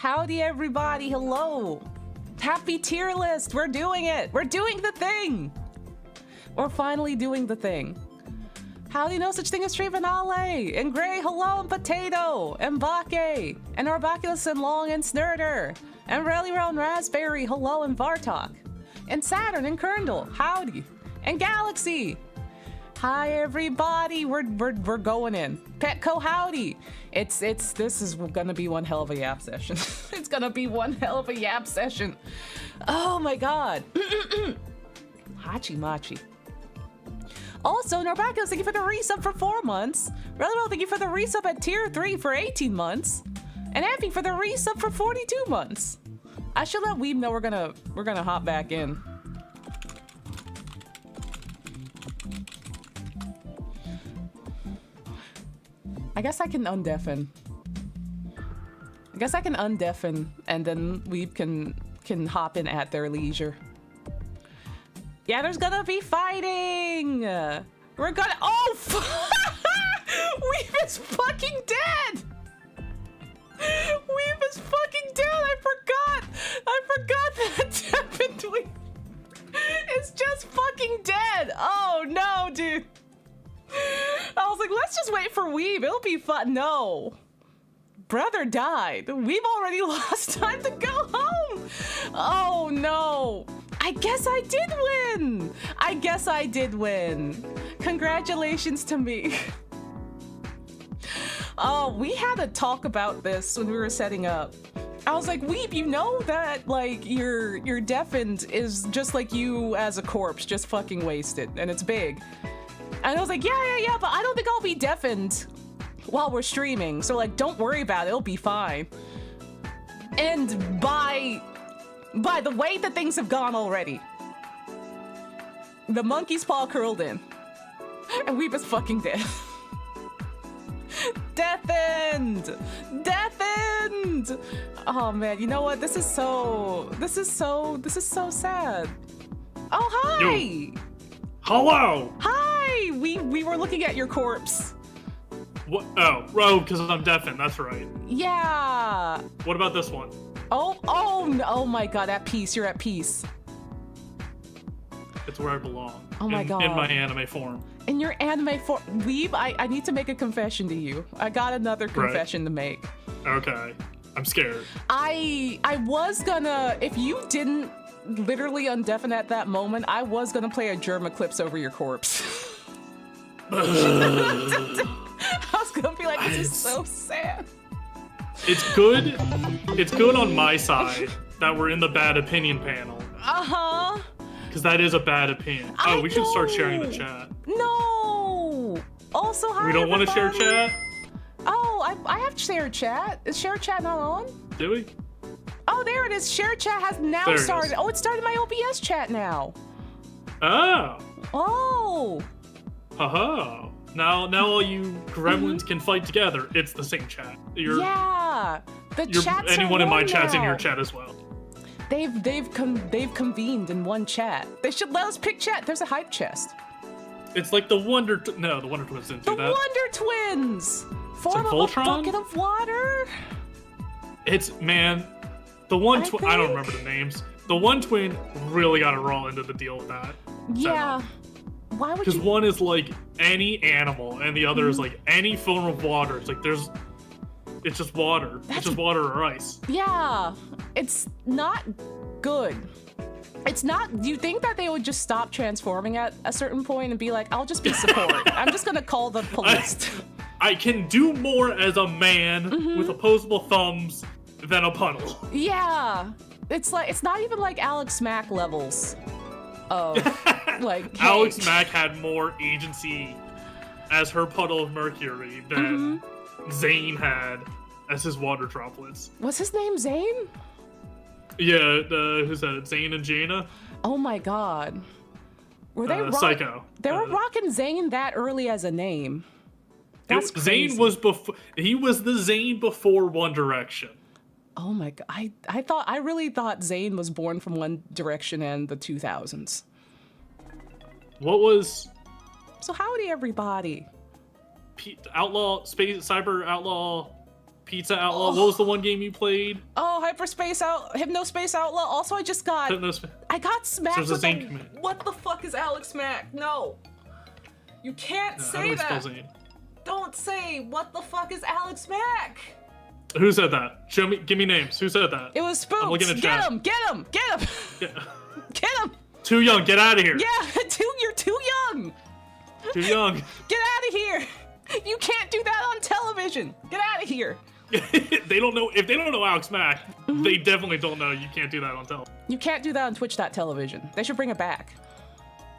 Howdy, everybody. Hello. Happy tier list. We're doing it. We're doing the thing. We're finally doing the thing. Howdy, no such thing as Trivanale. And Gray, hello, and Potato. And Bake. And Arbaculus and Long and Snurder. And Rally Round Raspberry, hello, and Vartok. And Saturn and Kerndl, howdy. And Galaxy. Hi, everybody. We're going in. Petco, howdy. This is gonna be one hell of a yap session. It's gonna be one hell of a yap session. Oh my god. Hachi Machi. Also, Norbaculus, thank you for the resub for 4 months. Relevant, thank you for the resub at tier 3 for 18 months. And Effie for the resub for 42 months. I should let Weeb know we're gonna hop back in. I guess I can undeafen. I guess I can undeafen, and then Weeb can hop in at their leisure. Yeah, there's gonna be fighting! We're gonna— oh! Weeb is fucking dead! Weeb is fucking dead! I forgot that happened. Weeb is just fucking dead! Oh no, dude! I was like, let's just wait for Weeb. It'll be fun. No. brother died. We've already lost time to go home. Oh no. I guess I did win. I guess I did win. Congratulations to me. Oh, we had a talk about this when we were setting up. I was like, Weep, you know that, like, your deafened is just like you as a corpse, just fucking wasted, and it's big. And I was like, yeah, but I don't think I'll be deafened while we're streaming, so, like, don't worry about it, it'll be fine. And by the way that things have gone already, the monkey's paw curled in, and Weep is fucking dead. Deafened! Deafened! Oh man, you know what? This is so sad. Oh, hi! Yo. Hello! Hi! We were looking at your corpse. What? Oh, because I'm deafened, that's right. Yeah. What about this one? Oh my god, at peace, you're at peace. It's where I belong. Oh my god. In my anime form. In your anime form. Weeb, I need to make a confession to you. I got another confession to make. Okay. I'm scared. I was gonna, if you didn't literally undeafen at that moment, I was gonna play a germ eclipse over your corpse. I was gonna be like, this is so sad. It's good. It's good on my side that we're in the bad opinion panel. Uh-huh. Because that is a bad opinion. Oh, we should start sharing the chat. No. Also, hi. We don't want to share chat? Oh, I have shared chat. Is share chat not on? Do we? Oh, there it is. Share chat has now started. Oh, it started my OBS chat now. Oh. Oh. Haha. Now all you gremlins can fight together. It's the same chat. Yeah. The chats anyone are in my one chat's now. in your chat as well. They've convened in one chat. They should let us pick chat. There's a hype chest. It's like the Wonder no, the Wonder Twins didn't do The that. Wonder Twins. Form of a Voltron? bucket of water. It's man, the one twin. I don't remember the names. The one twin really got to roll into the deal with that. Yeah. Why would Because you? one is like any animal, and the other is like any form of water. It's like it's just water. It's just water or ice. Yeah. It's not good. It's not. Do you think that they would just stop transforming at a certain point and be like, I'll just be support. I'm just gonna call the police. I can do more as a man with opposable thumbs than a puddle. Yeah. It's like, it's not even like Alex Mack levels of like, hey. Alex Mack had more agency as her puddle of mercury than Zane had as his water droplets. Was his name Zane? Yeah, who's that? Zane and Jaina? Oh my god. Were they Psycho. They were rocking Zane that early as a name. That's crazy. Zane was before. He was the Zane before One Direction. Oh my god. I really thought Zane was born from One Direction and the 2000s. What was? So howdy everybody. Outlaw, Space, Cyber Outlaw, Pizza Outlaw. What was the one game you played? Oh, Hyperspace Outlaw. Also, I just got. I got smacked with Zane. What the fuck is Alex Mack? No. You can't say that. Don't say what the fuck is Alex Mack. Who said that? Show me. Give me names. Who said that? It was Spooks. Get him! Get him! Get him! Get him! Too young. Get out of here. Yeah, you're too young. Too young. Get out of here. You can't do that on television. Get out of here. They don't know. If they don't know Alex Mack, they definitely don't know you can't do that on television. You can't do that on Twitch.television. They should bring it back.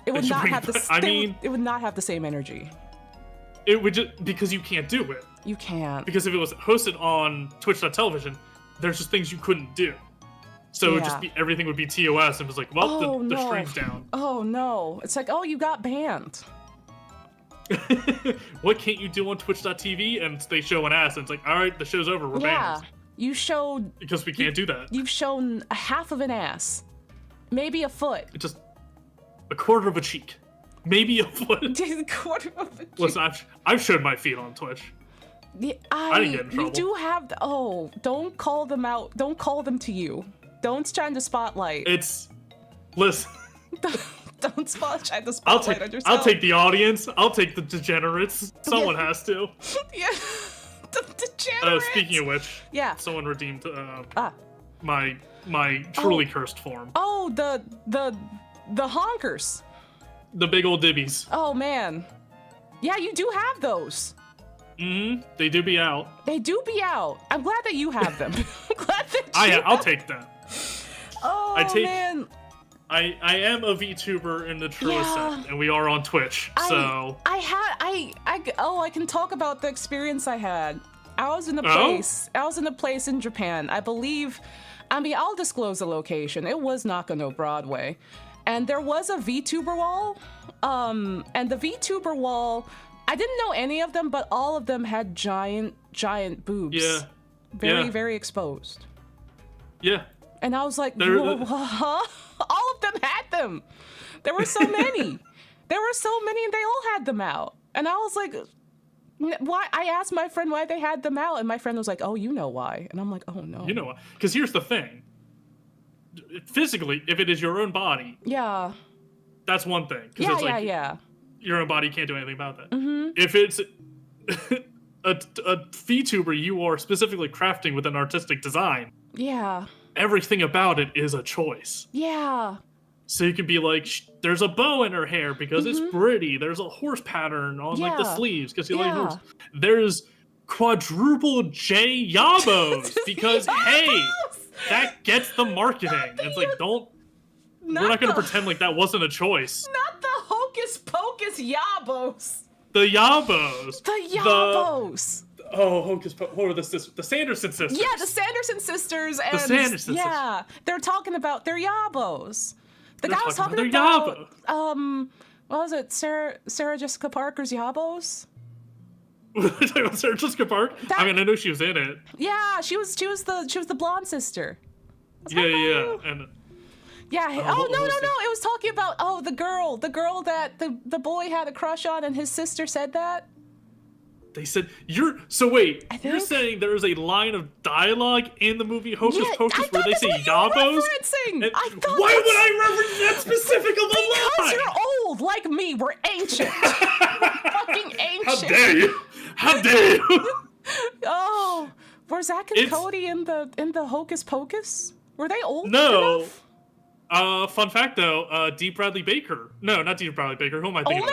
It would not have the. It would not have the same energy. It would just because you can't do it. You can't. Because if it was hosted on Twitch.television, there's just things you couldn't do. So it would just be everything would be TOS, and it was like, well, the stream's down. Oh no! It's like, oh, you got banned. What can't you do on Twitch.tv? And they show an ass, and it's like, all right, the show's over. We're banned. You showed because we can't do that. You've shown a half of an ass, maybe a foot. Just a quarter of a cheek, maybe a foot. A quarter of a cheek. Listen, I've showed my feet on Twitch. I didn't get in trouble. You do have don't call them out. Don't call them to you. Don't shine the spotlight. Listen. Don't shine the spotlight on yourself. I'll take the audience. I'll take the degenerates. Someone has to. Yeah. Degenerate. Speaking of which, yeah, someone redeemed my truly cursed form. Oh, the honkers. The big old dibbies. Oh man, yeah, you do have those. They do be out. They do be out. I'm glad that you have them. I'm glad that I'll take them. Oh man. I am a VTuber in the truest sense, and we are on Twitch, so... I can talk about the experience I had. I was in a place in Japan. I believe, I'll disclose the location. It was Nakano Broadway. And there was a VTuber wall, and the VTuber wall, I didn't know any of them, but all of them had giant boobs. Yeah. Very exposed. Yeah. And I was like, huh? All of them had them. There were so many. There were so many, and they all had them out. And I was like, why? I asked my friend why they had them out, and my friend was like, oh, you know why. And I'm like, oh, no. You know why? Because here's the thing. Physically, if it is your own body, that's one thing. Yeah. Your own body, can't do anything about that. If it's a VTuber you are specifically crafting with an artistic design, everything about it is a choice. Yeah. So you can be like, there's a bow in her hair because it's pretty. There's a horse pattern on like the sleeves because you like horse. There's quadruple J Yabos because hey, that gets the marketing. It's like we're not gonna pretend like that wasn't a choice. Not the Hocus Pocus Yabos. The Yabos. The Yabos. Hocus Pocus. What were the Sanderson sisters? Yeah, the Sanderson sisters. And the Sanderson sisters. Yeah, they're talking about their Yabos. The guy was talking about what was it? Sarah Jessica Parker's Yabos? Talking about Sarah Jessica Parker? I mean, I know she was in it. Yeah, she was the blonde sister. Yeah. And yeah. No. It was talking about the girl that the boy had a crush on, and his sister said that. They said you're saying there is a line of dialogue in the movie Hocus Pocus where they say Yabos? Why would I reference that specific of a line? Because you're old, like me. We're ancient. We're fucking ancient. How dare you? How dare you? Oh, were Zack and Cody in the Hocus Pocus? Were they old enough? Fun fact though, D. Bradley Baker. No, not D. Bradley Baker. Who am I thinking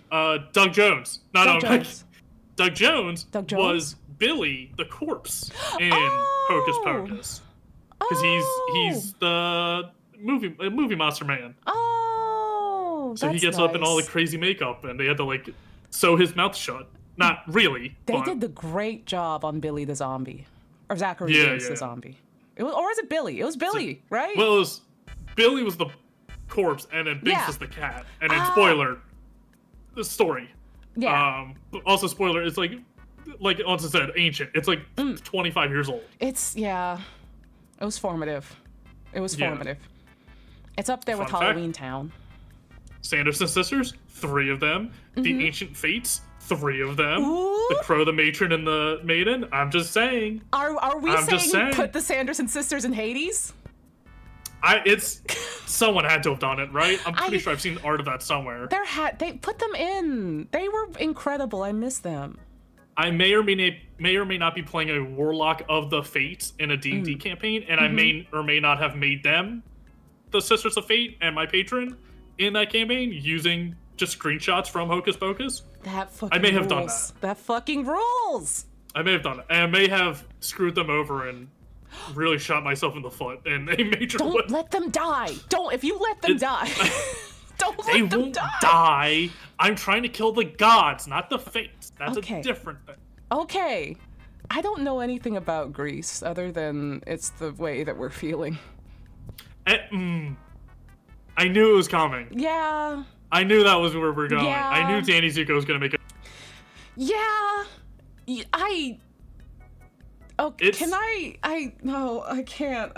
of? Doug Jones. Not Jones. Doug Jones was Billy the corpse in Hocus Pocus. Because he's the movie monster man. Oh, so he gets up in all the crazy makeup, and they had to like sew his mouth shut. Not really. They did the great job on Billy the zombie, or Zachary the zombie. Or is it Billy? It was Billy, right? Well, Billy was the corpse, and then Binks was the cat. And then spoiler, the story. Yeah. But also spoiler, it's like Onsta said, ancient. It's like 25 years old. It was formative. It was formative. It's up there with Halloween Town. Sanderson sisters, 3 of them. The Ancient Fates, 3 of them. Ooh. The Crow, the Matron, and the Maiden. I'm just saying. Are we saying put the Sanderson sisters in Hades? Someone had to have done it, right? I'm pretty sure I've seen art of that somewhere. They put them in. They were incredible. I miss them. I may or may not be playing a Warlock of the Fates in a D&D campaign, and I may or may not have made them the Sisters of Fate and my patron in that campaign using just screenshots from Hocus Pocus. I may have done that. That fucking rules. I may have done it, and I may have screwed them over and really shot myself in the foot in a major way. Don't let them die. If you let them die. Don't let them die. They won't die. I'm trying to kill the gods, not the fates. That's a different thing. Okay. I don't know anything about Greece other than it's the way that we're feeling. I knew it was coming. Yeah. I knew that was where we're going. Yeah. I knew Danny Zuko was going to make it. Yeah. No, I can't.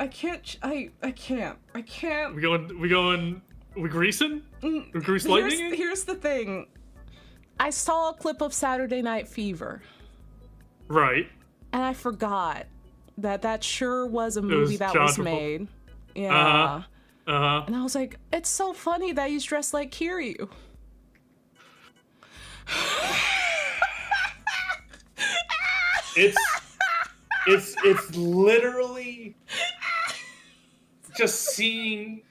We greasing? We grease lightning? Here's the thing. I saw a clip of Saturday Night Fever. Right. And I forgot that sure was a movie that was made. Yeah. And I was like, it's so funny that he's dressed like Kiryu. It's literally just seeing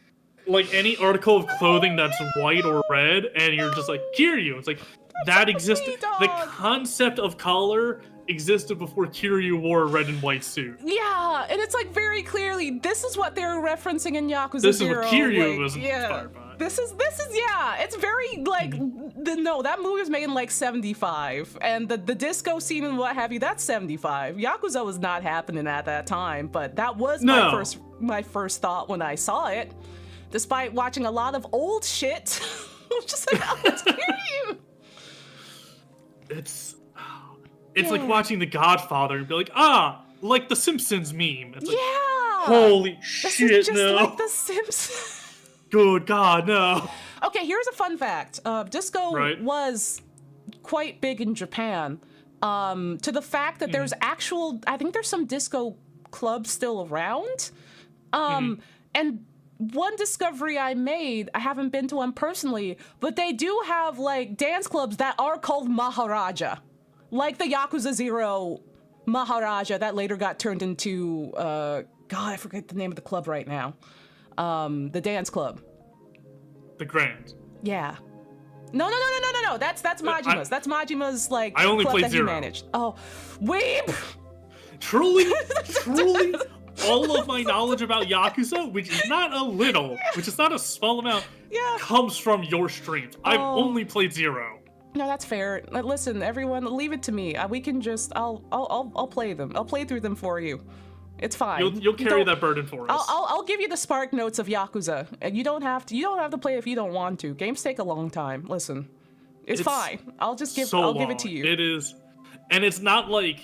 like any article of clothing that's white or red, and you're just like, Kiryu. It's like that existed. The concept of color existed before Kiryu wore a red and white suit. Yeah, and it's like very clearly this is what they're referencing in Yakuza This Zero. is what Kiryu like, was inspired by. This is yeah. It's very like no, that movie was made in like 75, and the disco scene and what have you, that's 75. Yakuza was not happening at that time, but that was my first thought when I saw it. Despite watching a lot of old shit, I'm just like, oh, it's Kiryu. It's like watching The Godfather and be like, like the Simpsons meme. It's like, holy shit, this is just no. like the Simpsons. Good God, no. Okay, here's a fun fact. Disco was quite big in Japan, to the fact that there's I think there's some disco clubs still around. And one discovery I made, I haven't been to one personally, but they do have like dance clubs that are called Maharaja. Like the Yakuza Zero Maharaja that later got turned into, God, I forget the name of the club right now. The dance club. The Grand. Yeah. No. That's Majima's. That's Majima's like I only club played that Zero. he managed. Oh, weep. Truly, all of my knowledge about Yakuza, which is not a little, which is not a small amount, comes from your streams. I've only played Zero. No, that's fair. Listen, everyone, leave it to me. We can just, I'll play them. I'll play through them for you. It's fine. You'll carry that burden for us. I'll give you the spark notes of Yakuza, and you don't have to play if you don't want to. Games take a long time. Listen, it's fine. I'll give it to you. It is, and it's not like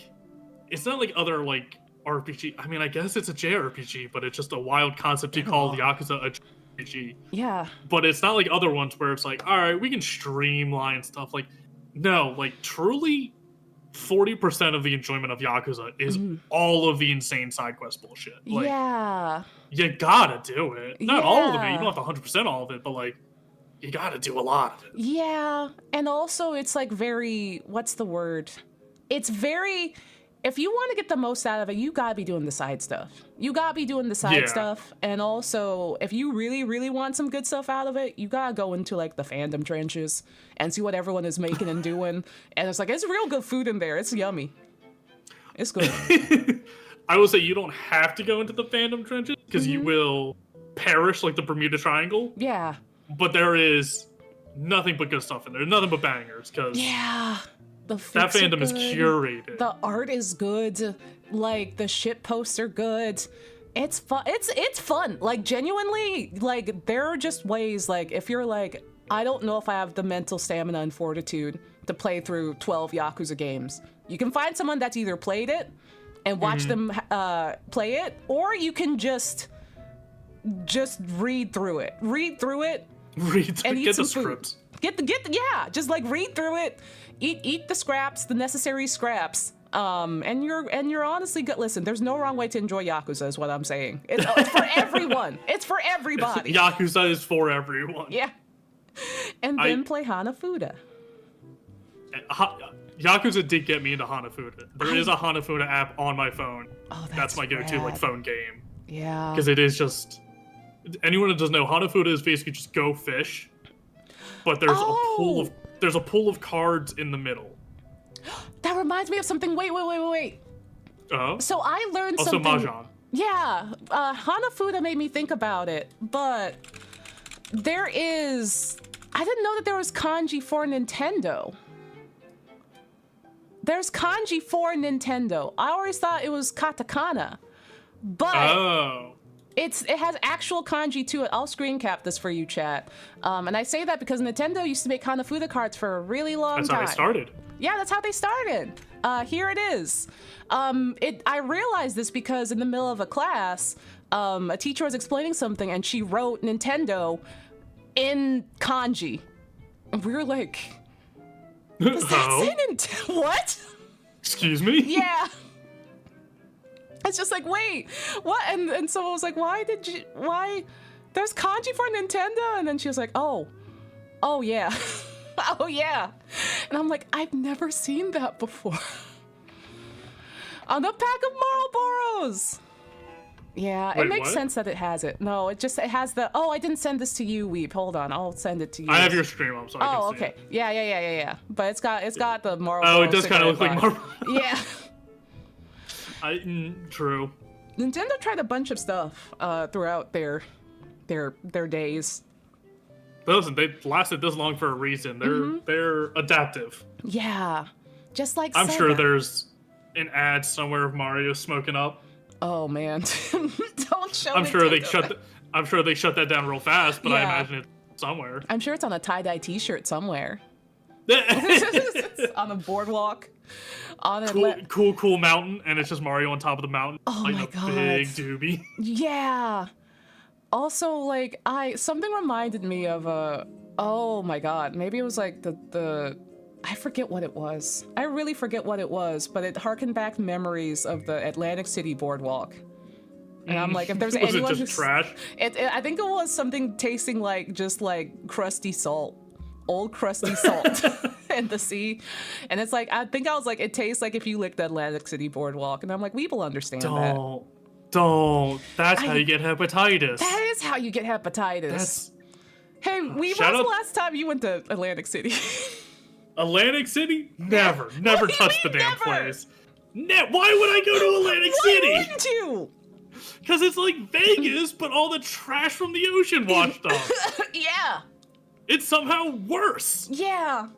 other like RPG. I mean, I guess it's a JRPG, but it's just a wild concept to call Yakuza a JRPG. Yeah. But it's not like other ones where it's like, all right, we can streamline stuff. Like, no, like truly, 40% of the enjoyment of Yakuza is all of the insane side quest bullshit. Like, you gotta do it. Not all of it. You don't have to 100% all of it, but like, you gotta do a lot of it. Yeah, and also it's like very, what's the word? It's very, if you want to get the most out of it, you gotta be doing the side stuff. You gotta be doing the side stuff, and also, if you really, really want some good stuff out of it, you gotta go into like the fandom trenches and see what everyone is making and doing. And it's like, it's real good food in there. It's yummy. It's good. I will say you don't have to go into the fandom trenches because you will perish like the Bermuda Triangle. Yeah. But there is nothing but good stuff in there. Nothing but bangers because that fandom is curated. The art is good. Like the shit posts are good. It's fun. It's fun. Like genuinely, like there are just ways. Like if you're like, I don't know if I have the mental stamina and fortitude to play through 12 Yakuza games. You can find someone that's either played it and watch them play it, or you can just read through it. And eat get some the scripts. Just like read through it, eat the scraps, the necessary scraps. And you're honestly good. Listen, there's no wrong way to enjoy Yakuza is what I'm saying. It's for everyone. It's for everybody. Yakuza is for everyone. Yeah. And then play Hanafuda. Yakuza did get me into Hanafuda. There is a Hanafuda app on my phone. Oh, that's my go-to like phone game. Yeah. Because it is just, anyone that doesn't know, Hanafuda is basically just go fish, but there's a pool of cards in the middle. That reminds me of something. Wait. Oh. So I learned also something. Mahjong. Yeah, Hanafuda made me think about it, but there is. I didn't know that there was kanji for Nintendo. There's kanji for Nintendo. I always thought it was katakana, but it has actual kanji to it. I'll screen cap this for you, chat. And I say that because Nintendo used to make Hanafuda cards for a really long time. That's how they started. Yeah, that's how they started. Here it is. I realized this because in the middle of a class, a teacher was explaining something and she wrote Nintendo in kanji. And we were like, does that say Nintendo? What? Excuse me? Yeah. It's just like, wait, what? And someone was like, why? There's kanji for Nintendo? And then she was like, oh yeah. Oh yeah. And I'm like, I've never seen that before. On the pack of Marlboros. Yeah, Wait, it makes what? sense that it has it. No, it has the. Oh, I didn't send this to you, Weep. Hold on, I'll send it to you. I have your stream up, so I can see okay. it. Yeah. But it's got the Marlboro. Oh, it does kind of look like Marlboro. Yeah. True. Nintendo tried a bunch of stuff throughout their days. But listen, they lasted this long for a reason. They're adaptive. Yeah, just like I'm Sega. sure there's an ad somewhere of Mario smoking up. Oh man, don't show. I'm sure they shut that down real fast, but I Yeah. imagine it's somewhere. I'm sure it's on a tie-dye T-shirt somewhere. Cool, On a boardwalk. On a cool mountain, and it's just Mario on top of the mountain. Oh like my a God. big doobie. Yeah. Also, like something reminded me of oh my God, maybe it was like the I forget what it was. I really forget what it was, but it harkened back memories of the Atlantic City boardwalk. And I'm like, if there's Was anyone it just trash? I think it was something tasting like just like crusty salt. Old crusty salt in the sea. And it's like, I think I was like, it tastes like if you licked the Atlantic City boardwalk. And I'm like, we will understand that. Don't. That's how you get hepatitis. That is how you get hepatitis. Hey, when was Shout the out- last time you went to Atlantic City? Atlantic City? Never. Never What do you touched the mean damn never? place. Why would I go to Atlantic City? Why wouldn't you? Because it's like Vegas, but all the trash from the ocean washed off. Yeah. It's somehow worse. Yeah.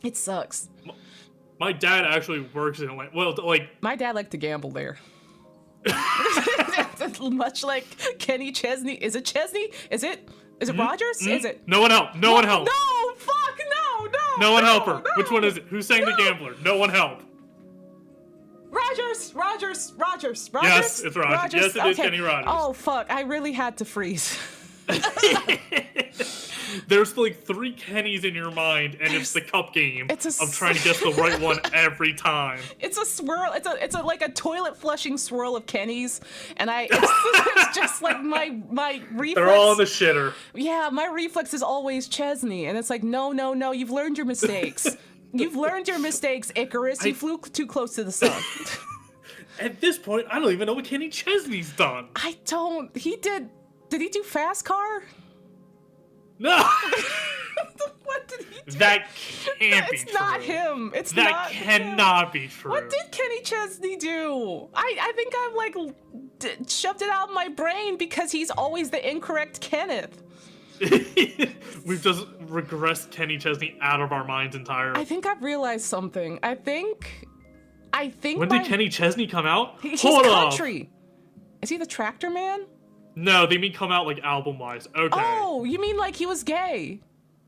It sucks. My dad actually works in Atlanta. Well, like, My dad liked to gamble there. Much like Kenny Chesney. Is it Chesney? Is it Rogers? Is it? No one help. No one help. No, fuck, no. No one help her. no. Which one is it? Who sang The Gambler? No one help. Rogers. Yes, it's Rogers. Yes, it is Kenny Rogers. Oh, fuck. I really had to freeze. There's like 3 Kennys in your mind, and it's the cup game of trying to guess the right one every time. It's a swirl. It's like a toilet flushing swirl of Kennys, and it's just like my reflex. They're all in the shitter. Yeah, my reflex is always Chesney, and it's like, no, you've learned your mistakes. You've learned your mistakes, Icarus. You flew too close to the sun. At this point, I don't even know what Kenny Chesney's done. I don't. Did he do Fast Car? No. What did he do? That can't be true. It's not him. That cannot be true. What did Kenny Chesney do? I think I've like shoved it out of my brain because he's always the incorrect Kenneth. We've just regressed Kenny Chesney out of our minds entirely. I think I've realized something. I think. When did Kenny Chesney come out? He's Hold country. Is he the Tractor Man? No, they mean come out like album-wise. Okay. Oh, you mean like he was gay?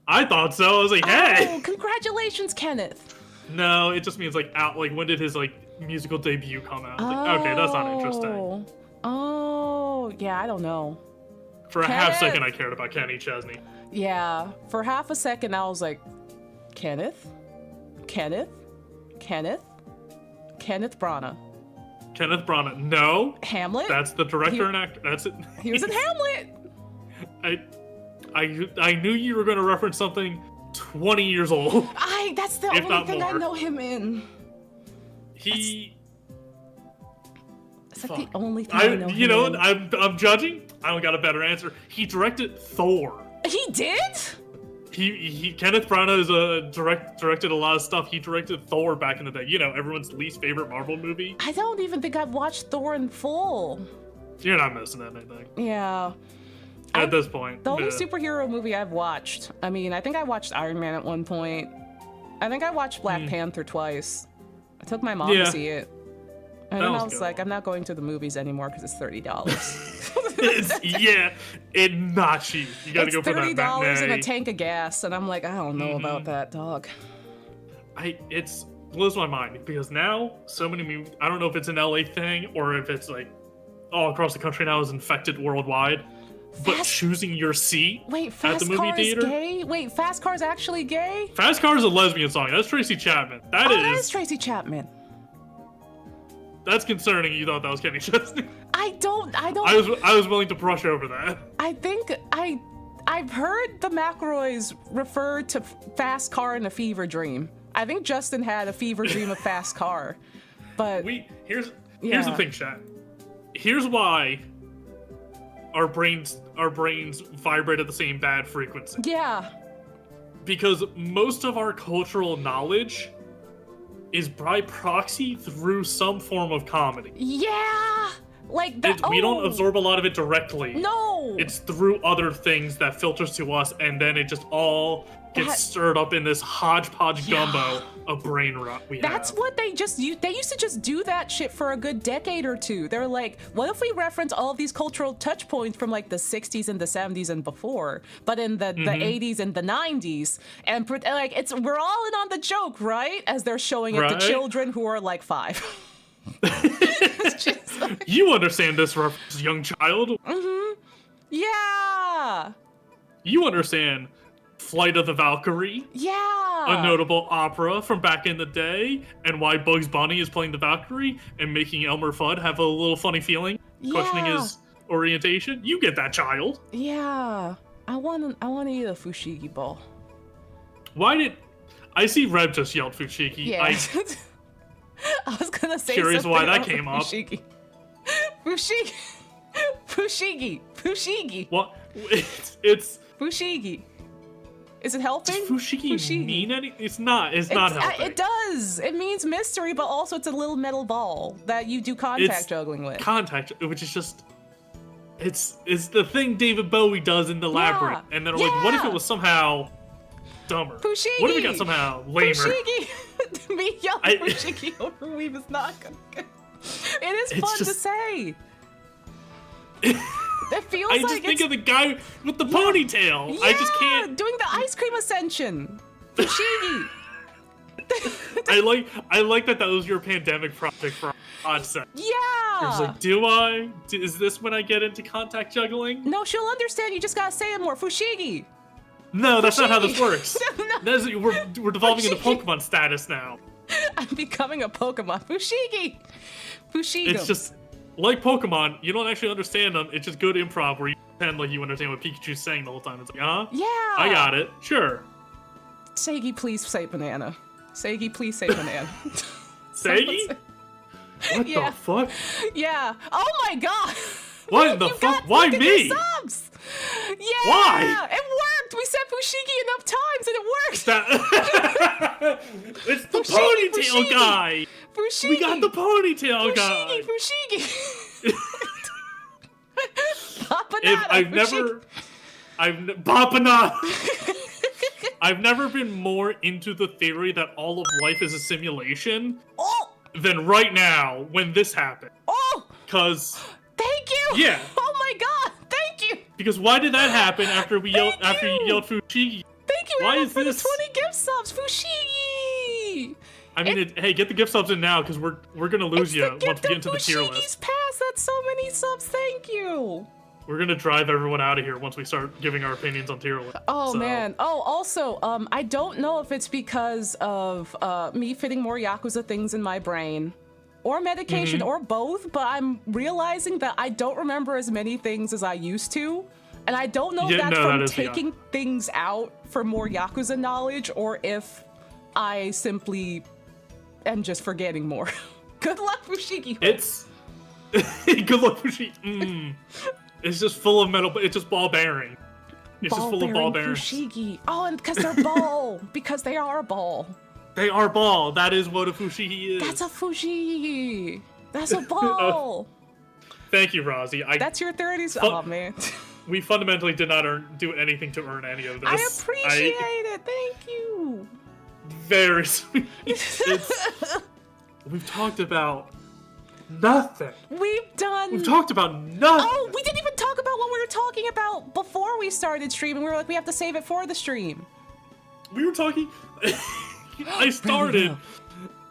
I thought so. I was like, hey. Oh, congratulations, Kenneth. No, it just means like out. Like when did his like musical debut come out? Like, okay, that's not interesting. Oh, yeah, I don't know. For a half second, I cared about Kenny Chesney. Yeah, for half a second, I was like, Kenneth Branagh. Kenneth Branagh. No. Hamlet? That's the director and actor. That's it. He was in Hamlet. I knew you were going to reference something 20 years old. That's the only thing I know him in. That's like the only thing I know him in. I'm judging. I don't got a better answer. He directed Thor. He did? Kenneth Branagh is directed a lot of stuff. He directed Thor back in the day. You know, everyone's least favorite Marvel movie. I don't even think I've watched Thor in full. You're not missing anything. Yeah. At this point. The only superhero movie I've watched, I mean, I think I watched Iron Man at one point. I think I watched Black Panther twice. I took my mom to see it. And then I was like, I'm not going to the movies anymore because it's $30. It's not cheap. You gotta go for that matinee. It's $30 and a tank of gas, and I'm like, I don't know about that, dog. It blows my mind because now so many movies. I don't know if it's an LA thing or if it's like all across the country now is infected worldwide. But choosing your seat at the movie theater. Gay? Wait, Fast Car is actually gay? Fast Car is a lesbian song. That's Tracy Chapman. That is Tracy Chapman. That's concerning. You thought that was Kenny Chesney. I don't. I was willing to brush over that. I think I've heard the McElroys refer to Fast Car in a fever dream. I think Justin had a fever dream of Fast Car. But here's the thing, chat. Here's why our brains vibrate at the same bad frequency. Yeah. Because most of our cultural knowledge is by proxy through some form of comedy. Yeah. Like that. We don't absorb a lot of it directly. No. It's through other things that filters to us, and then it just all gets stirred up in this hodgepodge gumbo of brain rot we have. That's what they used to just do that shit for a good decade or two. They're like, what if we reference all of these cultural touch points from like the 60s and the 70s and before, but in the 80s and the 90s, and like we're all in on the joke, right? As they're showing it to children who are like 5. You understand this reference, young child. Yeah. You understand Flight of the Valkyrie. Yeah. A notable opera from back in the day, and why Bugs Bunny is playing the Valkyrie and making Elmer Fudd have a little funny feeling, questioning his orientation. You get that, child. Yeah. I want to eat a fushigi ball. Why did I see Reb just yelled fushigi? Yeah. I was gonna say curious something why that came up. Fushigi. What? It's fushigi. Is it helping? Does fushigi mean anything? It's not. It's not helping. It does. It means mystery, but also it's a little metal ball that you do contact juggling with. Contact, which is just. It's the thing David Bowie does in the Labyrinth, and then like, what if it was somehow dumber? Fushigi. What if it got somehow lamer? Fushigi. Me yelling fushigi over Weave is not good. It is fun to say. It feels I just think of the guy with the ponytail. Yeah, I just can't. Doing the ice cream ascension. Fushigi. I like that was your pandemic project for Onsta. Yeah. It was like, is this when I get into contact juggling? No, she'll understand. You just gotta say it more. Fushigi. No, that's not how this works. No. We're devolving into Pokemon status now. I'm becoming a Pokemon. Fushigi. Fushigi. It's just like Pokemon. You don't actually understand them. It's just good improv where you pretend like you understand what Pikachu's saying the whole time. It's like, Yeah. I got it. Sure. Seigi, please say banana. Seigi, please say banana. Seigi? What the fuck? Yeah. Oh my god. What the fuck? Why me? Subs. Yeah. Why? It worked. We said Fushigi enough times and it worked. It's the ponytail guy. Fushigi. We got the ponytail guy. Fushigi. I've never been more into the theory that all of life is a simulation than right now when this happened. Cause thank you. Yeah. Oh my god. Thank you. Because why did that happen after you yelled Fushigi? Thank you. Why Anna, is for this? the 20 gift subs, Fushigi. I mean, hey, get the gift subs in now because we're gonna lose you once we get into the tier list. Pass. That's so many subs. Thank you. We're gonna drive everyone out of here once we start giving our opinions on tier list. Oh man. Oh, also, I don't know if it's because of me fitting more Yakuza things in my brain, or medication, or both. But I'm realizing that I don't remember as many things as I used to, and I don't know if that's from taking things out for more Yakuza knowledge, or if I simply am just forgetting more. Good luck, Fushigi. It's good luck, Fushigi. It's just full of metal. It's just ball bearing. It's just full of ball bearings. Fushigi. Oh, and because they're ball. Because they are ball. They are ball. That is what a Fushigi is. That's a Fushigi. That's a ball. Thank you, Rozzy. That's your 30s. Oh, man. We fundamentally did not do anything to earn any of this. I appreciate it. Thank you. Very sweet. We've talked about nothing. We've talked about nothing. Oh, we didn't even talk about what we were talking about before we started streaming. We were like, we have to save it for the stream. We were talking. I started.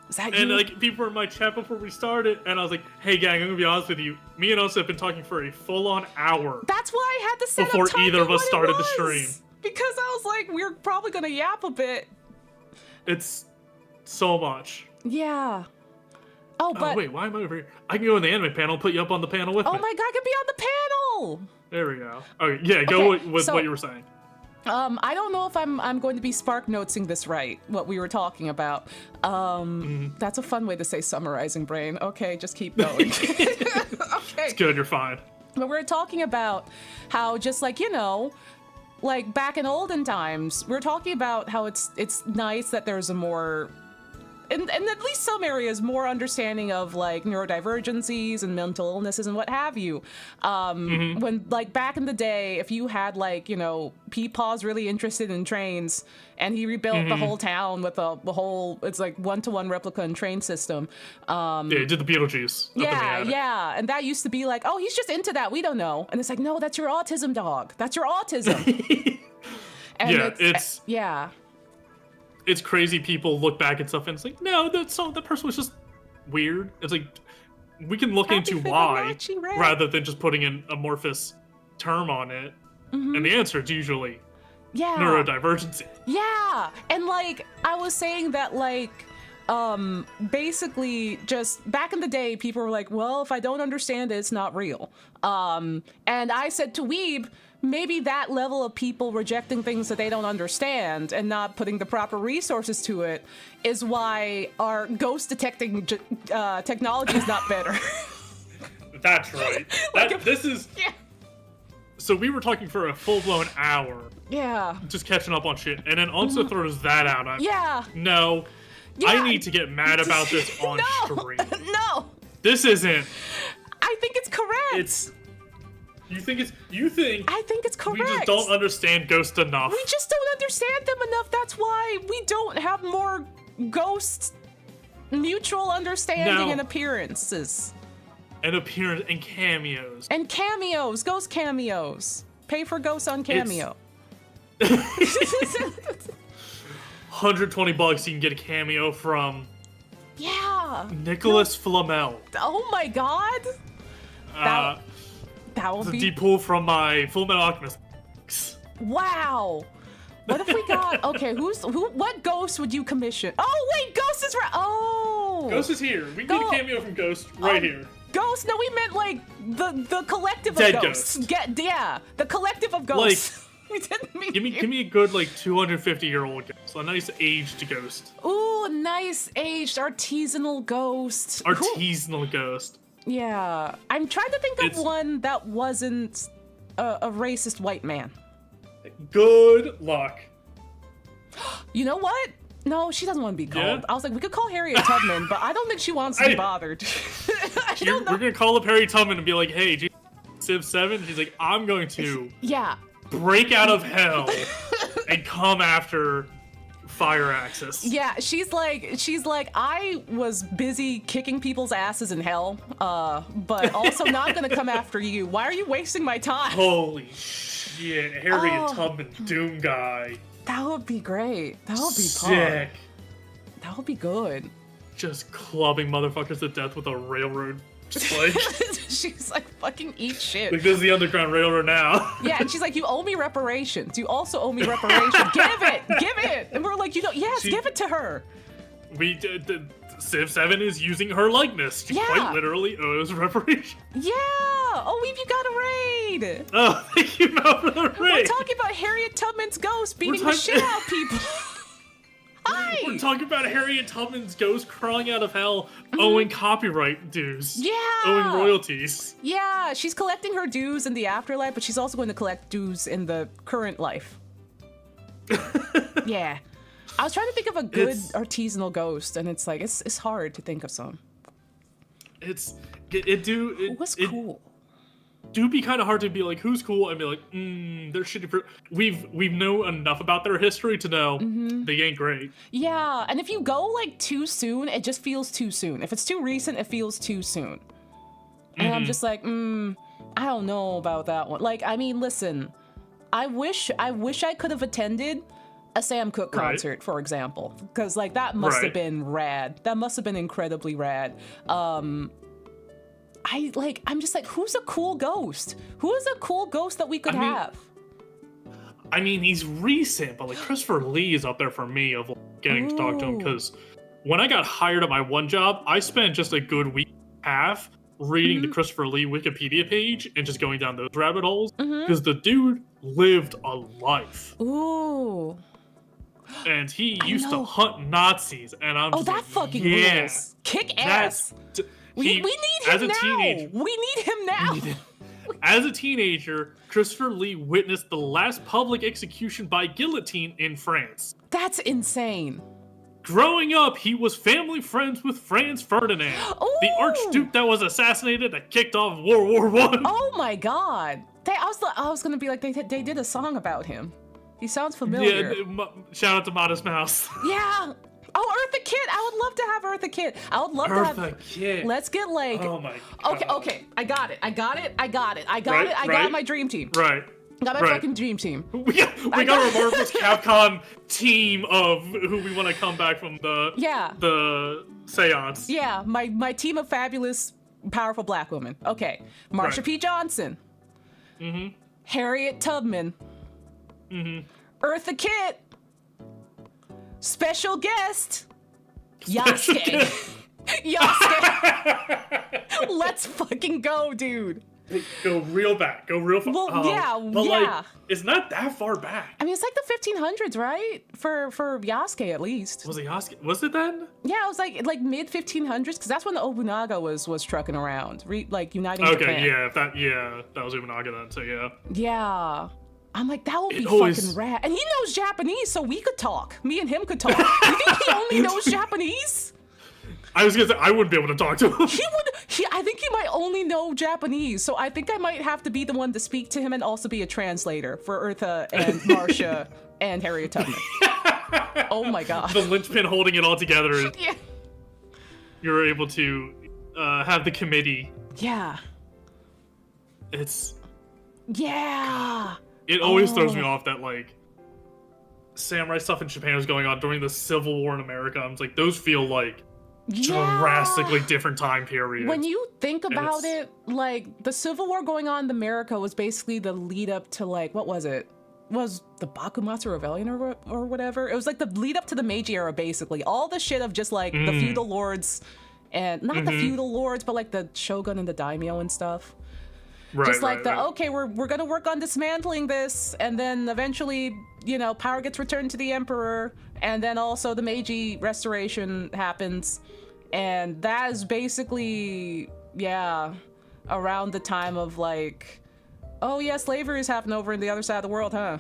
Is that and you? like people were in my chat before we started, and I was like, "Hey gang, I'm gonna be honest with you. Me and Onsta have been talking for a full-on hour." That's why I had to set before up either of us started the stream. Because I was like, we're probably gonna yap a bit. It's so much. Yeah. Oh, but wait, why am I over here? I can go in the anime panel, put you up on the panel with me. Oh my god, I can be on the panel. There we go. Okay, yeah, go with what you were saying. I don't know if I'm going to be spark notesing this right, what we were talking about. That's a fun way to say summarizing, brain. Okay, just keep going. Okay. It's good, you're fine. But we're talking about how just like, you know, like back in olden times, we're talking about how it's nice that there's a more, in at least some areas, more understanding of like neurodivergencies and mental illnesses and what have you. When like back in the day, if you had like, you know, Peepaw's really interested in trains and he rebuilt the whole town with the whole, it's like one-to-one replica and train system. Yeah, he did the Beetlejuice. Yeah. And that used to be like, oh, he's just into that. We don't know. And it's like, no, that's your autism, dog. That's your autism. And it's crazy. People look back at stuff and it's like, no, that person was just weird. It's like, we can look into why rather than just putting an amorphous term on it. And the answer is usually neurodivergency. Yeah. And like, I was saying that like, basically just back in the day, people were like, well, if I don't understand it, it's not real. And I said to Weeb, maybe that level of people rejecting things that they don't understand and not putting the proper resources to it is why our ghost detecting technology is not better. That's right. So we were talking for a full-blown hour. Yeah. Just catching up on shit. And then Onsta throws that out. No. Yeah. I need to get mad about this on stream. No. This isn't. I think it's correct. You think I think it's correct. We just don't understand ghosts enough. We just don't understand them enough. That's why we don't have more ghost mutual understanding and appearances. And cameos. And cameos. Ghost cameos. Pay for ghosts on Cameo. $120 you can get a cameo from Nicholas Flamel. Oh my god. That will be Deadpool from my Full Metal Alchemist. Wow. What if we got what ghost would you commission? Oh wait, Ghost is right. Oh, Ghost is here. We can get a cameo from Ghost right here. Ghost? No, we meant like the collective Dead of ghosts. The collective of ghosts. Like, we didn't mean give me a good like 250-year-old ghost, a nice aged ghost. Ooh, a nice aged artisanal ghost. Ghost. Yeah, I'm trying to think of one that wasn't a racist white man. Good luck. You know what? No, she doesn't want to be called. I was like, we could call Harriet Tubman, but I don't think she wants to be bothered. We're gonna call up Harriet Tubman and be like, hey, Civ 7? She's like, I'm going to break out of hell and come after Fire Axis. Yeah, she's like, I was busy kicking people's asses in hell, but also not gonna come after you. Why are you wasting my time? Holy shit, Harriet Tubman, Doom guy. That would be great. That would be sick. That would be good. Just clubbing motherfuckers to death with a railroad spike. She's like, fucking eat shit. Like, this is the Underground Railroad now. Yeah, and she's like, you owe me reparations. You also owe me reparations. Give it. And we're like, give it to her. Civ 7 is using her likeness. She quite literally owes reparations. Yeah. Oh, you got a raid. Oh, thank you, Mel, for the raid. We're talking about Harriet Tubman's ghost beating the shit out of people. Hi. We're talking about Harriet Tubman's ghost crawling out of hell, owing copyright dues. Yeah. Owing royalties. Yeah, she's collecting her dues in the afterlife, but she's also going to collect dues in the current life. Yeah. I was trying to think of a good artisanal ghost, and it's like, it's hard to think of some. What's cool? Do be kind of hard to be like, who's cool, and be like, they're shitty for. We know enough about their history to know they ain't great. Yeah, and if you go like too soon, it just feels too soon. If it's too recent, it feels too soon. And I'm just like, I don't know about that one. Like, I mean, listen, I wish I could have attended a Sam Cooke concert, for example, because like that must have been rad. That must have been incredibly rad. I'm just like, who's a cool ghost? Who is a cool ghost that we could have? I mean, he's recent, but like Christopher Lee is up there for me of getting to talk to him, because when I got hired at my one job, I spent just a good week and a half reading the Christopher Lee Wikipedia page and just going down those rabbit holes, because the dude lived a life. Ooh. And he used to hunt Nazis, and I'm just that like, fucking yeah, rules. Kick ass. We need him as a now. teenager, We need him now. As a teenager, Christopher Lee witnessed the last public execution by guillotine in France. That's insane. Growing up, he was family friends with Franz Ferdinand, the Archduke that was assassinated that kicked off World War I. Oh my god. I was gonna be like, they did a song about him. He sounds familiar. Yeah, shout out to Modest Mouse. Yeah. Oh, Eartha Kitt. I would love to have Eartha Kitt. I would love to have Eartha Kitt. Let's get like. Oh my god. Okay. I got it. I got my dream team. Right. Got my fucking dream team. We got our Marvel's Capcom team of who we want to come back from the seance. Yeah, my team of fabulous, powerful black women. Okay, Marsha P. Johnson. Mm-hmm. Harriet Tubman. Mm-hmm. Eartha Kitt. Special guest. Yasuke. Yasuke. Let's fucking go, dude. Go real back. Go real far. Well, but like, it's not that far back. I mean, it's like the 1500s, right? For Yasuke, at least. Was it Yasuke? Was it then? Yeah, it was like mid 1500s, because that's when the Obunaga was trucking around, like uniting Japan. Yeah, that was Obunaga then. So yeah. Yeah. I'm like, that would be fucking rad. And he knows Japanese, so we could talk. Me and him could talk. You think he only knows Japanese? I was gonna say I wouldn't be able to talk to him. I think he might only know Japanese, so I think I might have to be the one to speak to him and also be a translator for Eartha and Marsha and Harriet Tubman. Oh my god. The linchpin holding it all together. Yeah. You're able to have the committee. Yeah. Yeah. It always throws me off that like samurai stuff in Japan was going on during the Civil War in America. I'm like, those feel like drastically different time periods. When you think about it, like the Civil War going on in America was basically the lead up to like, what was it? Was the Bakumatsu Rebellion or whatever? It was like the lead up to the Meiji era, basically. All the shit of just like the feudal lords and not the feudal lords, but like the shogun and the daimyo and stuff. Okay, we're gonna work on dismantling this, and then eventually, power gets returned to the emperor, and then also the Meiji Restoration happens, and that is basically around the time of like, oh yeah, slavery is happening over in the other side of the world, huh?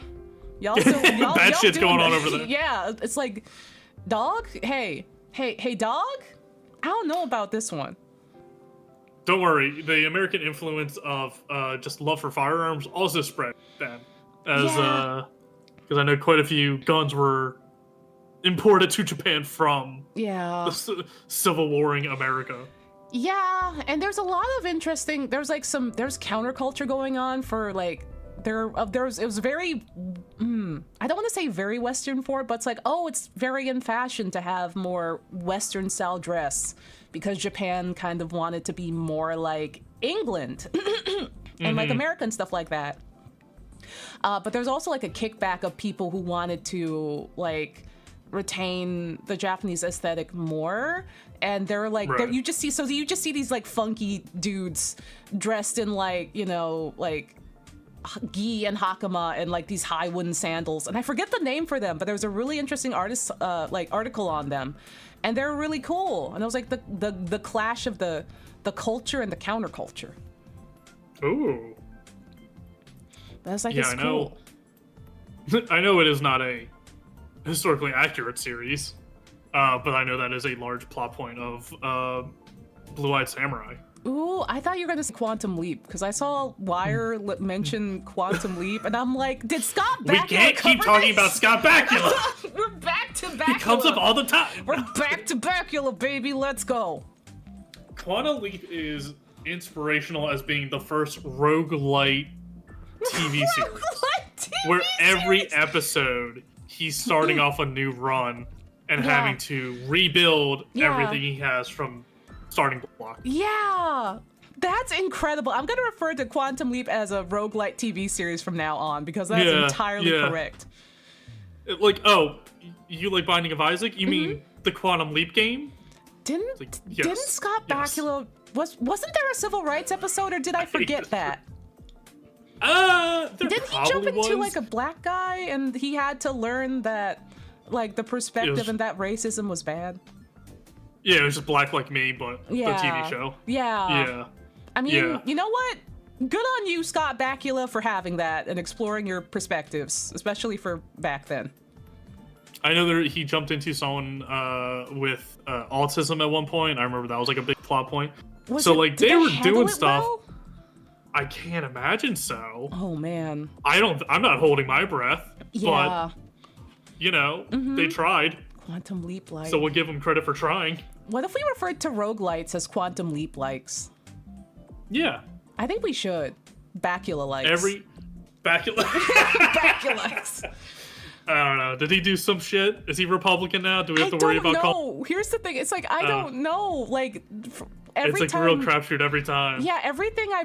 Y'all still bad shit's going on over there. Yeah, it's like, dog, hey dog, I don't know about this one. Don't worry, the American influence of just love for firearms also spread then, because I know quite a few guns were imported to Japan from the Civil Warring America. Yeah, and there's a lot of interesting. There's counterculture going on for like it was very I don't want to say very Western forward, but it's like, oh, it's very in fashion to have more Western style dress because Japan kind of wanted to be more like England and like America and stuff like that. But there's also like a kickback of people who wanted to like retain the Japanese aesthetic more, and they're like you just see these like funky dudes dressed in like, like gi and hakama and like these high wooden sandals, and I forget the name for them, but there was a really interesting article on them, and they're really cool. And it was like the clash of the culture and the counterculture. Ooh. That's like, it's cool. I know it is not a historically accurate series, but I know that is a large plot point of Blue-Eyed Samurai. Ooh, I thought you were gonna say Quantum Leap, because I saw Wire mention Quantum Leap, and I'm like, did Scott Bakula We can't keep talking about Scott Bakula! We're back to Bakula! He comes up all the time! We're back to Bakula, baby, let's go! Quantum Leap is inspirational as being the first roguelite TV series. Where every episode, he's starting off a new run and having to rebuild everything he has from starting block. Yeah, that's incredible. I'm going to refer to Quantum Leap as a roguelite TV series from now on, because that's entirely correct. Like, oh, you like Binding of Isaac? You mean the Quantum Leap game? Didn't Scott Bakula... Wasn't there a civil rights episode, or did I forget that? There Didn't he jump into like a black guy and he had to learn that like the perspective and that racism was bad? Yeah, it was just Black Like Me, but the TV show. Yeah. I mean, you know what? Good on you, Scott Bakula, for having that and exploring your perspectives, especially for back then. I know that he jumped into someone with autism at one point. I remember that was like a big plot point. Did they were doing stuff. Well? I can't imagine so. Oh man. I'm not holding my breath. Yeah. But they tried. Quantum leap like. So we'll give them credit for trying. What if we referred to roguelites as quantum leap likes? Yeah. I think we should. Bakula likes. Bakula. Bakulites. I don't know. Did he do some shit? Is he Republican now? Do we have to worry about? No. Here's the thing. It's like I don't know. Like every it's like time, a real crapshoot every time. Yeah. Every time I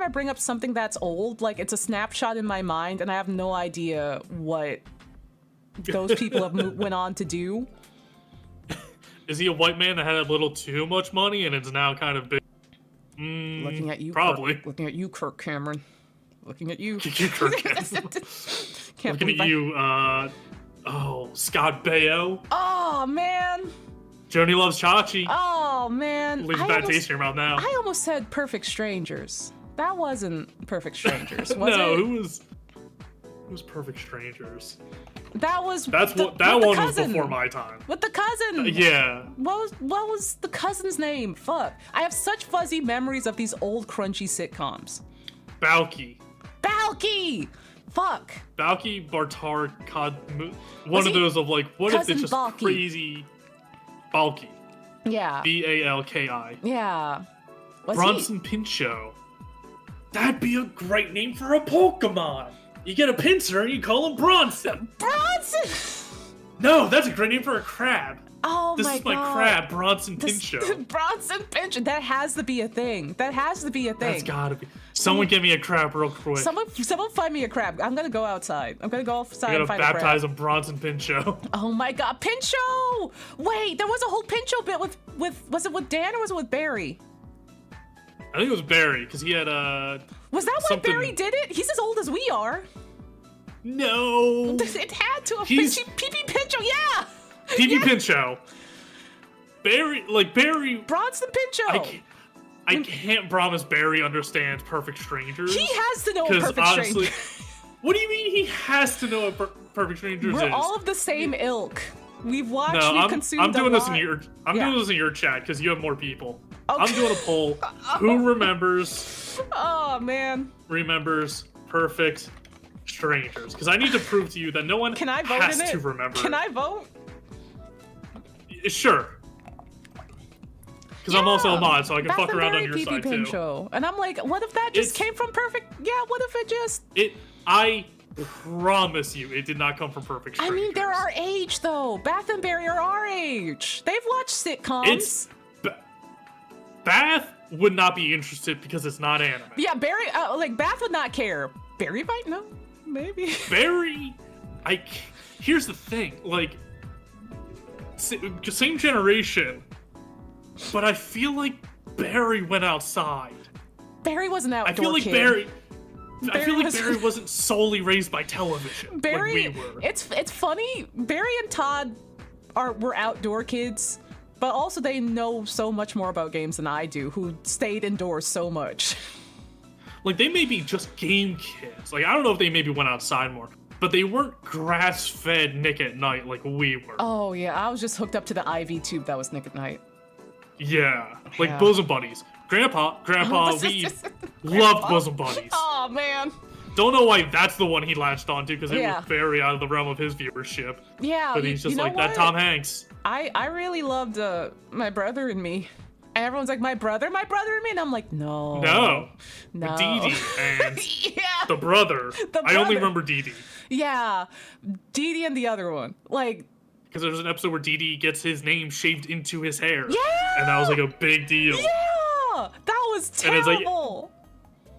bring up something that's old, like it's a snapshot in my mind, and I have no idea what those people have went on to do. Is he a white man that had a little too much money and it's now kind of big? Looking at you, probably. Looking at you, Kirk Cameron. Looking at you. Kirk Cameron. Looking at you, Scott Baio. Oh, man. Joni Loves Chachi. Oh, man. Leaves a bad taste in your mouth now. I almost said Perfect Strangers. That wasn't Perfect Strangers, was no, it? Who was Perfect Strangers? That one was before my time. With the cousin. Yeah. What was the cousin's name? Fuck. I have such fuzzy memories of these old crunchy sitcoms. Balky. Fuck. Balky Bartar one of those of like, what if it's just Balky. crazy Balky? Yeah. Balki. Yeah. Bronson Pinchot. That'd be a great name for a Pokemon. You get a pincer and you call him Bronson. Bronson! No, that's a great name for a crab. Oh this my god. This is my crab, Bronson Pinchot. Bronson Pinchot. That has to be a thing. That's gotta be. Someone give me a crab real quick. Someone find me a crab. I'm gonna go outside. I'm gonna go outside and find a crab. I'm gonna baptize him Bronson Pinchot. Oh my god, Pinchot! Wait, there was a whole Pinchot bit with was it with Dan or was it with Barry? I think it was Barry, because he had Was that why Barry did it? He's as old as we are. No. It had to have been Pee-Pee Pinchot, yeah! Pee-Pee Pinchot. Barry... Bronson Pinchot. I can't promise Barry understands Perfect Strangers. He has to know what Perfect Strangers. What do you mean he has to know what Perfect Strangers is? We're all of the same ilk. We've watched, we've consumed I'm doing a this lot. doing this in your chat because you have more people. Okay. I'm doing a poll. Who remembers? Oh man. Remembers Perfect Strangers? Because I need to prove to you that no one has to remember. Can I vote? Sure. Because I'm also a mod, so I can fuck around on your side too. And I'm like, what if that just came from Perfect? Yeah, what if it just? I promise you, it did not come from Perfect Strangers. I mean, they're our age though. Bath and Barry are our age. They've watched sitcoms. Bath would not be interested because it's not anime. Yeah, Barry, Bath would not care. Barry might know, maybe. Barry, here's the thing, like, same generation, but I feel like Barry went outside. Barry was an outdoor I feel like kid. Barry wasn't solely raised by television. Barry, like we were. It's funny. Barry and Todd were outdoor kids, but also they know so much more about games than I do, who stayed indoors so much. Like, they may be just game kids. Like, I don't know if they maybe went outside more, but they weren't grass-fed Nick at Night like we were. Oh yeah, I was just hooked up to the IV tube that was Nick at Night. Yeah, like bosom buddies. Grandpa, we loved bosom buddies. Oh man. Don't know why that's the one he latched onto, because it was very out of the realm of his viewership. Yeah, but he's just like that Tom Hanks. I really loved My Brother and Me. And everyone's like, my brother and me? And I'm like, no. Dee Dee and the brother. I only remember Dee Dee. Yeah, Dee Dee and the other one. Like, because there's an episode where Dee Dee gets his name shaved into his hair. Yeah! And that was like a big deal. Yeah! That was terrible.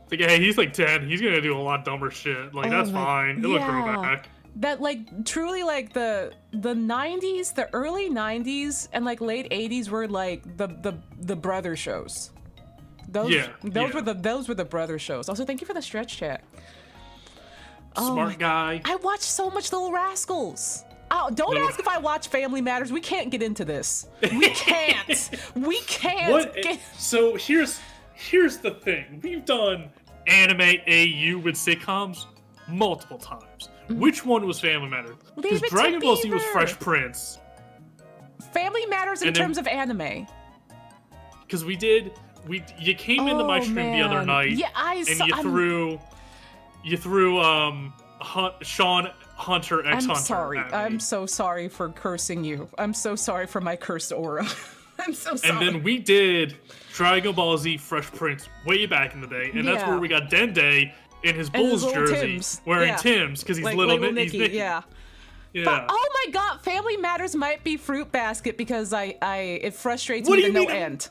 It's like, hey, he's like 10. He's gonna do a lot dumber shit. Like, that's fine. He'll grow back. That, like, truly, like, the 90s, the early 90s, and, like, late 80s were, like, the brother shows. Those Yeah. those were the brother shows. Also, thank you for the stretch chat. Smart guy. I watched so much Little Rascals. Oh, don't ask if I watch Family Matters. We can't get into this. We can't. We can't. So here's the thing. We've done anime AU with sitcoms multiple times. Which one was Family Matters? Because Dragon Ball Z was Fresh Prince. Family Matters in terms of anime. Because you came into my stream the other night, you threw Sean Hunter X Hunter. I'm sorry. I'm so sorry for cursing you. I'm so sorry for my cursed aura. I'm so sorry. And then we did Dragon Ball Z Fresh Prince way back in the day, and that's where we got Dende in his Bulls jersey, Tims. wearing Tims because he's like little Nicky. Nicky. Yeah. Yeah. But, oh my God, Family Matters might be Fruit Basket because it frustrates me to no end.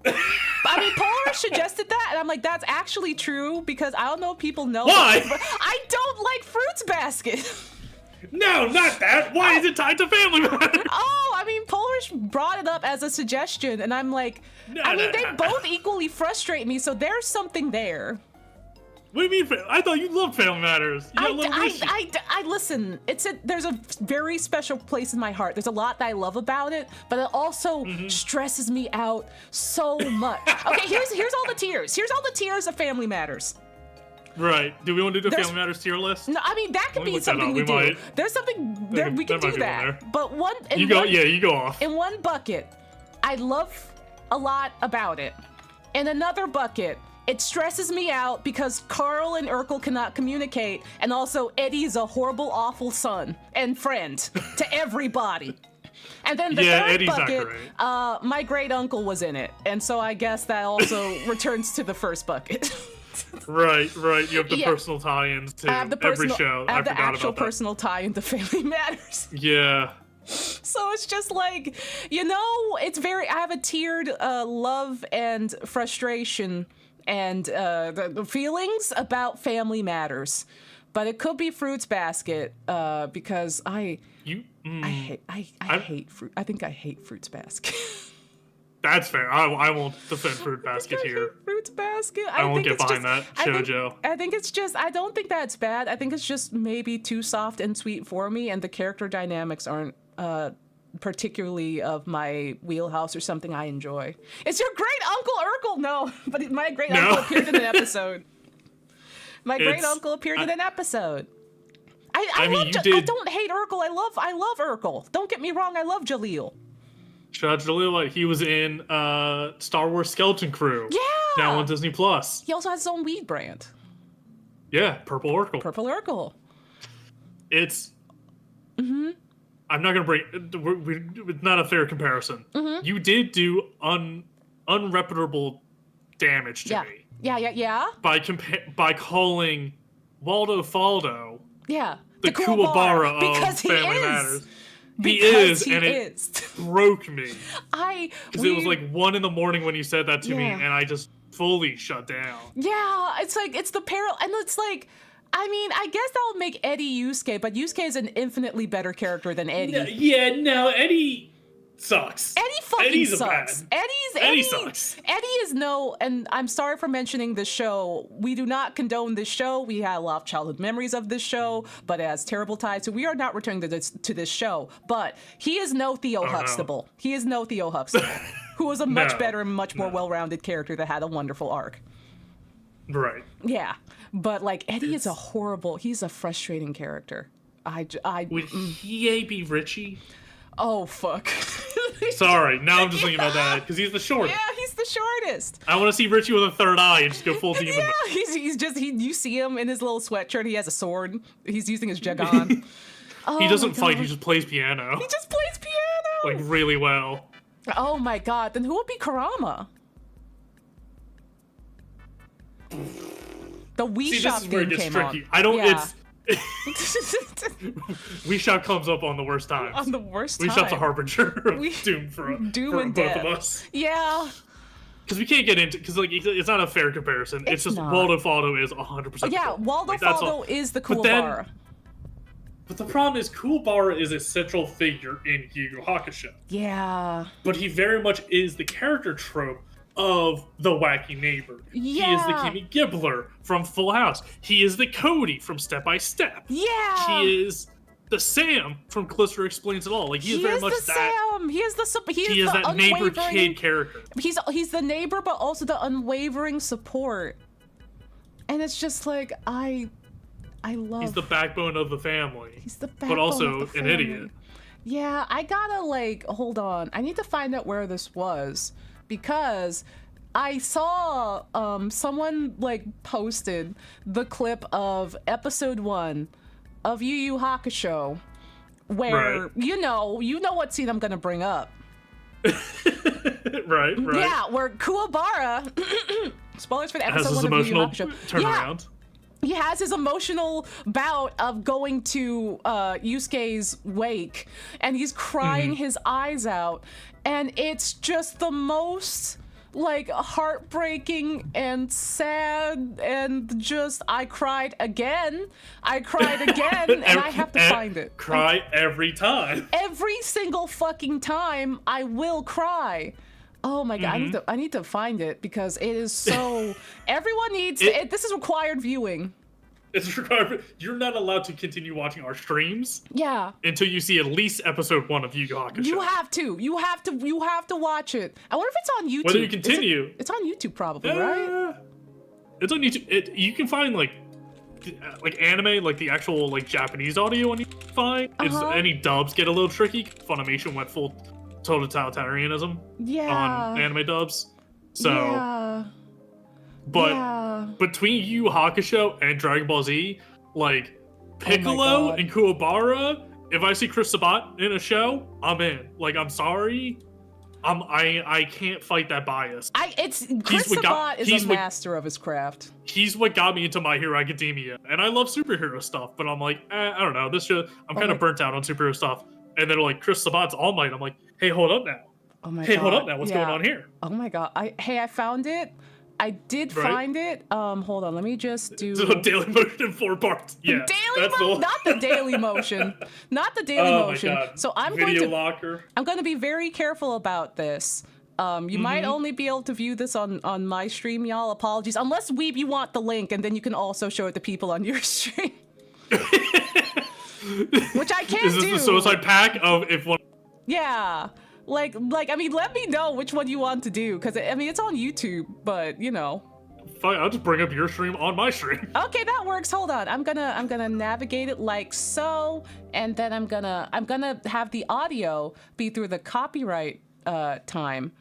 I mean, Polar suggested that, and I'm like, that's actually true because I don't know if people know. Why? I don't like Fruits Basket. No, not that. Why is it tied to Family Matters? Oh, I mean, Polish brought it up as a suggestion, and I'm like, they both equally frustrate me, so there's something there. What do you mean? I thought you loved Family Matters. I listen. There's a very special place in my heart. There's a lot that I love about it, but it also stresses me out so much. Okay, here's all the tiers. Here's all the tiers of Family Matters. Right. Do we want to do the Family Matters tier list? No, I mean that could be something we do. Might. There's something there we can do that. But you go off. In one bucket, I love a lot about it. In another bucket, it stresses me out because Carl and Urkel cannot communicate, and also Eddie's a horrible, awful son and friend to everybody. And then the third Eddie's bucket, not great. My great uncle was in it, and so I guess that also returns to the first bucket. Right. You have the personal tie-ins to every show. I have the forgot actual about that. personal tie-in to Family Matters. Yeah. So it's just like, it's I have a tiered love and frustration and the feelings about Family Matters, but it could be Fruits Basket because I hate fruit. I think I hate Fruits Basket. That's fair. I won't defend Fruit Basket here. Fruits Basket. I won't get behind that shoujo. I think it's just. I don't think that's bad. I think it's just maybe too soft and sweet for me, and the character dynamics aren't particularly of my wheelhouse or something I enjoy. It's your great uncle Urkel. No, but my great uncle appeared in an episode. I don't hate Urkel. I love Urkel. Don't get me wrong. I love Jaleel. Shout out to Jaleel. He was in Star Wars Skeleton Crew. Yeah. Now on Disney Plus. He also has his own weed brand. Yeah, Purple Urkel. It's. I'm not gonna bring. It's not a fair comparison. You did do unreputable damage to me. Yeah. By calling Waldo Faldo. Yeah. The Kuwabara of Family Matters. He is. It broke me. Because it was like 1 a.m. when you said that to me, and I just fully shut down. Yeah, it's like, it's the peril, and it's like, I mean, I guess that would make Eddie Yusuke, but Yusuke is an infinitely better character than Eddie. Eddie sucks. Eddie's sucks. Eddie sucks. Eddie is and I'm sorry for mentioning this show. We do not condone this show. We had a lot of childhood memories of this show, but it has terrible ties, so we are not returning to this show. But he is no Theo Huxtable. He is no Theo Huxtable, who was a much better and much more well-rounded character that had a wonderful arc. Right. Yeah, but like Eddie is he's a frustrating character. Would he be Richie? Oh, fuck. Sorry, now I'm just thinking about that, because he's the shortest. Yeah, he's the shortest. I want to see Richie with a third eye and just go full demon. Yeah, you see him in his little sweatshirt, he has a sword, he's using his Jagan. He doesn't fight, he just plays piano. He just plays piano! Like, really well. Oh my god, then who would be Kurama? The Wii Shop game came tricky. on. I don't, Wii Shop comes up on the worst times. On the worst time. Wii Shop's a harbinger of doom for and both death. of us. Yeah. Because we can't get into, because like it's not a fair comparison. It's just not. Waldo Faldo is 100%. Yeah, Waldo Faldo is the Kuwabara. But the problem is, Kuwabara is a central figure in Yu Yu Hakusho. Yeah. But he very much is the character trope of the wacky neighbor. Yeah. He is the Kimmy Gibbler from Full House. He is the Cody from Step by Step. Yeah. He is the Sam from Callisto Explains It All. Like he is very much that. Sam. He is He is that neighbor kid character. He's the neighbor, but also the unwavering support. And it's just like I love. He's the backbone of the family. He's the backbone but also of the an family. idiot. Yeah, I gotta like hold on. I need to find out where this was because I saw someone like posted the clip of episode 1 of Yu Yu Hakusho, where you know what scene I'm gonna bring up. right. Yeah, where Kuwabara. Spoilers for the has episode his 1 of Yu Yu emotional Hakusho. turnaround. Yeah, he has his emotional bout of going to Yusuke's wake, and he's crying his eyes out, and it's just the most like heartbreaking and sad, and just I cried again, and I have to find it. Cry every time. Every single fucking time I will cry. Oh my god, I need to find it because it is so everyone needs this is required viewing. It's required. You're not allowed to continue watching our streams. Yeah. Until you see at least episode 1 of Yu Yu Hakusho. You have to watch it. I wonder if it's on YouTube. Whether you continue. It's on YouTube probably, right? It's on YouTube. You can find like anime, like the actual like Japanese audio on YouTube. Fine. Any dubs get a little tricky. Funimation went full totalitarianism on anime dubs. So but between Yu Yu Hakusho and Dragon Ball Z, like Piccolo and Kuwabara, if I see Chris Sabat in a show, I'm in. Like I'm sorry. I can't fight that bias. Chris Sabat is a master of his craft. He's what got me into My Hero Academia, and I love superhero stuff. But I'm like, I don't know. This show, I'm kind of burnt out on superhero stuff. And then like Chris Sabat's All Might. I'm like, hey, hold up now. Oh my god. Hey, hold up now. What's going on here? Oh my god. I found it. I did find it. Hold on. Let me just do. So Daily Motion in 4 parts. Yeah. Not the Daily Motion. Not the Daily Motion. My God. So I'm Video Locker. I'm going to be very careful about this. You might only be able to view this on my stream, y'all. Apologies. Unless Weeb, you want the link, and then you can also show it to people on your stream. Which I can do. Is this the Suicide Pack of if one? Yeah. Like, I mean, let me know which one you want to do, because I mean, it's on YouTube, but you know. Fine, I'll just bring up your stream on my stream. Okay, that works. Hold on, I'm gonna navigate it like so, and then I'm gonna have the audio be through the copyright time,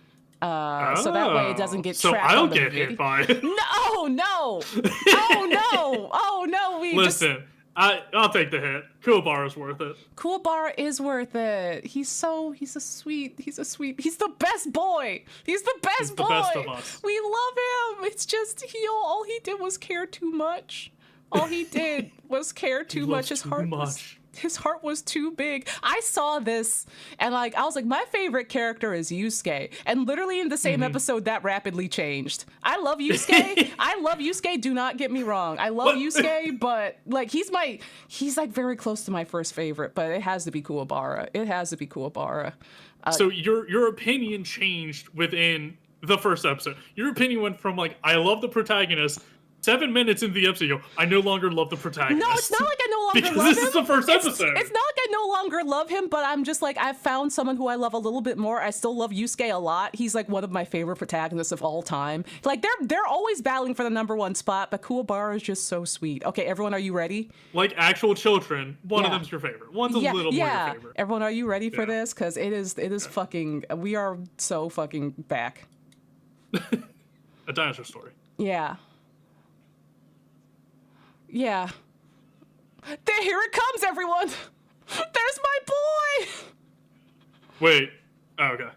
so that way it doesn't get trapped. So I'll get hit by it. No, oh no, Listen. I'll take the hit. Kuwabara's worth it. Kuwabara is worth it. He's the best boy. He's the best boy. The best of us. We love him. It's just all he did was care too much. All he did was care too much. His heart was too big. I saw this and like I was like, my favorite character is Yusuke, and literally in the same episode that rapidly changed. I love Yusuke. I love Yusuke. Do not get me wrong. I love Yusuke, but like he's like very close to my first favorite. But it has to be Kuwabara. It has to be Kuwabara. So your opinion changed within the first episode. Your opinion went from like I love the protagonist. 7 minutes into the episode, you go, I no longer love the protagonist. No, it's not like I no longer because love him. This is the first episode. It's not like I no longer love him, but I'm just like, I've found someone who I love a little bit more. I still love Yusuke a lot. He's like one of my favorite protagonists of all time. Like they're always battling for the #1 spot, but Kuwabara is just so sweet. Okay, everyone, are you ready? Like actual children, one of them's your favorite. One's a little more your favorite. Everyone, are you ready for this? Because it is fucking, we are so fucking back. A dinosaur story. Yeah. Yeah. Here it comes, everyone! There's my boy! Wait. Oh, okay.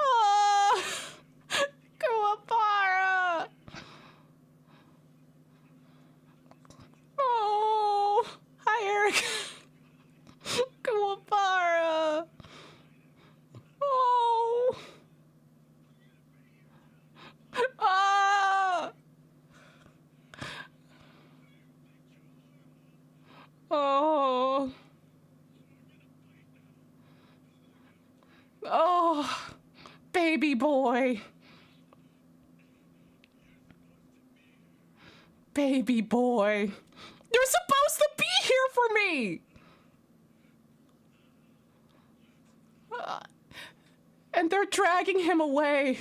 Oh, Kuwabara! Oh, hi, Eric. Kuwabara! Oh. Ah! Oh. Oh. Baby boy. Baby boy. You're supposed to be here for me! And they're dragging him away.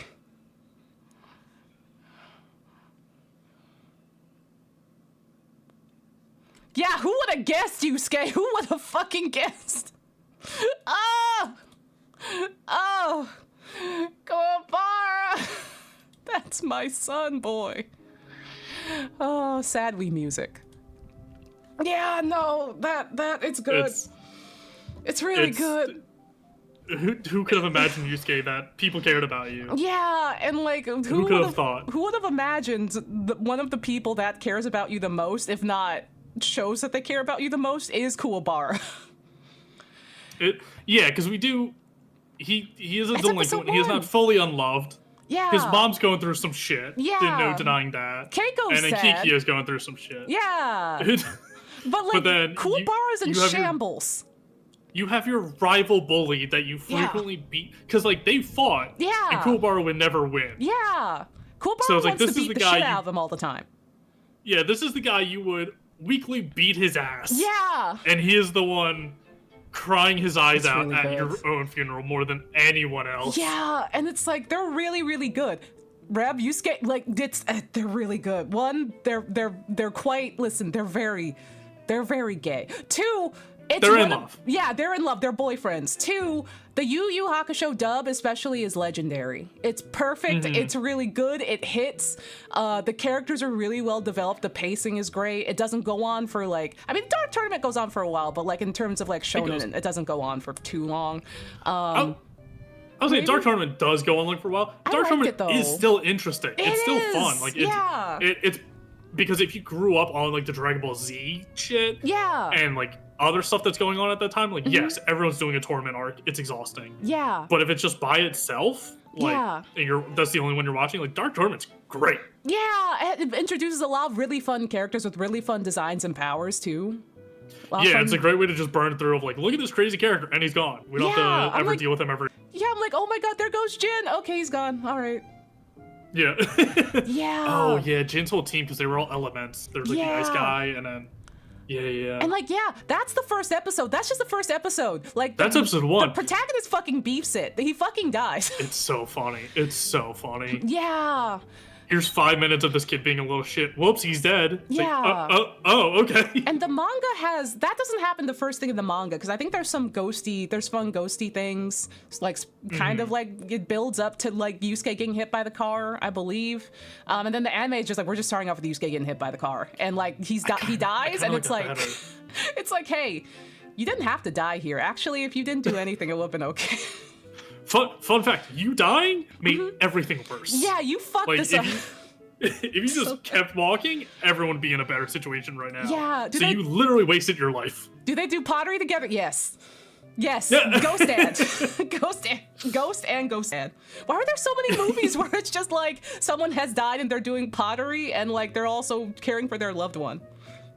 Yeah, who would have guessed, Yusuke? Who would have fucking guessed? Oh! Oh! Kuwabara! That's my son, boy. Oh, sad Wii music. Yeah, no, it's good. It's really good. Who could have imagined, Yusuke, that people cared about you? Yeah, and like, who could have thought? Who would have imagined one of the people that cares about you the most, if not shows that they care about you the most, is Kuwabara? Yeah, because we do. He is a delinquent. He is not fully unloved. Yeah. His mom's going through some shit. Yeah. No denying that. Keiko's sad. And then Kiki is going through some shit. Yeah. But then Kuwabara's in shambles. You have your rival bully that you frequently beat, because like they fought. Yeah. And Kuwabara would never win. Yeah. Kuwabara wants to beat the shit out of him all the time. Yeah, this is the guy you would weekly beat his ass. Yeah. And he is the one crying his eyes out really at your own funeral more than anyone else. Yeah, and it's like they're really, really good. Reb, Yusuke, like they're really good. One, they're quite. Listen, they're very gay. Two, they're in love. Yeah, they're in love. They're boyfriends. Two, the Yu Yu Hakusho dub especially is legendary. It's perfect. Mm-hmm. It's really good. It hits. The characters are really well developed. The pacing is great. It doesn't go on for like. I mean, Dark Tournament goes on for a while, but like in terms of like shonen, it doesn't go on for too long. I was saying Dark Tournament does go on like for a while. Dark Tournament is still interesting. It's still fun. Like it's because if you grew up on like the Dragon Ball Z shit, and like other stuff that's going on at that time, like yes, everyone's doing a tournament arc. It's exhausting. Yeah. But if it's just by itself, like and that's the only one you're watching, like Dark Tournament's great. Yeah, it introduces a lot of really fun characters with really fun designs and powers too. Yeah, it's a great way to just burn through of like, look at this crazy character, and he's gone. We don't have to ever deal with him ever. Yeah, I'm like, oh my god, there goes Jin. Okay, he's gone. All right. Yeah. Yeah. Oh yeah, Jin's whole team, because they were all elements. There's like the ice guy, and then and like that's the first episode. That's just the first episode. Like that's episode 1. The protagonist fucking beefs it. He fucking dies. It's so funny. It's so funny. Yeah. Here's 5 minutes of this kid being a little shit. Whoops, he's dead. It's okay. And the manga that doesn't happen the first thing in the manga, because I think there's fun ghosty things. It's like kind of like it builds up to like Yusuke getting hit by the car, I believe. And then the anime is just like, we're just starting off with Yusuke getting hit by the car. And like he dies, and it's like it's like, hey, you didn't have to die here. Actually, if you didn't do anything, it would have been okay. Fun fact, you dying made everything worse. Yeah, you fucked this up. If you just kept walking, everyone would be in a better situation right now. Yeah. So you literally wasted your life. Do they do pottery together? Yes. Yes. Yeah. Ghost and Ghost Dad. Why are there so many movies where it's just like someone has died and they're doing pottery and like they're also caring for their loved one?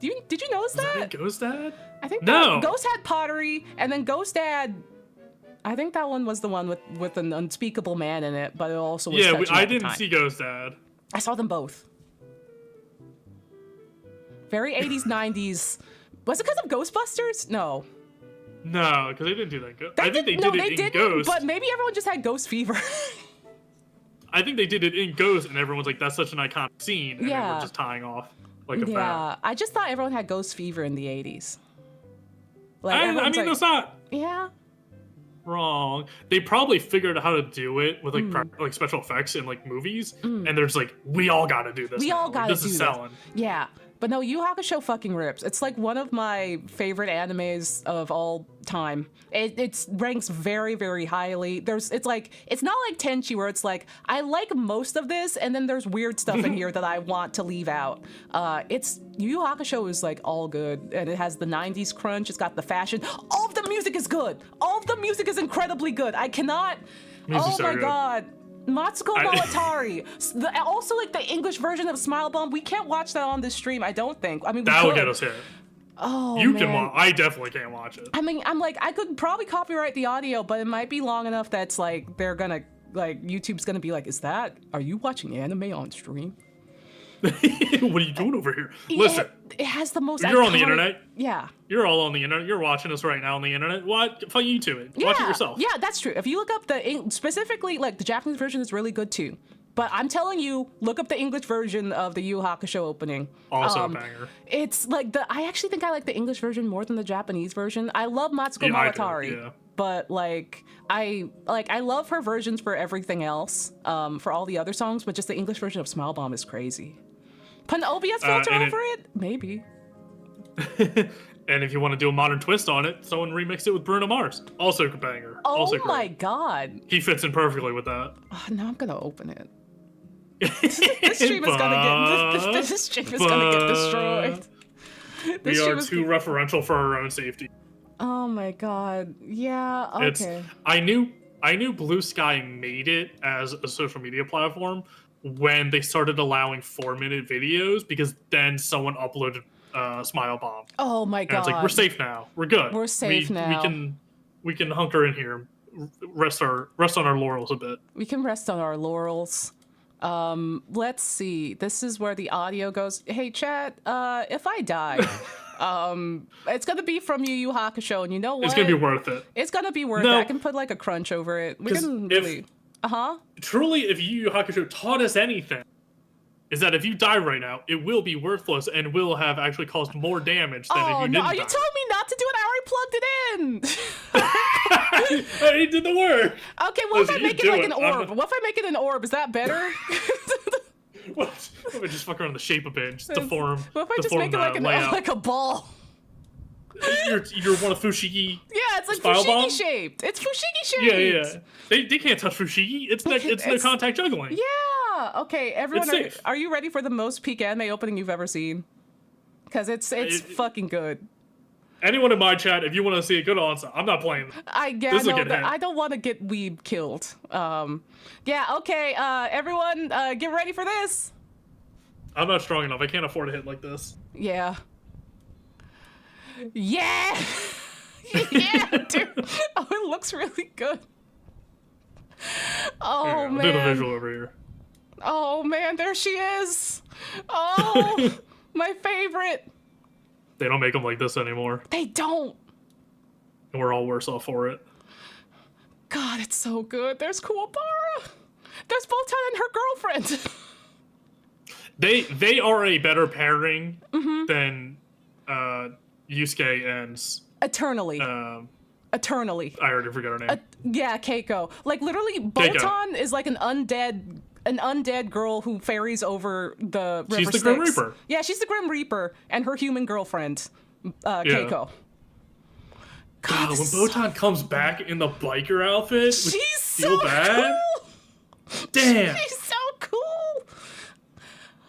Did you notice that? Ghost Dad? I think Ghost had pottery, and then Ghost Dad. I think that one was the one with an unspeakable man in it, but it also was I didn't see Ghost Dad. I saw them both. Very 80s, 90s. Was it because of Ghostbusters? No. No, because they didn't do that. I think they did it in Ghost. But maybe everyone just had Ghost fever. I think they did it in Ghost, and everyone's like, that's such an iconic scene, and they were just tying off like a bat. I just thought everyone had Ghost fever in the 80s. Like, I mean, that's not... Yeah. Wrong. They probably figured out how to do it with like special effects in like movies, and they're just like, we all got to do this. This is selling. Yeah, but no, Yu Hakusho fucking rips. It's like one of my favorite animes of all time. It ranks very, very highly. It's not like Tenchi where it's like I like most of this, and then there's weird stuff in here that I want to leave out. Yu Yu Hakusho is like all good, and it has the 90s crunch. It's got the fashion. All of the music is good. All of the music is incredibly good. I cannot. Oh my god. Matsuko Mawatari. Also, like the English version of Smile Bomb. We can't watch that on this stream, I don't think. I mean, that will get us hit. Oh, you can watch. I definitely can't watch it. I mean, I'm like, I could probably copyright the audio, but it might be long enough that's like they're gonna YouTube's gonna be like, are you watching anime on stream? What are you doing over here? Listen, it has the most. You're on the internet. Yeah. You're all on the internet. You're watching us right now on the internet. Fuck you to it. Watch it yourself. Yeah, that's true. If you look up specifically, like the Japanese version is really good too. But I'm telling you, look up the English version of the Yu Yu Hakusho opening. Also a banger. It's like I actually think I like the English version more than the Japanese version. I love Matsuko Mawatari, but like I love her versions for everything else, for all the other songs. But just the English version of Smile Bomb is crazy. Put an OBS filter over it? Maybe. And if you want to do a modern twist on it, someone remixed it with Bruno Mars. Also a banger. Oh also my god. He fits in perfectly with that. Now I'm gonna open it. This stream is gonna get destroyed. We are too referential for our own safety. Oh my god. Yeah, okay. I knew Blue Sky made it as a social media platform when they started allowing 4-minute videos, because then someone uploaded Smile Bomb. Oh my god. And it's like, we're safe now. We're good. We're safe now. We can hunker in here, rest on our laurels a bit. We can rest on our laurels. Let's see. This is where the audio goes. Hey chat, if I die, it's gonna be from Yu Yu Hakusho, and you know what? It's gonna be worth it. It's gonna be worth it. I can put like a crunch over it. We can really. Truly, if Yu Yu Hakusho taught us anything, is that if you die right now, it will be worthless and will have actually caused more damage than if you didn't die. Are you telling me not to do it? I already plugged it in. I already did the work. Okay, what if I make it like an orb? What if I make it an orb? Is that better? What if I just fuck around the shape of it, just deform? What if I just make it like a ball? You're one of Fushigi. Yeah, it's like Fushigi Bomb? Shaped. It's Fushigi shaped. Yeah. They can't touch Fushigi. It's no contact juggling. Yeah. Okay, everyone, are you ready for the most peak anime opening you've ever seen? Because it's fucking good. Anyone in my chat, if you want to see a good Onsta, I'm not playing. I don't want to get weeb killed. Yeah. Okay. Everyone, get ready for this. I'm not strong enough. I can't afford a hit like this. Yeah. Yeah. Yeah, dude. Oh, it looks really good. Oh man. Do the visual over here. Oh man, there she is. Oh, my favorite. They don't make them like this anymore. They don't. And we're all worse off for it. God, it's so good. There's Kuwabara. There's Botan and her girlfriend. They are a better pairing than Yusuke and Eternally. Eternally. I already forgot her name. Yeah, Keiko. Like literally, Botan is like an undead girl who ferries over the river. She's the Grim Reaper. Yeah, she's the Grim Reaper, and her human girlfriend, Keiko. God, when Botan comes back in the biker outfit, she's so cool. Damn. She's so cool.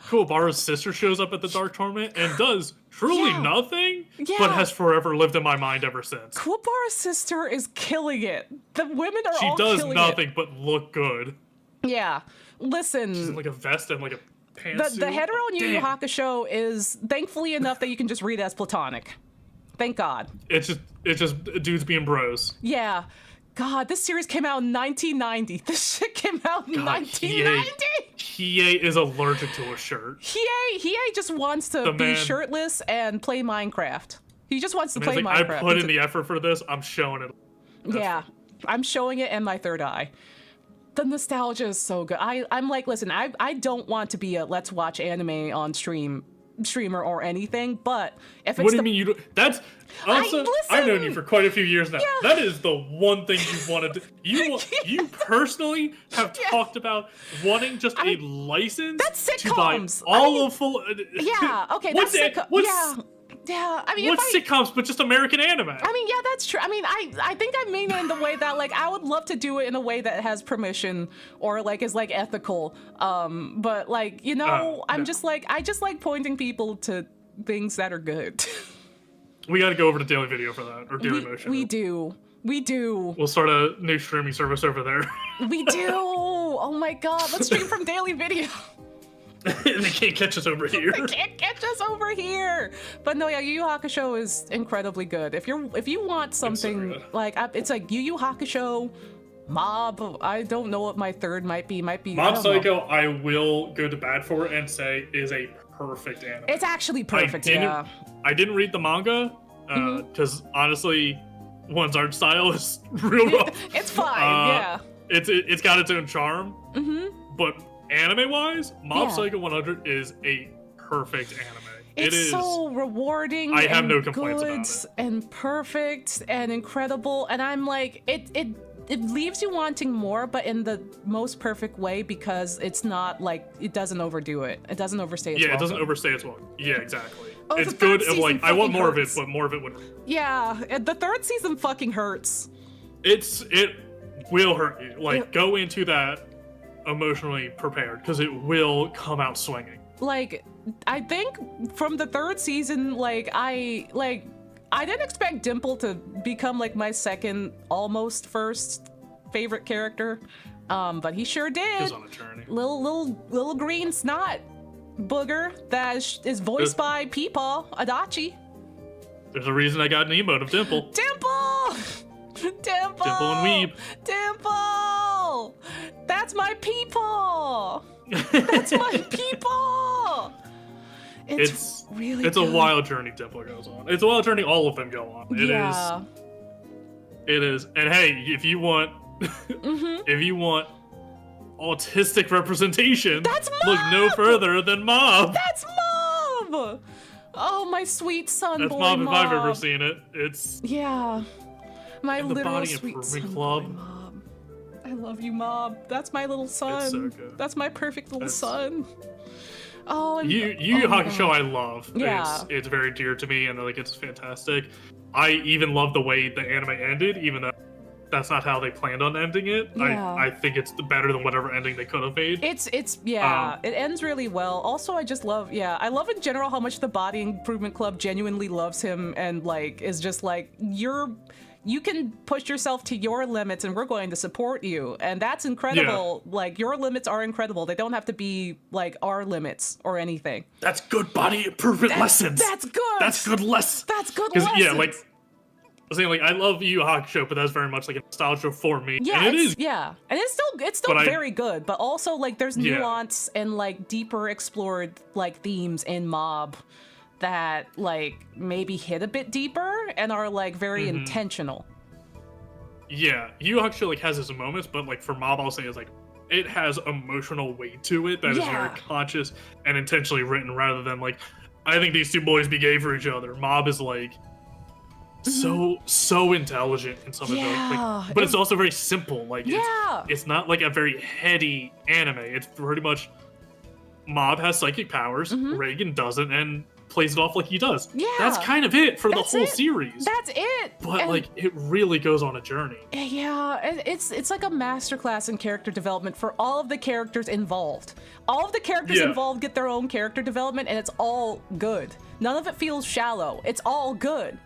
Kuwabara's sister shows up at the Dark Tournament and does truly nothing, but has forever lived in my mind ever since. Kuwabara's sister is killing it. The women are all killing it. She does nothing but look good. Yeah. Listen. She's in like a vest and like a pantsuit. The hetero in Yu Yu Hakusho is thankfully enough that you can just read as platonic. Thank God. It's just dudes being bros. Yeah. God, this series came out in 1990. This shit came out in 1990. Hiei is allergic to a shirt. Hiei just wants to be shirtless and play Minecraft. He just wants to play Minecraft. I put in the effort for this. I'm showing it. Yeah, I'm showing it and my third eye. The nostalgia is so good. I'm like, listen, I don't want to be a let's watch anime on streamer or anything, but if it's what do you mean you don't? That's also I've known you for quite a few years now. Yeah. That is the one thing you wanted to you personally have talked about wanting just a license to buy all of full that's sitcoms. Yeah, I mean, what's sitcoms but just American anime? I mean, yeah, that's true. I mean, I think I mean it in the way that like I would love to do it in a way that has permission or like is like ethical. But like I just like pointing people to things that are good. We got to go over to Daily Video for that or Daily Motion. We do. We'll start a new streaming service over there. We do. Oh my God, let's stream from Daily Video. They can't catch us over here. They can't catch us over here. But no, yeah, Yu Yu Hakusho is incredibly good. If you want something like it's like Yu Yu Hakusho Mob, I don't know what my third might be. Mob Psycho, I will go to bat for and say is a perfect anime. It's actually perfect, I didn't read the manga, because honestly, one's art style is real rough. It's fine, yeah. It's got its own charm, but anime-wise, Mob Psycho 100 is a perfect anime. It's so rewarding. I have no complaints about it. And perfect and incredible, and I'm like, it leaves you wanting more, but in the most perfect way, because it's not like, it doesn't overdo it. It doesn't overstay its welcome. It doesn't overstay its welcome. Yeah, exactly. Oh, it's good. Like, I want more hurts. of it, but more of it would. Yeah, the third season fucking hurts. It will hurt you. Like, go into that emotionally prepared, because it will come out swinging. Like, I think from the third season, like, I didn't expect Dimple to become like my second, almost first favorite character, but he sure did. He's on a journey. Little green snot booger that is voiced by Peepaw Adachi. There's a reason I got an emote of Dimple. Dimple And Weeb. Dimple! That's my Peepaw! That's my Peepaw! It's really It's good. a wild journey Dimple goes on. It's a wild journey all of them go on. It is. And hey, if you want if you want autistic representation, look no further than Mob. That's Mob! Oh, my sweet son, That's boy, Mob if I've Mob. ever seen it. It's my and literal the Body sweet Improvement son, Club. boy, Mob. I love you, Mob. That's my little son. It's so good. That's my perfect little son. Oh, and Yu Yu Hakusho I love. Yeah. It's very dear to me, and like it's fantastic. I even love the way the anime ended, even though that's not how they planned on ending it. Yeah. I think it's better than whatever ending they could have made. It ends really well. Also, I just love, I love in general how much the Body Improvement Club genuinely loves him and like is just like, you can push yourself to your limits and we're going to support you. And that's incredible. Yeah. Like, your limits are incredible. They don't have to be like our limits or anything. That's good body improvement lessons. That's good. That's good lessons. That's good lessons. Yeah, like, I was saying, like, I love Yu Yu Hakusho, but that's very much like a nostalgia for me. Yeah, and it is. Yeah, and it's still very good, but also like there's nuance and like deeper explored like themes in Mob that like maybe hit a bit deeper and are like very intentional. Yeah, Yu Yu Hakusho like has its moments, but like for Mob, I'll say is like it has emotional weight to it that is very conscious and intentionally written, rather than like I think these two boys be gay for each other. Mob is like so intelligent in some of those, like, but it's also very simple. Like it's not like a very heady anime. It's pretty much Mob has psychic powers, Reagan doesn't, and plays it off like he does. Yeah, that's kind of it for the whole series. That's it. But and, like it really goes on a journey. Yeah, it's like a masterclass in character development for all of the characters involved. All of the characters involved get their own character development, and it's all good. None of it feels shallow. It's all good.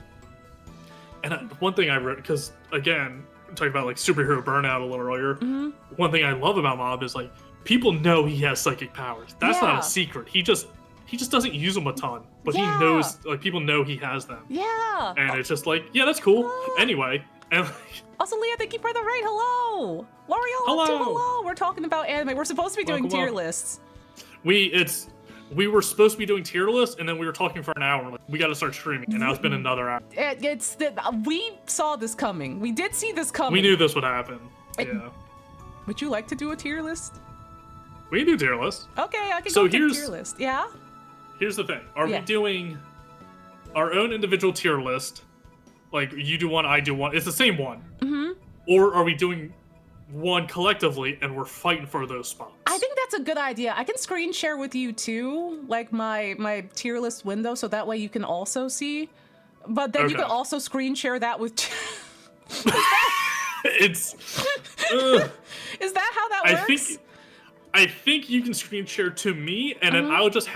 And one thing I wrote, because again, talking about like superhero burnout a little earlier, one thing I love about Mob is like people know he has psychic powers. That's not a secret. He just doesn't use them a ton, but he knows, like people know he has them. Yeah. And it's just like, yeah, that's cool. Anyway, and like, also Leah, thank you for the raid. Hello, L'Oreal. Hello. We're talking about anime. We're supposed to be doing tier lists. We were supposed to be doing tier lists, and then we were talking for an hour. Like, we got to start streaming, and now it's been another hour. We saw this coming. We did see this coming. We knew this would happen. Yeah. Would you like to do a tier list? We can do tier lists. Okay, I can go do tier list. Yeah? Here's the thing. Are we doing our own individual tier list? Like, you do one, I do one. It's the same one. Or are we doing one collectively, and we're fighting for those spots? I think that's a good idea. I can screen share with you too, like my tier list window, so that way you can also see. But then you can also screen share that with. It's. Is that how that works? I think you can screen share to me, and then I'll just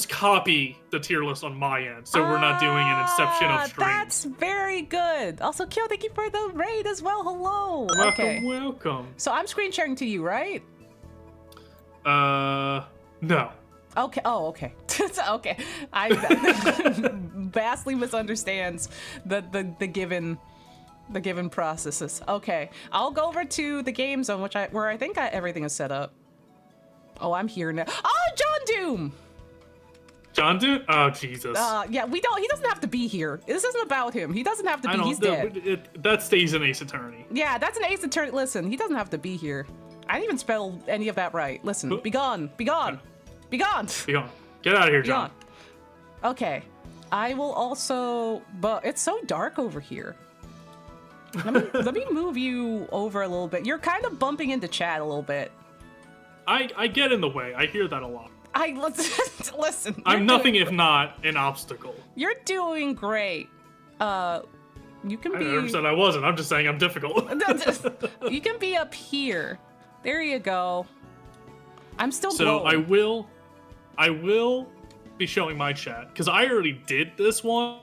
copy the tier list on my end, so we're not doing an inception of streams. That's very good. Also, Kyo, thank you for the raid as well. Hello. Welcome. So I'm screen sharing to you, right? No. Okay. Oh, okay. Okay. I vastly misunderstands the given the given processes. Okay, I'll go over to the game zone, where I think everything is set up. Oh, I'm here now. Oh, John Doom! John Doom? Oh, Jesus. Yeah, he doesn't have to be here. This isn't about him. He doesn't have to be, he's dead. That stays an Ace Attorney. Yeah, that's an Ace Attorney. Listen, he doesn't have to be here. I didn't even spell any of that right. Listen, be gone, be gone, be gone. Be gone. Get out of here, John. Okay, I will also, but it's so dark over here. Let me move you over a little bit. You're kind of bumping into chat a little bit. I get in the way. I hear that a lot. Listen. I'm nothing if not an obstacle. You're doing great. You can be. I never said I wasn't. I'm just saying I'm difficult. You can be up here. There you go. I'm still So glowing. I will be showing my chat because I already did this one.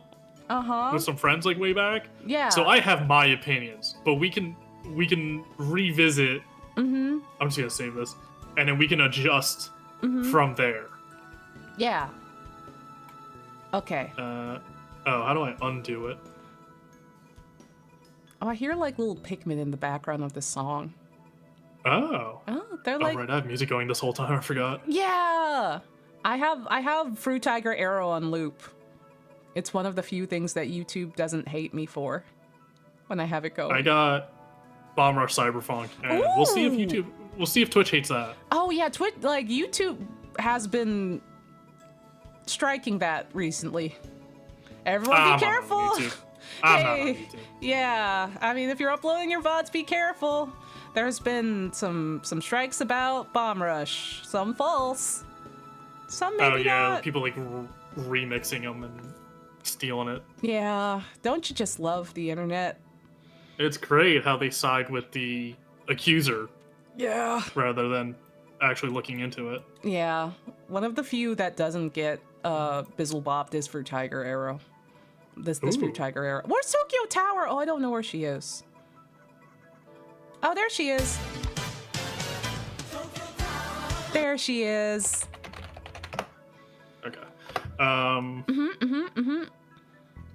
With some friends like way back. Yeah. So I have my opinions, but we can revisit. I'm just gonna save this, and then we can adjust from there. Yeah. Okay. Oh, how do I undo it? Oh, I hear like little Pikmin in the background of this song. Oh. Oh, they're like. Oh, right, I have music going this whole time. I forgot. Yeah. I have Fruit Tiger Arrow on loop. It's one of the few things that YouTube doesn't hate me for when I have it going. I got Bomb Rush Cyberpunk, and we'll see if Twitch hates that. Oh yeah, YouTube has been striking that recently. Everyone be careful. I'm not on YouTube. Yeah, I mean, if you're uploading your VODs, be careful. There's been some strikes about Bomb Rush. Some false. Some maybe not. People like remixing them and stealing it. Yeah, don't you just love the internet? It's great how they side with the accuser. Yeah. Rather than actually looking into it. Yeah, one of the few that doesn't get bizzle bopped is Fruit Tiger Arrow. This Fruit Tiger Arrow. Where's Tokyo Tower? Oh, I don't know where she is. Oh, there she is. There she is. Okay.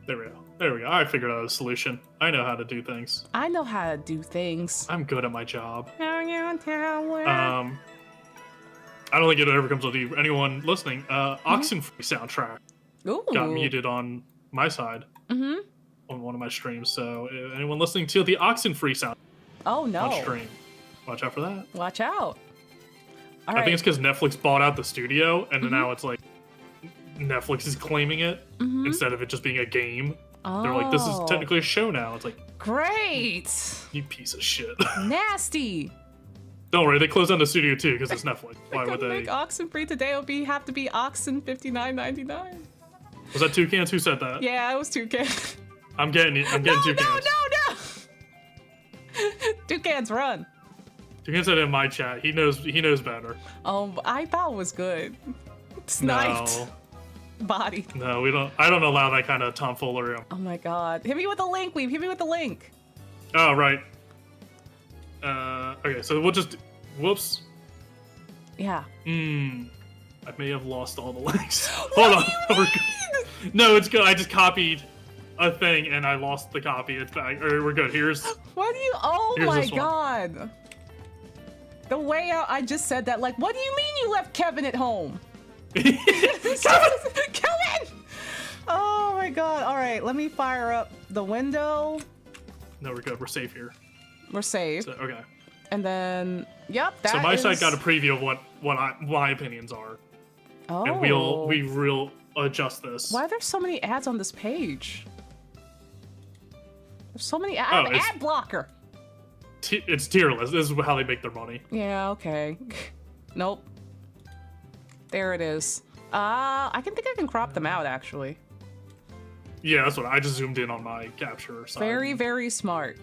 There we go. There we go. I figured out a solution. I know how to do things. I know how to do things. I'm good at my job. Tokyo Tower. I don't think it ever comes with you. Anyone listening, Oxenfree soundtrack got muted on my side on one of my streams. So anyone listening to the Oxenfree sound on stream, watch out for that. Watch out. I think it's because Netflix bought out the studio, and then now it's like Netflix is claiming it instead of it just being a game. They're like, this is technically a show now. It's like, great. You piece of shit. Nasty. Don't worry, they closed down the studio too because it's Netflix. Why would they? Make Oxenfree today would have to be Oxen $59.99. Was that Toucans? Who said that? Yeah, it was Toucan. I'm getting Toucans. No. Toucans, run. Toucan said it in my chat. He knows better. Oh, I thought it was good. Sniped. No. Body. No, we don't. I don't allow that kind of tomfoolery. Oh my god. Hit me with the link, Weeb. Hit me with the link. Oh, right. Okay, so we'll just... Whoops. Yeah. I may have lost all the links. Hold on. We're good. No, it's good. I just copied a thing and I lost the copy. It's back. We're good. Here's... What do you... Oh my god. The way I just said that, like, what do you mean you left Kevin at home? Kevin! Oh my god. All right, let me fire up the window. No, we're good. We're safe here. We're safe. So, okay. And then, yep, that So my side got a preview of what my opinions are. Oh. And we'll adjust this. Why are there so many ads on this page? There's so many ads. Ad blocker. It's tier list. This is how they make their money. Yeah, okay. Nope. There it is. I think I can crop them out, actually. Yeah, that's what I just zoomed in on my capture side. Very, very smart.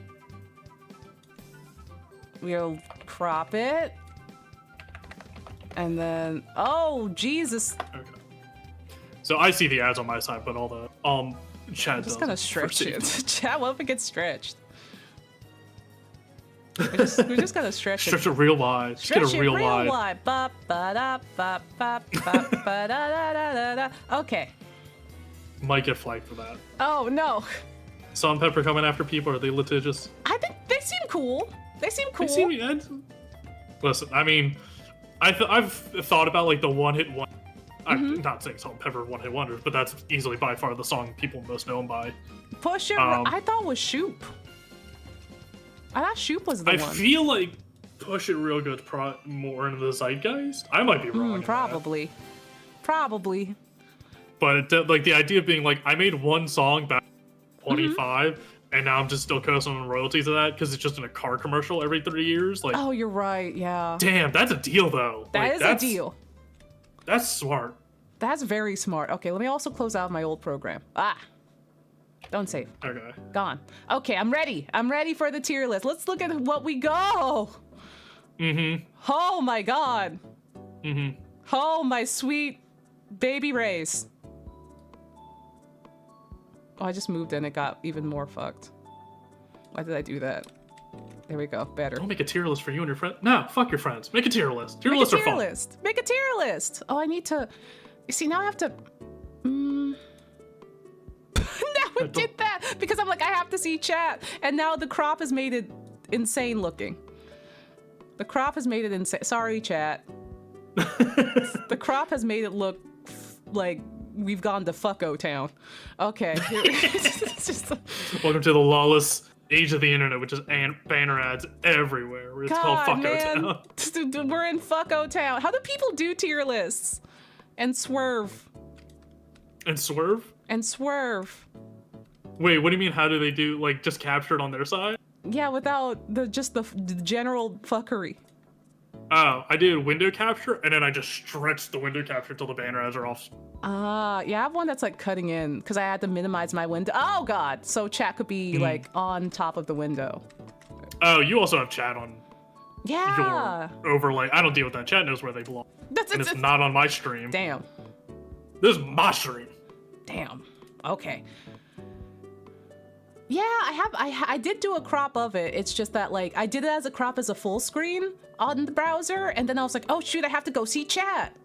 We'll crop it. And then, oh, Jesus. Okay. So I see the ads on my side, but all the chat. I'm just gonna stretch it. Chat, what if it gets stretched? We're just gonna stretch it. Stretch it real wide. Just get it real wide. Ba, ba, da, ba, ba, ba, ba, da, da, da, da. Okay. Might get flagged for that. Oh no. Salt and Pepper coming after people? Are they litigious? I think they seem cool. They seem cool. Listen, I mean, I've thought about like the one-hit one. I'm not saying Salt and Pepper one-hit wonders, but that's easily by far the song people most know them by. Push It. I thought was Shoop. I thought Shoop was the one. I feel like Push It Real Good's more into the zeitgeist. I might be wrong. Probably. But like the idea of being like, I made one song back in 25, and now I'm just still coasting on royalties of that because it's just in a car commercial every 3 years. Like, oh, you're right. Yeah. Damn, that's a deal though. That's a deal. That's smart. That's very smart. Okay, let me also close out my old program. Don't save. Okay. Gone. Okay, I'm ready. I'm ready for the tier list. Let's look at what we go. Oh my god. Oh my sweet baby rays. Oh, I just moved and it got even more fucked. Why did I do that? There we go. Better. Don't make a tier list for you and your friend. No, fuck your friends. Make a tier list. Tier lists are fun. Make a tier list. Oh, I need to. You see, now I have to. Now we did that because I'm like, I have to see chat, and now the crop has made it insane looking. The crop has made it insane. Sorry, chat. The crop has made it look like we've gone to fucko town. Okay. It's just Welcome to the lawless age of the internet, which is banner ads everywhere. Where it's called fucko town. We're in fucko town. How do people do tier lists? And swerve. And swerve? And swerve. Wait, what do you mean? How do they do, like, just capture it on their side? Yeah, without the general fuckery. Oh, I did window capture, and then I just stretched the window capture till the banner ads are off. Yeah, I have one that's like cutting in because I had to minimize my window. Oh god, so chat could be like on top of the window. Oh, you also have chat on. Yeah. Your overlay. I don't deal with that. Chat knows where they belong. And it's not on my stream. Damn. This is my stream. Damn. Okay. Yeah, I did do a crop of it. It's just that like I did it as a crop as a full screen on the browser, and then I was like, oh shoot, I have to go see chat.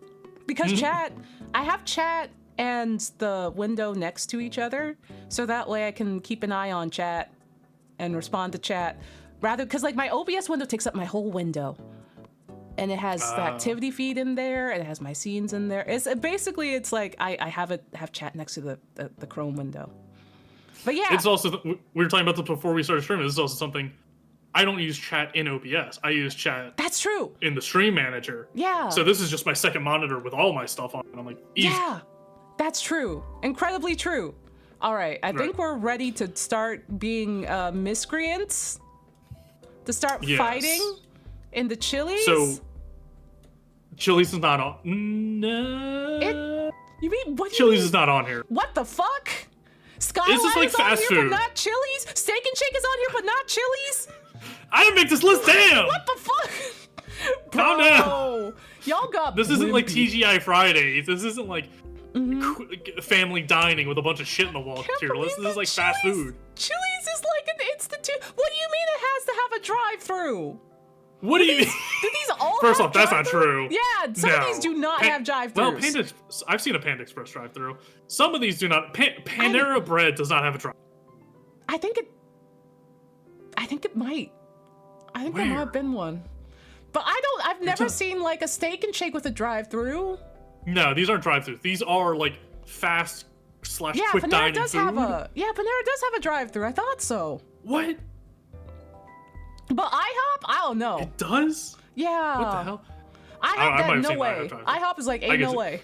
Because I have chat and the window next to each other, so that way I can keep an eye on chat and respond to chat. Rather, because like my OBS window takes up my whole window. And it has the activity feed in there, and it has my scenes in there. It's basically like I have chat next to the Chrome window. But yeah, it's also we were talking about this before we started streaming. This is also something I don't use chat in OBS. I use chat. That's true. In the stream manager. Yeah. So this is just my second monitor with all my stuff on, and I'm like, easy. Yeah, that's true. Incredibly true. All right, I think we're ready to start being miscreants. To start fighting. In the Chili's? So, Chili's is not on. No. You mean what? Chili's is not on here. What the fuck? Skyline is like fast on here, food. but not Chili's. Steak and Shake is on here, but not Chili's. I didn't make this list. Damn. What the fuck? Calm down. Y'all got. This isn't like TGI Fridays. This isn't like family dining with a bunch of shit in the wall tier list. This is like fast food. Chili's is like an institute. What do you mean it has to have a drive-through? What do you mean? Do these all First have off, that's not true. Yeah, some of these do not have drive-thrus. Well, I've seen a Panda Express drive-thru. Some of these do not. Panera Bread does not have a drive. I think it might. I think there might have been one. But I've never seen like a Steak and Shake with a drive-thru. No, these aren't drive-thrus. These are like fast / quick Panera dining does food. Panera does have a drive-thru. I thought so. What? But IHOP, I don't know. It does? Yeah. What the hell? IHOP, no way. IHOP is like, ain't no way.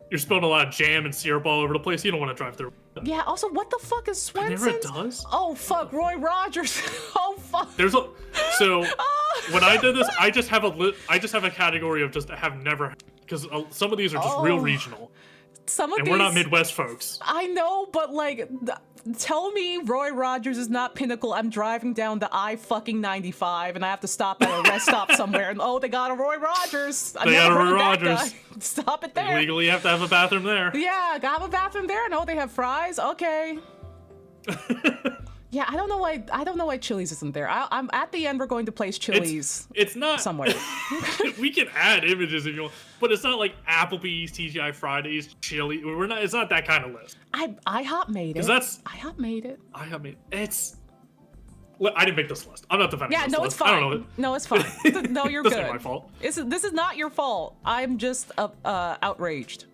You're spilling a lot of jam and syrup all over the place. You don't want to drive through. Yeah, also, what the fuck is Swenson's? Panera does? Oh, fuck, Roy Rogers. Oh, fuck. So, when I did this, I just have a category of just have never, because some of these are just real regional. We're not Midwest folks. I know, but like, tell me Roy Rogers is not Pinnacle. I'm driving down the I-95 and I have to stop at a rest stop somewhere. And they got a Roy Rogers. They got a Roy Rogers. Stop it there. Legally, you have to have a bathroom there. Yeah, gotta have a bathroom there. No, they have fries. Okay. Yeah, I don't know why. I don't know why Chili's isn't there. I'm at the end. We're going to place Chili's. It's not somewhere. We can add images if you want, but it's not like Applebee's, TGI Fridays, Chili. We're not. It's not that kind of list. IHOP made it. IHOP made it. IHOP made it's. I didn't make this list. I'm not defending. Yeah, this no, list. it's fine. I don't know. No, it's fine. No, you're This good. ain't my fault. This is not your fault. I'm just outraged.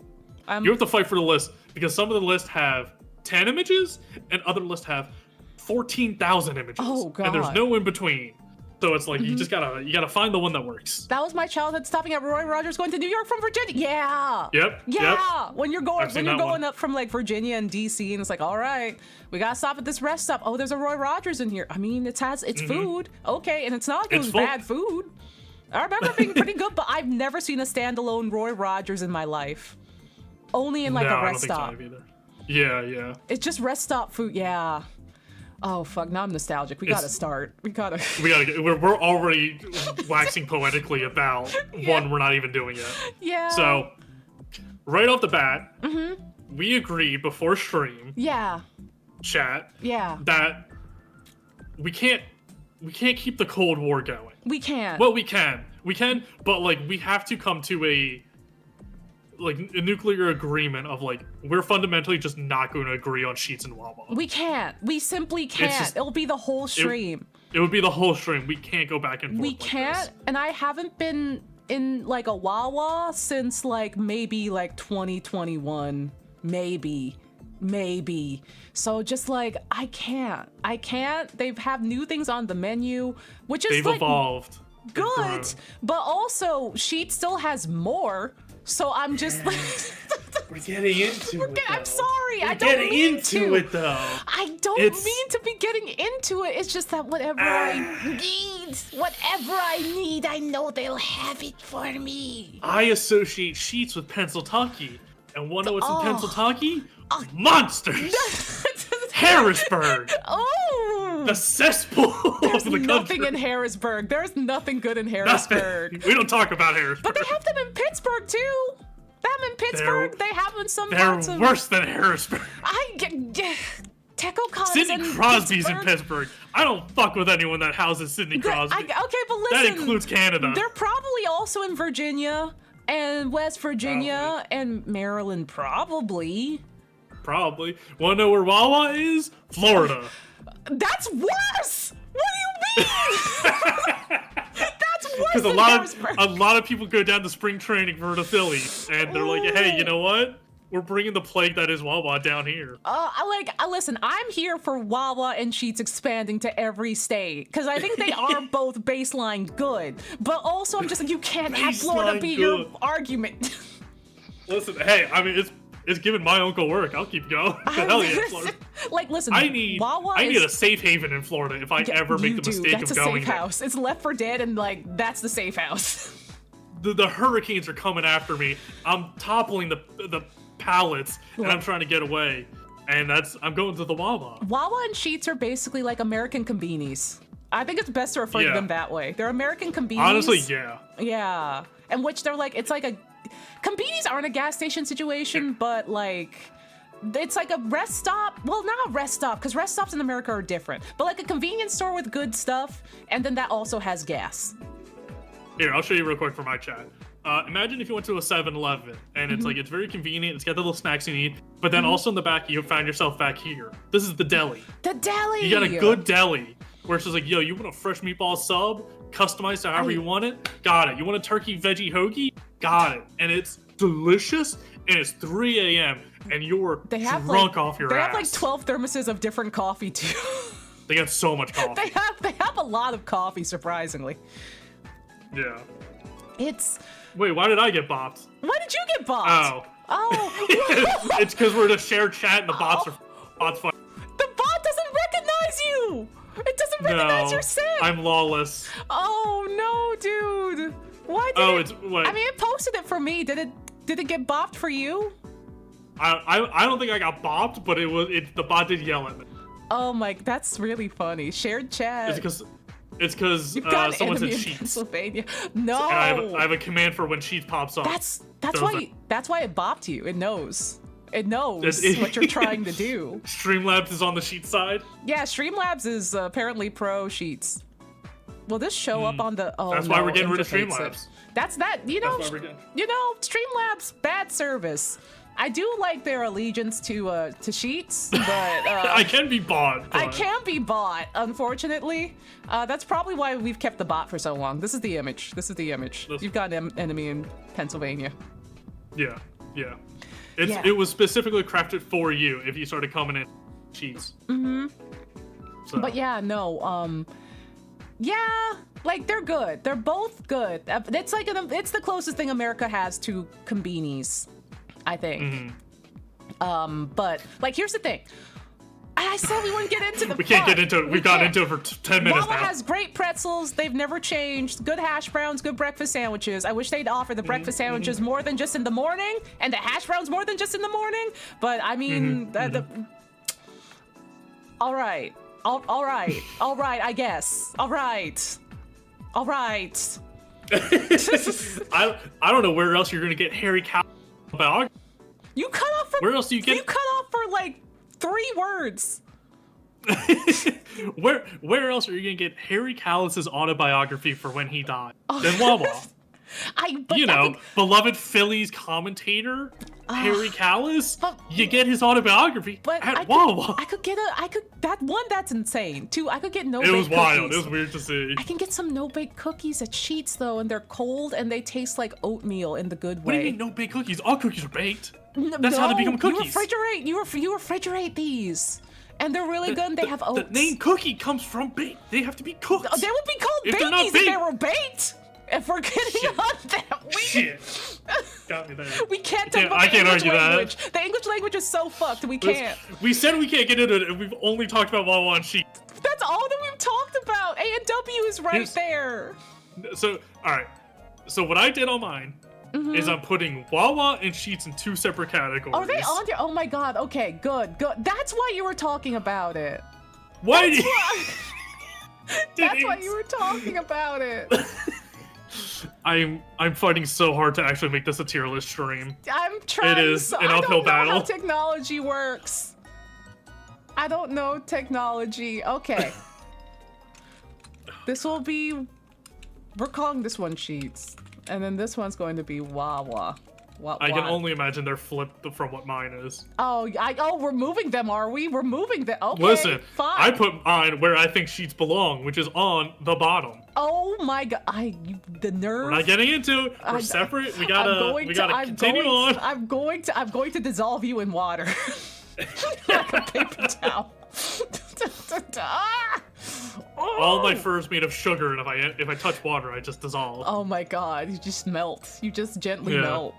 You have to fight for the list because some of the lists have 10 images and other lists have 14,000 images. Oh god. And there's no in between. So it's like you just gotta find the one that works. That was my childhood, stopping at Roy Rogers going to New York from Virginia. Yeah. Yep. Yeah. When you're going one. up from like Virginia and DC, and it's like, all right, we gotta stop at this rest stop. Oh, there's a Roy Rogers in here. I mean, it's food. Okay, and it's not like it was bad food. I remember it being pretty good, but I've never seen a standalone Roy Rogers in my life. Only in like a rest stop. I don't think so either. Yeah. It's just rest stop food. Yeah. Oh fuck! Now I'm nostalgic. We gotta start. We gotta. We're already waxing poetically about one we're not even doing yet. Yeah. So, right off the bat, we agreed before stream. Yeah. Chat. Yeah. That we can't keep the Cold War going. We can't. Well, we can, but like we have to come to a nuclear agreement of like we're fundamentally just not going to agree on Sheets and Wawa. We can't. We simply can't. It'll be the whole stream. It would be the whole stream. We can't go back and forth. We can't. And I haven't been in like a Wawa since like maybe like 2021. Maybe. So just like I can't. They have new things on the menu, which is they've like evolved. Good, but also Sheet still has more. So I'm just like, we're getting into it. I'm sorry. We're I don't getting mean into to. it though. I don't mean to be getting into it. It's just that whatever I need, I know they'll have it for me. I associate Sheets with Pennsylvaki, and wanna know what's in Pennsylvaki? Monsters. Harrisburg. Oh. The cesspool of the country. There's nothing in Harrisburg. There's nothing good in Harrisburg. We don't talk about Harrisburg. But they have them in Pittsburgh too. Them in Pittsburgh. They have them in some parts of. They're worse than Harrisburg. Teco Sidney Crosby's in Pittsburgh. I don't fuck with anyone that houses Sidney Crosby. Okay, but listen. That includes Canada. They're probably also in Virginia and West Virginia and Maryland, probably. Wanna know where Wawa is? Florida. That's worse! What do you mean? That's worse than Harrisburg. A lot of people go down to spring training for the Phillies, and they're like, hey, you know what? We're bringing the plague that is Wawa down here. Listen, I'm here for Wawa and Sheets expanding to every state, because I think they are both baseline good, but also I'm just like, you can't have Florida be your argument. Listen, hey, I mean, it's giving my uncle work. I'll keep going. Hell yeah, Florida. Like, listen, I need a safe haven in Florida if I ever make the mistake of going there. That's a safe house. It's Left 4 Dead, and like that's the safe house. The hurricanes are coming after me. I'm toppling the pallets, and I'm trying to get away. And I'm going to the Wawa. Wawa and Sheets are basically like American Convenies. I think it's best to refer to them that way. They're American Convenies. Honestly, yeah. Yeah, and which they're like, it's like a. Convenies aren't a gas station situation, but like, it's like a rest stop. Well, not a rest stop, because rest stops in America are different. But like a convenience store with good stuff, and then that also has gas. Here, I'll show you real quick for my chat. Imagine if you went to a 7-Eleven, and it's like, it's very convenient, it's got the little snacks you need, but then also in the back, you find yourself back here. This is the deli. The deli! You got a good deli, where it's just like, yo, you want a fresh meatball sub? Customized to however you want it? Got it. You want a turkey veggie hoagie? Got it. And it's delicious, and it's 3 a.m., and you're drunk off your ass. They have like 12 thermoses of different coffee, too. They got so much coffee. They have a lot of coffee, surprisingly. Yeah. Wait, why did I get bopped? Why did you get bopped? Oh. It's because we're in a shared chat and the bots are fun. The bot doesn't recognize you! It doesn't recognize your set! I'm lawless. Oh no, dude. Why did I mean, it posted it for me. Did it get bopped for you? I don't think I got bopped, but the bot did yell at me. Oh my, that's really funny. Shared chat. It's because someone said Sheets. Pennsylvania. No. And I have a command for when Sheets pops up. That's why it bopped you. It knows. It knows what you're trying to do. Streamlabs is on the Sheets side. Yeah, Streamlabs is apparently pro Sheets. Will this show up on the? Oh, that's why we're getting rid of Streamlabs. That's that. You know, Streamlabs bad service. I do like their allegiance to Sheets, but I can be bought. I can be bought, unfortunately. That's probably why we've kept the bot for so long. This is the image. You've got an enemy in Pennsylvania. Yeah. It was specifically crafted for you if you started coming in Sheets. Mm-hmm. So. But yeah, no. Yeah, like they're good. They're both good. It's like it's the closest thing America has to combinis, I think. Mm-hmm. But like, here's the thing. I said we wouldn't get into the. We can't get into it. We've got into it for 10 minutes Wawa now. has great pretzels. They've never changed. Good hash browns. Good breakfast sandwiches. I wish they'd offer the breakfast sandwiches more than just in the morning, and the hash browns more than just in the morning. But I mean, all right. All right, I guess. All right. I don't know where else you're gonna get Harry Cal biography. You cut off for. Where else do you get? You cut off for like 3 words. Where else are you gonna get Harry Callis's autobiography for when he died? Then Wawa. Beloved Phillies commentator Harry Callis. You get his autobiography at Wawa. That's insane. 2, I could get no-bake cookies. It was wild. Cookies. It was weird to see. I can get some no-bake cookies at Sheets though, and they're cold and they taste like oatmeal in the good way. What do you mean no-bake cookies? All cookies are baked. That's how they become cookies. You refrigerate these. And they're really good, and they have oats. The name cookie comes from baked. They have to be cooked. They would be called bakies if they were baked. If we're getting on that, Shit. Got me there. We can't talk about the English language. The English language is so fucked. We can't. We said we can't get into it, and we've only talked about Wawa and Sheets. That's all that we've talked about. A&W is right there. So, all right. So what I did on mine is I'm putting Wawa and Sheets in 2 separate categories. Are they on there? Oh my god. Okay, good. That's why you were talking about it. Why? That's why you were talking about it. I'm fighting so hard to actually make this a tier list stream. I'm trying. It is an uphill battle. I don't know how technology works. I don't know technology. Okay. This will be. We're calling this one Sheets, and then this one's going to be Wawa. I can only imagine they're flipped from what mine is. Oh, we're moving them, are we? We're moving them. Okay, listen, fine. I put mine where I think Sheets belong, which is on the bottom. Oh my god, the nerve. We're not getting into it. We're separate. We gotta continue on. I'm going to dissolve you in water. Like a paper towel. All my fur's made of sugar, and if I touch water, I just dissolve. Oh my god, you just melt. You just gently melt.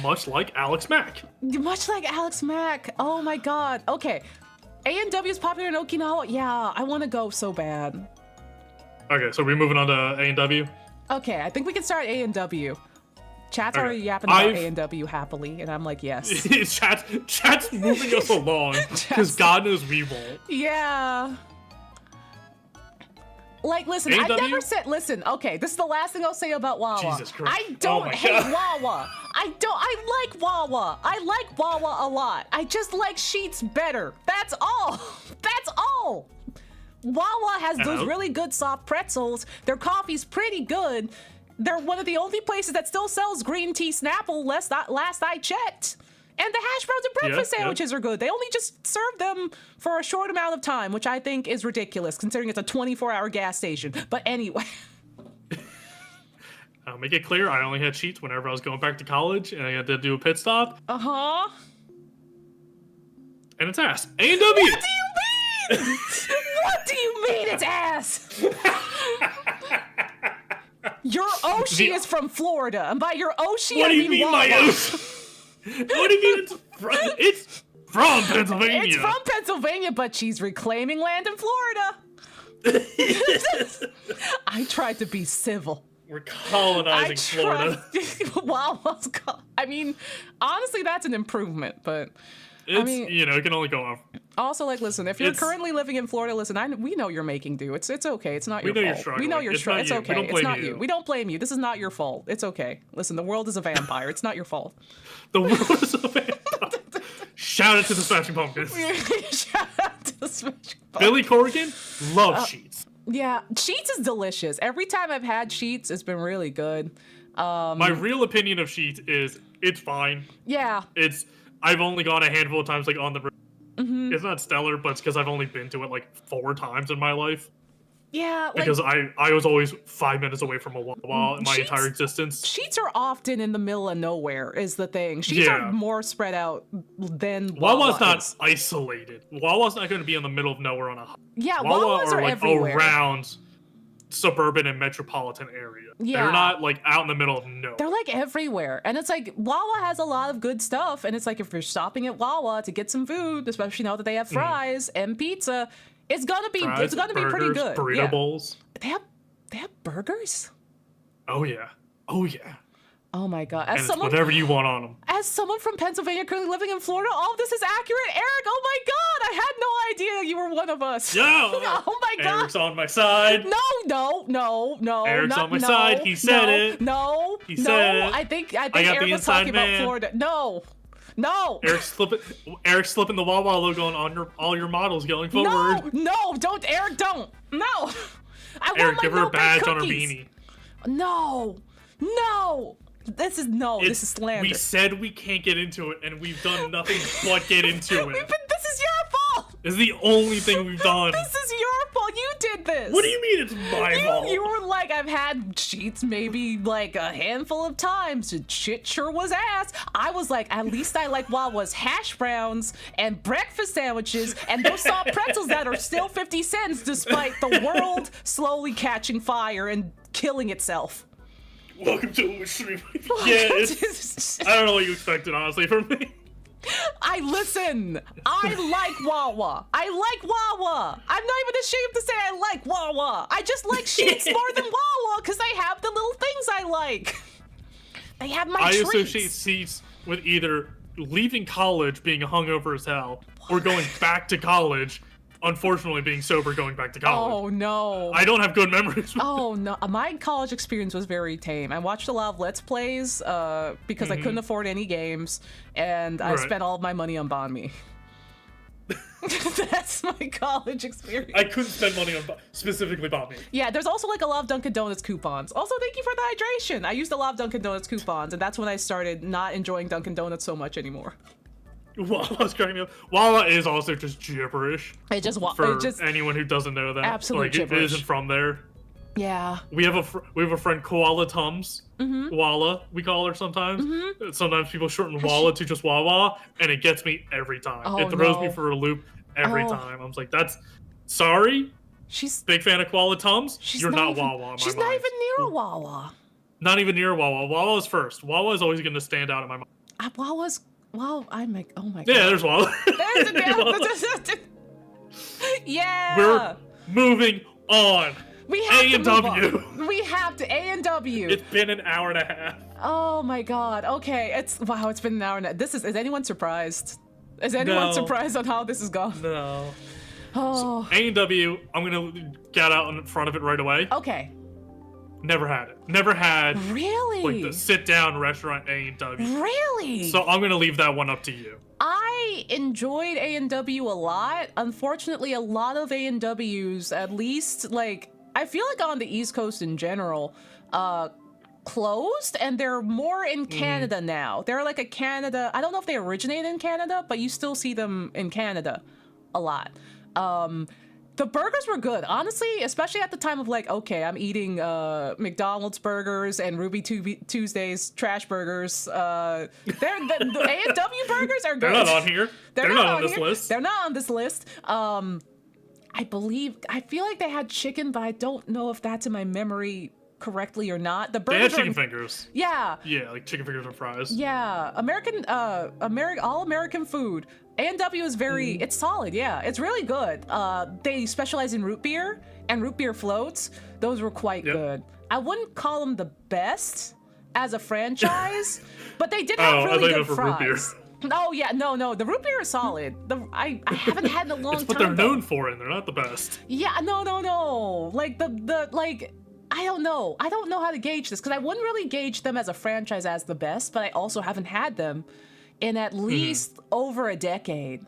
Much like Alex Mack. Much like Alex Mack. Oh my god. Okay. A&W is popular in Okinawa. Yeah, I want to go so bad. Okay, so we're moving on to A&W? Okay, I think we can start A&W. Chat's already yapping about A&W happily, and I'm like, yes. Chat's moving us along, because God knows we won't. Yeah. Like, listen, I never said, listen, okay, this is the last thing I'll say about Wawa. Jesus Christ. I don't hate Wawa. I like Wawa. I like Wawa a lot. I just like Sheets better. That's all. That's all. Wawa has those really good soft pretzels. Their coffee's pretty good. They're one of the only places that still sells green tea Snapple last I checked. And the hash browns and breakfast sandwiches are good. They only just serve them for a short amount of time, which I think is ridiculous considering it's a 24-hour gas station. But anyway. I'll make it clear, I only had Sheets whenever I was going back to college and I had to do a pit stop. Uh-huh. And it's ass. A&W! What do you mean? What do you mean it's ass? Your Oshi is from Florida, and by your Oshi, what I do you mean my Oshi? What do you mean it's from Pennsylvania? It's from Pennsylvania, but she's reclaiming land in Florida. I tried to be civil. We're colonizing Florida. Wow. I mean, honestly, that's an improvement, but It's, it can only go off. Also, like, listen, if you're currently living in Florida, listen, we know you're making do. It's okay. It's not your fault. We know you're struggling. It's okay. It's not you. We don't blame you. This is not your fault. It's okay. Listen, the world is a vampire. It's not your fault. The world is a vampire. Shout out to the Smashing Pumpkins. Shout out to the Smashing Pumpkins. Billy Corgan loves Sheets. Yeah, Sheets is delicious. Every time I've had Sheets, it's been really good. My real opinion of Sheets is it's fine. Yeah. I've only gone a handful of times, like, on the road. Mm-hmm. It's not stellar, but it's because I've only been to it, like, 4 times in my life. Yeah, because I was always 5 minutes away from a Wawa in my entire existence. Sheets are often in the middle of nowhere, is the thing. Sheets are more spread out than Wawa's not isolated. Wawa's not going to be in the middle of nowhere on a highway. Yeah, Wawas are like everywhere. Around suburban and metropolitan area. Yeah. They're not like out in the middle of nowhere. They're like everywhere. And it's like Wawa has a lot of good stuff. And it's like if you're stopping at Wawa to get some food, especially now that they have fries and pizza, it's gonna be burgers, pretty good. Burrito bowls. They have burgers? Oh yeah. Oh my god. And it's whatever you want on them. As someone from Pennsylvania currently living in Florida, all of this is accurate. Eric, oh my god, I had no idea you were one of us. Yo! Oh my god. Eric's on my side. No. Eric's on my side. He said it. No. He said it. I think Eric was talking about Florida. No. Eric's slipping the Wawa logo on all your models going forward. No, don't, Eric, don't. No. Eric, give her a badge on her beanie. No. This is slander. We said we can't get into it, and we've done nothing but get into it. This is your fault. This is the only thing we've done. This is your fault. You did this. What do you mean it's my fault? You were like, I've had Sheets maybe like a handful of times, and shit sure was ass. I was like, at least I like Wawa's hash browns and breakfast sandwiches and those soft pretzels that are still 50 cents despite the world slowly catching fire and killing itself. Welcome to Extreme. Yeah, I don't know what you expected, honestly, from me. I like Wawa. I'm not even ashamed to say I like Wawa. I just like Sheets more than Wawa because they have the little things I like. They have my treats. I associate Sheets with either leaving college being hungover as hell or going back to college. Unfortunately, being sober going back to college. Oh, no. I don't have good memories. Oh, no. My college experience was very tame. I watched a lot of Let's Plays because I couldn't afford any games, and I spent all of my money on Banh Mi. That's my college experience. I couldn't spend money on specifically Banh Mi. Yeah, there's also like a lot of Dunkin' Donuts coupons. Also, thank you for the hydration. I used a lot of Dunkin' Donuts coupons, and that's when I started not enjoying Dunkin' Donuts so much anymore. Wawa's cracking me up. Wawa is also just gibberish. For anyone who doesn't know that. Absolute gibberish. It isn't from there. Yeah. We have a friend, Koala Tums. Walla, we call her sometimes. Sometimes people shorten Walla to just Wawa, and it gets me every time. It throws me for a loop every time. I'm like, sorry? She's big fan of Koala Tums? You're not Wawa. She's not even near a Wawa. Not even near Wawa. Wawa's first. Wawa is always going to stand out in my mind. Wawa's... Wow, oh my god. Yeah, there's Wawa. Yeah. We're moving on. We have to move A&W. We have to A&W. It's been an hour and a half. Oh my god. Okay, it's been an hour and a half. Is anyone surprised? Is anyone surprised on how this has gone? No. Oh. So, A&W, I'm gonna get out in front of it right away. Okay. Never had it. Never had really like the sit-down restaurant A&W. Really? So I'm gonna leave that one up to you. I enjoyed A&W a lot. Unfortunately, a lot of A&Ws, at least like I feel like on the East Coast in general, closed, and they're more in Canada now. They're like a Canada. I don't know if they originate in Canada, but you still see them in Canada a lot. The burgers were good, honestly, especially at the time of like, okay, I'm eating McDonald's burgers and Ruby Tuesday's trash burgers. The A&W burgers are good. They're not on here. They're not on this list. They're not on this list. I feel like they had chicken, but I don't know if that's in my memory correctly or not. The burgers they had chicken fingers. Yeah. Yeah, like chicken fingers and fries. Yeah, all American food. A&W is it's solid, yeah. It's really good. They specialize in root beer and root beer floats. Those were quite good. I wouldn't call them the best as a franchise, but they did have really good fries. Oh yeah, no, the root beer is solid. I haven't had in a long time. It's what they're known for, and they're not the best. Yeah, no. Like like I don't know how to gauge this because I wouldn't really gauge them as a franchise as the best, but I also haven't had them in at least over a decade.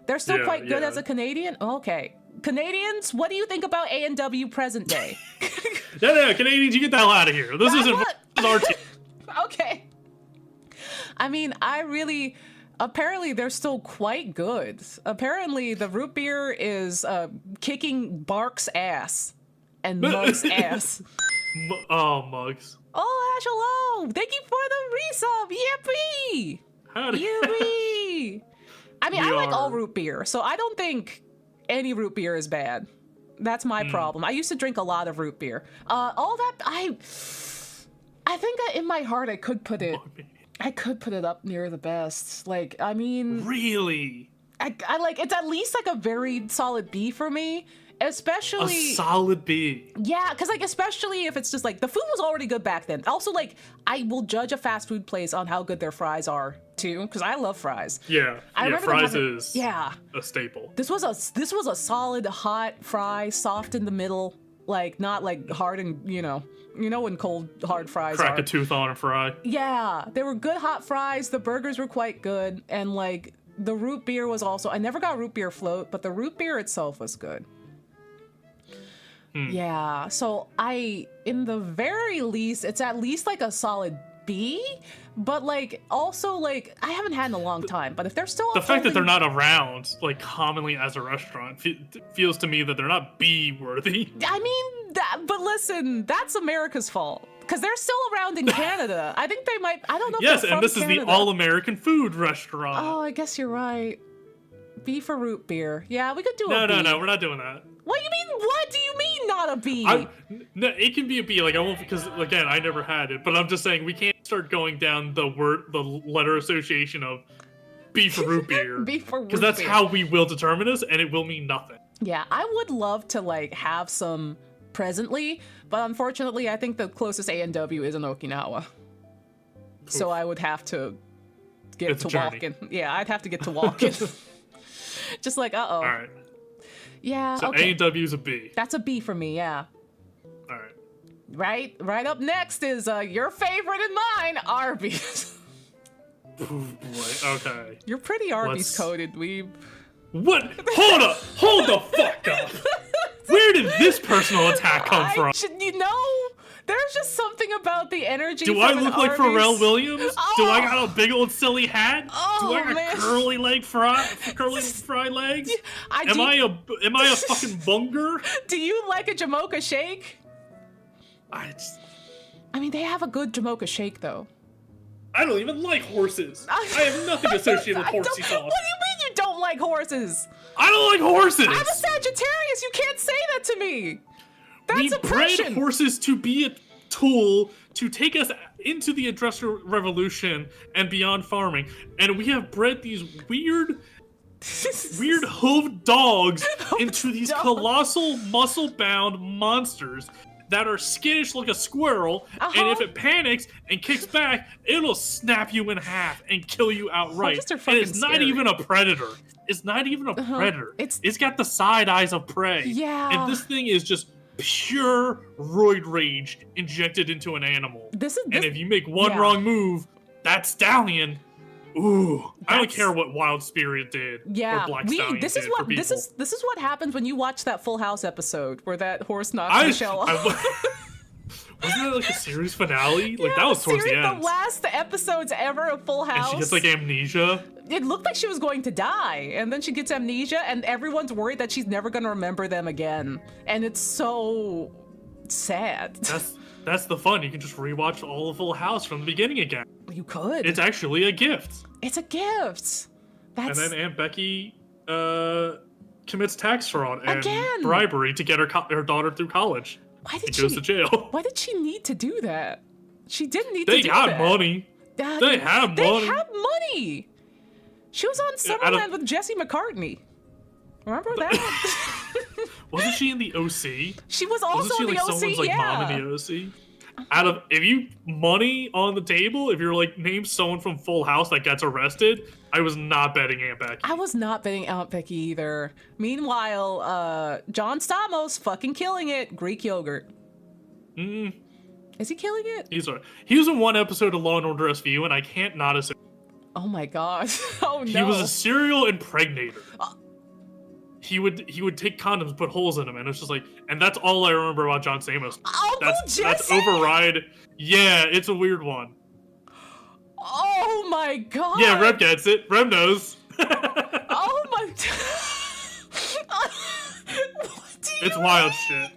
They're still quite good as a Canadian. Okay, Canadians, what do you think about A&W present day? No, Canadians, you get the hell out of here. This isn't our team. Okay. I mean, apparently they're still quite good. Apparently the root beer is kicking Bark's ass and Mug's ass. Mugs. Oh, Ash, hello. Thank you for the resub. Yippee. Howdy. Yippee. I mean, I like all root beer, so I don't think any root beer is bad. That's my problem. I used to drink a lot of root beer. I think in my heart I could put it up near the best. Like, I mean, really, I like it's at least like a very solid B for me, especially a solid B. Yeah, because like especially if it's just like the food was already good back then. Also, like I will judge a fast food place on how good their fries are too, because I love fries. Yeah, fries is a staple. This was a solid hot fry, soft in the middle, like not like hard and you know when cold hard fries crack are. a tooth on a fry. Yeah, they were good hot fries. The burgers were quite good, and like the root beer was also. I never got root beer float, but the root beer itself was good. Yeah, so in the very least, it's at least like a solid B, but like also like I haven't had in a long time. But if they're still the fact that they're not around like commonly as a restaurant feels to me that they're not B worthy. I mean, but listen, that's America's fault because they're still around in Canada. I think they might. I don't know. Yes, if they're and this from is Canada. the all-American food restaurant. Oh, I guess you're right. B for root beer. Yeah, we could do a B. No, we're not doing that. What do you mean? What do you mean not a B? No, it can be a B. Like I won't because again I never had it, but I'm just saying we can't start going down the letter association of B for root beer. B for root beer. Because that's how we will determine this, and it will mean nothing. Yeah, I would love to like have some presently, but unfortunately, I think the closest A&W is in Okinawa. Oof. So I would have to get to walking. Yeah, I'd have to get to walking. Just like All right. Yeah. So okay. A&W's a B. That's a B for me. Yeah. All right. Right up next is your favorite and mine, Arby's. Oh boy. Okay. You're pretty Arby's coded, weeb. What? Hold the fuck up. Where did this personal attack come from? There's just something about the energy. Do I look like Pharrell Williams? Oh. Do I got a big old silly hat? Oh, do I got curly fry legs? Am I a fucking bunger? Do you like a Jamocha shake? I mean, they have a good Jamocha shake though. I don't even like horses. I have nothing associated with horsey sauce. What do you mean you don't like horses? I don't like horses. I'm a Sagittarius. You can't say that to me. We bred horses to be a tool to take us into the Industrial Revolution and beyond farming, and we have bred these weird hooved dogs into these colossal muscle-bound monsters that are skittish like a squirrel, and if it panics and kicks back, it'll snap you in half and kill you outright. And it's not even a predator. It's not even a predator. It's got the side eyes of prey. Yeah. And this thing is just pure roid rage injected into an animal. And if you make one wrong move, that stallion, I don't care what Wild Spirit did or Black Stallion this did is what for people. this is what happens when you watch that Full House episode where that horse knocks Michelle off. Wasn't that like a series finale? Like that was towards the end. The last episodes ever of Full House. And she gets like amnesia. It looked like she was going to die, and then she gets amnesia, and everyone's worried that she's never going to remember them again. And it's so sad. That's the fun. You can just rewatch all of Full House from the beginning again. You could. It's actually a gift. It's a gift. And then Aunt Becky commits tax fraud and bribery to get her daughter through college. Why did she goes to jail? Why did she need to do that? She didn't need to do that. They have money. They have money. She was on Summerland with Jesse McCartney. Remember that? Wasn't she in the OC? She was also in the OC, someone's like mom in the OC? if you money on the table, if you're like name someone from Full House that gets arrested, I was not betting Aunt Becky. I was not betting Aunt Becky either. Meanwhile, John Stamos fucking killing it. Greek yogurt. Is he killing it? He was in one episode of Law and Order SVU, and I can't not assume. Oh my god. Oh no. He was a serial impregnator. He would take condoms, put holes in them, and it's just like, and that's all I remember about John Stamos. That's override. Yeah, it's a weird one. Oh my god. Yeah, Rem gets it. Rem knows. Oh my. It's wild shit.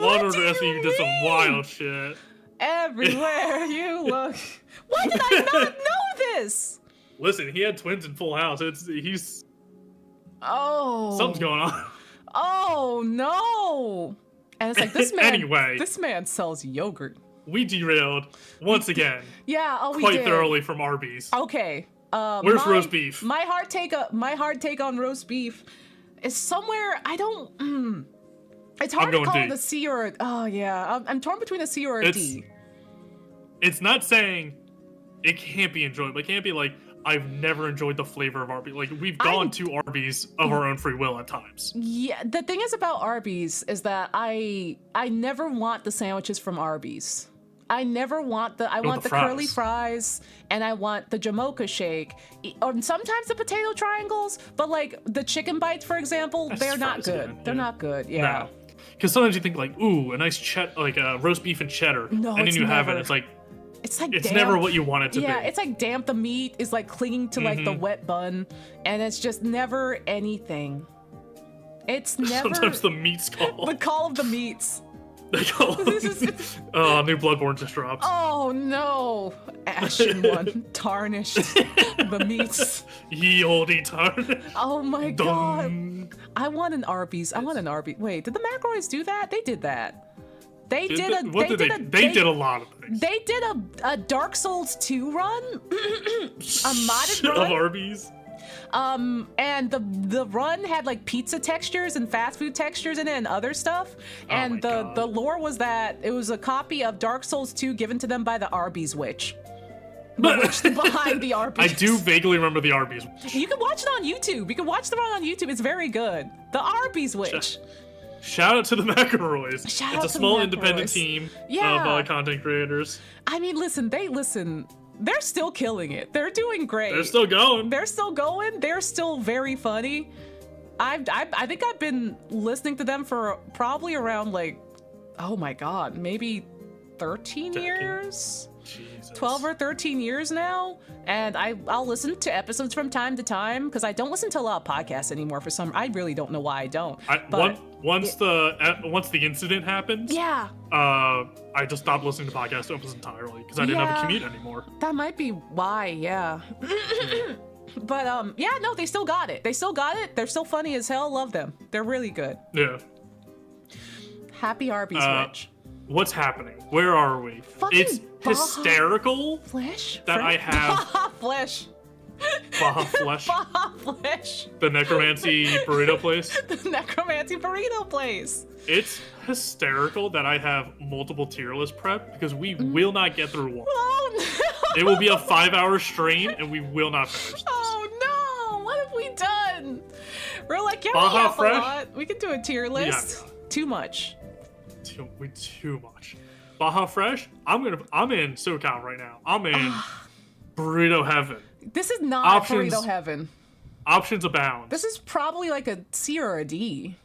Law and Order SVU did some wild shit. Everywhere you look. Why did I not know this? Listen, he had twins in Full House. He's. Oh. Something's going on. Oh no. And it's like this man. Anyway. This man sells yogurt. We derailed once again. Yeah. Oh, we quite did. thoroughly from Arby's. Okay. Where's roast beef? My hard take on roast beef is somewhere. I don't. It's hard to call it a C or a. Oh yeah. I'm torn between a C or a D. It's not saying it can't be enjoyed, but it can't be like I've never enjoyed the flavor of Arby's. Like we've gone to Arby's of our own free will at times. Yeah, the thing is about Arby's is that I never want the sandwiches from Arby's. I never want I want the curly fries and I want the Jamocha shake. Or sometimes the potato triangles, but like the chicken bites, for example, they're not good. Again. They're not good. Yeah. Because sometimes you think like, ooh, a nice roast beef and cheddar, no, and then you have it. It's like it's never what you want it to be. Yeah, it's like damp. The meat is like clinging to like the wet bun, and it's just never anything. It's never. Sometimes the meat's called. The call of the meats. They call it. New Bloodborne just dropped. Oh no, Ashen One, tarnished. The meats. Ye olde tarnished. Oh my god. I want an Arby's. I want an Arby's. Wait, did the McElroys do that? They did that. They did a lot of things. They did a Dark Souls 2 run, a modded run of Arby's. And the run had like pizza textures and fast food textures in it and other stuff. And the lore was that it was a copy of Dark Souls 2 given to them by the Arby's witch. The witch behind the Arby's. I do vaguely remember the Arby's witch. You can watch it on YouTube. You can watch the run on YouTube. It's very good. The Arby's witch. Shout out to the McElroys. It's a small independent team of content creators. I mean, listen. They're still killing it. They're doing great. They're still going. They're still very funny. I think I've been listening to them for probably around like, oh my god, maybe 13 years? Jesus. 12 or 13 years now. And I'll listen to episodes from time to time because I don't listen to a lot of podcasts anymore for some. I really don't know why I don't. Once the incident happened, I just stopped listening to podcast episodes entirely because I didn't have a commute anymore. That might be why, yeah. But no, they still got it. They're still funny as hell. Love them. They're really good. Yeah. Happy Arby's witch. What's happening? Where are we? It's hysterical that I have Flesh. Baja Flesh. Baja Flesh. The necromancy burrito place. The necromancy burrito place. It's hysterical that I have multiple tier list prep because we will not get through one. Oh no! It will be a 5-hour strain and we will not finish this. Oh no! What have we done? We're like, yeah, Baja we have Fresh? a lot. We could do a tier list. Too much. Too much. Baja Fresh. I'm in SoCal right now. I'm in burrito heaven. This is not burrito heaven. Options abound. This is probably like a C or a D.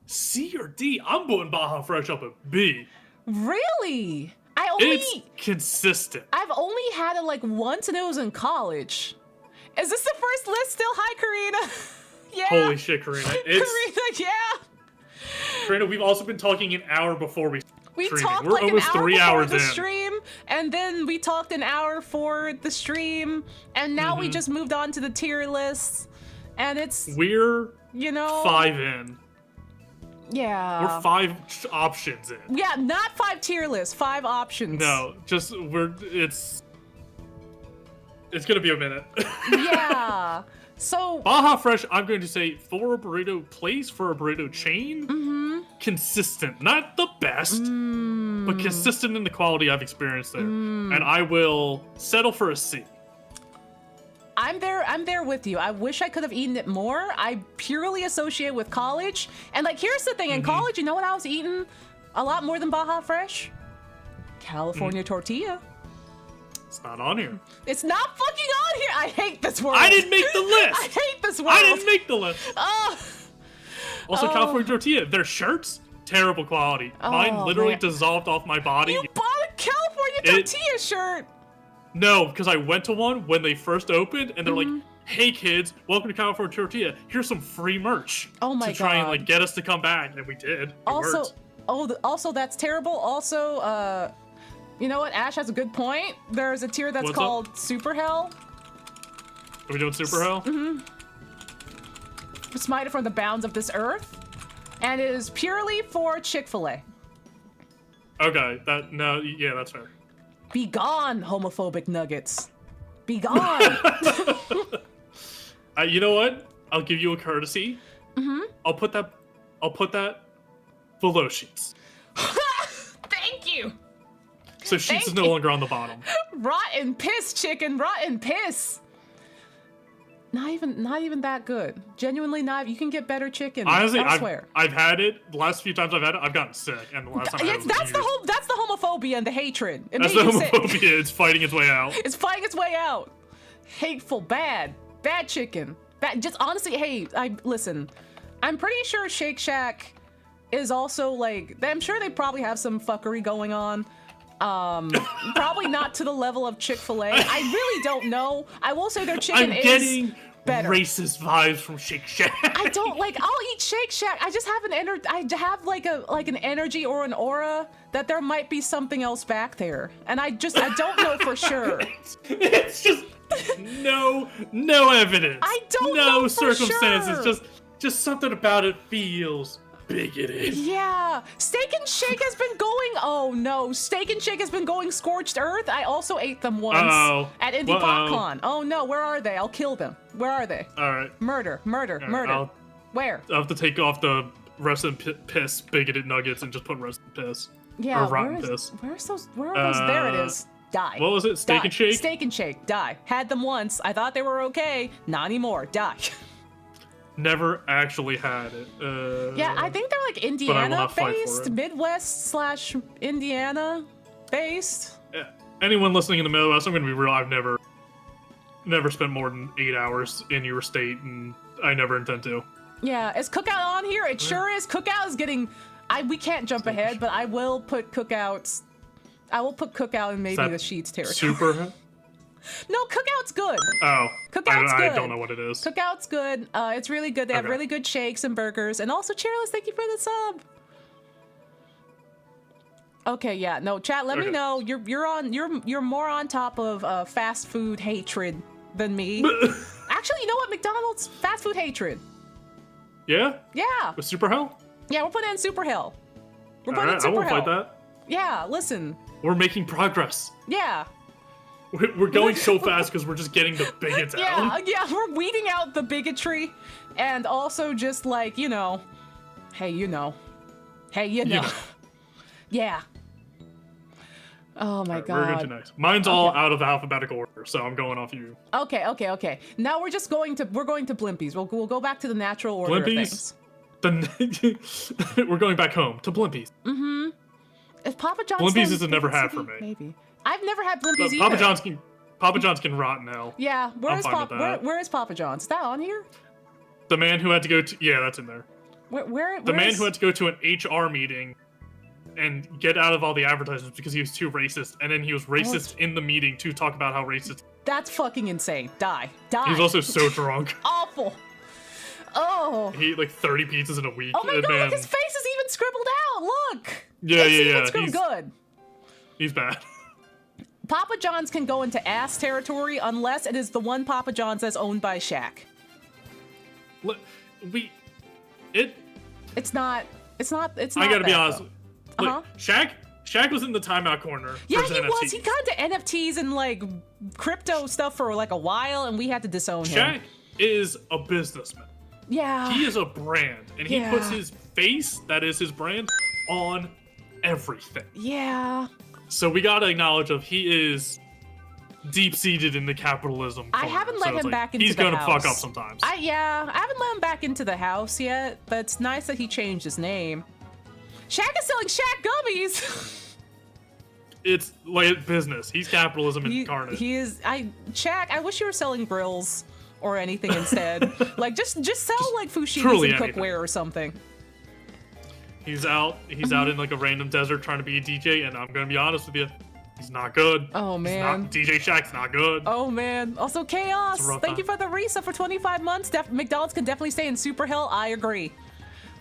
C or D? I'm putting Baja Fresh up a B. Really? It's consistent. I've only had it like once, and it was in college. Is this the first list still? Hi, Karina. Yeah. Holy shit, Karina. Karina, yeah. Karina, we've also been talking an hour before we talked We're like almost an hour 3 before hours the in. stream, and then we talked an hour for the stream, and now we just moved on to the tier lists, and we're 5 in. Yeah. We're 5 options in. Yeah, not 5 tier lists, 5 options. No, it's gonna be a minute. Yeah. So Baja Fresh, I'm going to say for a burrito place, for a burrito chain. consistent. Not the best, but consistent in the quality I've experienced there. And I will settle for a C. I'm there with you. I wish I could have eaten it more. I purely associate with college. And like, here's the thing, in college, you know what I was eating a lot more than Baja Fresh? California tortilla. It's not on here. It's not fucking on here. I hate this world. I didn't make the list. I hate this world. I didn't make the list. Oh. Also, California tortilla. Their shirts, terrible quality. Mine literally dissolved off my body. You bought a California tortilla shirt. No, because I went to one when they first opened, and they're like, "Hey kids, welcome to California Tortilla. Here's some free merch." Oh my god! To try and like get us to come back, and we did. Also, that's terrible. Also, you know what? Ash has a good point. There's a tier that's called Super Hell. Are we doing Super Hell? Smite it from the bounds of this earth, and it is purely for Chick-fil-A. Okay, that's fair. Be gone, homophobic nuggets. Be gone. You know what? I'll give you a courtesy. I'll put that below Sheets. Thank you. So Sheets is no longer on the bottom. Rotten piss, chicken. Rotten piss. Not even that good. Genuinely not. You can get better chicken. Honestly, elsewhere. I've had it. The last few times I've had it, I've gotten sick. And the last time that's the homophobia and the hatred. That's the homophobia. It's fighting its way out. It's fighting its way out. Hateful, bad chicken. Bad. Just honestly, hey, listen. I'm pretty sure Shake Shack is also like. I'm sure they probably have some fuckery going on. Probably not to the level of Chick-fil-A. I really don't know. I will say their chicken is getting better. Racist vibes from Shake Shack. I don't like. I'll eat Shake Shack. I just have I have like an energy or an aura that there might be something else back there, and I don't know for sure. It's just no evidence. I don't know no for circumstances. Sure. Just something about it feels bigoted. Yeah, Steak and Shake has been going. Oh no, Steak and Shake has been going scorched earth. I also ate them once at Indie PopCon. Oh no, where are they? I'll kill them. Where are they? All right. Murder. Where? I'll have to take off the rest in piss bigoted nuggets and just put rest in piss. Yeah, or rotten piss. Where are those? There it is. Die. What was it? Steak and Shake? Steak and Shake. Die. Had them once. I thought they were okay. Not anymore. Die. Never actually had it. Yeah, I think they're like Indiana-based, Midwest/Indiana-based. Yeah. Anyone listening in the Midwest, I'm gonna be real. I've never spent more than 8 hours in your state, and I never intend to. Yeah, is Cookout on here? It sure is. Cookout is getting. We can't jump ahead, but I will put Cookouts. I will put Cookout in maybe the Sheets territory. Super. No, Cookout's good. Oh, Cookout's good. I don't know what it is. Cookout's good. It's really good. They have really good shakes and burgers, and also Tierlists. Thank you for the sub. Okay, yeah, no, chat. Let me know. You're more on top of fast food hatred than me. Actually, you know what? McDonald's fast food hatred. Yeah. Yeah. With Super Hell. Yeah, we're putting in Super Hell. We're All putting in right, Super I won't Hell. fight that. Yeah, listen. We're making progress. Yeah. We're going so fast because we're just getting the bigots out. Yeah, we're weeding out the bigotry, and also just like, hey, you know. Yeah. Oh my god. We're good tonight. Mine's all out of alphabetical order, so I'm going off you. Okay. Now we're going to Blimpies. We'll go back to the natural order of things. We're going back home to Blimpies. Mm-hmm. Is Papa John's? Blimpies is a never have for me. Maybe. I've never had Blimpies either. Papa John's can rot in hell. Yeah, where is Papa John's? Is that on here? The man who had to go to that's in there. Where the man who had to go to an HR meeting and get out of all the advertisements because he was too racist, and then he was racist in the meeting to talk about how racist. That's fucking insane. Die. He's also so drunk. Awful. Oh. He ate like 30 pizzas in a week. Oh my god, look, his face is even scribbled out. Look. Yeah. He's good. He's bad. Papa John's can go into ass territory unless it is the one Papa John's that's owned by Shaq. It's not. I gotta be honest. Look, Shaq was in the timeout corner. Yeah, he NFTs. was. He got into NFTs and like crypto stuff for like a while, and we had to disown him. Shaq is a businessman. Yeah. He is a brand, and he puts his face, that is his brand, on everything. Yeah. So we gotta acknowledge he is deep-seated in the capitalism. I haven't let him back into the house. He's gonna fuck up sometimes. I haven't let him back into the house yet, but it's nice that he changed his name. Shaq is selling Shaq gummies. It's like business. He's capitalism incarnate. He is. Shaq, I wish you were selling grills or anything instead. Like just sell like fushigis and cookware or something. He's out in like a random desert trying to be a DJ, and I'm gonna be honest with you, he's not good. Oh man, DJ Shaq's not good. Oh man. Also, Chaos, thank you for the resub for 25 months. McDonald's can definitely stay in super hell. I agree.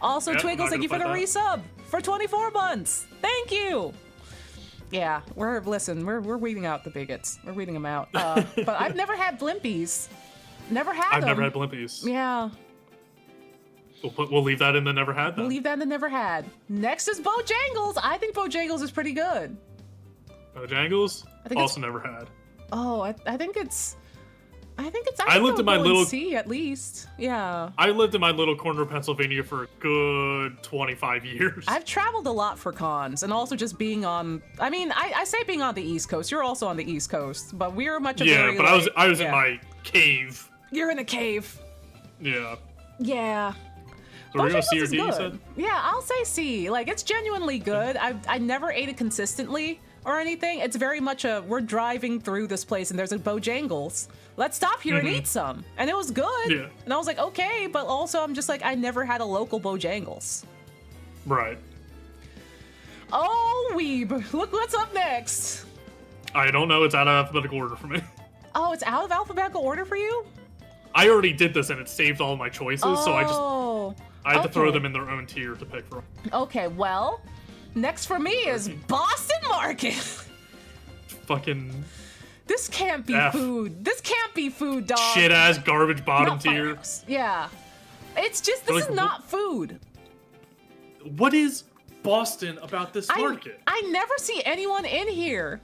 Also, Twiggles, thank you for the resub for 24 months. Thank you. Yeah, we're weeding out the bigots. We're weeding them out. But I've never had Blimpies. Never had them. I've never had Blimpies. Yeah. We'll leave that in the never had then. We'll leave that in the never had. Next is Bojangles. I think Bojangles is pretty good. Bojangles? Also never had. Oh, I think it's... I lived in my little C at least. Yeah. I lived in my little corner of Pennsylvania for a good 25 years. I've traveled a lot for cons, and also just being on. I mean, I say being on the East Coast. You're also on the East Coast, but we're much of but I was in my cave. You're in a cave. Yeah. Yeah. So we're gonna C or D, you said? Yeah, I'll say C. Like, it's genuinely good. I never ate it consistently or anything. It's very much we're driving through this place and there's a Bojangles. Let's stop here and eat some. And it was good. Yeah. And I was like, okay, but also I'm just like, I never had a local Bojangles. Right. Oh, Weeb. Look what's up next. I don't know. It's out of alphabetical order for me. Oh, it's out of alphabetical order for you? I already did this and it saved all my choices, so I had to throw them in their own tier to pick from. Okay, well, next for me is Boston Market. Fucking... This can't be food. This can't be food, dog. Shit-ass garbage bottom tier. Firehouse. Yeah. It's just, this is not food. What is Boston about this market? I never see anyone in here.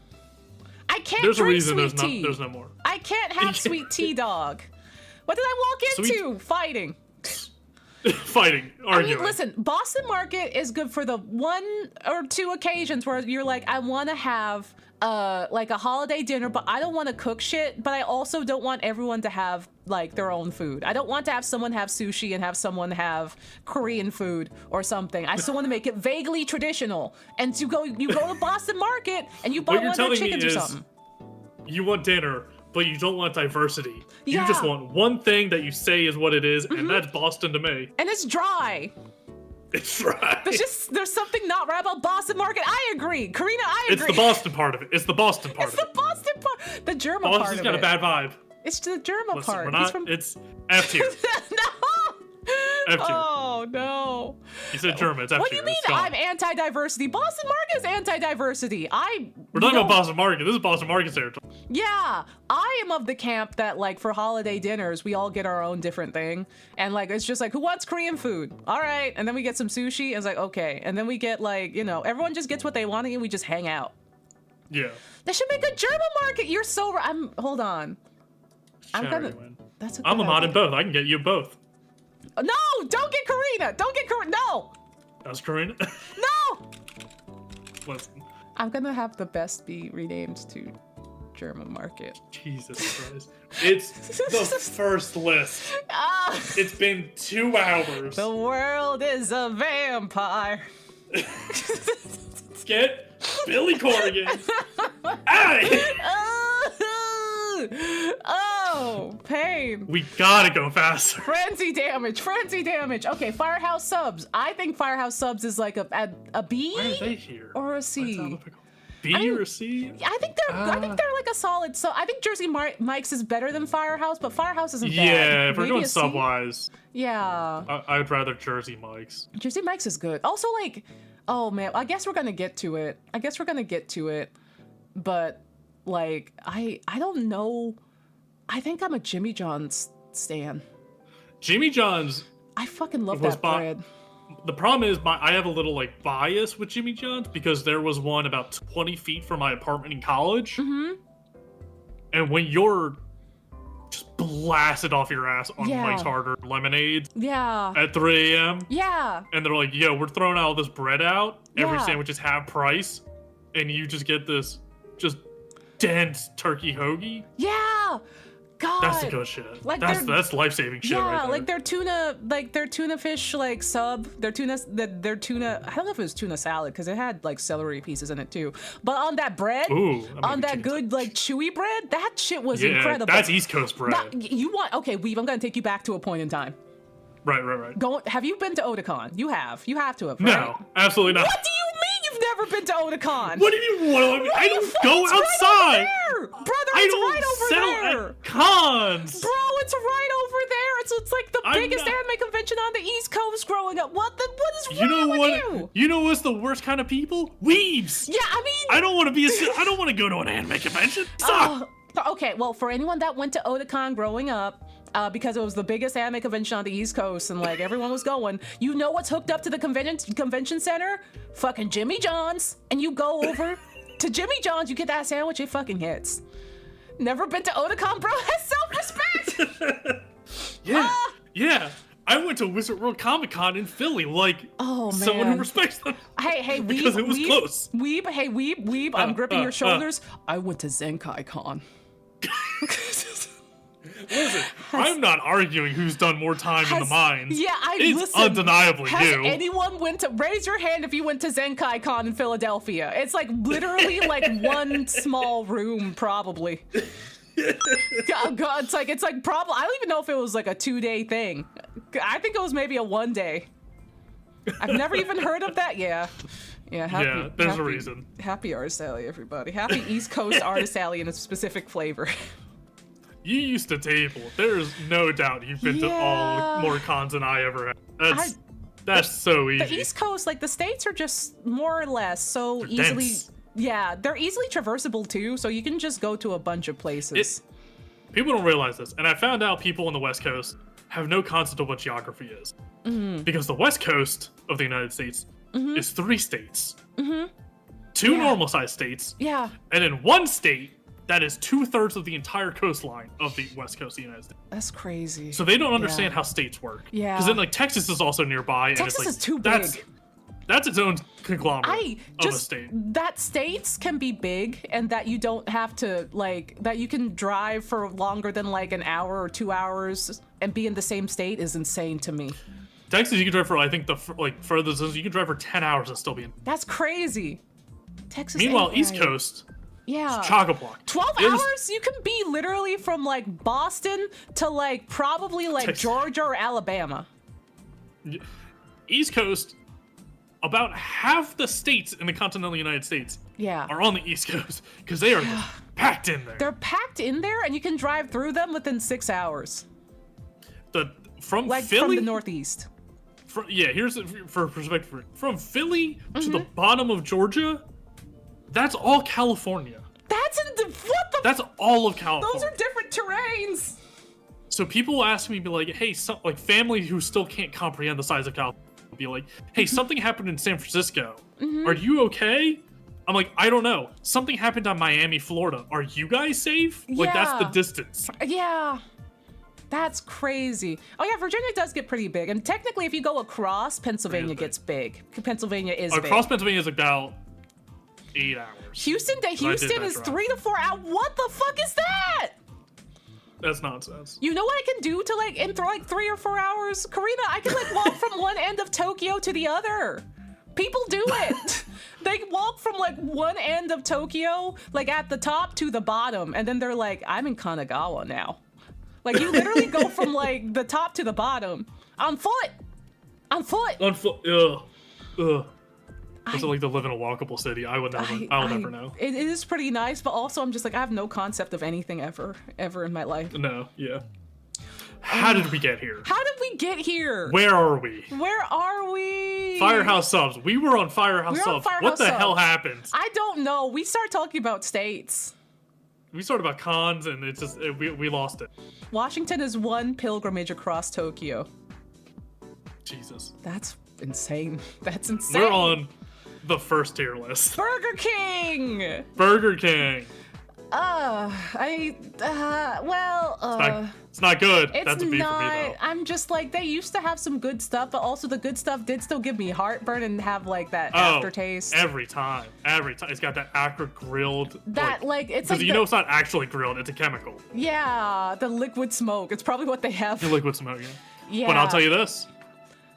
I can't There's drink a reason sweet tea. there's no more. I can't have sweet tea, dog. What did I walk into? Fighting. Fighting, arguing. I mean, listen, Boston Market is good for the 1 or 2 occasions where you're like, I want to have like a holiday dinner, but I don't want to cook shit, but I also don't want everyone to have like their own food. I don't want to have someone have sushi and have someone have Korean food or something. I still want to make it vaguely traditional. And you go to Boston Market and you buy one of their chickens or something. You want dinner, but you don't want diversity. You just want one thing that you say is what it is, and that's Boston to me. And it's dry. It's dry. There's something not right about Boston Market. I agree. Karina, I agree. It's the Boston part of it. It's the Boston part of it. It's the Boston part. The German part of it. Boston's got a bad vibe. It's the German part. We're not, it's F tier. No! F tier. Oh, no. You said German, it's F tier. What do you mean I'm anti-diversity? Boston Market is anti-diversity. We're talking about Boston Market. This is Boston Market territory. Yeah, I am of the camp that, like, for holiday dinners, we all get our own different thing. And, like, it's just like, who wants Korean food? All right. And then we get some sushi. And it's like, okay. And then we get, like, you know, everyone just gets what they want and we just hang out. Yeah. They should make a German market. You're so right. Hold on. I'm a mod in both. I can get you both. No, don't get Karina. Don't get Karina. No. That's Karina? No. Listen. I'm gonna have the best be renamed to German market. Jesus Christ. It's the first list. It's been 2 hours. The world is a vampire. Get Billy Corrigan. Aye. Oh, pain. We gotta go faster. Frenzy damage, frenzy damage. Okay, Firehouse subs. I think Firehouse subs is like a B? Why are they here? Or a C? B or C? I think they're like a solid. So I think Jersey Mike's is better than Firehouse, but Firehouse isn't bad. Yeah, if we're going sub-wise. Yeah. I'd rather Jersey Mike's. Jersey Mike's is good. Also, like, oh man, I guess we're gonna get to it. But like, I don't know. I think I'm a Jimmy John's stan. Jimmy John's. I fucking love that bread. The problem is I have a little like bias with Jimmy John's because there was one about 20 feet from my apartment in college. Mm-hmm. And when you're just blasted off your ass on Mike's Harder lemonade. Yeah. At 3 a.m. Yeah. And they're like, yo, we're throwing all this bread out. Every sandwich is half price. And you just get this just dense turkey hoagie. Yeah. God. That's the good shit. Like that's life-saving shit right there. Like their tuna fish like sub, their tuna I don't know if it was tuna salad because it had like celery pieces in it too. But on that bread, on that good like chewy bread, that shit was incredible. That's East Coast bread. Now, Weave, I'm gonna take you back to a point in time. Right. Have you been to Otakon? You have to have, right? No, absolutely not. What do you mean you've never been to Otakon? What do you mean? I don't go outside. Brother, it's right over there. At cons. Bro, it's right over there. It's like the biggest anime convention on the East Coast growing up. What is wrong with you? You know what's the worst kind of people? Weebs. Yeah, I mean, I don't want to go to an anime convention. Okay, well, for anyone that went to Otakon growing up, because it was the biggest anime convention on the East Coast and like everyone was going, you know what's hooked up to the convention center? Fucking Jimmy John's. And you go over to Jimmy John's, you get that sandwich, it fucking hits. Never been to Otakon, bro? That's self-respect. Yeah. I went to Wizard World Comic Con in Philly, like someone who respects them. Hey, because it was close. Weeb, I'm gripping your shoulders. I went to Zenkai Con. Listen, I'm not arguing who's done more time in the mines. Yeah, it's undeniably has you. Anyone raise your hand if you went to Zenkai Con in Philadelphia? It's like literally like one small room, probably. God, it's like probably. I don't even know if it was like a 2-day thing. I think it was maybe a 1 day. I've never even heard of that. Yeah. There's a reason. Happy Artist Alley, everybody. Happy East Coast Artist Alley in a specific flavor. You used to table. There's no doubt you've been to all more cons than I ever have. That's so easy. The East Coast, like the states, are just more or less so easily. Dense. Yeah, they're easily traversable too, so you can just go to a bunch of places. People don't realize this, and I found out people on the West Coast have no concept of what geography is. Because the West Coast of the United States is 3 states. 2 normal-sized states. Yeah. And in 1 state, that is 2/3 of the entire coastline of the West Coast of the United States. That's crazy. So they don't understand how states work. Yeah. Because then, like, Texas is also nearby. Texas and it's like, is too big. That's its own conglomerate of a state. That states can be big and that you don't have to, like, that you can drive for longer than, like, an hour or 2 hours and be in the same state is insane to me. Texas, you can drive for, I think, furthest you can drive for 10 hours and still be in. That's crazy. Texas. Meanwhile, East Coast. Yeah. Chock-a-block. 12 hours? You can be literally from, like, Boston to, like, probably, like, Texas. Georgia or Alabama. East Coast, about half the states in the continental United States are on the East Coast because they are packed in there. They're packed in there, and you can drive through them within 6 hours. From Philly? From the Northeast. Here's for perspective. From Philly to the bottom of Georgia, that's all California. That's all of California. Those are different terrains. So people ask me, be like, hey, like family who still can't comprehend the size of California, be like, hey, something happened in San Francisco. Are you okay? I'm like, I don't know. Something happened on Miami, Florida. Are you guys safe? Like, that's the distance. Yeah. That's crazy. Oh yeah, Virginia does get pretty big. And technically, if you go across, Pennsylvania gets big. Pennsylvania is big. Across Pennsylvania is about 8 hours. Houston is 3 to 4 hours. What the fuck is that? That's nonsense. You know what I can do to like in 3 or 4 hours? Karina, I can like walk from one end of Tokyo to the other. People do it. They walk from like one end of Tokyo, like at the top to the bottom, and then they're like, I'm in Kanagawa now. Like you literally go from like the top to the bottom on foot. Ugh. Is it like to live in a walkable city? I'll never know. It is pretty nice, but also I'm just like, I have no concept of anything ever in my life. No, yeah. How did we get here? How did we get here? Where are we? Firehouse subs. We were on Firehouse subs. What the hell happened? I don't know. We started talking about states. We started about cons, and it's just we lost it. Washington is one pilgrimage across Tokyo. Jesus. That's insane. That's insane. We're on the first tier list. Burger King. It's not good. It's That's a beef for me, not. though. I'm just like, they used to have some good stuff, but also the good stuff did still give me heartburn and have like that aftertaste. Every time. It's got that acrid grilled. That it's like you know it's not actually grilled. It's a chemical. Yeah, the liquid smoke. It's probably what they have. The liquid smoke. Yeah. But I'll tell you this.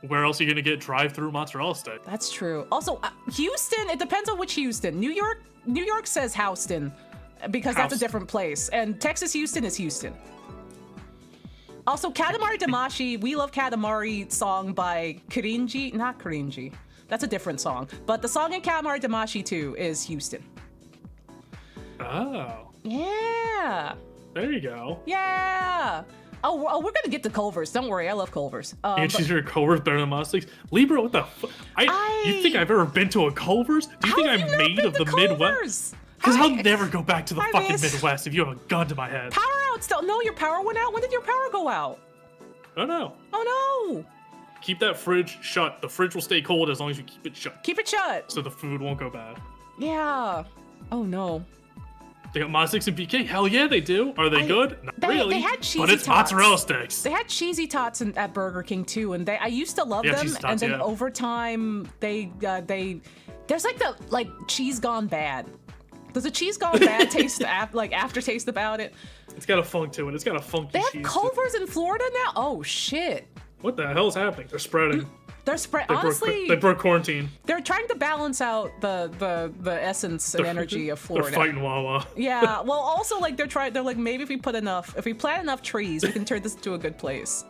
Where else are you gonna get drive-through mozzarella stick? That's true. Also, Houston. It depends on which Houston. New York says Houston, because that's a different place, and Texas Houston is Houston. Also, Katamari Damashi, We Love Katamari song by Kurinji. Not Kurinji. That's a different song. But the song in Katamari Damashi 2 is Houston. Oh. Yeah. There you go. Yeah. Oh, we're gonna get to Culver's. Don't worry, I love Culver's. You consider Culver's better than Mustangs? Libra, what the fuck? You think I've ever been to a Culver's? Do you think I'm made of the Midwest? Because I'll never go back to the fucking Midwest if you have a gun to my head. Power out still. No, your power went out. When did your power go out? Oh no. Oh no. Keep that fridge shut. The fridge will stay cold as long as you keep it shut. Keep it shut. So the food won't go bad. Yeah. Oh no. They got mod sticks and BK? Hell yeah, they do. Are they good? Not really. They had cheesy but it's tots. mozzarella sticks. They had cheesy tots at Burger King too, and I used to love them. Tots, and then over time, there's like cheese gone bad. There's a cheese gone bad taste, aftertaste about it. It's got a funk to it. It's got a funky cheese. They have Culver's in Florida now? Oh shit. What the hell is happening? They're spreading. They're honestly, they broke quarantine. They're trying to balance out the essence and energy of Florida. They're fighting Wawa. Yeah. Well, also they're like maybe if we plant enough trees, we can turn this into a good place.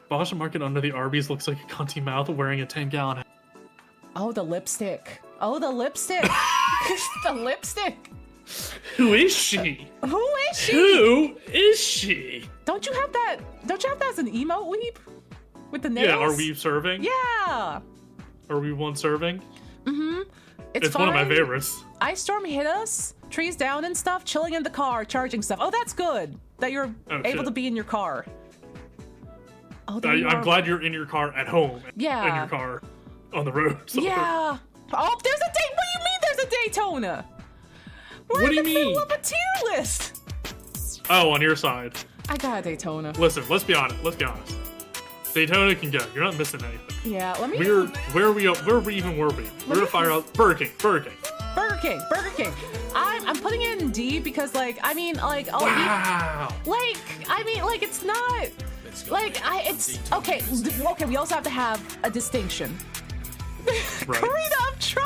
Boston Market under the Arby's looks like a cunty mouth wearing a 10-gallon hat. Oh, the lipstick. Oh, the lipstick. The lipstick. Who is she? Who is she? Who is she? Don't you have that as an emote, Weeb? With the nails? Yeah, are we serving? Yeah. Are we one serving? Mm-hmm. It's one of my favorites. Ice storm hit us, trees down and stuff, chilling in the car, charging stuff. Oh, that's good that you're able to be in your car. Oh, I'm glad you're in your car at home. Yeah. In your car on the road. Yeah. Oh, there's a date. What do you mean there's a Daytona? What do you mean? We're in the middle of a tier list. Oh, on your side. I got a Daytona. Listen, let's be honest. Daytona can go. You're not missing anything. Yeah, let me. Where we were we? We're to fire out Burger King. I'm putting it in D because wow. It's not it's okay. Okay, we also have to have a distinction. Right. Karina, I'm trying.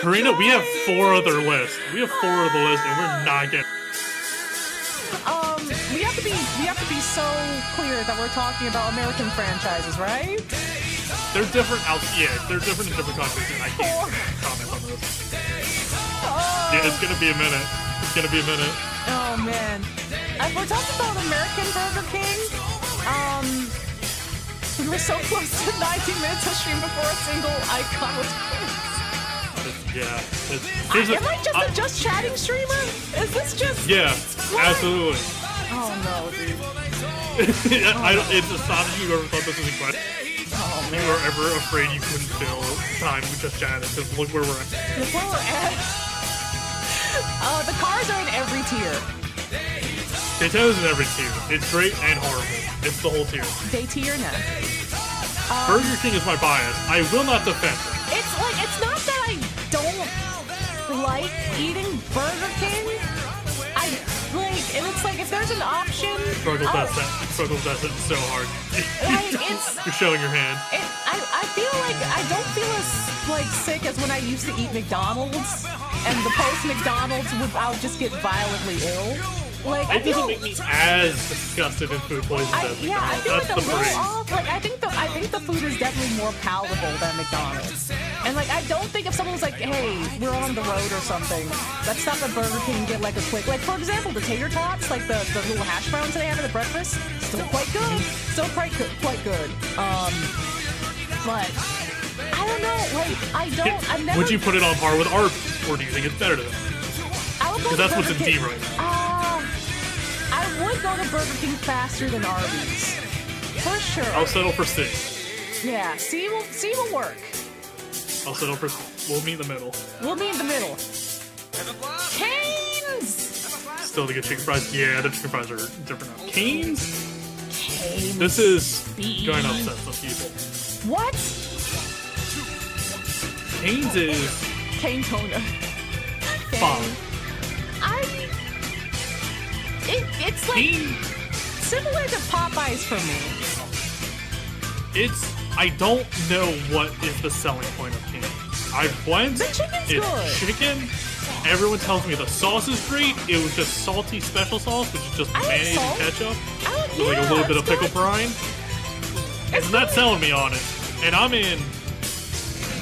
Karina, we have 4 other lists. We have 4 of the list, and we're not getting. We have to be so clear that we're talking about American franchises, right? They're different they're different in different countries, and I can't comment on this. Yeah, it's gonna be a minute. Oh man. If we're talking about American Burger King, we were so close to 19 minutes of stream before a single icon was placed. Yeah. Am I just a chatting streamer? Is this just... Yeah, absolutely. Oh no, dude. It's astonishing you ever thought this was a question. Oh man. You were ever afraid you couldn't fill time with just chatting, because look where we're at. The cars are in every tier. Daytona's in every tier. It's great and horrible. It's the whole tier. Day tier now. Burger King is my bias. I will not defend it. It's not that I don't like eating Burger King. And it's like if there's an option. Struggle that so hard. You're showing your hand. I feel like I don't feel as sick as when I used to eat McDonald's, and the post McDonald's I would just get violently ill. It doesn't make me as disgusted in food poisoning as McDonald's. I feel That's like a the little phrase. off. I think the food is definitely more palatable than McDonald's. And I don't think if someone was like, hey, we're on the road or something, let's stop at Burger King and get a quick, for example, the tater tots, the little hash browns they have at the breakfast, still quite good. But I don't know. I've never. Would you put it on par with Arby's, or do you think it's better than that? Because that's what's in D right now. I would go to Burger King faster than Arby's, for sure. I'll settle for C. Yeah, C will work. I'll settle for C. We'll meet in the middle. We'll meet in the middle. Canes! Still the good chicken fries. Yeah, the chicken fries are different now. Canes? Canes. This is going to upset some people. What? Canes is... Cane toner. Fine. It's like similar to Popeyes for me. I don't know what is the selling point of Canes. I've went. The chicken's it's good. Chicken. Everyone tells me the sauce is great. It was just salty special sauce, which is just mayonnaise and ketchup. With like a little bit of pickle brine. It's not selling me on it. And I'm in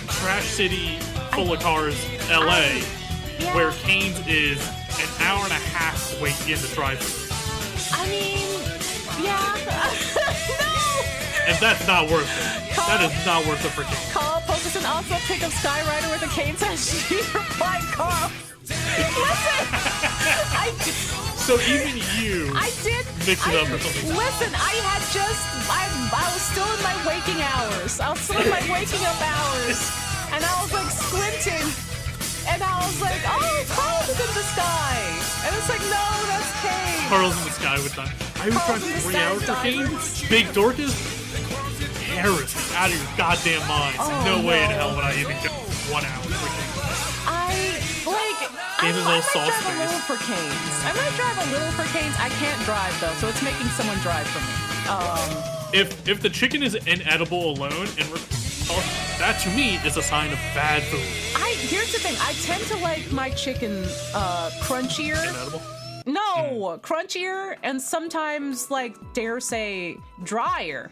Trash City, full of cars, LA, where Canes is an hour and a half wait in the drive-thru. I mean, no! And that's not worth it. That is not worth it for Canes. Carl Pokerson also picked up Skyrider with a cane sash. She replied, Carl. Listen! So even you mix it up or something. Listen, I was still in my waking hours. I was still in my waking up hours. And I was like squinting. And I was like, oh, Carl's in the sky. And it's like, no, that's Kane. Carl's in the sky with time. I was trying for 3 hours for Kane. Big Dorcas? Harris, out of your goddamn mind. No way in hell would I even go 1 hour for Kane. I might drive a little for Canes. I might drive a little for Canes. I can't drive though, so it's making someone drive for me. If the chicken is inedible alone, and that to me is a sign of bad food. Here's the thing. I tend to like my chicken crunchier. Inedible? No, crunchier, and sometimes like dare say drier.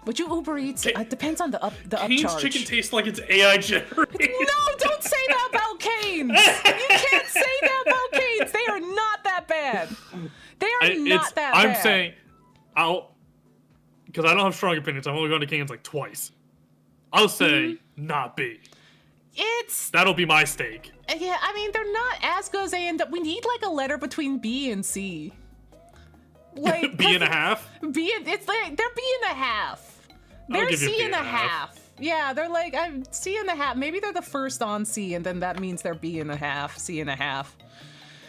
Would you Uber Eats? It depends on the upcharge. Cane's chicken tastes like it's AI generated. No, don't say that about Cane's. You can't say that about Cane's. They are not that bad. They are not that bad. I'm saying, because I don't have strong opinions. I'm only going to Cane's like twice. I'll say not B. That'll be my stake. Yeah, I mean they're not as good as they end up. We need like a letter between B and C. Like B and a half. It's like they're B and a half. They're C and a half. Yeah, they're like I'm C and a half. Maybe they're the first on C, and then that means they're B and a half, C and a half.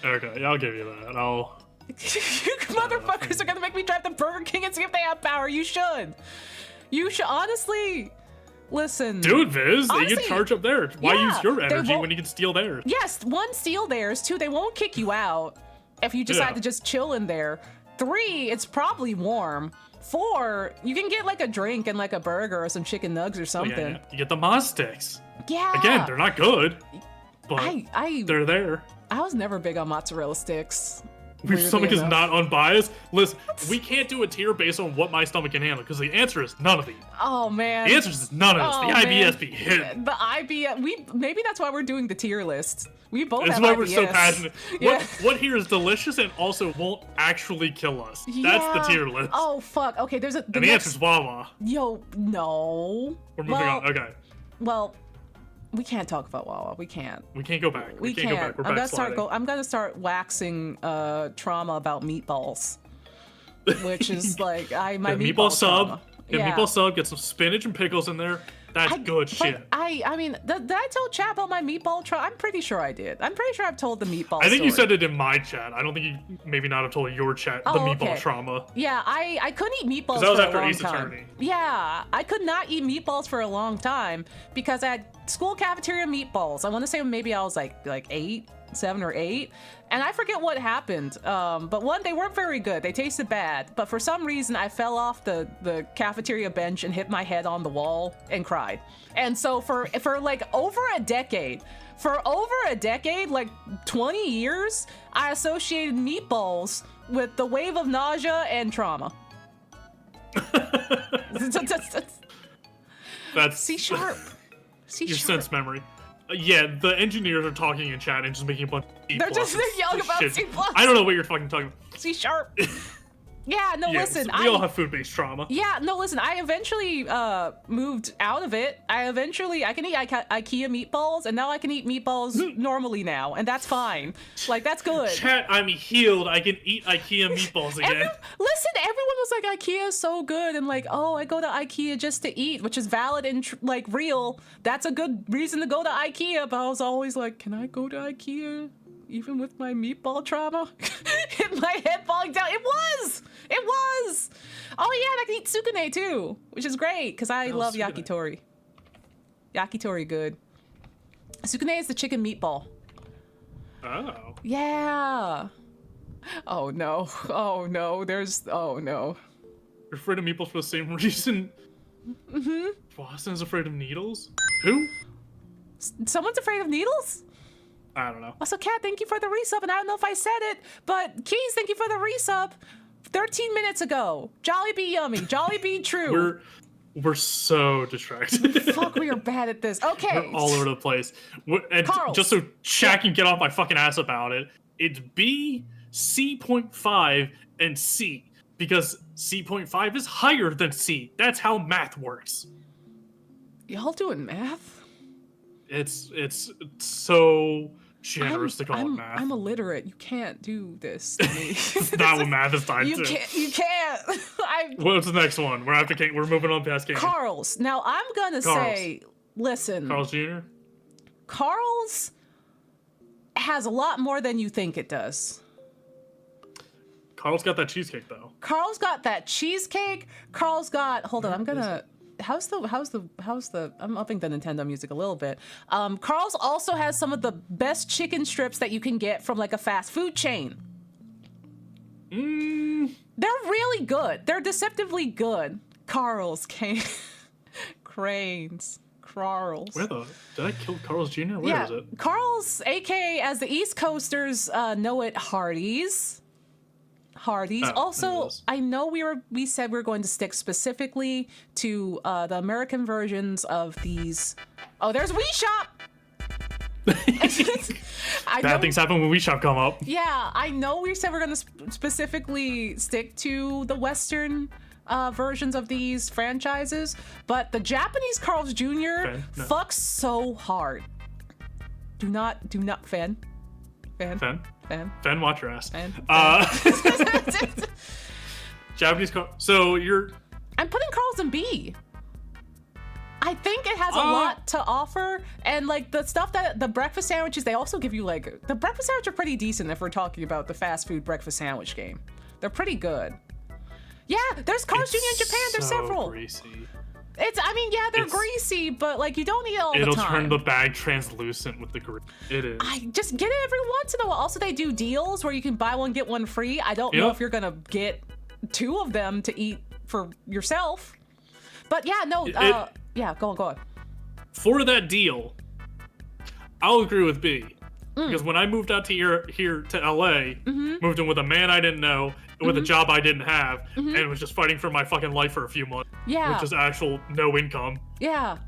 Okay, I'll give you that. You motherfuckers are gonna make me drive to Burger King and see if they have power. You should. You should honestly. Listen. Dude, Viz, they can charge up there. Why use your energy when you can steal theirs? Yes, 1, steal theirs. 2, they won't kick you out if you decide to just chill in there. 3, it's probably warm. 4, you can get like a drink and like a burger or some chicken nugs or something. You get the Moz sticks. Yeah. Again, they're not good, but they're there. I was never big on mozzarella sticks. Your stomach is not unbiased. Listen, we can't do a tier based on what my stomach can handle because the answer is none of these. Oh man. The answer is none of this. The IBS be hidden. The IBS. Maybe that's why we're doing the tier list. We both have IBS. That's why we're so passionate. Yeah. What here is delicious and also won't actually kill us? That's the tier list. Oh fuck. Okay, there's a. The answer's Wawa. Yo, no. We're moving on. Okay. Well. We can't talk about Wawa. We can't. We can't go back. We can't go back. We're backsliding. I'm gonna start waxing trauma about meatballs, which is like my meatball sub. Meatball sub. Get some spinach and pickles in there. That's good shit. I mean, did I tell chat about my meatball trauma? I'm pretty sure I did. I'm pretty sure I've told the meatball. I think you said it in my chat. I don't think you maybe not have told your chat the meatball trauma. Yeah, I couldn't eat meatballs that was for after a long Ace time. Attorney. Yeah, I could not eat meatballs for a long time because I had school cafeteria meatballs. I want to say maybe I was like 7 or 8, and I forget what happened. But one, they weren't very good. They tasted bad. But for some reason, I fell off the cafeteria bench and hit my head on the wall and cried. And so for like over a decade, like 20 years, I associated meatballs with the wave of nausea and trauma. That's C sharp. Your sense memory. Yeah, the engineers are talking in chat and just making a bunch of C++. They're yelling about shit. C++. I don't know what you're fucking talking about. C sharp. Yeah, no, Yes, listen. we all have food-based trauma. Yeah, no, listen. I eventually moved out of it. I can eat IKEA meatballs, and now I can eat meatballs normally now, and that's fine. Like, that's good. Chat, I'm healed. I can eat IKEA meatballs again. Listen, everyone was like, IKEA is so good, and like, oh, I go to IKEA just to eat, which is valid and like real. That's a good reason to go to IKEA. But I was always like, can I go to IKEA even with my meatball trauma? And my head falling down. It was. Oh yeah, and I can eat sukune too, which is great because I love sukune. yakitori. Yakitori good. Sukune is the chicken meatball. Oh. Yeah. Oh no. Oh no. Oh no. You're afraid of meatballs for the same reason Boston's afraid of needles? Who? Someone's afraid of needles? I don't know. Also, Kat, thank you for the resub, and I don't know if I said it, but Keys, thank you for the resub 13 minutes ago. Jolly be yummy. Jolly be true. We're so distracted. Fuck, we are bad at this. Okay. We're all over the place. And Carl's. just so Shaq can get off my fucking ass about it, it's B, C.5, and C. Because C.5 is higher than C. That's how math works. Y'all doing math? It's so generous to call it math. I'm illiterate. You can't do this to me. It's not what math is tied to. You can't. What's the next one? We're moving on past Kane. Carl's. Now, I'm going to say, listen. Carl's Jr.? Carl's has a lot more than you think it does. Carl's got that cheesecake, though. Carl's got that cheesecake. Carl's got... Hold on, I'm going to... How's the I'm upping the Nintendo music a little bit. Carl's also has some of the best chicken strips that you can get from like a fast food chain. They're really good. They're deceptively good. Carl's Cranes. Carl's. Where the... Did I kill Carl's Jr.? Where is it? Carl's, aka as the East Coasters know it, Hardee's. Also, I know we said we were going to stick specifically to the American versions of these. Oh, there's Wii Shop. Bad things happen when Wii Shop come up. Yeah, I know we said we're going to specifically stick to the Western versions of these franchises, but the Japanese Carl's Jr. fucks so hard. Do not, Fan, watch your ass. Japanese Carl. So I'm putting Carl's in B. I think it has a lot to offer, and like the stuff that the breakfast sandwiches, they also give you like the breakfast sandwiches are pretty decent if we're talking about the fast food breakfast sandwich game. They're pretty good. Yeah, there's Carl's Jr. in Japan. There's several. Greasy. They're greasy, but like you don't eat it all the time. It'll turn the bag translucent with the grease. It is. I just get it every once in a while. Also, they do deals where you can buy one, get one free. I don't know if you're going to get 2 of them to eat for yourself. But yeah, no, go on. For that deal, I'll agree with B. Because when I moved out to here to LA, moved in with a man I didn't know, with a job I didn't have, and was just fighting for my fucking life for a few months. Yeah. With just actual no income. Yeah.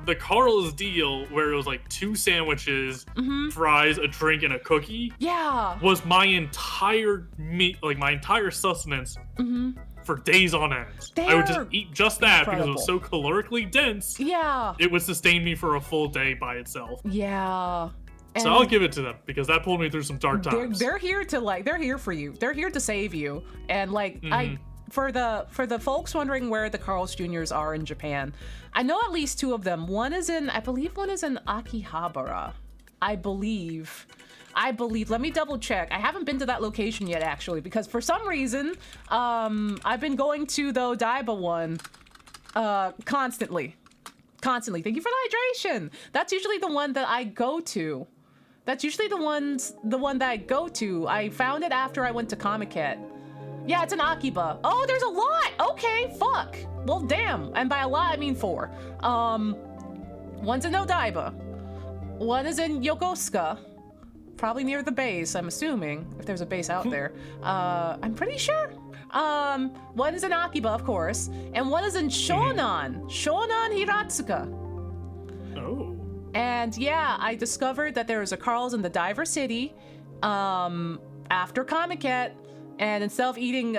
The Carl's deal, where it was like 2 sandwiches, fries, a drink, and a cookie, was my entire my entire sustenance for days on end. I would just eat just that because it was so calorically dense. Yeah. It would sustain me for a full day by itself. Yeah. So I'll give it to them because that pulled me through some dark times. They're here for you. They're here to save you. And like for the folks wondering where the Carl's Jr.'s are in Japan, I know at least 2 of them. I believe one is in Akihabara. I believe. Let me double check. I haven't been to that location yet actually because for some reason I've been going to the Odaiba one constantly. Thank you for the hydration. That's usually the one that I go to. The one that I go to. I found it after I went to Comiket. Yeah, it's in Akiba. Oh, there's a lot. Okay, fuck. Well, damn. And by a lot, I mean 4. One's in Odaiba. One is in Yokosuka. Probably near the base, I'm assuming, if there's a base out there. I'm pretty sure. One is in Akiba, of course, and one is in Shonan. Shonan Hiratsuka. Oh. And yeah, I discovered that there was a Carl's in the Diver City after Comiket, And instead of eating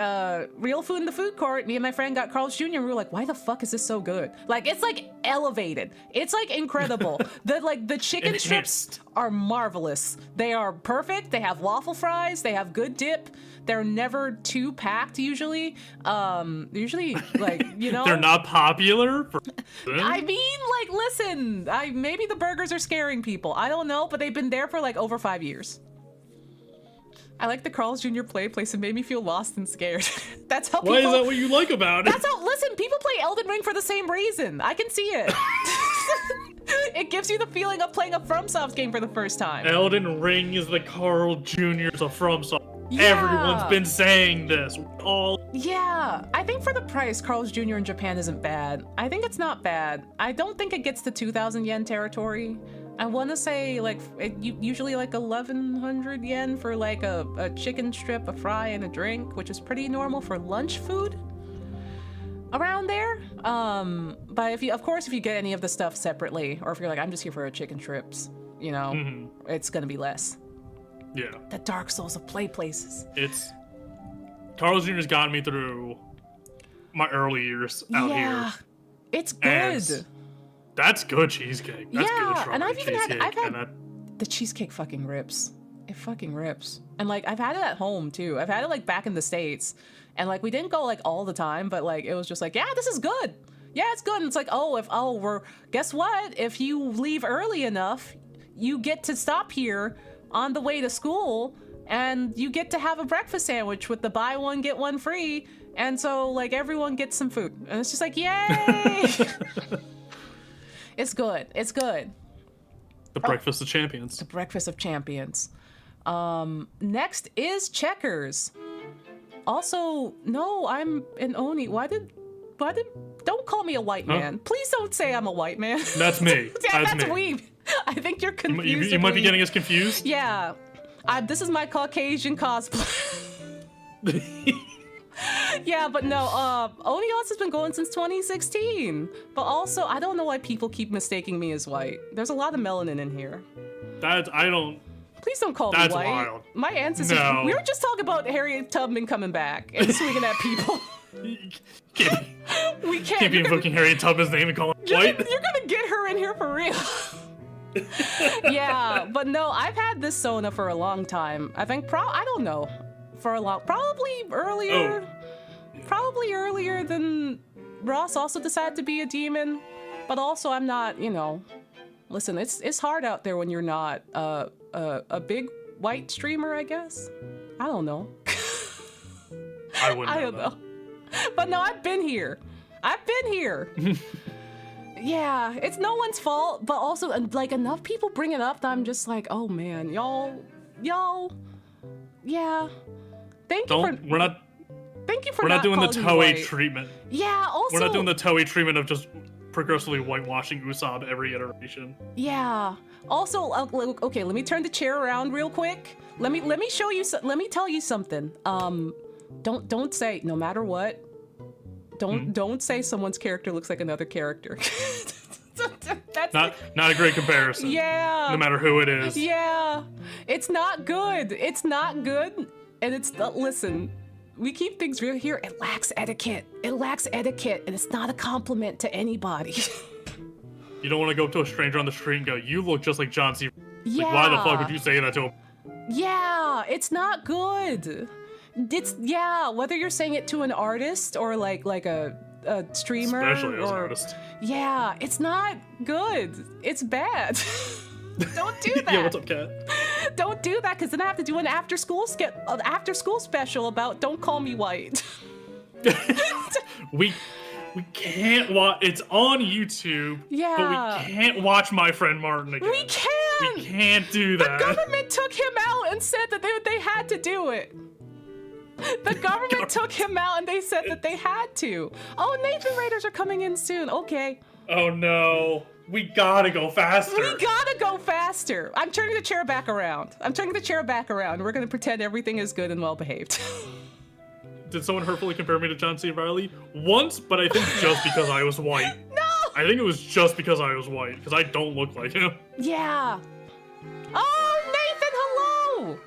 real food in the food court, me and my friend got Carl's Jr. and we were like, why the fuck is this so good? Like, it's like elevated. It's like incredible. The chicken strips are marvelous. They are perfect. They have waffle fries. They have good dip. They're never too packed usually. Usually, like, you know. They're not popular? I mean, like, listen, maybe the burgers are scaring people. I don't know, but they've been there for like over 5 years. I like the Carl's Jr. place. It made me feel lost and scared. That's how people... Why is that what you like about it? That's how... Listen, people play Elden Ring for the same reason. I can see it. It gives you the feeling of playing a FromSoft game for the first time. Elden Ring is the Carl Jr.'s of FromSoft. Yeah. Everyone's been saying this. Yeah, I think for the price, Carl's Jr. in Japan isn't bad. I think it's not bad. I don't think it gets to 2,000 yen territory. I want to say like usually like 1,100 yen for like a chicken strip, a fry, and a drink, which is pretty normal for lunch food around there. But if you get any of the stuff separately, or if you're like, I'm just here for a chicken strips, you know, it's gonna be less. Yeah. The Dark Souls of play places. Carl's Jr.'s gotten me through my early years out here. It's good. And that's good cheesecake. That's good and I've even cheesecake. had the cheesecake fucking rips. It fucking rips. And like I've had it at home too. I've had it like back in the States, and like we didn't go like all the time, but like it was just like, yeah, this is good. Yeah, it's good. And it's like, guess what? If you leave early enough, you get to stop here on the way to school, and you get to have a breakfast sandwich with the buy one get one free. And so like everyone gets some food, and it's just like, yay. It's good. It's good. The Breakfast of Champions. The Breakfast of Champions. Next is Checkers. Also, no, I'm an Oni. Don't call me a white man. Please don't say I'm a white man. That's me. Yeah, that's me. weeb. I think you're confused. You might be getting us confused. Yeah. This is my Caucasian cosplay. Yeah, but no, Onios has been going since 2016. But also, I don't know why people keep mistaking me as white. There's a lot of melanin in here. Please don't call me white. That's wild. My ancestors. No. We were just talking about Harriet Tubman coming back and swinging at people. We can't. Keep invoking Harriet Tubman's name and calling her white. You're gonna get her in here for real. Yeah, but no, I've had this Sona for a long time. I think I don't know. Probably earlier. Oh. Probably earlier than Ross also decided to be a demon. But also I'm not, listen, it's hard out there when you're not a big white streamer, I guess. I don't know. I don't know. But no, I've been here. Yeah, it's no one's fault, but also like enough people bring it up that I'm just like, oh man, y'all, yeah. Thank you for We're not doing the Toei treatment. Yeah, also we're not doing the Toei treatment of just progressively whitewashing Usopp every iteration. Yeah. Also, okay, let me turn the chair around real quick. Let me show you. Let me tell you something. Don't say, no matter what. Don't say someone's character looks like another character. That's not a great comparison. Yeah. No matter who it is. Yeah. It's not good. It's not good. And it's not, listen, we keep things real here. It lacks etiquette. And it's not a compliment to anybody. You don't want to go up to a stranger on the street and go, you look just like John C. Yeah. Like, why the fuck would you say that to him? Yeah, it's not good. Whether you're saying it to an artist or like a streamer, especially as an artist. Yeah, it's not good. It's bad. Don't do that. Yeah, what's up, Kat? Don't do that, because then I have to do an after school special about Don't Call Me White. we can't watch. It's on YouTube. Yeah. But we can't watch My Friend Martin again. We can't. We can't do that. The government took him out and said that they had to do it. The government took him out and they said that they had to. Oh, Nathan Raiders are coming in soon. Okay. Oh no. We gotta go faster. I'm turning the chair back around. We're gonna pretend everything is good and well behaved. Did someone hurtfully compare me to John C. Reilly? Once, but I think just because I was white. No! I think it was just because I was white, because I don't look like him. Yeah. Oh, Nathan, hello!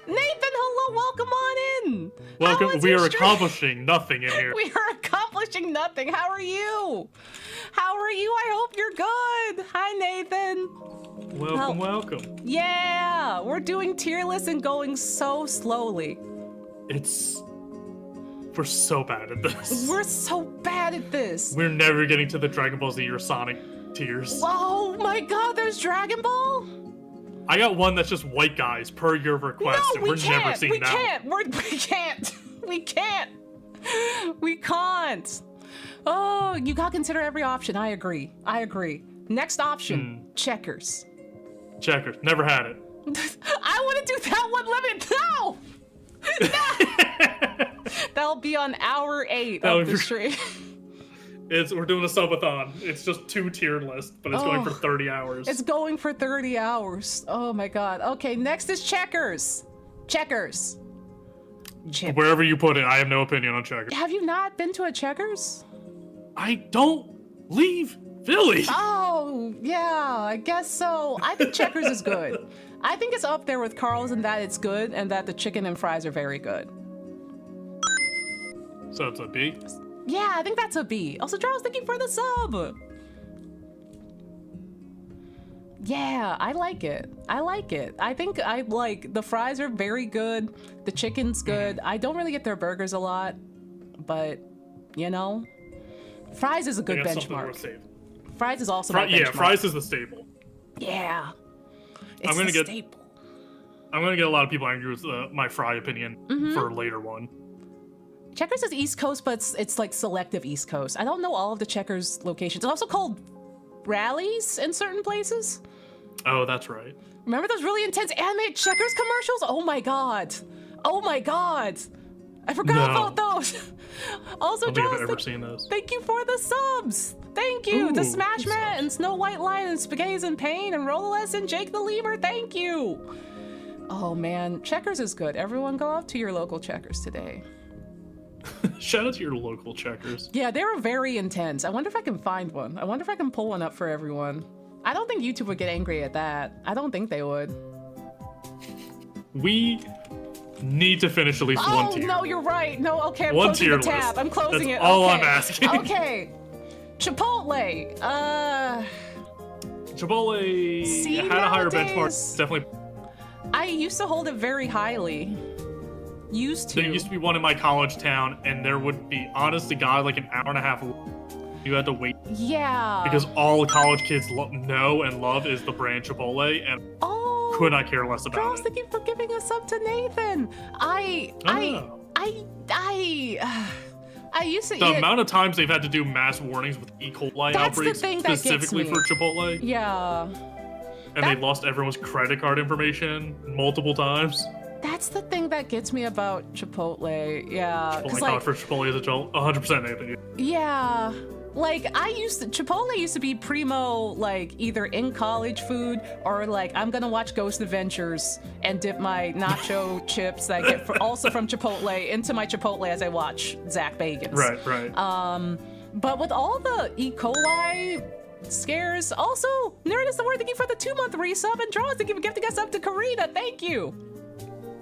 Welcome on in! Welcome. We are accomplishing nothing in here. We are accomplishing nothing. How are you? How are you? I hope you're good. Hi, Nathan. Welcome. Yeah, we're doing tier lists and going so slowly. We're so bad at this. We're so bad at this. We're never getting to the Dragon Ball Z or Sonic tiers. Oh my god, there's Dragon Ball? I got one that's just white guys per your request, and we're never seeing that. We can't. We can't. Oh, you gotta consider every option. I agree. Next option, checkers. Checkers. Never had it. I want to do that one limit. No! That'll be on hour 8 of the stream. We're doing a subathon. It's just 2 tier lists, but it's going for 30 hours. It's going for 30 hours. Oh my god. Okay, next is checkers. Checkers. Wherever you put it, I have no opinion on checkers. Have you not been to a checkers? I don't leave Philly. Oh, yeah, I guess so. I think checkers is good. I think it's up there with Carl's in that it's good and that the chicken and fries are very good. So it's a B? Yeah, I think that's a B. Also, Charles, thank you for the sub. Yeah, I like it. I think I like the fries are very good. The chicken's good. I don't really get their burgers a lot, but you know, fries is a good benchmark. Fries is also my benchmark. Yeah, fries is the staple. Yeah, I'm gonna get a lot of people angry with my fry opinion for a later one. Checkers is East Coast, but it's like selective East Coast. I don't know all of the Checkers locations. It's also called Rallies in certain places. Oh, that's right. Remember those really intense animated Checkers commercials? Oh my god. I forgot about those. Also, I don't think I've ever seen those. Thank you for the subs. Thank you. Ooh, to Smash Matt and Snow White Lion and Spaghetti's in Pain and Rollaless and Jake the Lemur. Thank you. Oh man, Checkers is good. Everyone go out to your local Checkers today. Shout out to your local Checkers. Yeah, they were very intense. I wonder if I can find one. I wonder if I can pull one up for everyone. I don't think YouTube would get angry at that. I don't think they would. We need to finich at least one tier. Oh, no, you're right. No, okay, I'm one closing tier the tab. list. I'm closing That's it. all okay. I'm asking. Okay. Chipotle. Chipotle See, had a higher nowadays, benchmark. Definitely. I used to hold it very highly. There used to be one in my college town, and there would be, honest to God, like an hour and a half. You had to wait. Yeah. Because all college kids know and love is the brand Chipotle, and could not care less about Charles, it. thank you for giving us up to Nathan. I used to eat the amount of times they've had to do mass warnings with E. coli outbreaks specifically for Chipotle. Yeah. And they lost everyone's credit card information multiple times. That's the thing that gets me about Chipotle. Yeah. Chipotle for Chipotle is 100% Nathan. Yeah. Like, Chipotle used to be primo, like, either in college food or, like, I'm gonna watch Ghost Adventures and dip my nacho chips that I get also from Chipotle into my Chipotle as I watch Zach Bagans. Right. But with all the E. coli scares, also, Nerd is the word. Thank you for the 2-month resub, and Draws, thank you for gifting us up to Karina. Thank you.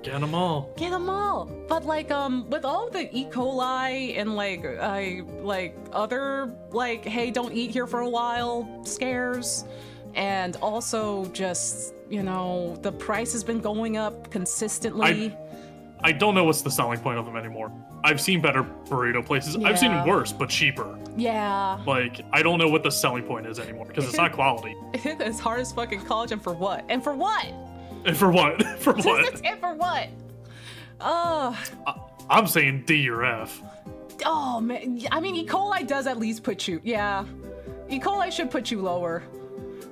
Get them all. But like, with all the E. coli and like other like, hey, don't eat here for a while scares, and also just, you know, the price has been going up consistently. I don't know what's the selling point of them anymore. I've seen better burrito places. Yeah. I've seen worse, but cheaper. Yeah. Like, I don't know what the selling point is anymore, because it's not quality. It's hard as fucking college, and for what? And for what? And for what? For what? And for what? I'm saying D or F. Oh, man. I mean, E. coli does at least put you... Yeah. E. coli should put you lower.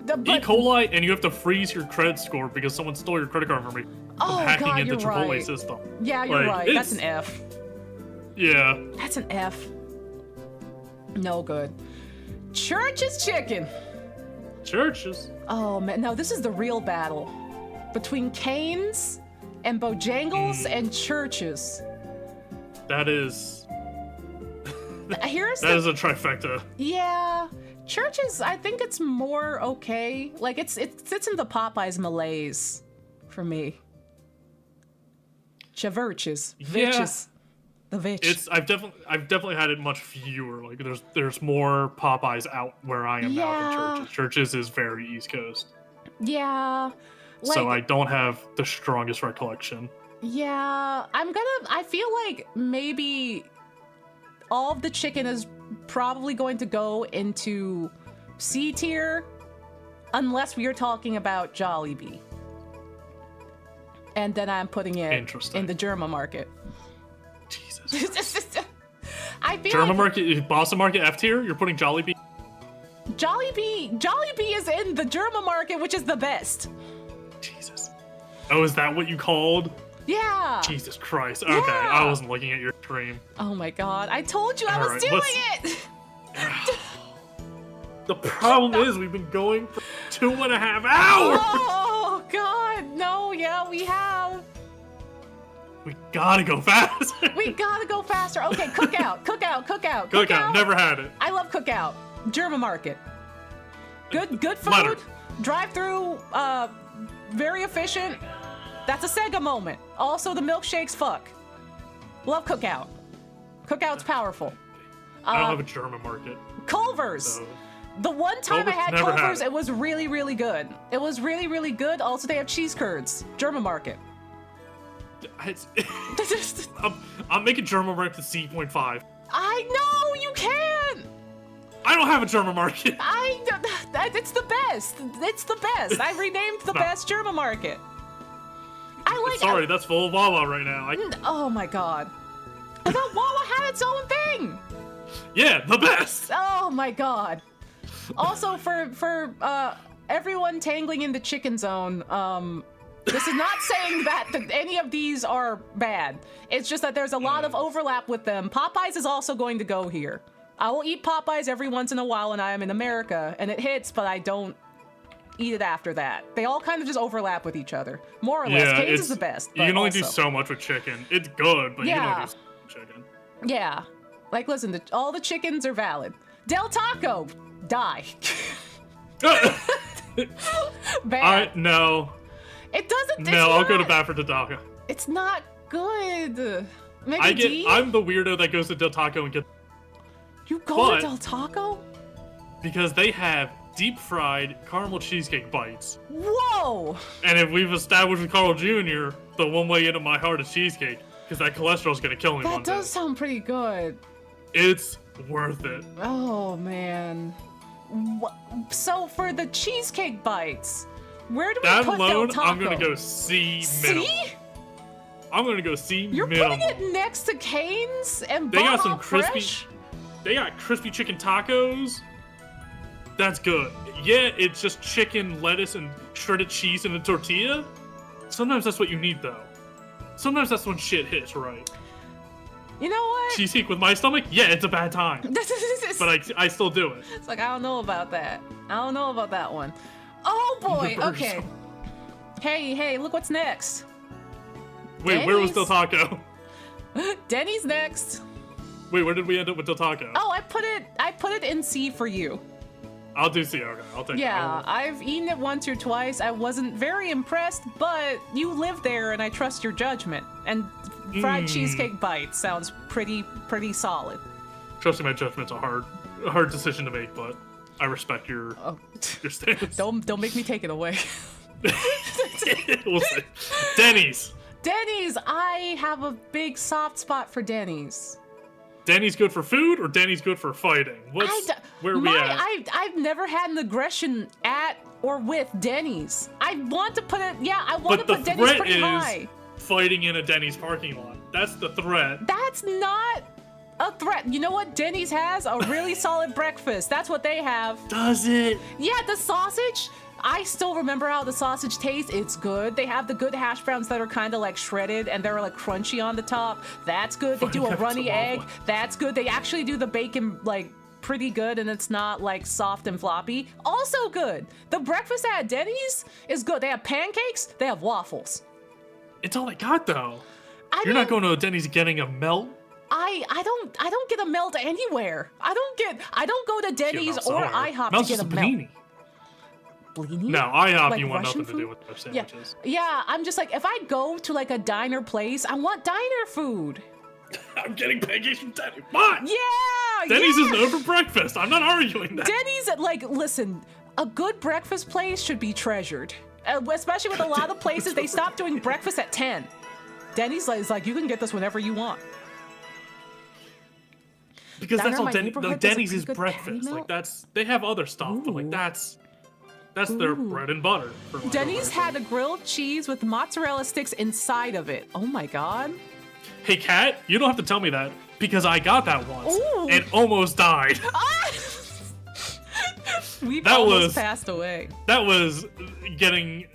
E. coli, and you have to freeze your credit score because someone stole your credit card from hacking into Chipotle system. Yeah, you're right. That's an F. Yeah. That's an F. No good. Church's chicken. Church's? Oh, man. No, this is the real battle. Between Cane's and Bojangles and Church's. That is... that is a trifecta. Yeah. Church's, I think it's more okay. Like, it sits in the Popeyes malaise for me. Church's. Yeah. The Vitch. I've definitely had it much fewer. Like there's more Popeyes out where I am now than Churches. Churches is very East Coast. Yeah. Like, so I don't have the strongest recollection. Yeah, I feel like maybe all of the chicken is probably going to go into C tier unless we are talking about Jollibee. And then I'm putting it in the German market. Jesus. I feel German like market, Boston market F tier? You're putting Jollibee? Jollibee is in the German market, which is the best. Jesus. Oh, is that what you called? Yeah. Jesus Christ. Okay, Yeah. I wasn't looking at your stream. Oh my god, I told you I was doing it! The problem is we've been going for 2.5 hours! Oh god, no, yeah, we have. We gotta go fast. We gotta go faster. Okay, Cookout. Cookout, never had it. I love Cookout. German market. Good food. Letter. Drive-through, very efficient. That's a Sega moment. Also, the milkshakes fuck. Love Cookout. Cookout's powerful. I don't have a German market. Culver's. So. The one time I had Never Culver's, had it was really, really good. It was really, really good. Also, they have cheese curds. German market. I'm making German market C.5. I know you can. I don't have a German market. It's the best. It's the best. I renamed the best German market. Sorry, that's full of Wawa right now. Oh my god. I thought Wawa had its own thing. Yeah, the best. Oh my god. Also, for everyone tangling in the chicken zone, this is not saying that any of these are bad. It's just that there's a lot of overlap with them. Popeyes is also going to go here. I will eat Popeyes every once in a while when I am in America, and it hits, but I don't eat it after that. They all kind of just overlap with each other, more or less. Yeah, Cane's is the best. You can only do also. so much with chicken. It's good, but you can only do so much with chicken. Yeah. Like, listen, all the chickens are valid. Del Taco, die. Bad. No. It doesn't. No, I'll go to bat for Del Taco. It's not good. Maybe D? I'm the weirdo that goes to Del Taco and gets. You go to Del Taco? Because they have deep fried caramel cheesecake bites. Whoa! And if we've established with Carl Jr., the one way into my heart is cheesecake, because that cholesterol's gonna kill me one day. That does sound pretty good. It's worth it. Oh man. So for the cheesecake bites, where do we that put alone, Del Taco? I'm gonna go C minimum. C? I'm gonna go C You're minimum. putting it next to Cane's and They got Baja some crispy. Fresh? They got crispy chicken tacos. That's good. Yeah, it's just chicken, lettuce, and shredded cheese in a tortilla. Sometimes that's what you need, though. Sometimes that's when shit hits right. You know what? Cheesecake with my stomach? Yeah, it's a bad time. But I still do it. It's like, I don't know about that. I don't know about that one. Oh boy, okay. Hey, look what's next. Wait, Denny's. where was Del Taco? Denny's next. Wait, where did we end up with Del Taco? Oh, I put it in C for you. I'll do C, okay. I'll take it. Yeah, I've eaten it once or twice. I wasn't very impressed, but you live there and I trust your judgment. And fried cheesecake bites sounds pretty solid. Trusting my judgment's a hard decision to make, but I respect your stance. Don't make me take it away. We'll see. Denny's. Denny's, I have a big soft spot for Denny's. Denny's good for food or Denny's good for fighting? Where are we at? I've never had an aggression at or with Denny's. I want to put it, I want to put Denny's pretty high. Fighting in a Denny's parking lot. That's the threat. That's not a threat. You know what Denny's has? A really solid breakfast. That's what they have. Does it? Yeah, the sausage. I still remember how the sausage tastes. It's good. They have the good hash browns that are kind of like shredded and they're like crunchy on the top. That's good. They do a runny egg. That's good. They actually do the bacon like pretty good and it's not like soft and floppy. Also good. The breakfast at Denny's is good. They have pancakes. They have waffles. It's all they got though. You're not going to a Denny's getting a melt. I don't get a melt anywhere. I don't go to Denny's or IHOP to get a melt. Blini? No, IHOP like you want Russian nothing food? to do with their sandwiches. Yeah, I'm just like, if I go to like a diner place, I want diner food. I'm getting pancakes from Denny's. Fine. Yeah. Denny's is known for breakfast. I'm not arguing that. Denny's, like, listen, a good breakfast place should be treasured. Especially with a lot of places, they stop doing breakfast at 10. Denny's is like, you can get this whenever you want. Because that's all Denny's is breakfast. Like they have other stuff, but like that's their bread and butter. Denny's had a grilled cheese with mozzarella sticks inside of it. Oh my god. Hey Kat, you don't have to tell me that because I got that once and almost died. We've almost passed away. That was getting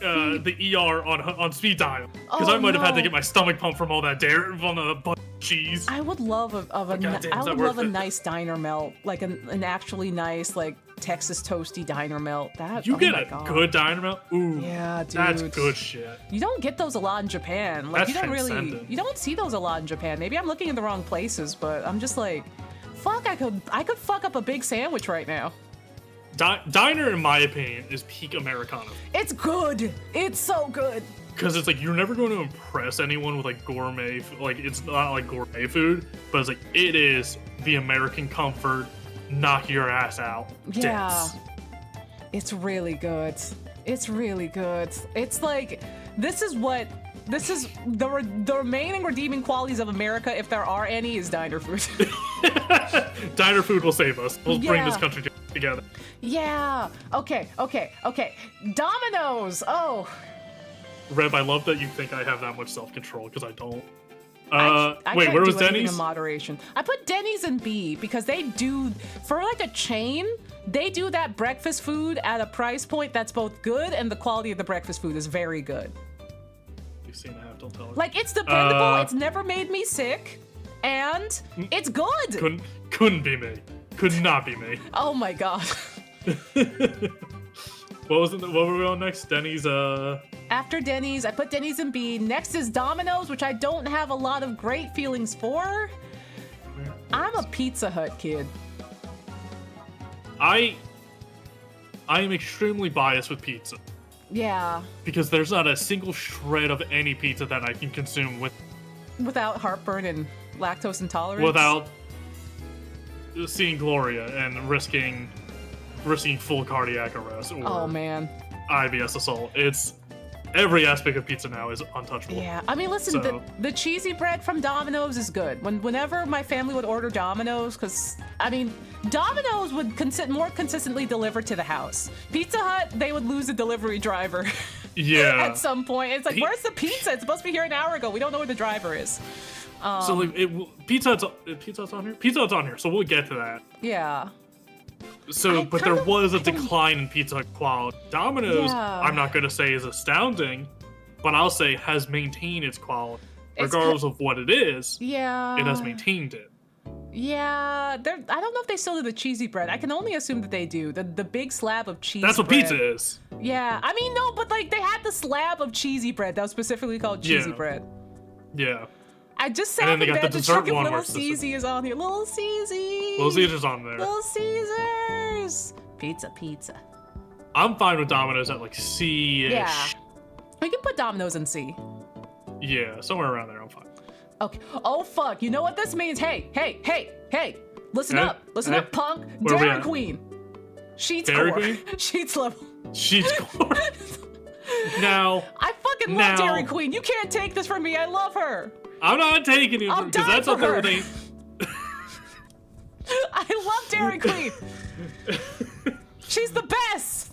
the ER on speed dial because I might have had to get my stomach pumped from all that dairy from the butter cheese. I would love a nice diner melt, like an actually nice like Texas toasty diner melt. You get a good diner melt? Ooh, yeah, dude, that's good shit. You don't get those a lot in Japan. Like that's you don't see those a lot in Japan. Maybe I'm looking in the wrong places, but I'm just like, fuck, I could fuck up a big sandwich right now. Diner, in my opinion, is peak Americana. It's good. It's so good. Because it's like you're never going to impress anyone with like gourmet, like it's not like gourmet food, but it's like it is the American comfort, knock your ass out. Yeah, dense. It's really good. It's really good. It's like this is the remaining redeeming qualities of America, if there are any, is diner food. Diner food will save us. We'll bring this country together. Yeah. Okay. Domino's. Oh. Reb, I love that you think I have that much self-control because I don't. Wait, where was Denny's? In moderation. I put Denny's in B because they do, for like a chain, they do that breakfast food at a price point that's both good and the quality of the breakfast food is very good. You've seen I have, don't tell her. Like, it's dependable, it's never made me sick, and it's good. Couldn't be me. Could not be me. Oh my god. What were we on next? Denny's, After Denny's, I put Denny's in B. Next is Domino's, which I don't have a lot of great feelings for. I'm a Pizza Hut kid. I am extremely biased with pizza. Yeah. Because there's not a single shred of any pizza that I can consume without heartburn and lactose intolerance. Without seeing Gloria and risking full cardiac arrest or IBS assault. It's every aspect of pizza now is untouchable. Yeah, I mean, listen, the cheesy bread from Domino's is good. Whenever my family would order Domino's, because I mean, Domino's would more consistently deliver to the house. Pizza Hut, they would lose a delivery driver. Yeah. At some point, it's like, where's the pizza? It's supposed to be here an hour ago. We don't know where the driver is. So like, Pizza Hut's on here. Pizza Hut's on here, so we'll get to that. Yeah. So, but there was a decline in Pizza Hut quality. Domino's, I'm not going to say is astounding, but I'll say has maintained its quality. Regardless of what it is, it has maintained it. Yeah, I don't know if they still do the cheesy bread. I can only assume that they do. The big slab of cheese That's what bread. pizza is. Yeah, I mean, no, but like they had the slab of cheesy bread that was specifically called cheesy bread. Yeah. I just sound and then they got the dessert one Little Caesar is on here. Little Caesar. Little Caesar's on there. Little Caesars. Pizza. I'm fine with Domino's at like C-ish. Yeah. We can put Domino's in C. Yeah, somewhere around there, I'm fine. Okay. Oh, fuck. You know what this means? Hey. Listen up. Listen up, punk. Dairy Queen. Sheets Dairy core. Queen? Sheets level. Sheets core. Now. I fucking love Dairy Queen. You can't take this from me. I love her. I'm not taking it because that's up there. I love Dairy Queen. She's the best.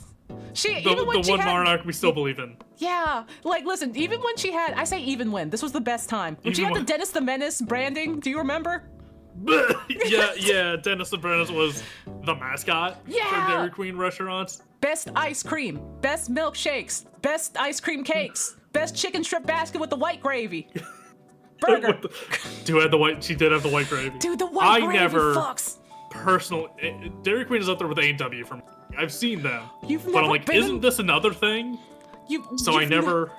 The one monarch we still believe in. Yeah, like listen, even when she had, I say even when, this was the best time. When she had the Dennis the Menace branding, do you remember? yeah, Dennis the Menace was the mascot for Dairy Queen restaurants. Best ice cream, best milkshakes, best ice cream cakes, best chicken strip basket with the white gravy. Burger. She did have the white gravy. Dude, the white gravy fucks. Dairy Queen is up there with A&W for me. I've seen them. But I'm like, isn't this another thing? You've never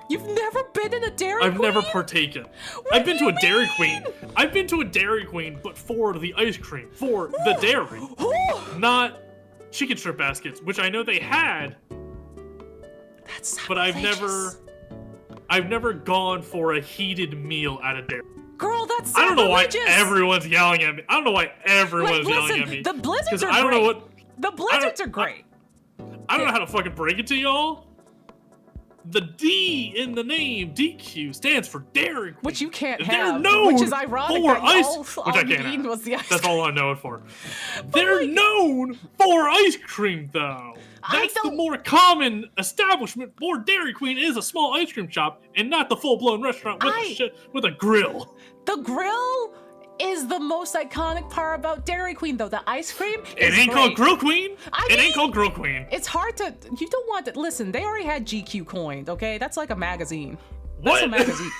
been in a Dairy Queen? I've never partaken. I've been to a Dairy Queen. I've been to a Dairy Queen, but for the ice cream, for the dairy, not chicken strip baskets, which I know they had. That's but I've never gone for a heated meal at a Dairy. Girl, that's I don't know why sacrilegious. everyone's yelling at me. I don't know why everyone's yelling at me. The blizzards are I don't great. know what. The blizzards are great. I don't know how to fucking break it to y'all. The D in the name, DQ, stands for Dairy Queen. Which you can't They're have. known Which is ironic for that ice, all which I you can't eat have. was the ice That's cream. all I know it for. They're known for ice cream, though. That's the more common establishment for Dairy Queen is a small ice cream shop and not the full-blown restaurant with a grill. The grill is the most iconic part about Dairy Queen, though. The ice cream It ain't called Grill Queen. It ain't called Grill Queen. It's hard to... You don't want to... Listen, they already had GQ coined, okay? That's like a magazine. What? That's a magazine.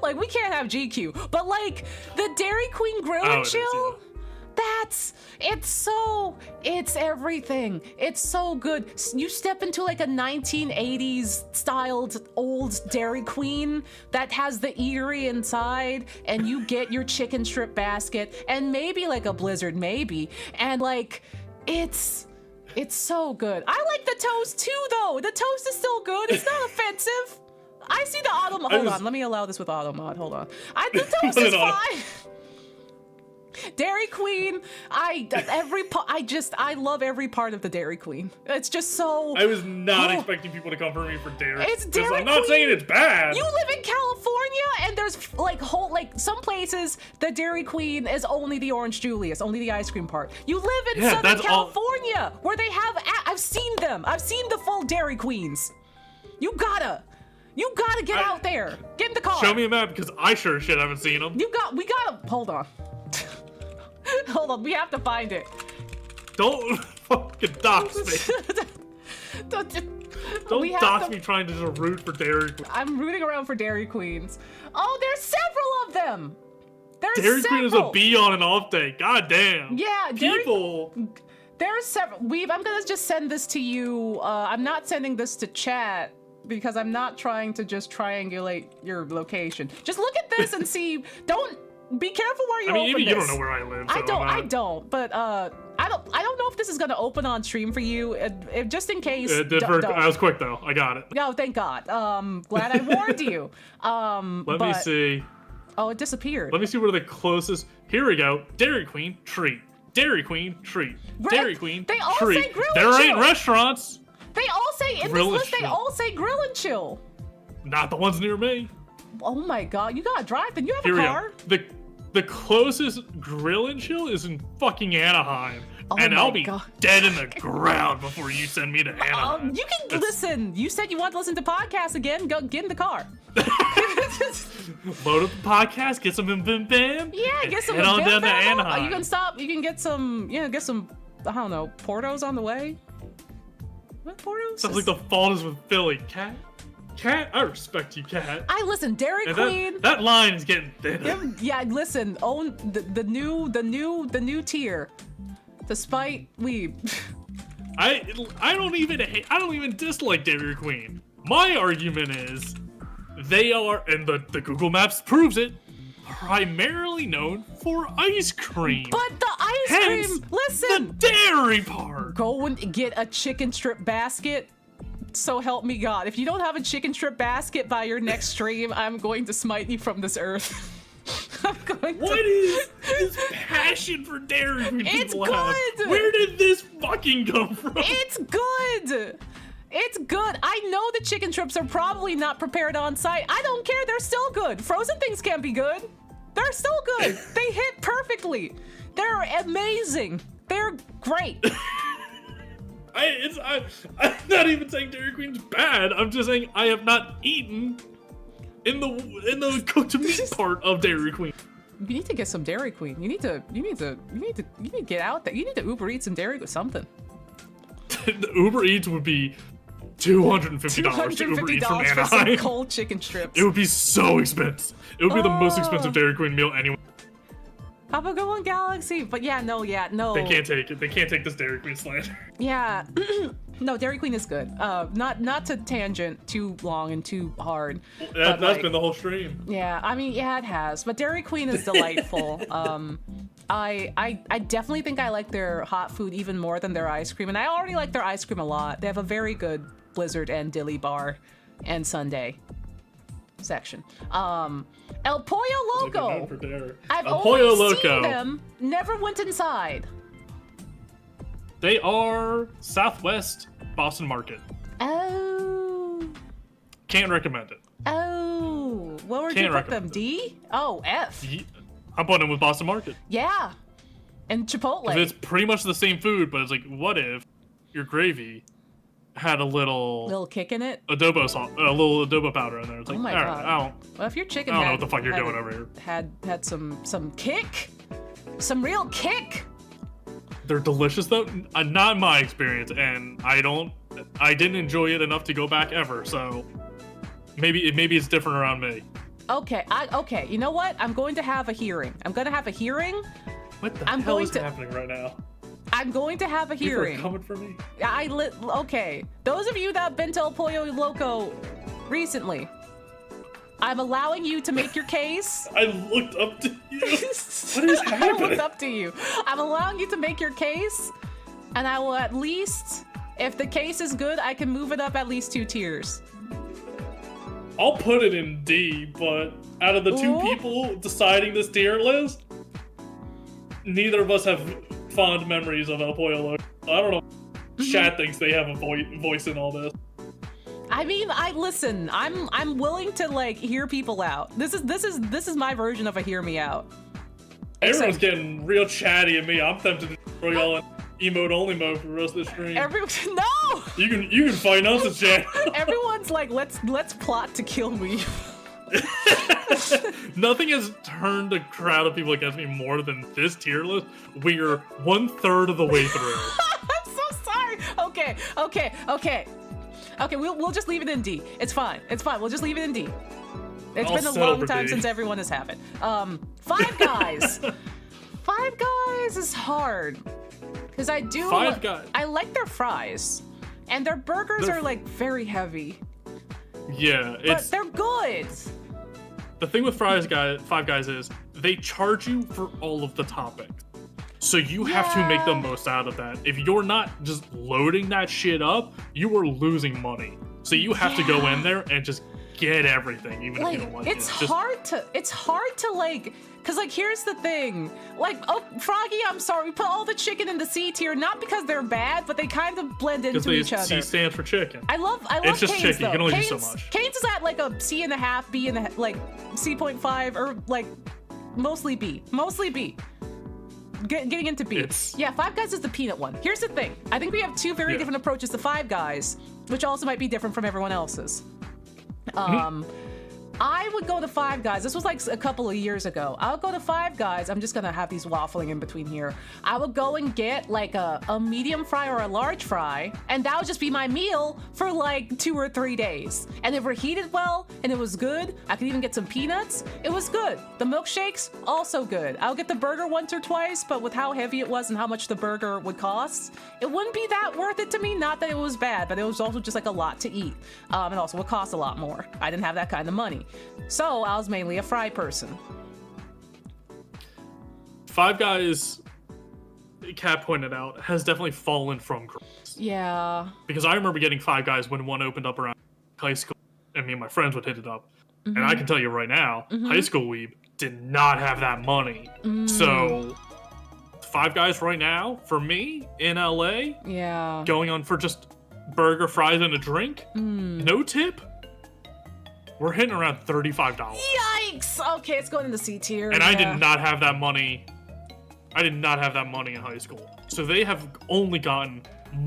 Like, we can't have GQ. But, like, the Dairy Queen Grill and Chill... It's everything. It's so good. You step into like a 1980s styled old Dairy Queen that has the eatery inside, and you get your chicken strip basket and maybe like a blizzard, maybe. And like, it's so good. I like the toast too, though. The toast is still good. It's not offensive. I see the auto mod. Hold on. Let me allow this with auto mod. Hold on. The toast is fine. Dairy Queen, I love every part of the Dairy Queen. It's just so... I was not expecting people to come for me for Dairy. It's Dairy Queen. I'm not saying it's bad. You live in California, and there's like some places the Dairy Queen is only the Orange Julius, only the ice cream part. You live in Southern California, where they have... I've seen them. I've seen the full Dairy Queens. You gotta get out there. Get in the car. Show me a map, because I sure as shit haven't seen them. We gotta... Hold on. Hold on, we have to find it. Don't fucking dox me. Don't dox me trying to just root for Dairy Queen. I'm rooting around for Dairy Queens. Oh, there's several of them. Dairy Queen is a bee on an off day. God damn. Yeah, people. There's several. I'm gonna just send this to you. I'm not sending this to chat because I'm not trying to just triangulate your location. Just look at this and see. Don't. Be careful where you open even this. You don't know where I live. So I don't. But I don't know if this is gonna open on stream for you. Just in case. It did I was quick though. I got it. No, thank God. Glad I warned you. Let me see. Oh, it disappeared. Let me see where the closest. Here we go. Dairy Queen treat. Dairy Queen treat. Dairy Queen they all treat. Say grill there and ain't chill. Restaurants. They all say in grill this list. They chill. all say grill and chill. Not the ones near me. Oh my God! You gotta drive. Then you have Here a car. We go. The closest grill and chill is in fucking Anaheim. Oh and I'll be God. dead in the ground before you send me to Anaheim. You can listen. You said you want to listen to podcasts again. Go get in the car. Load up the podcast, get some bim bam. Yeah, get some. Head on down to Anaheim. You can stop. You can get some. Get some. I don't know. Portos on the way. What Portos? Sounds like the fault is with Philly. Cat, I respect you, Cat. Listen, Dairy Queen. That line is getting thin. Yeah, listen. Own the new tier. Despite I don't even dislike Dairy Queen. My argument is they are, and the Google Maps proves it, primarily known for ice cream. But the ice cream, listen. The dairy part. Go and get a chicken strip basket. So help me God. If you don't have a chicken strip basket by your next stream, I'm going to smite you from this earth. What is this passion for Dairy Queen people have? It's good. Where did this fucking come from? It's good. It's good. I know the chicken strips are probably not prepared on site. I don't care. They're still good. Frozen things can be good. They're still good. They hit perfectly. They're amazing. They're great. I'm not even saying Dairy Queen's bad. I'm just saying I have not eaten in the cooked meat part of Dairy Queen. You need to get some Dairy Queen. You need to get out there. You need to Uber Eats some Dairy with something. The Uber Eats would be $250 to Uber Eats from Anaheim. For some cold chicken strips. It would be so expensive. It would be the most expensive Dairy Queen meal anyway. Have a good one, Galaxy. But yeah, no. They can't take it. They can't take this Dairy Queen slander. Yeah. No, Dairy Queen is good. Not to tangent too long and too hard. That's been the whole stream. Yeah, I mean, yeah, it has. But Dairy Queen is delightful. I definitely think I like their hot food even more than their ice cream, and I already like their ice cream a lot. They have a very good Blizzard and Dilly bar and sundae. section. El Pollo Loco. I've El Pollo only Loco. seen them, never went inside. They are Southwest Boston Market. Oh. Can't recommend it. Oh. What would you put them? D? Oh, F. I'm putting them with Boston Market. Yeah. And Chipotle. It's pretty much the same food, but it's like, what if your gravy had a little kick in it? Adobo salt, a little adobo powder in there. It's like, oh my all God. right, Well, if your chicken I don't know what the fuck you're doing over here. Had some kick, some real kick. They're delicious though, not in my experience, and I didn't enjoy it enough to go back ever. So maybe it's different around me. Okay, okay. You know what? I'm going to have a hearing. I'm going to have a hearing. What the hell is happening right now? I'm going to have a hearing. People are coming for me. Okay. Those of you that have been to El Pollo Loco recently, I'm allowing you to make your case. I looked up to you. What is happening? I looked up to you. I'm allowing you to make your case, and I will at least, if the case is good, I can move it up at least 2 tiers. I'll put it in D, but out of the 2 people deciding this tier list, neither of us have fond memories of El Pollo Loco. I don't know. Chat thinks they have a voice in all this. I mean, listen. I'm willing to like hear people out. This is my version of a hear me out. Everyone's getting real chatty at me. I'm tempted to throw y'all in emote only mode for the rest of the stream. No. You can find us a chat. Everyone's like, let's plot to kill me. Nothing has turned a crowd of people against me more than this tier list. We're 1/3 of the way through. I'm so sorry. Okay. We'll just leave it in D. It's fine. We'll just leave it in D. It's been a long time since everyone has had it. Five Guys. Five Guys is hard because I like their fries, and their burgers are like very heavy. Yeah, but they're good. The thing with Five Guys is they charge you for all of the toppings. So you have to make the most out of that. If you're not just loading that shit up, you are losing money. So you have to go in there and just get everything, even if you don't like it. It's hard to like, cause like here's the thing. Like, oh, Froggy, I'm sorry, we put all the chicken in the C tier, not because they're bad, but they kind of blend into each other. C stands for chicken. I love it's just Cane's, chicken. though. You can only Cane's, do so much. Cane's is at like a C.5, B and like C.5, or like mostly B. Getting into B. Yeah, Five Guys is the peanut one. Here's the thing. I think we have 2 very different approaches to Five Guys, which also might be different from everyone else's. I would go to Five Guys. This was like a couple of years ago. I'll go to Five Guys. I'm just gonna have these waffling in between here. I would go and get like a medium fry or a large fry, and that would just be my meal for like 2 or 3 days. And if we're heated well and it was good, I could even get some peanuts. It was good. The milkshakes, also good. I'll get the burger once or twice, but with how heavy it was and how much the burger would cost, it wouldn't be that worth it to me. Not that it was bad, but it was also just like a lot to eat. And also would cost a lot more. I didn't have that kind of money. So I was mainly a fry person. Five Guys, Kat pointed out, has definitely fallen from grace. Yeah. Because I remember getting Five Guys when one opened up around high school, and me and my friends would hit it up. And I can tell you right now, high school weeb did not have that money. So Five Guys right now, for me, in LA, going on for just burger, fries, and a drink, no tip, we're hitting around $35. Yikes! Okay, it's going in the C tier. And I did not have that money. I did not have that money in high school. So they have only gotten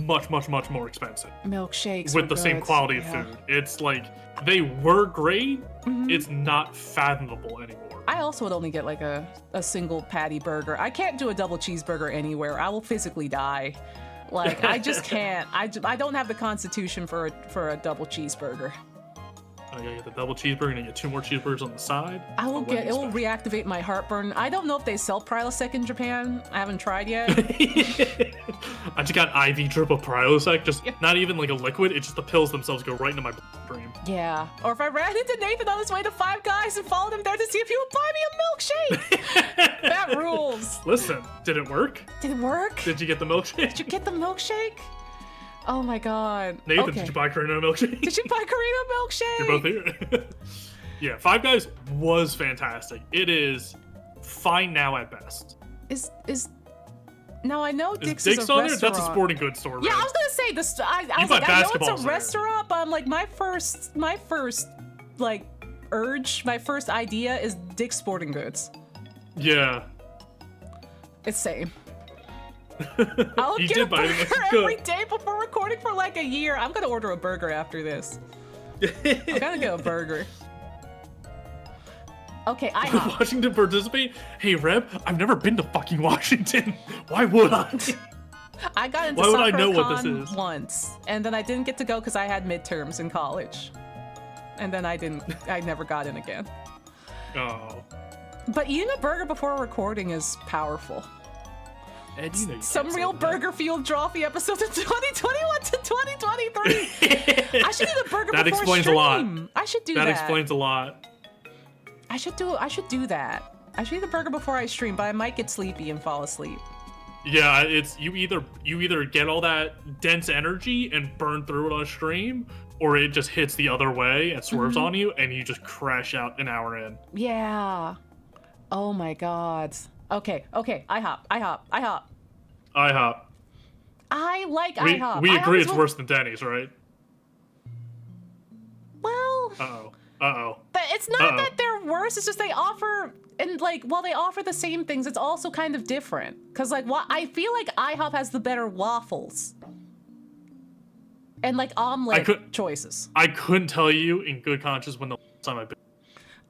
much, much, much more expensive. Milkshakes with the same quality of food. It's like, they were great. It's not fathomable anymore. I also would only get like a single patty burger. I can't do a double cheeseburger anywhere. I will physically die. Like, I just can't. I don't have the constitution for a double cheeseburger. I gotta get the double cheeseburger and get 2 more cheeseburgers on the side. It will reactivate my heartburn. I don't know if they sell Prilosec in Japan. I haven't tried yet. I just got IV drip of Prilosec, just not even like a liquid, it's just the pills themselves go right into my bloodstream. Yeah. Or if I ran into Nathan on his way to Five Guys and followed him there to see if he would buy me a milkshake. That rules. Listen, did it work? Did it work? Did you get the milkshake? Did you get the milkshake? Oh my god. Nathan, did you buy Karina a milkshake? Did you buy Karina a milkshake? You're both here. Yeah, Five Guys was fantastic. It is fine now at best. Is now I know Dick's Dick's is a on there? restaurant. That's a sporting goods store. Yeah, man. I was gonna say this. I was buy like, I know it's basketballs a there. restaurant, but I'm like my first like urge, my first idea is Dick's Sporting Goods. Yeah. It's same. I'll You get did a buy it. burger That's good. every day before recording for like a year. I'm gonna order a burger after this. I'm gonna get a burger. Okay, IHOP. Washington participate? Hey, Reb, I've never been to fucking Washington. Why would I? I got into Why would I know what this SoccerCon is? once, and then I didn't get to go because I had midterms in college. And then I never got in again. Oh. But eating a burger before recording is powerful. Ed, you know you Some can't say real that. burger fueled trophy episodes of 2021 to 2023. I should eat a burger That before explains stream. a lot. I should do that. That explains a lot. I should do that. I should eat a burger before I stream, but I might get sleepy and fall asleep. Yeah, it's you either get all that dense energy and burn through it on stream, or it just hits the other way and swerves on you, and you just crash out an hour in. Yeah. Oh my god. Okay. IHOP. IHOP. I like IHOP. We IHOP agree is it's what- worse than Denny's, right? Well, but it's not that they're worse. It's just they offer, and like while they offer the same things, it's also kind of different. Cause like I feel like IHOP has the better waffles and like omelet choices. I couldn't tell you in good conscience when the last time I've been.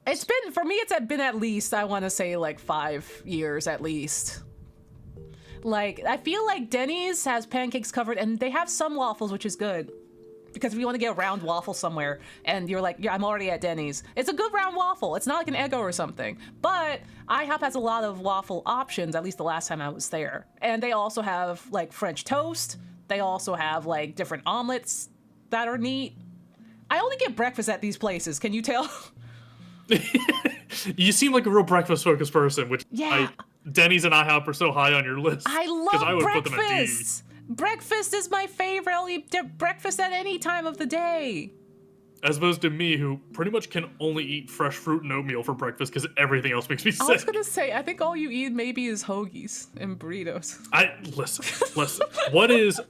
It's been, for me, it's been at least, I want to say like 5 years at least. Like, I feel like Denny's has pancakes covered, and they have some waffles, which is good. Because if you want to get a round waffle somewhere, and you're like, yeah, I'm already at Denny's. It's a good round waffle. It's not like an Eggo or something. But IHOP has a lot of waffle options, at least the last time I was there. And they also have, like, French toast. They also have, like, different omelets that are neat. I only get breakfast at these places. Can you tell? You seem like a real breakfast-focused person, which Yeah. Denny's and IHOP are so high on your list. I 'cause love would put them at D. breakfast. Breakfast is my favorite. I'll eat breakfast at any time of the day. As opposed to me, who pretty much can only eat fresh fruit and oatmeal for breakfast because everything else makes me I was sick. gonna say, I think all you eat maybe is hoagies and burritos. Listen. What is a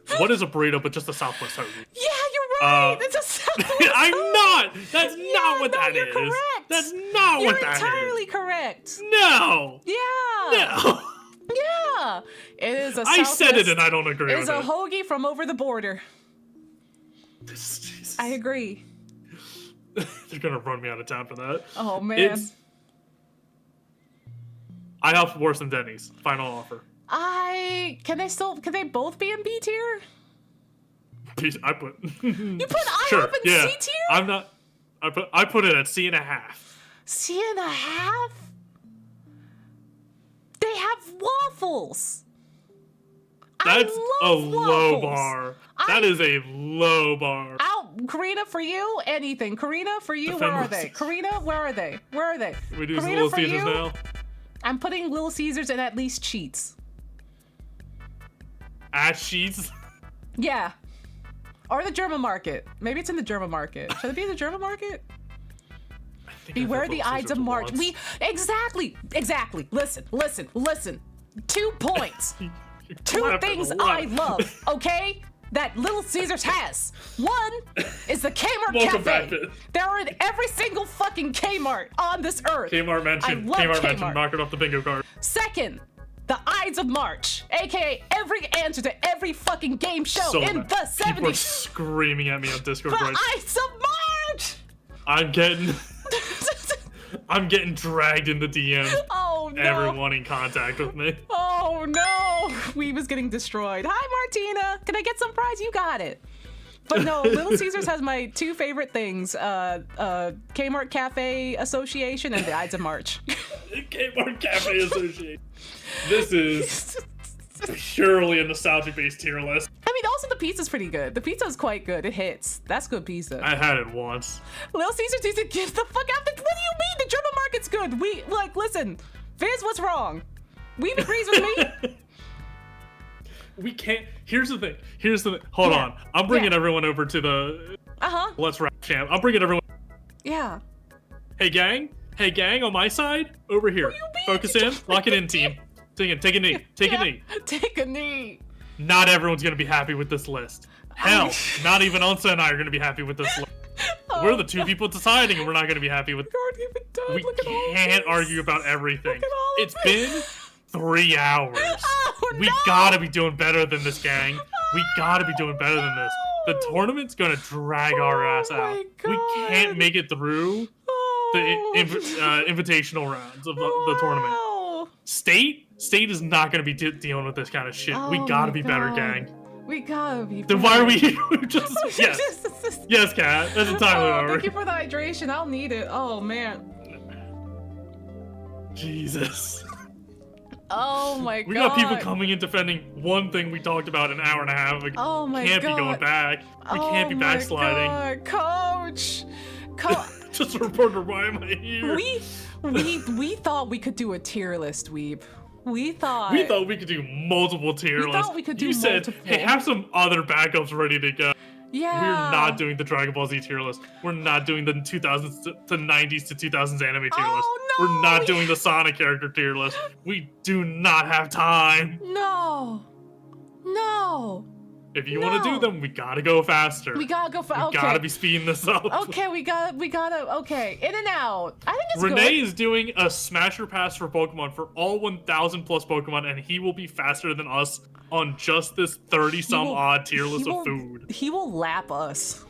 burrito but just a Southwest hoagie? Yeah, you're right. It's a Southwest I'm not. That's Yeah, not what no, that you're is. correct. That's not You're what that is. entirely correct. No. Yeah. No. Yeah. It is a I said it Southwest- and I don't agree It's with a it. hoagie from over the border. Jesus. I agree. They're gonna run me out of town for that. Oh man. IHOP's worse than Denny's. Final offer. Can they both be in B tier? I put. You put IHOP Sure. in Yeah. C tier? I'm not. I put it at C.5. C.5? They have waffles. That's I a love low waffles. bar. That is a low bar. Karina, for you, anything. Karina, for you, Defend where are Little they? Caesars. Karina, where are they? Where are they? We do some Karina, Little for Caesars you, now. I'm putting Little Caesars in at least Cheats. Ash cheese. Yeah. Or the German market. Maybe it's in the German market. Should it be in the German market? Beware the Ides of March. Exactly. Listen. 2 points. Two things I love, okay? That Little Caesars has. One is the Kmart Welcome Cafe. back. They're in every single fucking Kmart on this earth. Kmart mentioned. I love Kmart mentioned. Kmart. Mark it off the bingo card. Second, the Ides of March, aka every answer to every fucking game show So in mad. the People are 70s. screaming at me on Discord The right now. Ides of March! I'm getting dragged in the DMs. Oh no. Everyone in contact with me. Oh no. We was getting destroyed. Hi Martina. Can I get some fries? You got it. But no, Little Caesars has my 2 favorite things. Kmart Cafe Association and the Ides of March. Kmart Cafe Association. This is purely a nostalgia-based tier list. I mean, also the pizza's pretty good. The pizza's quite good. It hits. That's good pizza. I had it once. Little Caesars needs to get the fuck out. What do you mean? The German market's good. Listen, Viz, what's wrong? Weave agrees with me. We can't. Here's the thing. Hold Yeah. on. I'm bringing Yeah. everyone over to the Uh-huh. Let's Rap Champ. I'm bringing everyone. Yeah. Hey gang, on my side, over here. Focus in, lock it in, team. Take a knee, take a knee. Take a knee. Not everyone's gonna be happy with this list. Hell, not even Onsta and I are gonna be happy with this list. We're the two people deciding, and we're not gonna be happy with. We can't argue about everything. It's been 3 hours. We gotta be doing better than this, gang. We gotta be doing better than this. The tournament's gonna drag our ass out. We can't make it through the invitational rounds of the tournament. State is not gonna be dealing with this kind of shit. We gotta be better, gang. We gotta be. Then why are we here? Yes, Kat. That's the time. Thank you for the hydration. I'll need it. Oh man. Jesus. Oh my god. We got people coming in defending one thing we talked about an hour and a half ago. Oh my god. Can't be going back. We can't be backsliding. Coach. Just a reporter, why am I here? We thought we could do a tier list, Weeb. We thought we could do multiple tier lists. We thought we could do multiple. You said, hey, have some other backups ready to go. Yeah. We're not doing the Dragon Ball Z tier list. We're not doing the 2000s to 90s to 2000s anime tier list. No, we're not doing the Sonic character tier list. We do not have time. No. If you want to do them, we gotta go faster. We gotta go faster. We gotta be speeding this up. Okay, we gotta, okay. In and out. I think it's good. Renee is doing a Smasher Pass for Pokemon for all 1,000 plus Pokemon, and he will be faster than us on just this 30-some-odd tier list of food. He will lap us.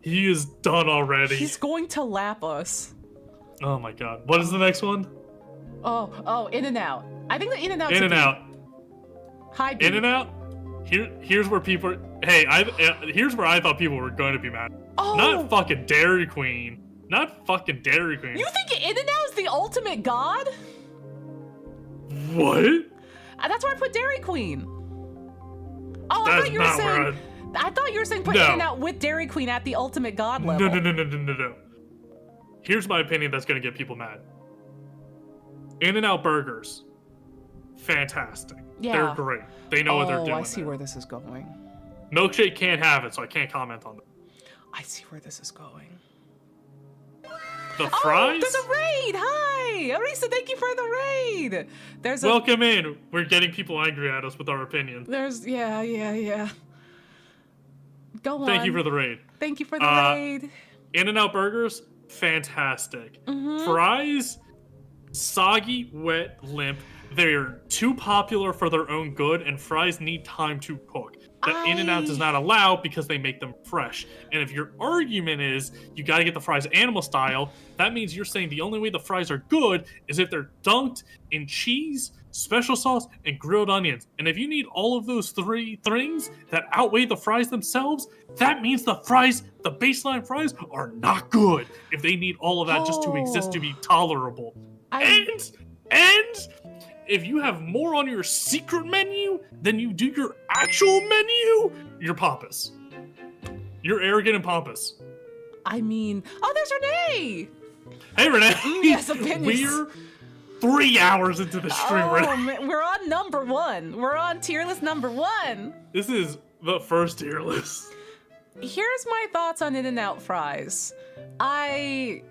He is done already. He's going to lap us. Oh my god. What is the next one? Oh, In and Out. I think the In and Out. In and Out. Hi, In and Out? Here's where people. Hey, here's where I thought people were going to be mad. Oh. Not fucking Dairy Queen. Not fucking Dairy Queen. You think In and Out is the ultimate god? What? That's where I put Dairy Queen. Oh, That's I thought you were saying. I thought you were saying put In and Out with Dairy Queen at the ultimate god level. No. Here's my opinion that's gonna get people mad. In and Out burgers. Fantastic. Yeah. They're great. They know what they're doing. I see where this is going. Milkshake can't have it, so I can't comment on that. I see where this is going. The fries? There's a raid! Hi! Arisa, thank you for the raid! Welcome in. We're getting people angry at us with our opinions. Yeah. Go on. Thank you for the raid. Thank you for the raid. In-N-Out burgers, fantastic. Fries, soggy, wet, limp. They're too popular for their own good, and fries need time to cook. That In-N-Out does not allow because they make them fresh. And if your argument is you gotta get the fries animal style, that means you're saying the only way the fries are good is if they're dunked in cheese, special sauce, and grilled onions. And if you need all of those three things that outweigh the fries themselves, that means the baseline fries are not good if they need all of that just to exist to be tolerable. And if you have more on your secret menu than you do your actual menu, you're pompous. You're arrogant and pompous. I mean, there's Renee! Hey, Renee! Yes, opinions. We're 3 hours into the stream, Renee. Man, we're on number 1. We're on tier list number 1. This is the first tier list. Here's my thoughts on In-N-Out fries. I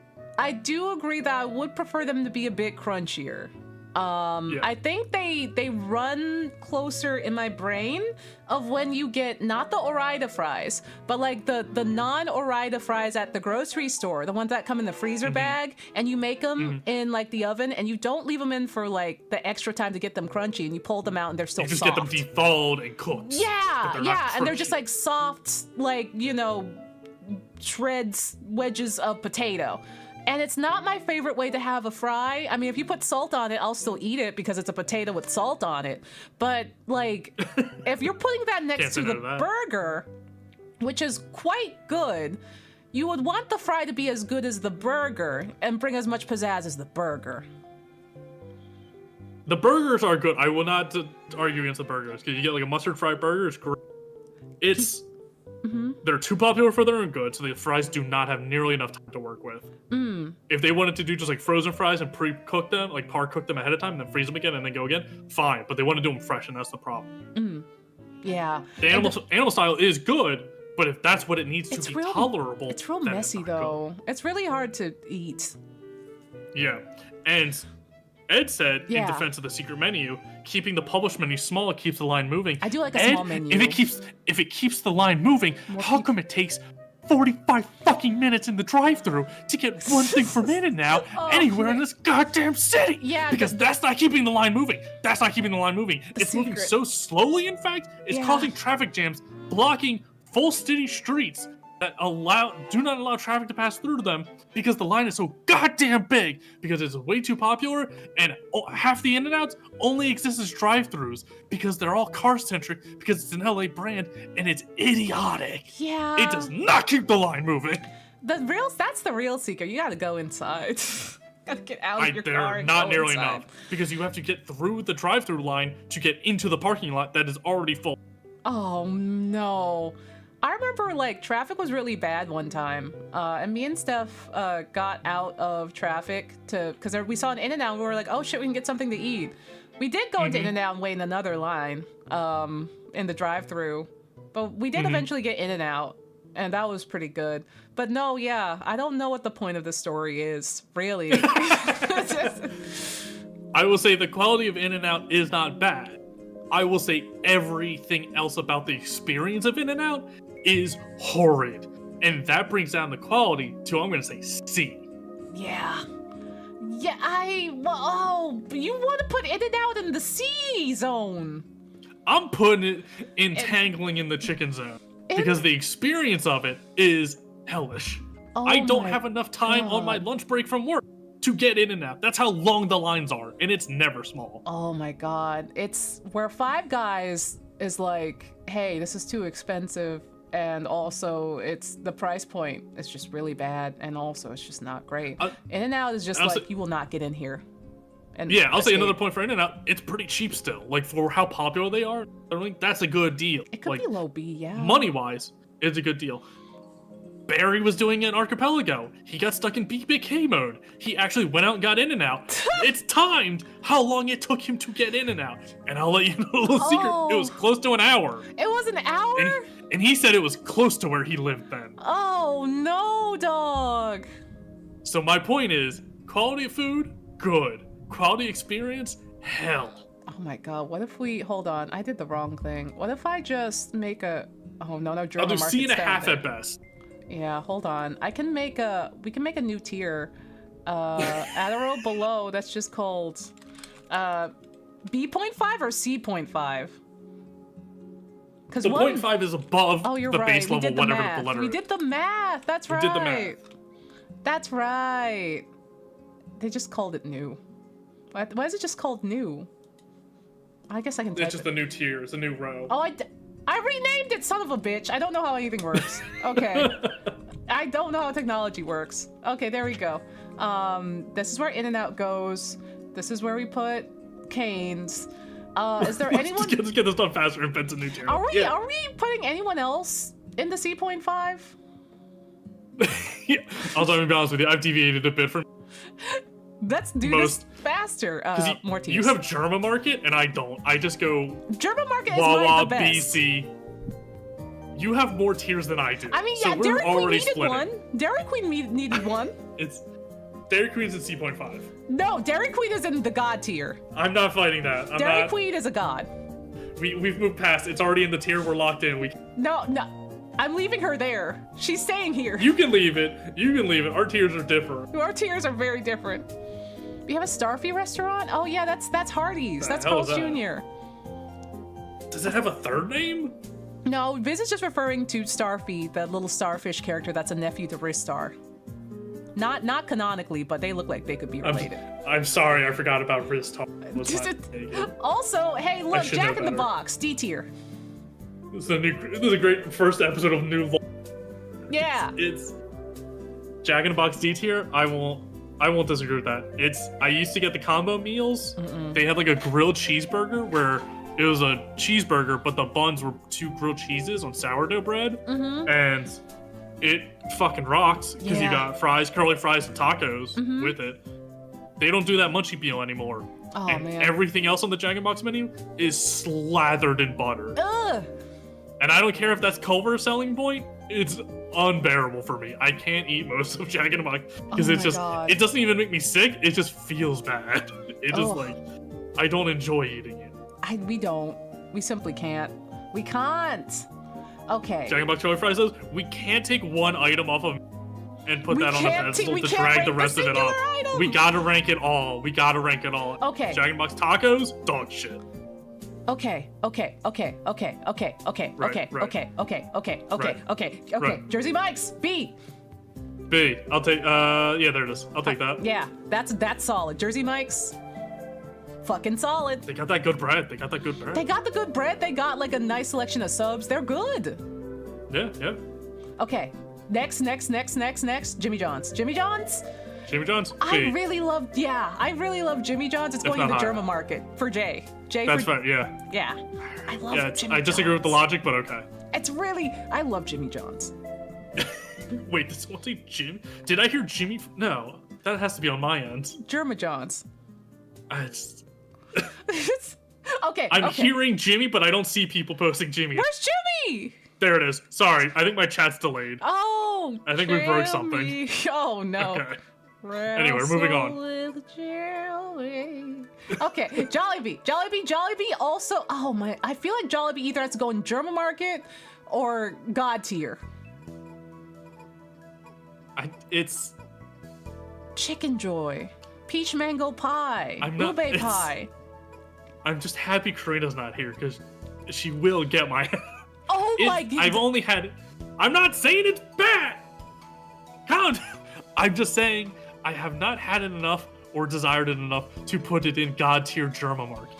do agree that I would prefer them to be a bit crunchier. I think they run closer in my brain of when you get not the Ore-Ida fries, but like the non-Ore-Ida fries at the grocery store, the ones that come in the freezer bag, and you make them in like the oven, and you don't leave them in for like the extra time to get them crunchy, and you pull them out and they're still soft. You just get them defalled and cooked. Yeah, and they're just like soft, like, shreds, wedges of potato. And it's not my favorite way to have a fry. I mean, if you put salt on it, I'll still eat it because it's a potato with salt on it. But, like, if you're putting that next to the burger, which is quite good, you would want the fry to be as good as the burger and bring as much pizzazz as the burger. The burgers are good. I will not argue against the burgers because you get like a mustard fried burger. It's great. They're too popular for their own good, so the fries do not have nearly enough time to work with. If they wanted to do just like frozen fries and pre-cook them, like par-cook them ahead of time, and then freeze them again and then go again, fine. But they want to do them fresh, and that's the problem. Yeah. The animal style is good, but if that's what it needs to be tolerable, it's real messy though. It's really hard to eat. Yeah. And Ed said, in Yeah. defense of the secret menu, keeping the publish menu small keeps the line moving. I do like a Ed, small menu. If it keeps the line moving, how come it takes 45 fucking minutes in the drive-thru to get one thing from In-N-Out anywhere in this goddamn city? Yeah, because that's not keeping the line moving. That's not keeping the line moving. It's moving secret. so slowly, in fact, it's causing traffic jams, blocking full city streets that do not allow traffic to pass through to them because the line is so goddamn big, because it's way too popular, and half the In-N-Outs only exist as drive-thrus because they're all car-centric, because it's an LA brand, and it's idiotic. Yeah. It does not keep the line moving. That's the real secret. You gotta go inside. Gotta get out of your car and not go nearly inside. enough, because you have to get through the drive-thru line to get into the parking lot that is already full. Oh no. I remember like traffic was really bad one time, and me and Steph got out of traffic because we saw an In-N-Out and we were like, oh shit, we can get something to eat. We did go into In-N-Out and wait in another line in the drive-thru, but we did eventually get In-N-Out, and that was pretty good. But no, yeah, I don't know what the point of the story is, really. I will say the quality of In-N-Out is not bad. I will say everything else about the experience of In-N-Out is horrid. And that brings down the quality to, I'm going to say, C. Yeah. Yeah, you want to put In-N-Out in the C zone. I'm putting it entangling in the chicken zone. Because the experience of it is hellish. I don't have enough time on my lunch break from work to get In-N-Out. That's how long the lines are, and it's never small. Oh my god. It's where Five Guys is like, hey, this is too expensive, and also it's the price point is just really bad, and also it's just not great. In-N-Out is just like, you will not get in here. And yeah, I'll say another point for In-N-Out, it's pretty cheap still. Like, for how popular they are, I think that's a good deal. It could be low B, yeah. Money-wise, it's a good deal. Barry was doing it in Archipelago. He got stuck in BBK mode. He actually went out and got In-N-Out. It's timed how long it took him to get In-N-Out. And I'll let you know a little secret. It was close to an hour. It was an hour? And he said it was close to where he lived then. Oh, no, dog. So my point is, quality of food, good. Quality experience, hell. Oh my god, what if hold on, I did the wrong thing. What if I just make a, oh no, German market C and a half standard. at best. Yeah, hold on. We can make a new tier. At a row below, that's just called B.5 or C.5? The 0.5 is above you're the right. base level, whatever the letter We is. did the math. That's right. We did the math. That's right. They just called it new. Why is it just called new? I guess I can type It's just a new tier. It's a new row. Oh, I renamed it, son of a bitch. I don't know how anything works. Okay. I don't know how technology works. Okay, there we go. This is where In-N-Out goes. This is where we put Cane's. Is there anyone? Let's get this done faster and invent a new tier. Are we putting anyone else in the C.5? Yeah. Also, I'm gonna be honest with you. I've deviated a bit from. Let's do this faster. More teams. You have German Market, and I don't. I just go German Market is Wawa, the best. BC. You have more tiers than I do. I mean, so yeah, we're Dairy Queen already needed splitting. one. Dairy Queen needed one. It's Dairy Queen's in C.5. No, Dairy Queen is in the god tier. I'm not fighting that. Dairy Queen is a god. We've moved past. It's already in the tier. We're locked in. No. I'm leaving her there. She's staying here. You can leave it. You can leave it. Our tiers are different. Our tiers are very different. We have a Starfy restaurant? Oh yeah, that's Hardee's. That's Carl's Jr. Does it have a third name? No, Viz is just referring to Starfy, the little starfish character that's a nephew to Ristar. Not canonically, but they look like they could be related. I'm sorry, I forgot about Ristar. Also, hey, look, Jack in the Box, D tier. This is a great first episode of New Law. Yeah. It's Jack in the Box D tier. I won't disagree with that. I used to get the combo meals. They had like a grilled cheeseburger where it was a cheeseburger, but the buns were 2 grilled cheeses on sourdough bread, and it fucking rocks because you got fries, curly fries, and tacos with it. They don't do that Munchie meal anymore. Oh and man. Everything else on the Jack in the Box menu is slathered in butter. Ugh. And I don't care if that's Culver's selling point. It's unbearable for me. I can't eat most of Jack in the Box because Oh it's my just God. it doesn't even make me sick. It just feels bad. It just like I don't enjoy eating it. We don't. We simply can't. We can't. Okay. Jack in the Box chili fries says we can't take one item off of and put We that on the can't pedestal we to can't drag rank the rest of it singular off. item. We gotta rank it all. We gotta rank it all. Okay. Jack in the Box tacos, dog shit. Okay. Right. Jersey Mike's B. B. I'll take. Yeah, there it is. I'll take that. Yeah, that's solid. Jersey Mike's, fucking solid. They got that good bread. They got that good bread. They got the good bread. They got like a nice selection of subs. They're good. Yeah. Okay. Next. Jimmy John's. Jimmy John's. I really love Jimmy John's. It's going to the German market for Jay. That's fine. Yeah. Yeah. I love Jimmy I disagree with the logic, but okay. I love Jimmy John's. Wait, did someone say Jim? Did I hear Jimmy? No, that has to be on my end. German John's. Okay. I'm hearing Jimmy, but I don't see people posting Jimmy. Where's Jimmy? There it is. Sorry, I think my chat's delayed. Oh, I think we broke something. Oh no. Okay. Anyway, we're moving on. Okay, Jollibee also. Oh my, I feel like Jollibee either has to go in German market or God tier. It's Chicken Joy, peach mango pie, ube pie. I'm just happy Karina's not here because she will get my. Oh my god! I've only had. I'm not saying it's bad. Count. I'm just saying I have not had it enough or desired it enough to put it in God tier German market.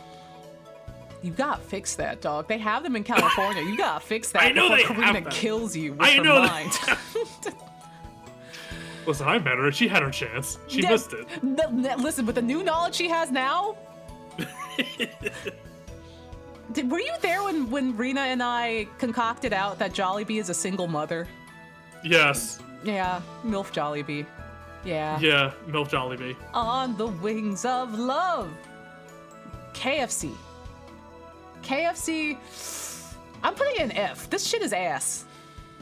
You gotta fix that, dog. They have them in California. You gotta fix that I know before they have Karina them. kills you with I her know mind. Listen, I met her. She had her chance. She missed it. Listen, with the new knowledge she has now. Were you there when Rena and I concocted out that Jollibee is a single mother? Yes. Yeah, MILF Jollibee. Yeah. Yeah, MILF Jollibee. On the wings of love. KFC. I'm putting it in F. This shit is ass.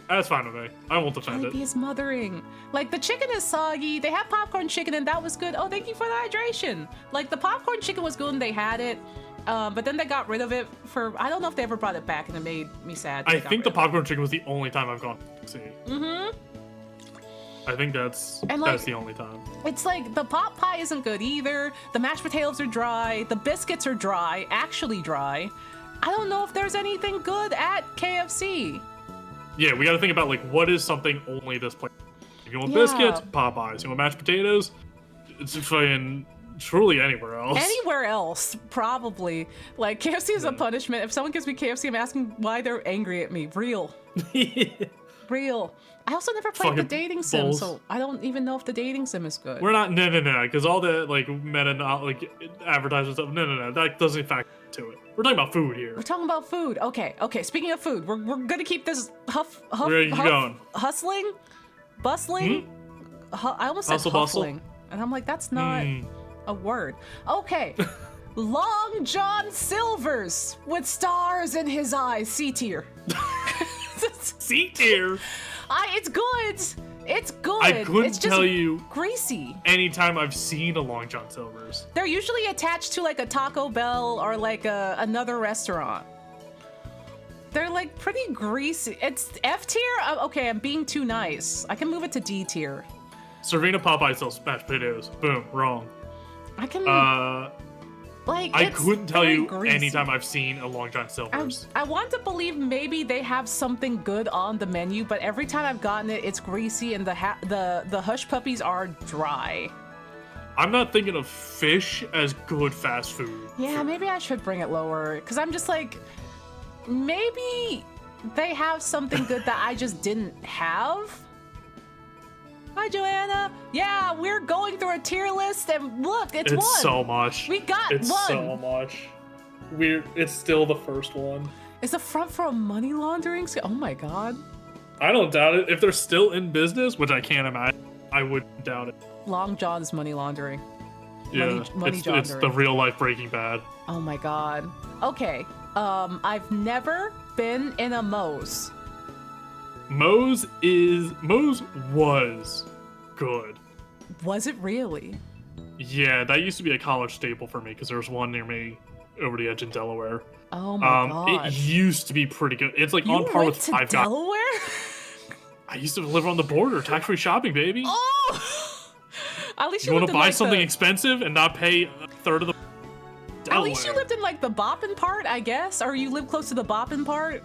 That's fine with me. I won't defend Jollibee it. is mothering. Like, the chicken is soggy. They have popcorn chicken, and that was good. Oh, thank you for the hydration. Like, the popcorn chicken was good, and they had it. But then they got rid of it for... I don't know if they ever brought it back, and it made me sad. I think the popcorn chicken was the only time I've gone to see. Mm-hmm. I think that's the only time. It's like, the pot pie isn't good either. The mashed potatoes are dry. The biscuits are dry. Actually dry. I don't know if there's anything good at KFC. Yeah, we got to think about, like, what is something only this place. If you want biscuits, Popeyes. You want mashed potatoes, it's fucking truly anywhere else. Anywhere else, probably. Like, KFC is a punishment. If someone gives me KFC, I'm asking why they're angry at me. Real. Real. I also never played the dating sim, so I don't even know if the dating sim is good. We're not, no, because all the, like, meta, like, advertising stuff, no, that doesn't factor into it. We're talking about food here. We're talking about food. Okay, speaking of food, we're gonna keep this Where are you going? Hustling? Bustling? I almost said Hustle, hustling. bustle? And I'm like, that's not a word. Okay. Long John Silver's with stars in his eyes. C tier. C tier? It's good. It's good. I couldn't it's just tell you greasy. anytime I've seen a Long John Silver's. They're usually attached to like a Taco Bell or like another restaurant. They're like pretty greasy. It's F tier? Okay, I'm being too nice. I can move it to D tier. Servina Popeye sells mashed potatoes. Boom, wrong. I can like I couldn't tell you greasy. anytime I've seen a Long John Silver's. I want to believe maybe they have something good on the menu, but every time I've gotten it, it's greasy and the hush puppies are dry. I'm not thinking of fish as good fast food. Yeah, maybe I should bring it lower because I'm just like, maybe they have something good that I just didn't have. Hi, Joanna. Yeah, we're going through a tier list, and look, it's one. It's so much. We got it's one. so much. It's still the first one. Is the front for a money laundering? Oh my god. I don't doubt it. If they're still in business, which I can't imagine, I wouldn't doubt it. Long John's money laundering. Yeah, it's the real life Breaking Bad. Oh my god. Okay. I've never been in a Moe's. Moe's was good. Was it really? Yeah, that used to be a college staple for me because there was one near me over the edge in Delaware. Oh my god. It used to be pretty good. It's like You on par went with to Five Guys. Delaware? I used to live on the border, tax-free shopping, baby. Oh! At least You want lived to in, buy like, something expensive and not pay a third of the Delaware. At least you lived in like the boppin' part, I guess, or you live close to the boppin' part.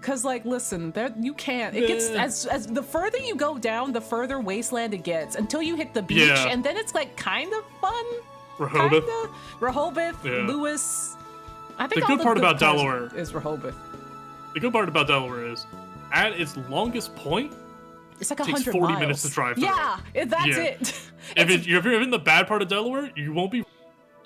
Cause like, listen, there you can't. It gets as the further you go down, the further wasteland it gets until you hit the beach, and then it's like kind of fun. Rehoboth, Lewis. I think the good part about parts Delaware is Rehoboth. The good part about Delaware is, at its longest point, it's like it takes 100 40 miles. minutes to drive through. Yeah, that's it. If you're in the bad part of Delaware, you won't be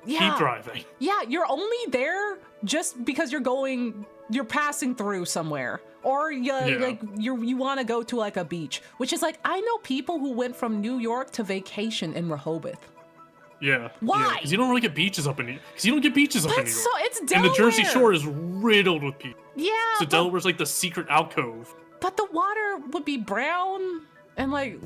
keep driving. Yeah, you're only there just because you're passing through somewhere, or you want to go to like a beach, which is like, I know people who went from New York to vacation in Rehoboth. Yeah. Why? Because you don't really get beaches up in New York. Because you don't get beaches up in New York. So it's Delaware. And the Jersey Shore is riddled with people. Yeah. So Delaware's like the secret alcove. But the water would be brown and like,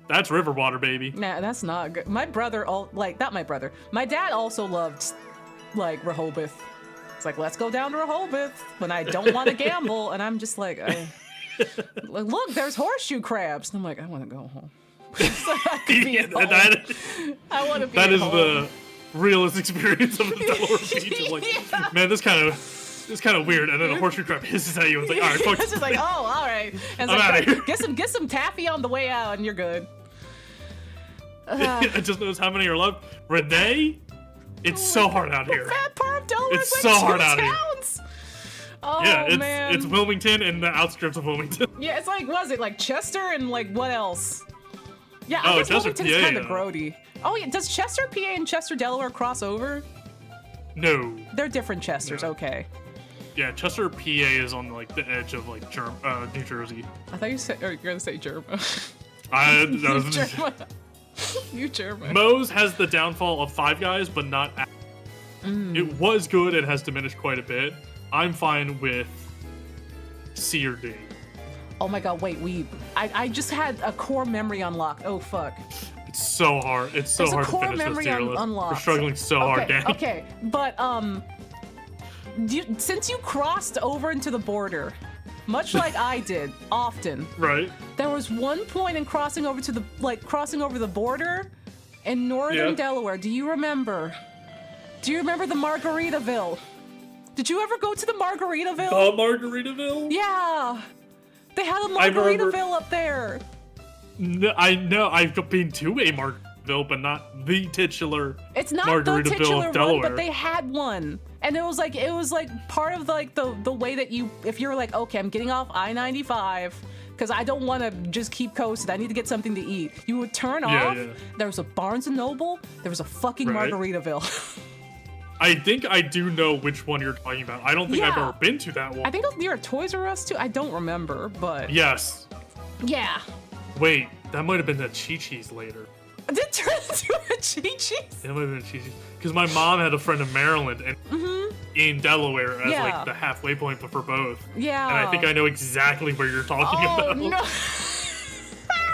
That's river water, baby. Nah, that's not good. My brother, not my brother. My dad also loved like Rehoboth. It's like, let's go down to Rehoboth when I don't want to gamble, and I'm just like, look, there's horseshoe crabs. And I'm like, I want to go home. I want to be. That is home. the realest experience of the Delaware beach. Is like, man, this kind of weird. And then a horseshoe crab hisses at you. And it's like, all right, fuck. It's just like, oh, all right. And I'm out of here. Get some taffy on the way out, and you're good. I just noticed how many are left. Renee, it's so hard out here. The fat part of Delaware. It's so hard out here. Oh, yeah, man. It's Wilmington and the outskirts of Wilmington. Yeah, it's like, was it like Chester and like what else? Yeah, I guess Chester, Wilmington's PA, kind of grody. Oh yeah, does Chester, PA and Chester, Delaware cross over? No. They're different Chesters, okay. Yeah, Chester, PA is on like the edge of like New Jersey. I thought you were gonna say German. You German. Moe's has the downfall of Five Guys, but not. It was good and has diminished quite a bit. I'm fine with C or D. Oh my god, wait, I just had a core memory unlocked. Oh fuck. It's so hard. It's so hard to finish this tier list. We're struggling so hard, Danny. Okay, but since you crossed over into the border, much like I did often. Right. There was one point in crossing over the border in northern Delaware. Do you remember? Do you remember the Margaritaville? Did you ever go to the Margaritaville? The Margaritaville? Yeah. They had a Margaritaville up there. No, I know. I've been to a Margaritaville, but not the titular It's not Margaritaville the titular of Delaware. one, but they had one. And it was like part of like the way that if you're like, okay, I'm getting off I-95 because I don't want to just keep coasting. I need to get something to eat. You would turn off. Yeah. There was a Barnes & Noble. There was a fucking Margaritaville. I think I do know which one you're talking about. I don't think I've ever been to that one. I think it was near a Toys R Us too. I don't remember, but... Yes. Yeah. Wait, that might have been the Chi-Chi's later. Did it turn into a Chi-Chi's? It might have been a Chi-Chi's. Because my mom had a friend in Maryland and in Delaware as like the halfway point for both. Yeah. And I think I know exactly where you're talking about. No.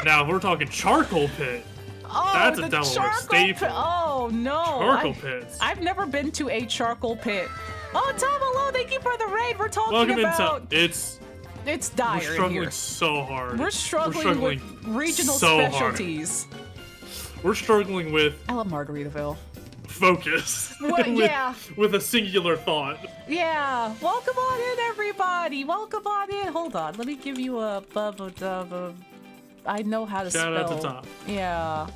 Now, if we're talking Charcoal Pit. Oh, that's a Delaware staple. Oh, no. Charcoal pits. I've never been to a charcoal pit. Oh, Tom, hello. Thank you for the raid. We're talking about... It's dire We're struggling in here. So hard. We're struggling with regional specialties. Hard. We're struggling with... I love Margaritaville. Focus. With a singular thought. Yeah. Welcome on in, everybody. Welcome on in. Hold on. Let me give you a... I know how to spell. Shout out to Tom. Yeah.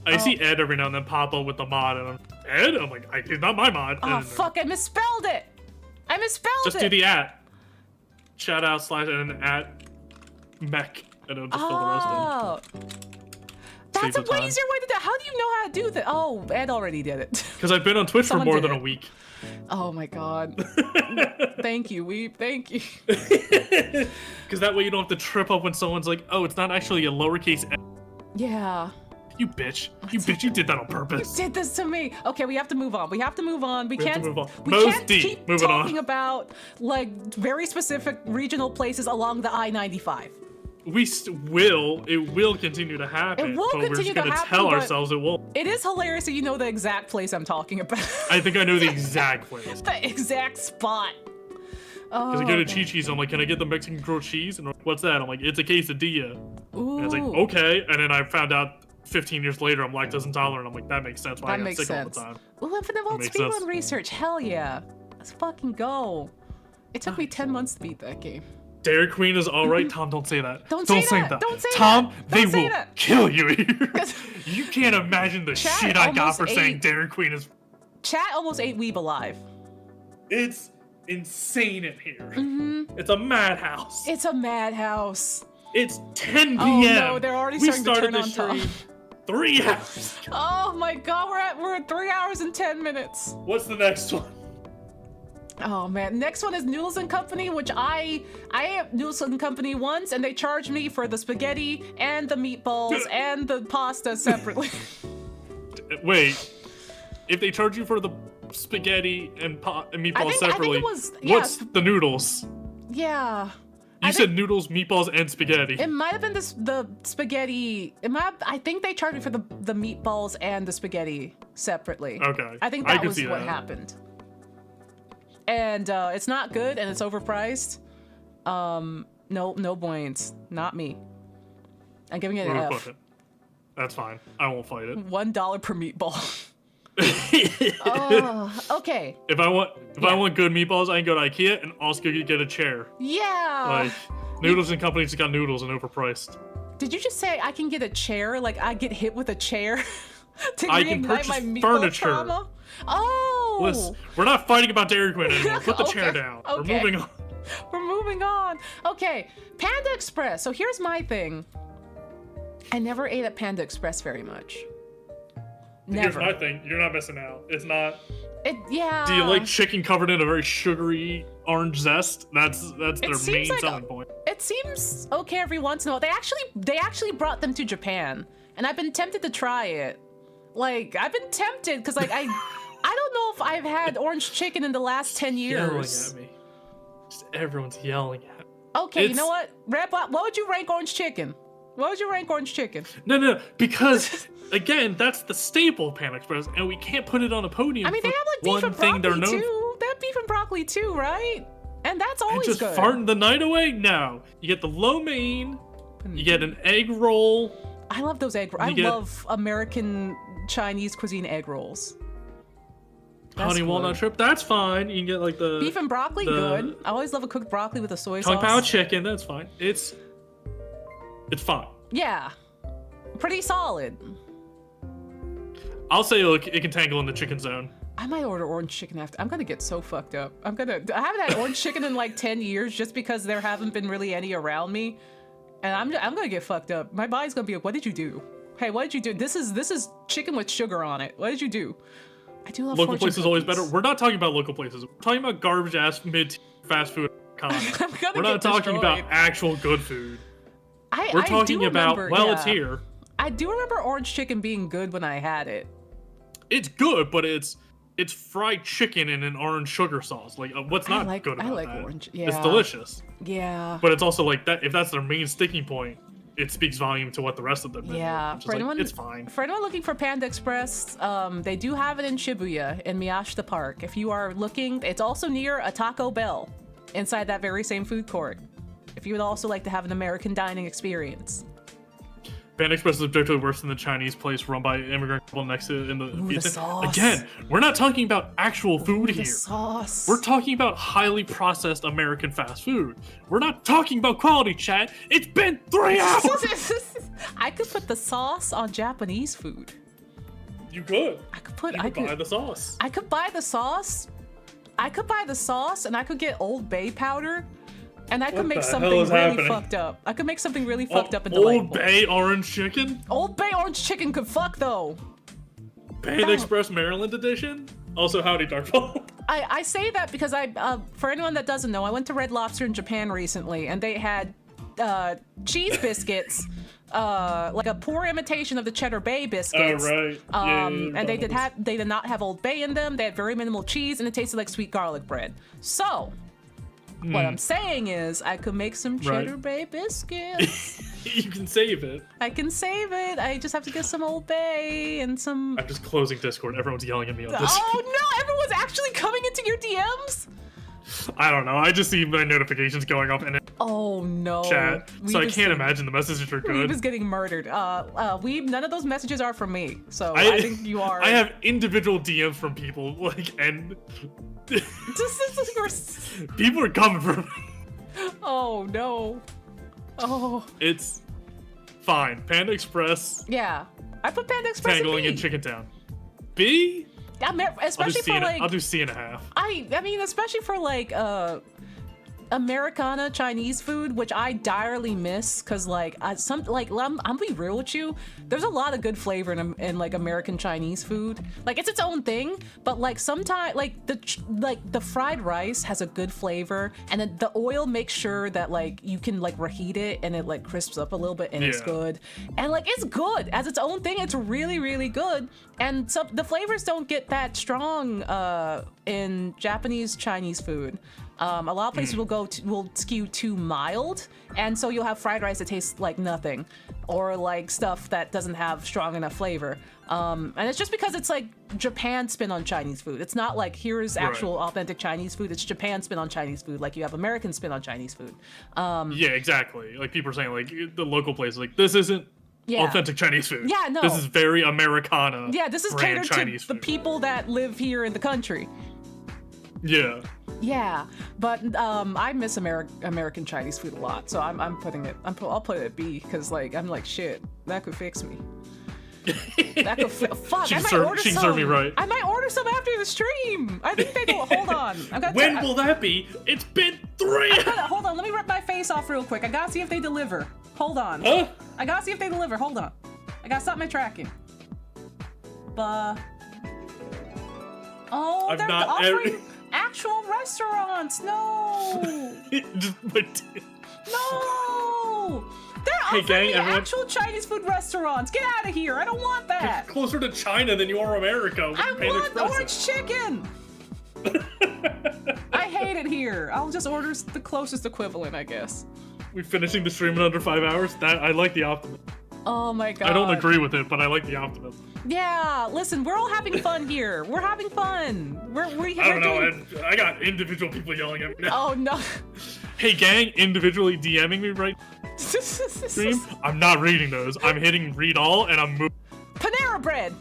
I see Ed every now and then pop up with the mod, and Ed? I'm like, it's not my mod. Oh, fuck, I misspelled it. Just do the @ shout out / and @mech, and it'll just fill the rest in. That's a way easier way to do it. How do you know how to do that? Oh, Ed already did it. Because I've been on Twitch for more than a week. Oh my god. Thank you, Weep. Thank you. Because that way you don't have to trip up when someone's like, oh, it's not actually a lowercase. Yeah. You bitch. You bitch. You did that on purpose. You did this to me. Okay, we have to move on. We have to move on. We can't keep Moving talking on. about like very specific regional places along the I-95. It will continue to happen. It will but continue we're to just happen, gonna tell but ourselves it won't. It is hilarious that you know the exact place I'm talking about. I think I know the exact place. The exact spot. Because I go to Chi-Chi's, I'm like, can I get the Mexican grilled cheese? And what's that? I'm like, it's a quesadilla. Ooh. And I was like, okay. And then I found out 15 years later I'm lactose intolerant. I'm like, that makes sense why I get sick all the time. Ooh, Infinite World speedrun research. Hell yeah. Let's fucking go. It took me 10 months to beat that game. Dairy Queen is alright. Tom, don't say that. Don't say that. Tom, they will kill you here. You can't imagine the shit I got for saying Dairy Queen is... Chat almost ate Weeb alive. It's insane in here. It's a madhouse. It's a madhouse. It's 10 p.m. Oh no, they're already starting to turn on Tom. 3 hours. Oh my god, we're at 3 hours and 10 minutes. What's the next one? Oh man, next one is Noodles and Company, which I ate Noodles and Company once, and they charged me for the spaghetti and the meatballs and the pasta separately. Wait, if they charge you for the spaghetti and meatballs separately, what's the noodles? Yeah. You said noodles, meatballs, and spaghetti. It might have been the spaghetti. I think they charged me for the meatballs and the spaghetti separately. Okay. I think that was what happened. And it's not good, and it's overpriced. No points. Not me. I'm giving it an F. That's fine. I won't fight it. $1 per meatball. Okay. If I want good meatballs, I can go to IKEA and also get a chair. Yeah. Like Noodles and Company just got noodles and overpriced. Did you just say I can get a chair? Like I get hit with a chair to I can reignite purchase my meatball furniture. trauma? Oh. Listen, we're not fighting about Dairy Queen anymore. Put the chair down. Okay. We're moving on. We're moving on. Okay, Panda Express. So here's my thing. I never ate at Panda Express very much. Never. Here's my thing. You're not missing out. It's not. Yeah. Do you like chicken covered in a very sugary orange zest? That's their main selling point. It seems okay every once in a while. They actually brought them to Japan, and I've been tempted to try it. Like I've been tempted because like I don't know if I've had orange chicken in the last 10 years. Yelling at me. Just everyone's yelling at me. Okay, you know what? Wrap up. What would you rank orange chicken? What would you rank orange chicken? No, because again, that's the staple of Panda Express, and we can't put it on a podium. I mean, they have like beef and broccoli too. They have beef and broccoli too, right? And that's always just good. Just farting the night away? No. You get the lo mein. You get an egg roll. I love those egg rolls. I love American Chinese cuisine egg rolls. Honey walnut shrimp, that's fine. You can get like the beef and broccoli, good. I always love a cooked broccoli with a soy sauce. Kung Pao chicken, that's fine. It's fine. Yeah, pretty solid. I'll say, look, it can tangle in the chicken zone. I might order orange chicken after. I'm gonna get so fucked up. I haven't had orange chicken in like 10 years just because there haven't been really any around me, and I'm gonna get fucked up. My body's gonna be like, "What did you do? Hey, what did you do? This is chicken with sugar on it. What did you do?" I do love local places always better. We're not talking about local places. We're talking about garbage ass mid fast food content. We're not talking about actual good food. We're talking about it's here. I do remember orange chicken being good when I had it. It's good, but it's fried chicken in an orange sugar sauce. Like what's not good about that? I like orange. Yeah. It's delicious. Yeah. But it's also like that. If that's their main sticking point, it speaks volume to what the rest of them. Yeah, for anyone, it's fine. For anyone looking for Panda Express, they do have it in Shibuya in Miyashita Park. If you are looking, it's also near a Taco Bell inside that very same food court. If you would also like to have an American dining experience. Panda Express is objectively worse than the Chinese place run by immigrant couple next to it in the sauce. Again, we're not talking about actual food here. Sauce. We're talking about highly processed American fast food. We're not talking about quality, chat. It's been 3 hours. I could put the sauce on Japanese food. You could. I could buy the sauce. I could buy the sauce. I could buy the sauce, and I could get Old Bay powder. And I could make something really fucked up. I could make something really fucked up and delightful. Old Bay orange chicken? Old Bay orange chicken could fuck though. Panda Express Maryland edition? Also, howdy, Darkfall. I say that because for anyone that doesn't know, I went to Red Lobster in Japan recently, and they had cheese biscuits like a poor imitation of the Cheddar Bay biscuits. Oh, right. And they did not have Old Bay in them. They had very minimal cheese, and it tasted like sweet garlic bread. So, what I'm saying is, I could make some Cheddar Bay biscuits. You can save it. I can save it. I just have to get some Old Bay and some... I'm just closing Discord. Everyone's yelling at me on this. Oh no, everyone's actually coming into your DMs? I don't know. I just see my notifications going up and oh no. Chat. So I can't imagine the messages are good. Weeb is getting murdered. Weeb, none of those messages are from me. So I think you are. I have individual DMs from people, like, and people are coming for me. Oh no. Oh. It's fine. Panda Express. Yeah. I put Panda Express Tangling in Chicken Town. B? Especially for like... I'll do C.5. I mean, especially for like Americana Chinese food, which I direly miss, because like I'm be real with you, there's a lot of good flavor in like American Chinese food. Like it's its own thing, but like sometimes like the fried rice has a good flavor, and then the oil makes sure that like you can like reheat it and it like crisps up a little bit, and it's good. And like it's good as its own thing. It's really, really good. And so the flavors don't get that strong in Japanese Chinese food. A lot of places will skew too mild, and so you'll have fried rice that tastes like nothing, or like stuff that doesn't have strong enough flavor. And it's just because it's like Japan spin on Chinese food. It's not like here's actual authentic Chinese food. It's Japan spin on Chinese food, like you have American spin on Chinese food. Yeah, exactly. Like people are saying, like the local place, like this isn't authentic Chinese food. Yeah, no. This is very Americana. Yeah, this is catered Chinese to food. the people that live here in the country. Yeah. Yeah, but I miss American Chinese food a lot, so I'm putting it. I'll put it at B, because like I'm like shit. That could fix me. That could fuck. She can serve me right. I might order some after the stream. I think they go. Hold on. When will that be? It's been 3. Hold on. Let me rip my face off real quick. I gotta see if they deliver. Hold on. Huh? I gotta see if they deliver. Hold on. I gotta stop my tracking. Oh, they're offering actual restaurants. No. Just wait. No. They're offering actual Chinese food restaurants. Get out of here. I don't want that. You're closer to China than you are America. I want orange chicken. I hate it here. I'll just order the closest equivalent, I guess. We finishing the stream in under 5 hours? I like the optimism. Oh my god. I don't agree with it, but I like the optimism. Yeah, listen, we're all having fun here. We're having fun. I don't know. I got individual people yelling at me now. Oh no. Hey gang, individually DMing me right stream. I'm not reading those. I'm hitting read all and I'm moving. Panera Bread.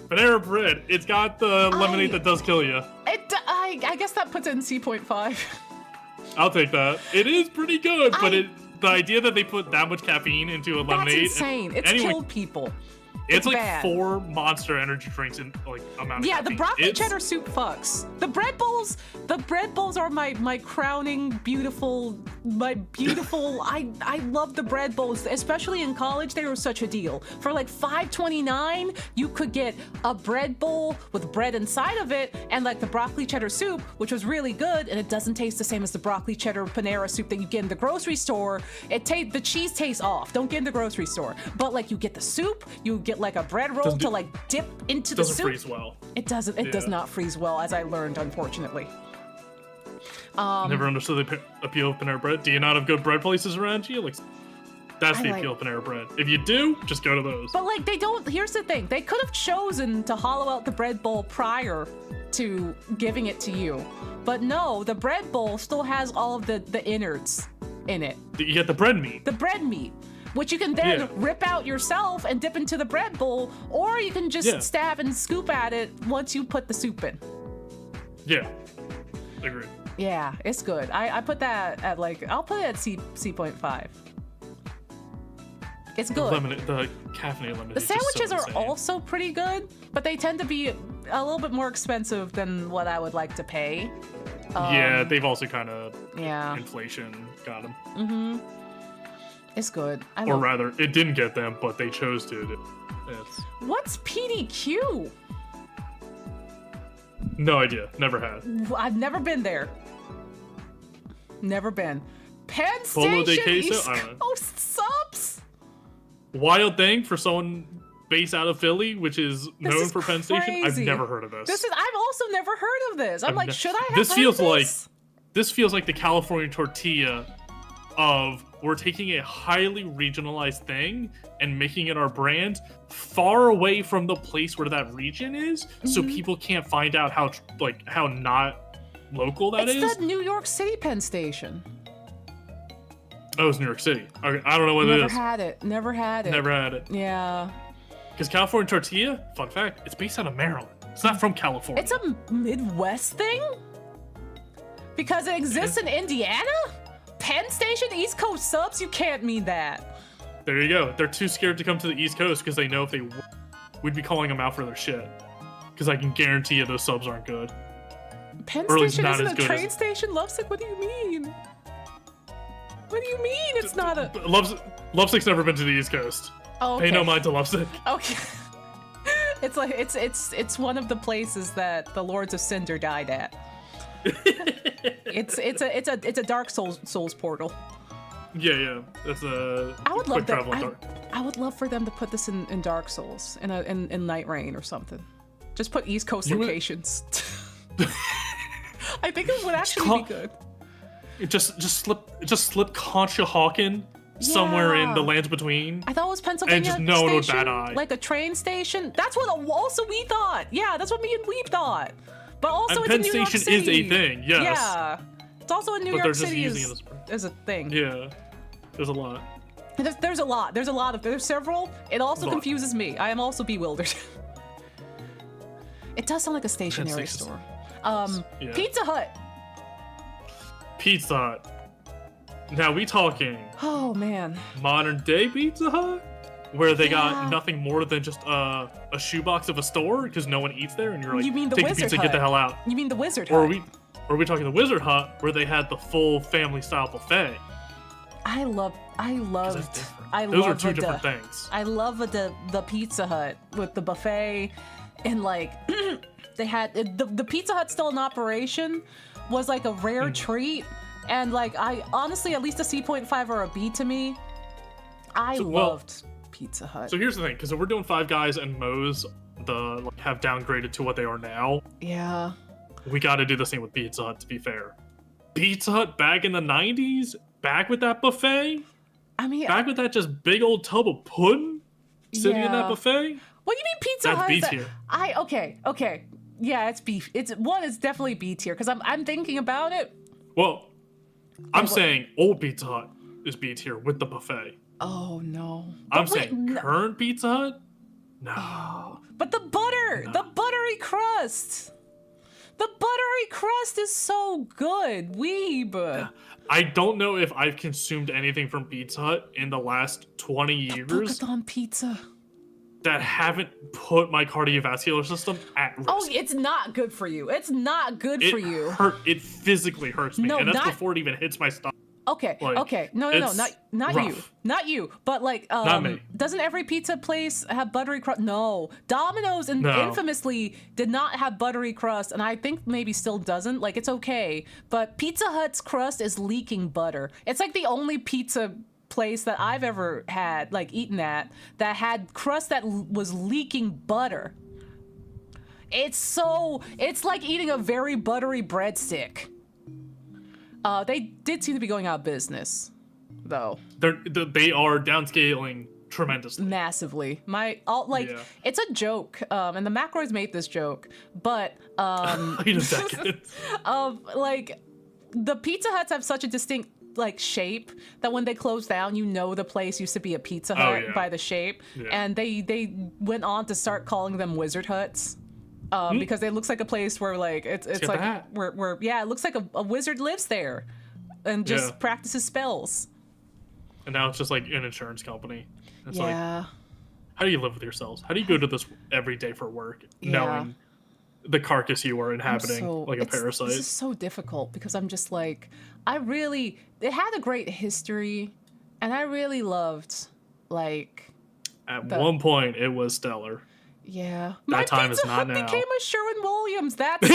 Panera Bread. It's got the lemonade that does kill you. I guess that puts it in C.5. I'll take that. It is pretty good, but the idea that they put that much caffeine into a lemonade. That's insane. It's killed people. It's like bad. 4 Monster energy drinks in like amount of caffeine. The broccoli cheddar soup fucks. The bread bowls are my crowning beautiful I love the bread bowls, especially in college. They were such a deal. For like $5.29, you could get a bread bowl with bread inside of it and like the broccoli cheddar soup, which was really good, and it doesn't taste the same as the broccoli cheddar Panera soup that you get in the grocery store. The cheese tastes off. Don't get in the grocery store. But like you get the soup, you get like a bread roll to like dip into the soup. Doesn't freeze well. It doesn't. It does not freeze well, as I learned, unfortunately. Never understood the appeal of Panera Bread. Do you not have good bread places around you? Like, that's the appeal of Panera Bread. If you do, just go to those. But like they don't. Here's the thing: they could have chosen to hollow out the bread bowl prior to giving it to you, but no, the bread bowl still has all of the innards in it. You get the bread meat. The bread meat, which you can then rip out yourself and dip into the bread bowl, or you can just stab and scoop at it once you put the soup in. Yeah, agreed. Yeah, it's good. I put that at like, I'll put it at C.5. It's good. The caffeinated lemonade. The sandwiches are also pretty good, but they tend to be a little bit more expensive than what I would like to pay. Yeah, they've also kind of inflation got them. Mm-hmm. It's good. Or rather, it didn't get them, but they chose to. What's PDQ? No idea. Never had. I've never been there. Never been. Penn Polo de Station queso? East Coast subs? wild thing for someone based out of Philly, which is known for Penn Station. I've never heard of this. I've also never heard of this. I'm like, should I have this heard feels of this? This feels like the California tortilla of we're taking a highly regionalized thing and making it our brand far away from the place where that region is, so people can't find out how not local that is. It's the New York City Penn Station. Oh, it's New York City. Okay, I don't know what it is. Never had it. Never had it. Yeah. Because California tortilla, fun fact, it's based out of Maryland. It's not from California. It's a Midwest thing? Because it exists in Indiana? Penn Station, East Coast subs? You can't mean that. There you go. They're too scared to come to the East Coast because they know if they we'd be calling them out for their shit. Because I can guarantee you those subs aren't good. Penn Station isn't a train station? Lovesick? What do you mean? What do you mean it's not a... Lovesick's never been to the East Coast. Oh, okay. Pay no mind to Lovesick. Okay. It's like it's one of the places that the Lords of Cinder died at. It's a Dark Souls portal. Yeah. That's a I would love that. I would love for them to put this in Dark Souls in Night Rain or something. Just put East Coast locations. I think it would actually be good. Just slip Conshohocken somewhere in the lands between. I thought it was Pennsylvania. And just know it with bad eye. Like a train station. That's what also we thought. Yeah, that's what me and Weeb thought. But also it's Penn in New York Station City. is a thing, yes. Yeah. It's also in New York City as a thing. Yeah. There's a lot. There's several. It also confuses me. I am also bewildered. It does sound like a stationery store. Pizza Hut. Pizza Hut. Now we talking. Oh man. Modern day Pizza Hut? Where they got nothing more than just a shoebox of a store because no one eats there, and you're like, you mean the take Wizard pizza, Hut. get the hell out. You mean the Wizard Hut? Or are we talking the Wizard Hut where they had the full family style buffet? I loved. Those are two different things. I love the Pizza Hut with the buffet, and like they had the Pizza Hut still in operation was like a rare treat, and like I honestly at least a C.5 or a B to me. I loved Pizza Hut. So here's the thing, because if we're doing Five Guys and Moe's, have downgraded to what they are now. Yeah. We got to do the same with Pizza Hut, to be fair. Pizza Hut back in the 90s, back with that buffet. I mean, back with that just big old tub of pudding sitting in that buffet. What do you mean Pizza Hut? That's B tier. Okay. Yeah, it's beef. It's definitely B tier because I'm thinking about it. Well, I'm saying old Pizza Hut is B tier with the buffet. Oh no. I'm saying current Pizza Hut? No. Oh, but the buttery crust. The buttery crust is so good. Weeb. I don't know if I've consumed anything from Pizza Hut in the last 20 years. Bucket-on pizza. That haven't put my cardiovascular system at risk. Oh, it's not good for you. It's not good for you. It physically hurts me, and that's before it even hits my stomach. Okay, no, not you, but like, not me. Doesn't every pizza place have buttery crust? No, Domino's infamously did not have buttery crust, and I think maybe still doesn't. Like, it's okay, but Pizza Hut's crust is leaking butter. It's like the only pizza place that I've ever had, like, eaten at, that had crust that was leaking butter. It's like eating a very buttery breadstick. They did seem to be going out of business, though. They are downscaling tremendously. Massively. It's a joke, and the McElroys made this joke, but wait a second. Like, the Pizza Huts have such a distinct like shape that when they close down, you know the place used to be a Pizza Hut by the shape, and they went on to start calling them Wizard Huts. Because it looks like a place where like it's like where it looks like a wizard lives there and just practices spells. And now it's just like an insurance company. It's like, how do you live with yourselves? How do you go to this every day for work knowing the carcass you are inhabiting like a parasite? This is so difficult because I'm just like, it had a great history, and I really loved like. At one point, it was stellar. Yeah. That My time Pizza is Hut not now. became a Sherwin-Williams. That's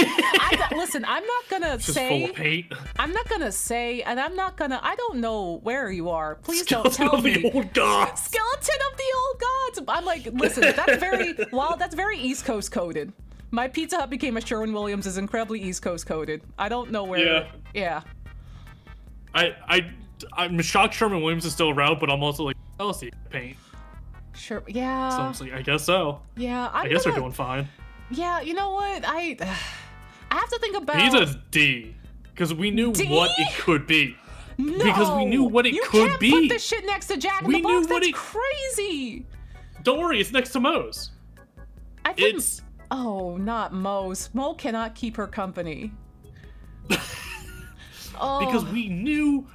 listen, I'm not gonna Just say full of paint. I'm not gonna say, and I'm not gonna I don't know where you are. Please Skeleton don't tell of me. the old gods. Skeleton of the old gods. I'm like, listen, that's very East Coast coded. My Pizza Hut became a Sherwin-Williams is incredibly East Coast coded. I don't know where. Yeah. I'm shocked Sherman-Williams is still around, but I'm also like, LC paint. Sure. Yeah. So I'm like, I guess so. Yeah. I guess they're doing fine. Yeah. You know what? I have to think about. He's a D, because we knew D? what it could be. No. Because we knew what it could be. You can't put this shit next to Jack in the Box. That's crazy. Don't worry, it's next to Moe's. I think. Oh, not Moe's. Mo cannot keep her company. Because we knew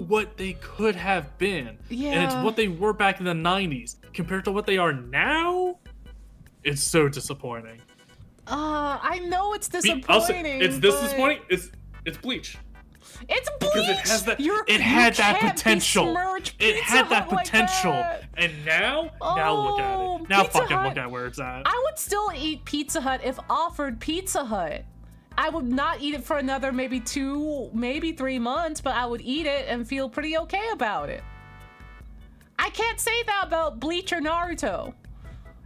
what they could have been. Yeah. And it's what they were back in the 90s. Compared to what they are now, it's so disappointing. I know it's disappointing. It's disappointing. It's Bleach. It's Bleach. Because it has that. It had that potential. It had that potential. Like that. And now look at it. Now look at where it's at. I would still eat Pizza Hut if offered Pizza Hut. I would not eat it for another maybe 2, maybe 3 months, but I would eat it and feel pretty okay about it. I can't say that about Bleach or Naruto.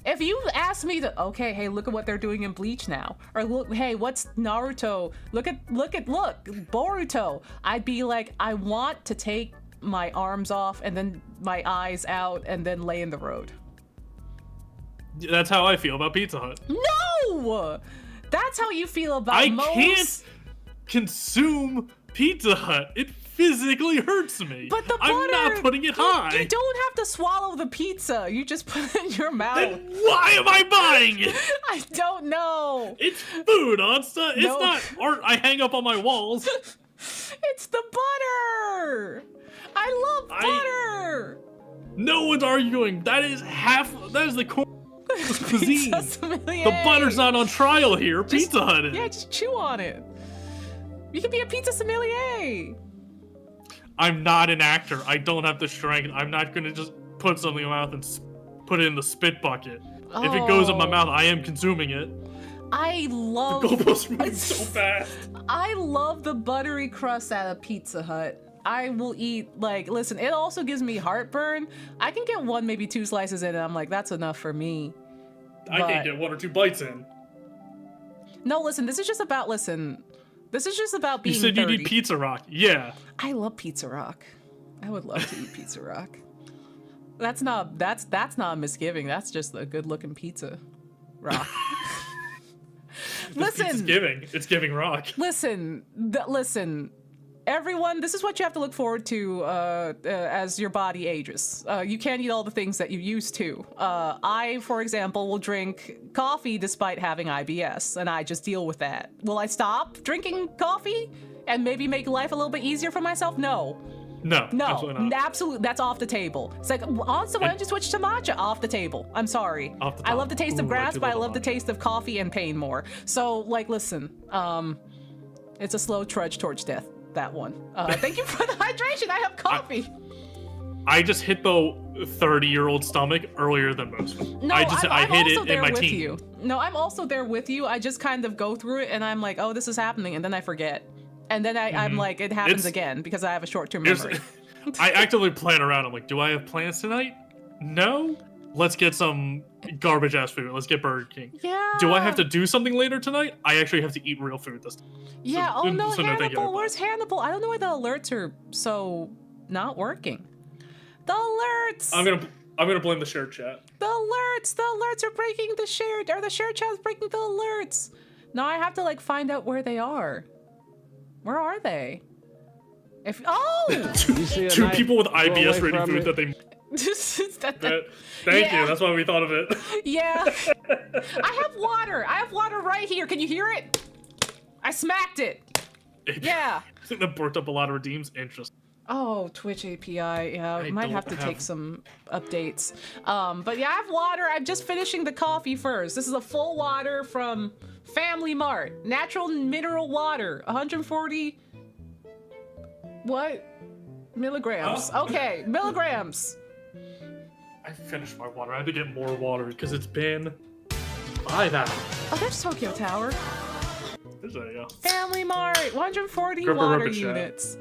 If you ask me to, okay, hey, look at what they're doing in Bleach now, or look, hey, what's Naruto? Look, Boruto. I'd be like, I want to take my arms off and then my eyes out and then lay in the road. That's how I feel about Pizza Hut. No! That's how you feel about Moe's. I can't consume Pizza Hut. It physically hurts me. But the butter, I'm not putting it high. You don't have to swallow the pizza. You just put it in your mouth. Then why am I buying it? I don't know. It's food, Onsta. It's not art I hang up on my walls. It's the butter. I love butter. No one's arguing. That is the core of cuisine. The butter's not on trial here. Pizza Hut is. Yeah, just chew on it. You can be a pizza sommelier. I'm not an actor. I don't have the strength. I'm not gonna just put something in my mouth and put it in the spit bucket. If it goes in my mouth, I am consuming it. I love. The goalpost moves so fast. I love the buttery crust out of Pizza Hut. I will eat, like, listen, it also gives me heartburn. I can get 1, maybe 2 slices in, and I'm like, that's enough for me. I can't get 1 or 2 bites in. No, listen, this is just about being You said 30. you need Pizza Rock. Yeah. I love Pizza Rock. I would love to eat Pizza Rock. That's not a misgiving. That's just a good-looking pizza rock. Listen. It's giving rock. Listen. Everyone, this is what you have to look forward to as your body ages. You can't eat all the things that you used to. I, for example, will drink coffee despite having IBS, and I just deal with that. Will I stop drinking coffee and maybe make life a little bit easier for myself? No, absolutely not. Absolutely, that's off the table. It's like, also, why don't you switch to matcha? Off the table. I'm sorry. I love the taste of grass, but I love the taste of coffee and pain more. So, like, listen, it's a slow trudge towards death. That one. Thank you for the hydration. I have coffee. I just hit the 30-year-old stomach earlier than most. No, I hit it in my teens. No, I'm also there with you. I just kind of go through it and I'm like, oh, this is happening, and then I forget. And then I'm like, it happens again because I have a short-term memory. I actively plan around. I'm like, do I have plans tonight? No? Let's get some garbage ass food. Let's get Burger King. Yeah. Do I have to do something later tonight? I actually have to eat real food this time. Yeah. Hannibal. Where's Hannibal? I don't know why the alerts are so not working. The alerts. I'm gonna blame the shared chat. The alerts are breaking the shared, or the shared chat is breaking the alerts. Now I have to like find out where they are. Where are they? Two people with IBS rating food that they. Thank you. That's why we thought of it. Yeah. I have water right here. Can you hear it? I smacked it. Yeah. I think that worked up a lot of redeems. Interesting. Oh, Twitch API. Yeah, I might have to take some updates. But yeah, I have water. I'm just finishing the coffee first. This is a full water from Family Mart. Natural mineral water. 140. What? Milligrams. Oh. Okay, milligrams. I finished my water. I had to get more water because it's been buy that. Oh, there's Tokyo Tower. There you go. Family Mart, 140 Grab a water rubbish units.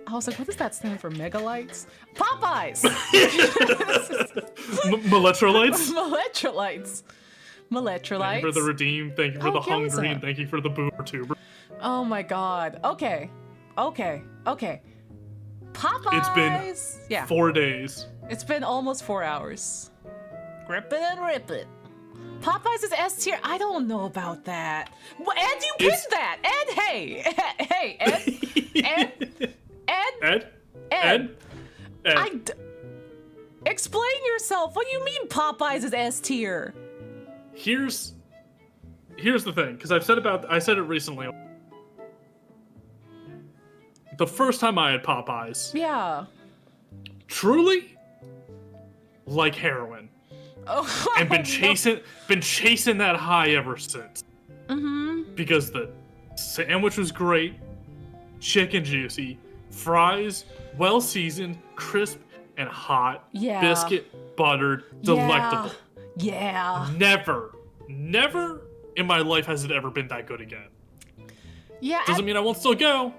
I was like, what does that stand for? Megalites? Popeyes! Electrolytes? Electrolytes. Electrolytes. Thank you for the redeem, thank you for the hungry, gyoza. and thank you for the boomer tuber. Oh my god. Okay. Popeyes. It's been 4 days. It's been almost 4 hours. Grip it and rip it. Popeyes is S tier. I don't know about that. Well, Ed, you picked that. Ed, hey. Hey, Ed. Ed. Explain yourself. What do you mean Popeyes is S tier? Here's the thing, because I said it recently. The first time I had Popeyes. Yeah. Truly like heroin. Oh, and been chasing that high ever since. Because the sandwich was great, chicken juicy, fries well seasoned, crisp and hot, biscuit buttered, delectable. Yeah. Never in my life has it ever been that good again. Yeah. Doesn't mean I won't still go.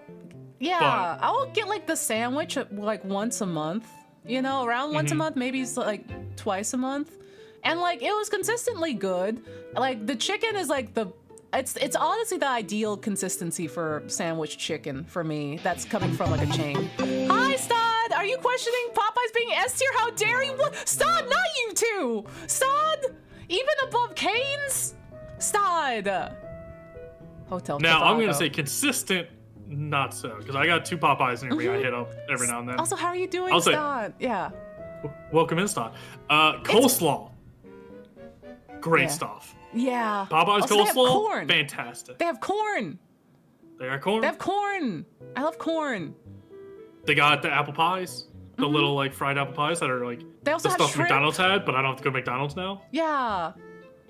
Yeah, but I'll get like the sandwich like once a month. You know, around once a month, maybe it's like twice a month. And like it was consistently good. Like the chicken is like it's honestly the ideal consistency for sandwich chicken for me. That's coming from like a chain. Hi, Stod! Are you questioning Popeyes being S tier? How dare you? Stod, not you two! Stod! Even above Cane's? Stod! Hotel Now, I'm Trivago. gonna say consistent, not so, because I got 2 Popeyes near me. I hit up every now and then. Also, how are you doing, I'll say- Stod? Yeah. Welcome in, Stott. Coleslaw. Great stuff. Yeah. Popeyes Also, they have coleslaw, corn. fantastic. They have corn. They got corn. They have corn. I love corn. They got the apple pies, the little like fried apple pies that are like They also the have stuff shrimp. McDonald's had, but I don't have to go to McDonald's now. Yeah.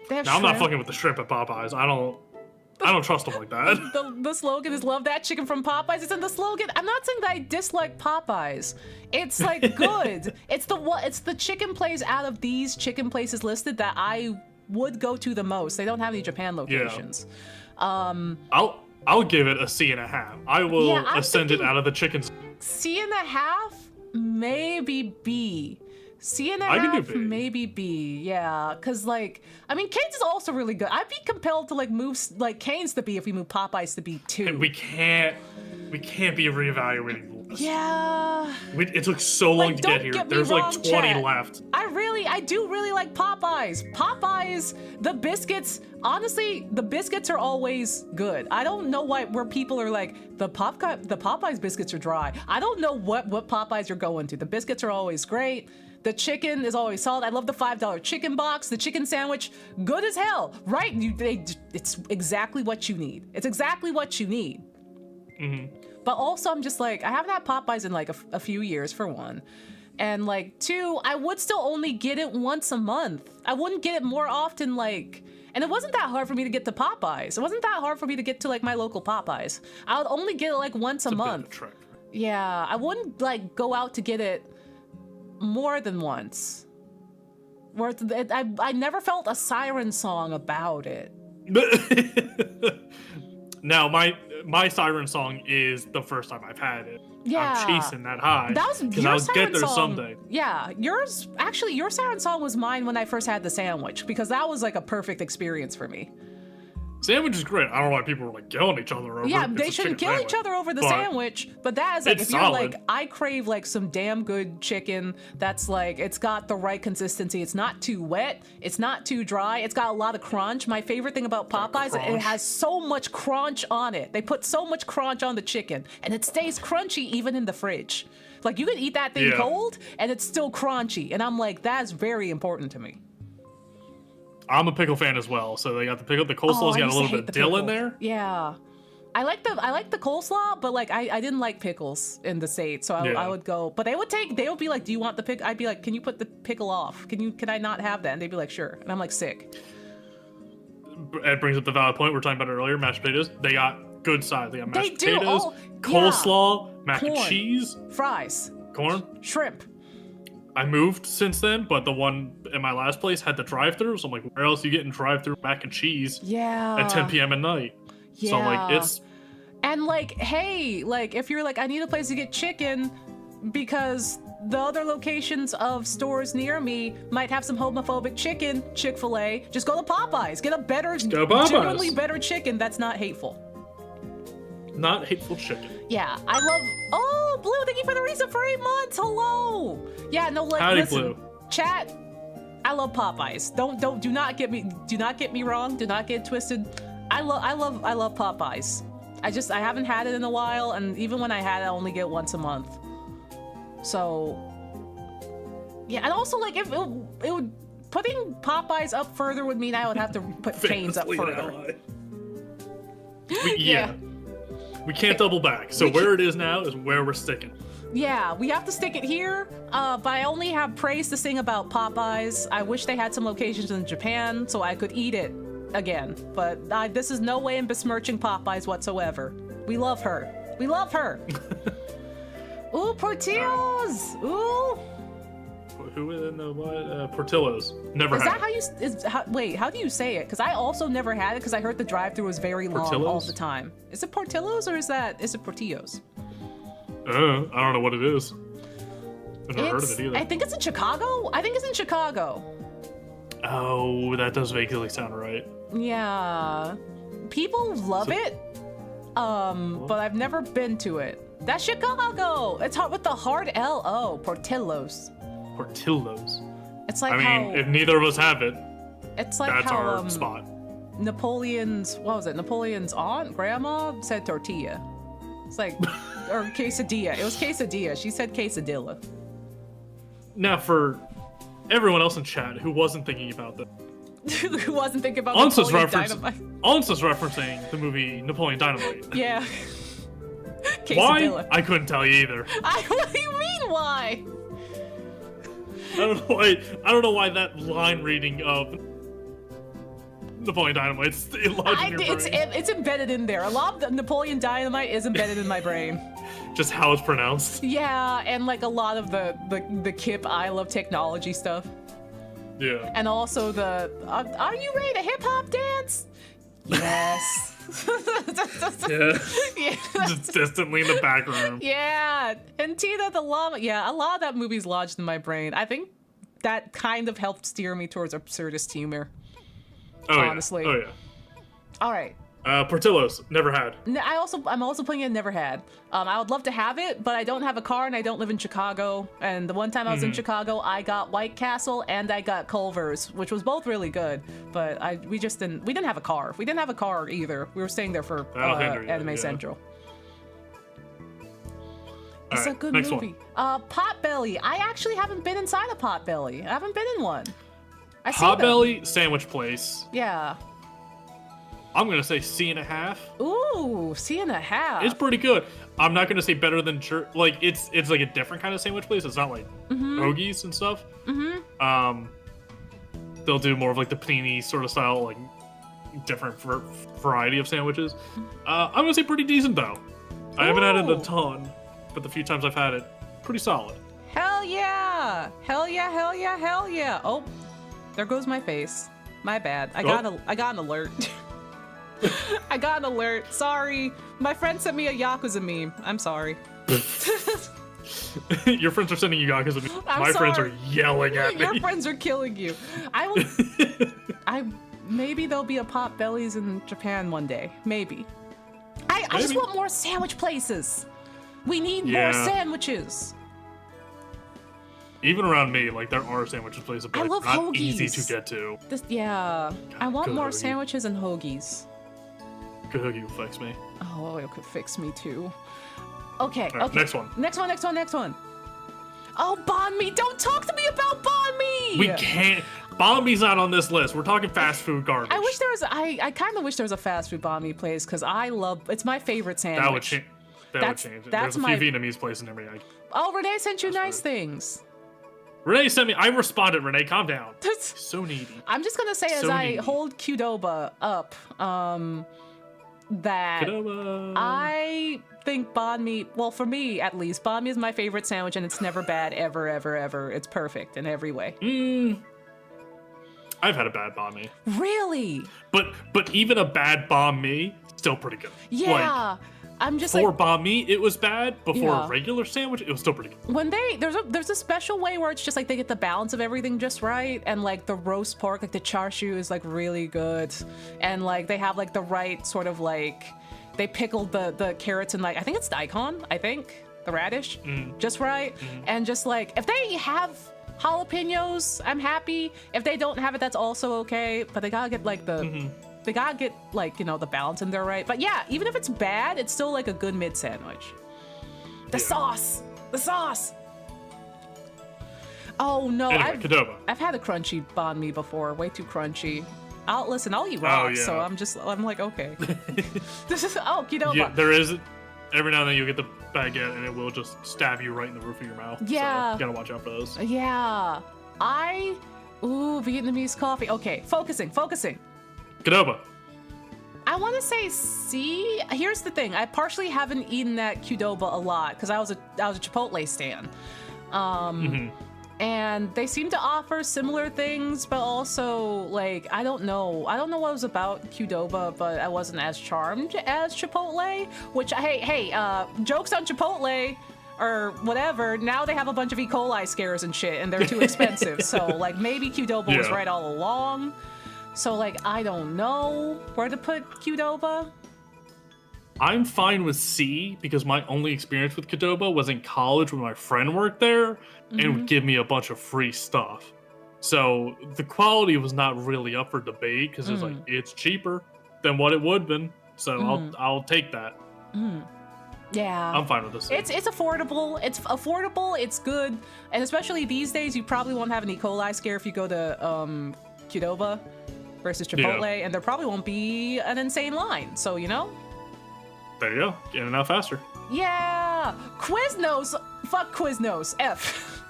They have Now I'm shrimp. not fucking with the shrimp at Popeyes. I don't trust them like that. The slogan is "Love that chicken from Popeyes." It's in the slogan. I'm not saying that I dislike Popeyes. It's like good. It's the chicken place out of these chicken places listed that I would go to the most. They don't have any Japan locations. I'll give it a C.5. I will I'm ascend it thinking out of the chickens. C.5, maybe B. I can do C.5, B. maybe B. Yeah, because like, I mean, Cane's is also really good. I'd be compelled to like move like Cane's to B if we move Popeyes to B too. And we can't be reevaluating the list. Yeah. It took so long Like, to don't get here. get me There's like wrong, 20 chat. left. I do really like Popeyes. Popeyes, the biscuits, honestly, the biscuits are always good. I don't know where people are like, the Popeyes biscuits are dry. I don't know what Popeyes you're going to. The biscuits are always great. The chicken is always solid. I love the $5 chicken box. The chicken sandwich, good as hell, right? It's exactly what you need. It's exactly what you need. But also, I'm just like, I haven't had Popeyes in like a few years, for one. And like, 2, I would still only get it once a month. I wouldn't get it more often, like, and it wasn't that hard for me to get to Popeyes. It wasn't that hard for me to get to like my local Popeyes. I would only get it like once a month. Yeah, I wouldn't like go out to get it more than once. Where I never felt a siren song about it. Now, my siren song is the first time I've had it. Yeah. I'm chasing that high. That was because your I'll siren get there song. someday. Yeah, your siren song was mine when I first had the sandwich, because that was like a perfect experience for me. Sandwich is great. I don't know why people were like killing each other over. Yeah, it. they shouldn't kill each other over the sandwich, but that is like, it's if you're solid. like, I crave like some damn good chicken that's like, it's got the right consistency. It's not too wet. It's not too dry. It's got a lot of crunch. My favorite thing about Popeyes, it has so much crunch on it. They put so much crunch on the chicken, and it stays crunchy even in the fridge. Like, you can eat that thing cold, and it's still crunchy. And I'm like, that's very important to me. I'm a pickle fan as well, so they got the pickle. The coleslaw's got a little bit of dill in there. Yeah, I like the coleslaw, but like I didn't like pickles in the States, so I would go. But they would be like, "Do you want the pickle?" I'd be like, "Can you put the pickle off? Can I not have that?" And they'd be like, "Sure." And I'm like, sick. It brings up the valid point we were talking about earlier. Mashed potatoes. They got good size. They got mashed potatoes, Oh, coleslaw, mac and cheese, fries, corn. shrimp. I moved since then, but the one in my last place had the drive-thru, so I'm like, where else are you getting drive-thru mac and cheese at 10 p.m. at night? Yeah. So I'm like, it's... And like, hey, like if you're like, I need a place to get chicken because the other locations of stores near me might have some homophobic chicken, Chick-fil-A, just go to Popeyes. Get a better, genuinely better chicken that's not hateful. Not hateful chicken. Yeah, I love... Oh, Blue, thank you for the reason for 8 months. Hello. Yeah, no, like, Howdy, listen, Blue. Chat, I love Popeyes. Do not get me wrong. Do not get twisted. I love Popeyes. I haven't had it in a while, and even when I had it, I only get once a month. So, yeah, and also, like, it would... Putting Popeyes up further would mean I would have to put Cane's up further. Yeah. We can't double back, so where it is now is where we're sticking. Yeah, we have to stick it here, but I only have praise to sing about Popeyes. I wish they had some locations in Japan so I could eat it again, but this is no way in besmirching Popeyes whatsoever. We love her. We love her. Ooh, Portillo's! Ooh! Who in the what? Portillo's. Never had. Is that how you... wait, how do you say it? Because I also never had it because I heard the drive-thru was very long all the time. Is it Portillo's or is it Portillo's? I don't know what it is. I've never heard of it either. I think it's in Chicago. Oh, that does vaguely sound right. Yeah. People love it, but I've never been to it. That's Chicago! It's hard with the hard L-O, Portillo's. Portillo's. It's like if neither of us have it, it's like that's how, our spot. Napoleon's aunt, grandma said tortilla. It's like, or quesadilla. It was quesadilla. She said quesadilla. Now, for everyone else in chat who wasn't thinking about that, who wasn't thinking about Onsta's referencing the movie Napoleon Dynamite. Yeah. Why? I couldn't tell you either. What do you mean, why? I don't know why that line reading of Napoleon Dynamite is lodged in your brain. It's embedded in there. A lot of the Napoleon Dynamite is embedded in my brain. Just how it's pronounced. Yeah, and like a lot of the Kip I Love Technology stuff. Yeah. And also the are you ready to hip hop dance? Yes. Yeah. Yeah. Just distantly in the back room. Yeah. And Tina the llama. Yeah, a lot of that movie's lodged in my brain. I think that kind of helped steer me towards absurdist humor. Oh, honestly. Yeah. Oh yeah. All right. Portillo's, never had. I'm also putting in never had. I would love to have it, but I don't have a car and I don't live in Chicago. And the one time I was in Chicago, I got White Castle and I got Culver's, which was both really good. But we didn't have a car. We didn't have a car either. We were staying there for Anime Central. It's a good movie. Potbelly. I actually haven't been inside a Potbelly. I haven't been in one. Potbelly sandwich place. Yeah. I'm gonna say C&1/2. Ooh, C&1/2. It's pretty good. I'm not gonna say better than like it's like a different kind of sandwich place. It's not like hoagies and stuff. They'll do more of like the panini sort of style, like different variety of sandwiches. I'm gonna say pretty decent though. I haven't had it a ton, but the few times I've had it, pretty solid. Hell yeah! Hell yeah! Hell yeah! Hell yeah! Oh, there goes my face. My bad. I got an alert. I got an alert. Sorry. My friend sent me a Yakuza meme. I'm sorry. Your friends are sending you Yakuza memes. My friends are yelling at me. Your friends are killing you. Maybe there'll be a Potbellies in Japan one day. Maybe. I just want more sandwich places. We need more sandwiches. Even around me, like there are sandwich places, but it's not hoagies. easy to get to. I want more sandwiches and hoagies. Good hoagie will fix me. Oh, it could fix me too. Okay, right, okay. Next one. Oh, banh mi! Don't talk to me about banh mi! We can't. Banh mi's not on this list. We're talking fast food garbage. I wish there was. I kind of wish there was a fast food banh mi place because it's my favorite sandwich. That would change. That would change. There's a few Vietnamese places in every. Oh, Renee sent you nice things. Renee sent me. I responded. Renee, calm down. So needy. I'm just gonna say as I hold Qdoba up, that Qdoba. I think banh mi, well, for me at least, banh mi is my favorite sandwich, and it's never bad, ever, ever, ever. It's perfect in every way. I've had a bad banh mi. Really? But even a bad banh mi, still pretty good. Yeah. I'm just for banh mi, it was bad. Before Yeah. a regular sandwich, it was still pretty good. when there's a special way where it's just like they get the balance of everything just right, and like the roast pork, like the char siu is like really good, and like they have like the right sort of like they pickled the carrots and like I think it's daikon, the radish, just right, and just like if they have jalapenos, I'm happy. If they don't have it, that's also okay. But they gotta get like they gotta get like, you know, the balance in there right. But yeah, even if it's bad, it's still like a good mid sandwich. The sauce. Oh no, Anyway, Qdoba. I've had a crunchy banh mi before, way too crunchy. I'll eat raw, so I'm like, okay. This is Qdoba. Yeah, there is. Every now and then you'll get the baguette and it will just stab you right in the roof of your mouth. Yeah. So you gotta watch out for those. Yeah. Vietnamese coffee. Okay, focusing. Qdoba. I want to say C. Here's the thing. I partially haven't eaten that Qdoba a lot because I was a Chipotle stan. And they seem to offer similar things, but also like I don't know what was about Qdoba, but I wasn't as charmed as Chipotle. Which hey, jokes on Chipotle or whatever. Now they have a bunch of E. coli scares and shit, and they're too expensive. So like maybe Qdoba was right all along. So like I don't know where to put Qdoba. I'm fine with C because my only experience with Qdoba was in college when my friend worked there and would give me a bunch of free stuff. So the quality was not really up for debate because it's like it's cheaper than what it would have been. So I'll take that. Yeah, I'm fine with this. It's affordable. It's affordable. It's good, and especially these days, you probably won't have an E. coli scare if you go to Qdoba versus Chipotle, and there probably won't be an insane line. So you know. There you go. Get it out faster. Yeah, Quiznos. Fuck Quiznos. F.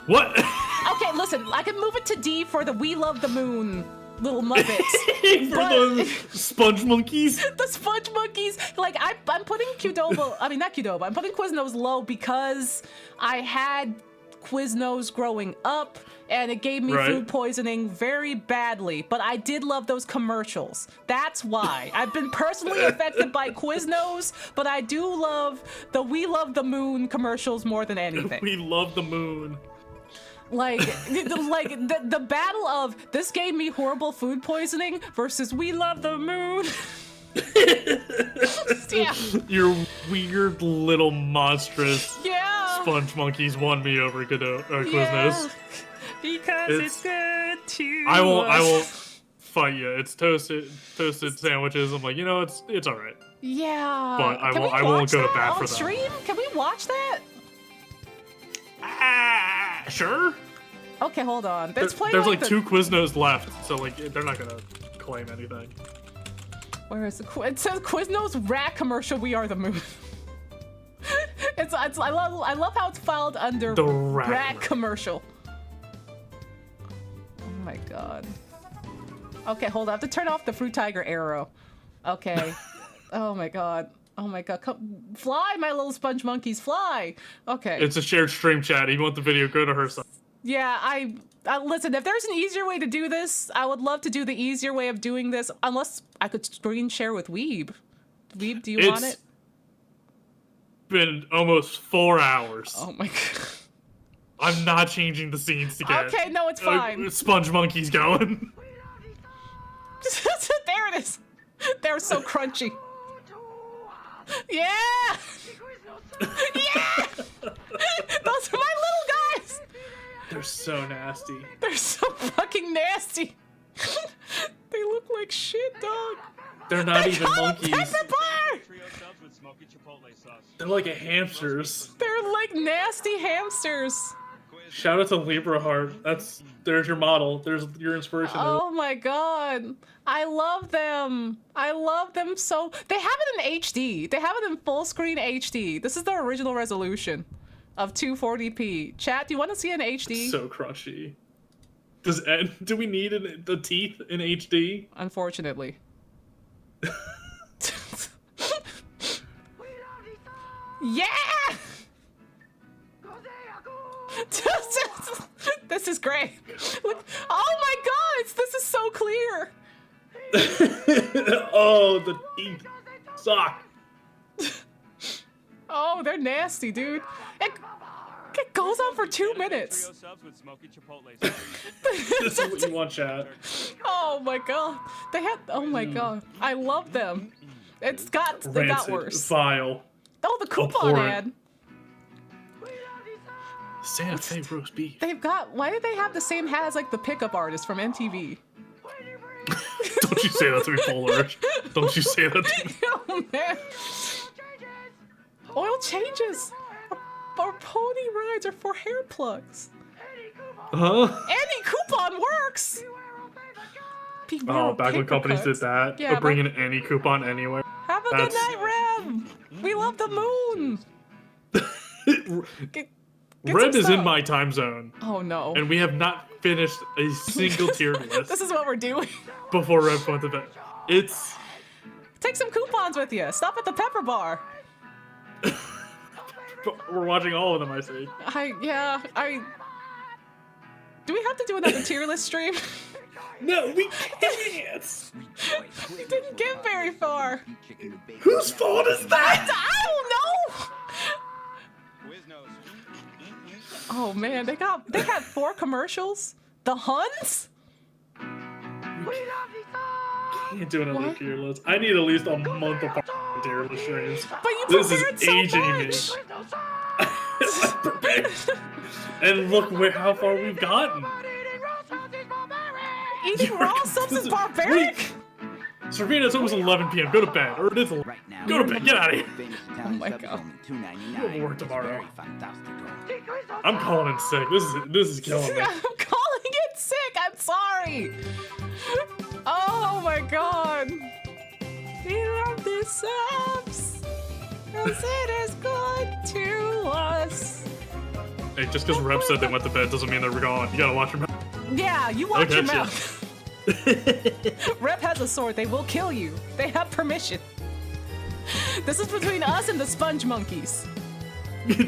What? Okay, listen. I can move it to D for the We Love the Moon little Muppets. For the sponge monkeys? The sponge monkeys. Like, I'm putting Qdoba, I mean, not Qdoba, I'm putting Quiznos low because I had Quiznos growing up and it gave me food poisoning very badly. But I did love those commercials. That's why. I've been personally affected by Quiznos, but I do love the We Love the Moon commercials more than anything. We love the moon. Like the battle of this gave me horrible food poisoning versus we love the moon. Yeah. Your weird little monstrous sponge monkeys won me over Quiznos. Yeah, because it's good to I won't fight you. It's toasted sandwiches. I'm like, you know, it's all right. Yeah. But I won't go to bat for that. Stream? Can we watch that? Sure. Okay, hold on. There's like 2 Quiznos left, so like they're not gonna claim anything. Where is it says Quiznos rat commercial. We are the moon. I love how it's filed under the rat commercial. Oh my god. Okay, hold on. I have to turn off the Fruit Tiger arrow. Okay. Oh my god. Oh my god, come fly, my little sponge monkeys, fly! Okay. It's a shared stream chat. If you want the video, go to her site. Yeah, I listen, if there's an easier way to do this, I would love to do the easier way of doing this, unless I could screen share with Weeb. Weeb, do you want it? It's been almost 4 hours. Oh my god. I'm not changing the scenes to get Okay, no, it's fine. Sponge monkeys going. There it is. They're so crunchy. Yeah! Yeah! Those are my little guys! They're so nasty. They're so fucking nasty. They look like shit, dog. They're not even monkeys. They're like hamsters. They're like nasty hamsters. Shout out to Libra Heart. There's your model. There's your inspiration. Oh my god. I love them. I love them so. They have it in HD. They have it in full screen HD. This is the original resolution of 240p. Chat, do you want to see an HD? It's so crunchy. Do we need the teeth in HD? Unfortunately. Yeah! This is great. Look, oh my god, this is so clear. Oh, the teeth suck. Oh, they're nasty, dude. It goes on for 2 minutes. This is what you want, chat. Oh my god. They had, oh my god. I love them. They got worse. Vile. Oh, the coupon Abhorrent. ad. Santa Fe roast beef. They've got, why did they have the same hat as like the pickup artist from MTV? Don't you say that to me, Polar. Don't you say that to me. Oh man. Oil changes. Or pony rides or for hair plugs. Huh? Any coupon works. Oh, back when companies did that. Yeah, Or bringing any coupon anywhere. Have a good night, Reb. We love the moon. Get Reb some is in stuff. my time zone. Oh no. And we have not finished a single tier list This is what we're doing. before Reb went to bed. It's... Take some coupons with you. Stop at the Pepper Bar. We're watching all of them, I see. Do we have to do another tier list stream? No, we can't. We didn't get very far. Whose fault is that? I don't know. Oh man, they had 4 commercials. The Huns? Can't do another tier list. I need at least a month of tier list streams. But you This prepared is so aging me. much. I'm prepared. And look how far we've gotten. Eating raw subs is barbaric. Serena, it's almost 11 p.m. Go to bed. Or it is 11. Go to bed. Get out of here. Oh my god. You have work tomorrow. I'm calling in sick. This is killing me. I'm calling it sick. I'm sorry. Oh my god. We love these subs. Cause it is good to us. Hey, just because Rep said they went to bed doesn't mean they're gone. You gotta watch your mouth. Yeah, you watch Okay, your shit. mouth. Rep has a sword. They will kill you. They have permission. This is between us and the sponge monkeys.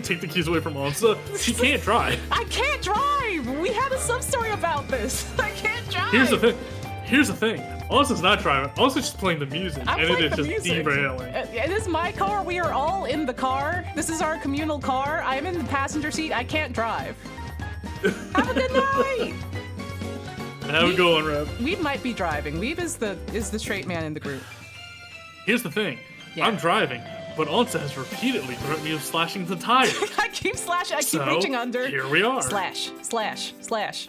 Take the keys away from Onsta. She can't drive. I can't drive. We had a sub story about this. I can't drive. Here's the thing. Onsta's not driving. Onsta's just playing the music, I'm and playing it is the just music. derailing. It is my car. We are all in the car. This is our communal car. I'm in the passenger seat. I can't drive. Have a good night. Have a good one, Rep. Weeb might be driving. Weeb is the straight man in the group. Here's the thing. Yeah. I'm driving, but Onsta has repeatedly threatened me of slashing the tire. I keep slashing. I keep So, reaching under. here we are. Slash, slash, slash.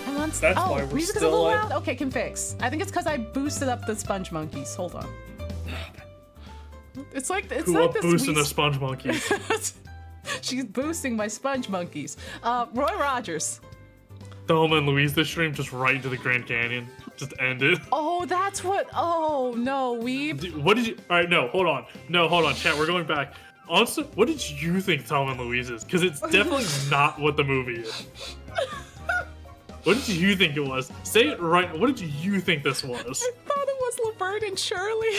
I want. That's oh, why we're music is a still little like- loud. Okay, can fix. I think it's because I boosted up the sponge monkeys. Hold on. It's like Who like up this. boosting the sponge monkeys? She's boosting my sponge monkeys. Roy Rogers. Thelma and Louise this stream just right into the Grand Canyon. Just end it. Oh, that's what. Oh no, Weeb. What did you? All right, no, hold on. No, hold on, chat. We're going back. Honestly, what did you think Thelma and Louise is? Because it's definitely not what the movie is. What did you think it was? Say it right. What did you think this was? I thought it was Laverne and Shirley.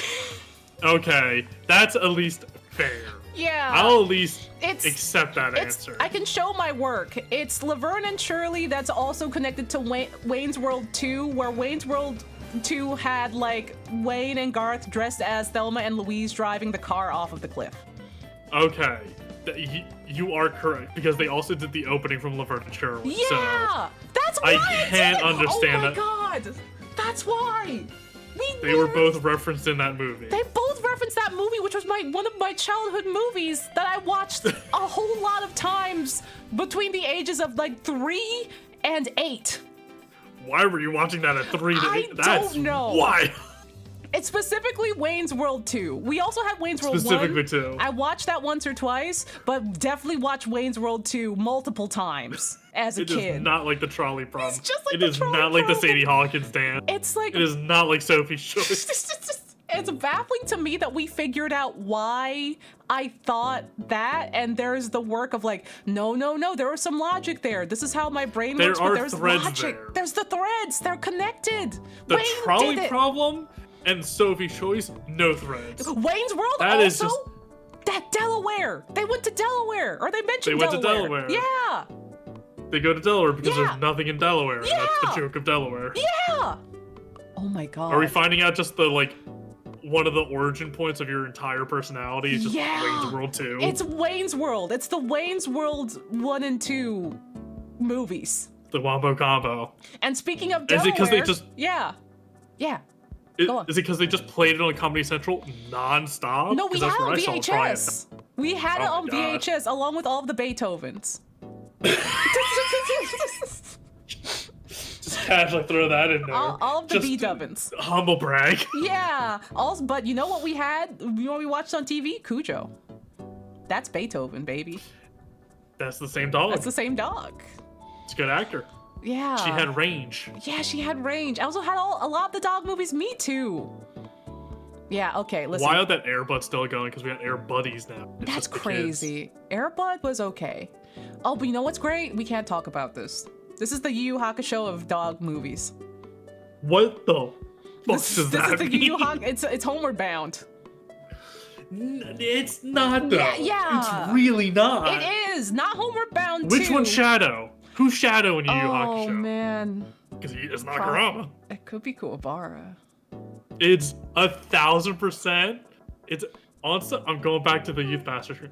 Okay, that's at least fair. Yeah. I'll at least It's- accept that answer. I can show my work. It's Laverne and Shirley that's also connected to Wayne's World 2, where Wayne's World 2 had like Wayne and Garth dressed as Thelma and Louise driving the car off of the cliff. Okay, you are correct because they also did the opening from Laverne and Shirley. Yeah, that's I why can't did it. understand that. Oh my god, that's why. They were both referenced in that movie. They both referenced that movie, which was one of my childhood movies that I watched a whole lot of times between the ages of like 3 and 8. Why were you watching that at 3 to 8? don't know. Why? It's specifically Wayne's World 2. We also had Wayne's World 1. Specifically 2. I watched that once or twice, but definitely watched Wayne's World 2 multiple times as a It kid. is not like the trolley problem. It's just like it the is trolley not like the problem. Sadie Hawkins dance. It's like It is not like Sophie's Choice. it's baffling to me that we figured out why I thought that, and there's the work of like, no, there was some logic there. This is how my brain There works, but are there's threads logic. there. There's the threads. They're connected. The Wayne trolley did it. problem and Sophie's Choice, no threads. Wayne's World That also. is just- That Delaware. They went to Delaware, or they mentioned They went Delaware. to Delaware. Yeah. They go to Delaware because Yeah. there's nothing in Delaware. Yeah. That's the joke of Delaware. Yeah. Oh my god. Are we finding out just the like one of the origin points of your entire personality is just Yeah. Wayne's World 2? It's Wayne's World. It's the Wayne's World 1 and 2 movies. The Wombo Combo. And speaking of Is Delaware, it because they just yeah. Go on. is it because they just played it on Comedy Central non-stop? No, we 'Cause had that's it where on I saw it, Brian. VHS. We had it Oh my on God. VHS along with all of the Beethovens. Just casually throw that in there. all of the Just Beethovens. humble brag. Yeah. Also, but you know what we had? You know what we watched on TV? Cujo. That's Beethoven, baby. That's the same dog. That's the same dog. It's a good actor. Yeah. She had range. Yeah, she had range. I also had a lot of the dog movies. Me too. Yeah. Okay. Listen. Why are that Air Bud still going? Because we got Air Buddies now. It's That's just the kids. crazy. Airbud was okay. Oh, but you know what's great? We can't talk about this. This is the Yu Yu Hakusho of dog movies. What the fuck This does is that the Yu Yu mean? It's Homeward Bound. It's not though. Yeah. It's really not. It is not Homeward Bound. Which 2. one's Shadow? Who's Shadow in Yu Yu Oh Hakusho? man, Because it's not Prob- Kurama. it could be Kuwabara. It's 1,000%. It's Onsta. I'm going back to the Youth Master screen.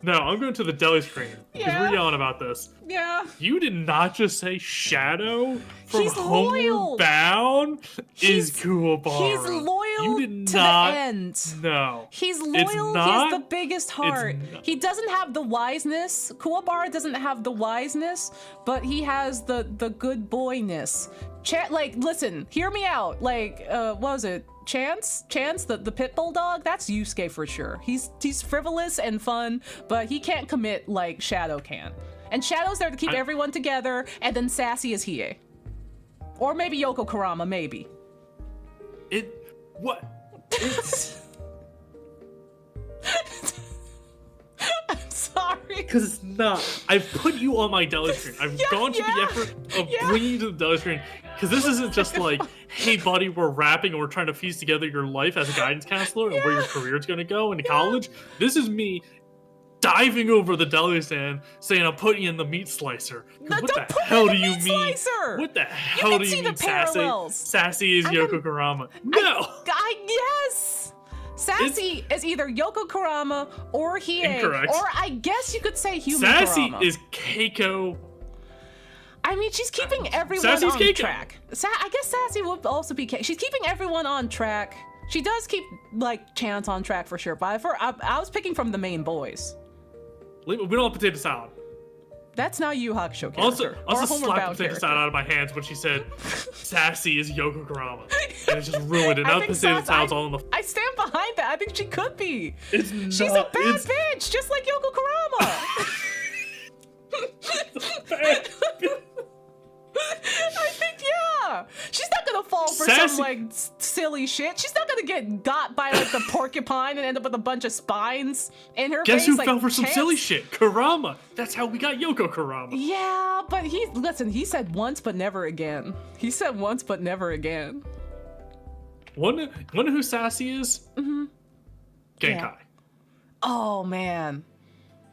I'm going to the deli screen. Because Yeah. we're yelling about this. Yeah. You did not just say Shadow from He's loyal. Homeward Bound is He's Kuwabara. He's loyal You did to not. the end. No. He's loyal. It's He not- has the biggest heart. not- He doesn't have the wiseness. Kuwabara doesn't have the wiseness, but he has the good boyness. Listen, hear me out. What was it? Chance, the pit bull dog. That's Yusuke for sure. He's frivolous and fun, but he can't commit like Shadow can. And Shadow's there to keep everyone together, and then Sassy is Hiei. Or maybe Yoko Kurama, maybe. It's I'm sorry. because it's not. I've put you on my deli screen. I've gone to the effort of bringing you to the deli screen because this isn't just like, hey buddy, we're rapping and we're trying to piece together your life as a guidance counselor and where your career's gonna go into college. This is me diving over the deli stand saying I'm putting you in the meat slicer. No, What don't the put me hell in do the you meat mean? slicer. What the hell can do see you the mean, Sassy? parallels. Sassy is Yoko Kurama. No. Yes. Sassy is either Yoko Kurama or Hiei. Incorrect. Or I guess you could say human Sassy Kurama. is Keiko. I mean, she's keeping everyone Sassy's on Keiko. track. I guess Sassy would also be. She's keeping everyone on track. She does keep like Chance on track for sure. But I was picking from the main boys. We don't have potato salad. That's not Yu Yu Hakusho character. Also or a Homeward slapped Bound potato character. salad out of my hands when she said Sassy is Yoko Kurama. And it just ruined it. I Now think potato Sass- salad's all in the... I stand behind that. I think she could be. It's She's not, a bad it's bitch, just like Yoko Kurama. bad. I think, yeah. She's not gonna fall for Sassy- some like silly shit. She's not gonna get got by like the porcupine and end up with a bunch of spines in her Guess face. who like, fell for some Chance. silly shit? Kurama. That's how we got Yoko Kurama. Yeah, but he said once but never again. He said once but never again. Wonder who Sassy is? Mm-hmm. Genkai. Yeah. Oh man.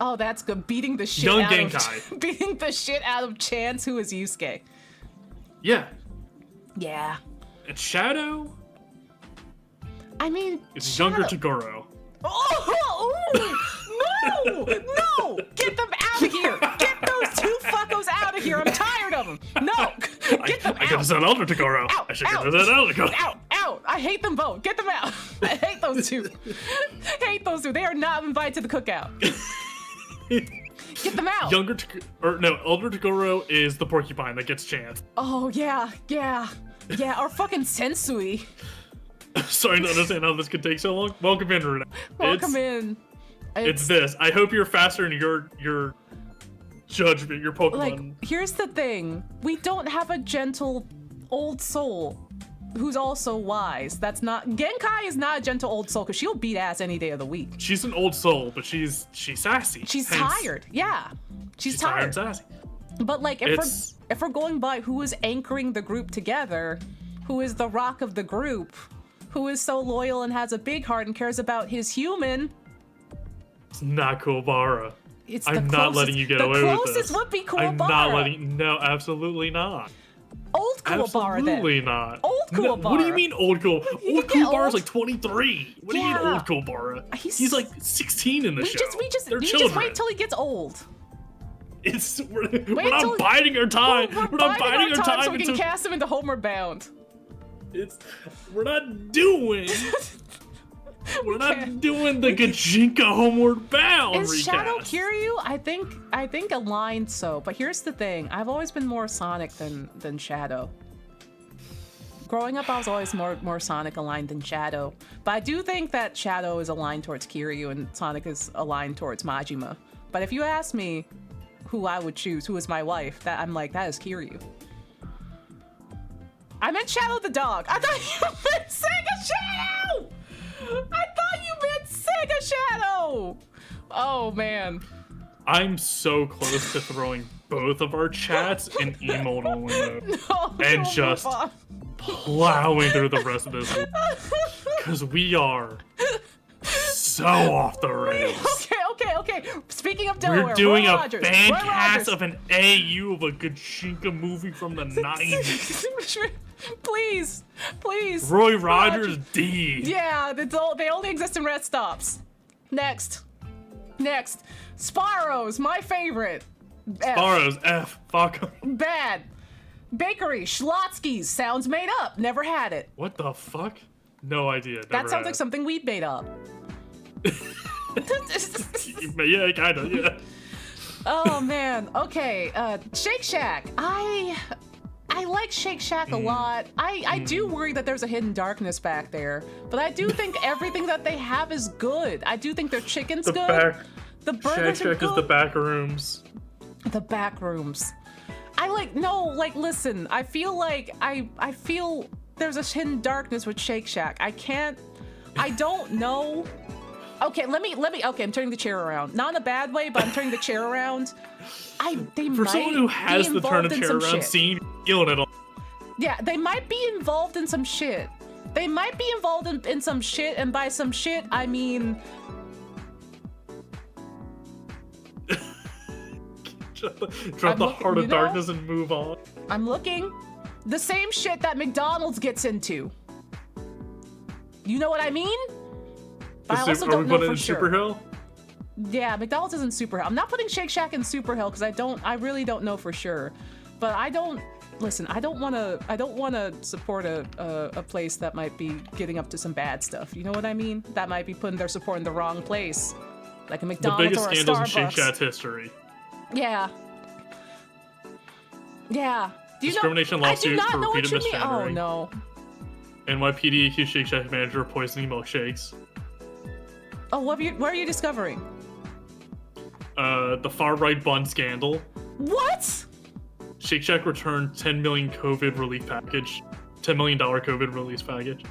Oh, that's good. Beating the shit Young out Genkai. of beating the shit out of Chance, who is Yusuke. Yeah. Yeah. And Shadow I mean, is younger Toguro. Oh, no! Get them out of here! Get those two fuckos out of here! I'm tired of them! No! Get them I could have out! said older Toguro. Out, I should have out. said elder Toguro. Out! I hate them both! Get them out! I hate those two! Hate those two! They are not invited to the cookout! Get them out! Older Toguro is the porcupine that gets Chance. Oh, yeah, or fucking Sensui. Sorry to understand how this could take so long. Welcome in, Renee. Welcome in. It's this. I hope you're faster in your judgment, your Pokemon. Like, here's the thing. We don't have a gentle old soul who's also wise. That's not... Genkai is not a gentle old soul because she'll beat ass any day of the week. She's an old soul, but she's sassy. She's Hence, tired. Yeah. She's tired tired. and sassy. But like, if we're going by who is anchoring the group together, who is the rock of the group, who is so loyal and has a big heart and cares about his human, It's not Kuwabara. I'm not letting you get away with this. The closest would be Kuwabara. I'm not letting. No, absolutely not. Old Kuwabara, absolutely then. not. Old Kuwabara. No, what do you mean old Kuwabara? Old Kuwabara's like 23. What do you mean old Kuwabara? He's like 16 in the show. They're children. Just wait till he gets old. We're not biding our time. We're not biding our time so we can cast him into Homeward Bound. We're not doing. We're not doing the Gajinka Homeward Bound Is recast. Shadow Kiryu? I think aligned so, but here's the thing. I've always been more Sonic than Shadow. Growing up, I was always more Sonic aligned than Shadow. But I do think that Shadow is aligned towards Kiryu and Sonic is aligned towards Majima. But if you ask me who I would choose, who is my wife, I'm like, that is Kiryu. I meant Shadow the dog. I thought you meant Sega Shadow! I thought you meant Sega Shadow! Oh, man. I'm so close to throwing both of our chats in emote-only mode. And just plowing through the rest of this. Because we are so off the rails. Okay. Speaking of Delaware, we're doing Roy a Rogers, fan cast of an AU of a Gajinka movie from the 90s. Please. Roy Rogers D. Yeah, they only exist in rest stops. Next. Sparrows, my favorite. Sparrows, F. Fuck 'em. Bad. Bakery, Schlotsky's, sounds made up. Never had it. What the fuck? No idea. That sounds like something we'd made up. Yeah, kinda, yeah. Oh man. Okay. Shake Shack. I like Shake Shack a lot. I do worry that there's a hidden darkness back there, but I do think everything that they have is good. I do think their chicken's good. The burgers Shake are Shack good. is the back rooms. The back rooms. Listen. I feel like I feel there's a hidden darkness with Shake Shack. I don't know. Okay, let me. Okay, I'm turning the chair around. Not in a bad way, but I'm turning the chair around. For someone who has to turn a chair around, seeing feeling it all. Yeah, they might be involved in some shit. They might be involved in some shit, and by some shit, I mean. Drop the Heart of Darkness and move on. I'm looking. The same shit that McDonald's gets into. You know what I mean? But I also don't know for sure. Super Hill? Yeah, McDonald's isn't Super Hill. I'm not putting Shake Shack in Super Hill because I really don't know for sure. But I don't want to support a place that might be getting up to some bad stuff. You know what I mean? That might be putting their support in the wrong place. Like a McDonald's or a Starbucks. The biggest scandals in Shake Shack's history. Yeah. Discrimination lawsuit for repeated misgendering. Oh no. NYPD accused Shake Shack manager of poisoning milkshakes. Oh, what are you discovering? The far-right bun scandal. What? Shake Shack returned $10 million COVID relief package. $10 million COVID relief package.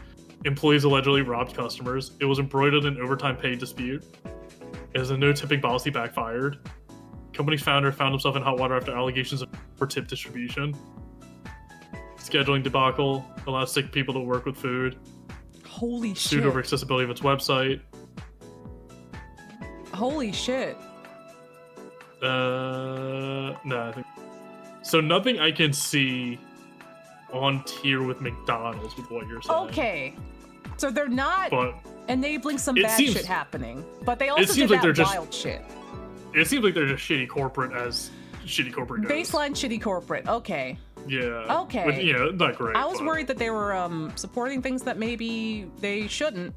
Employees allegedly robbed customers. It was embroidered in overtime pay dispute. As a no tipping policy backfired. Company's founder found himself in hot water after allegations of for tip distribution. Scheduling debacle allows sick people to work with food. Holy shit. Sued over accessibility of its website. Holy shit. No, I think so. Nothing I can see on tier with McDonald's with what you're saying. Okay, so they're not enabling some bad shit happening, but they also did that wild shit. It seems like they're just shitty corporate as shitty corporate goes. Baseline shitty corporate. Okay. Yeah. Okay. But, yeah, not great. I was worried that they were supporting things that maybe they shouldn't.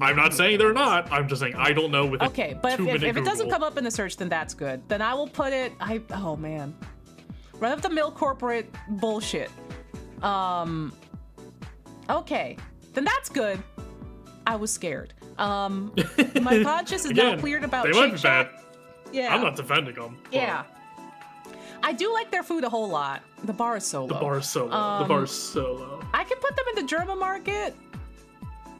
I'm not saying they're not. I'm just saying I don't know with okay, but if it doesn't come up in the search, then that's good. Then I will put it. Oh man, run of the mill corporate bullshit. Okay, then that's good. I was scared. My conscience is now cleared about. They might be bad. Yeah, I'm not defending them. But... Yeah, I do like their food a whole lot. The bar is so low. The bar is so low. I can put them in the German market.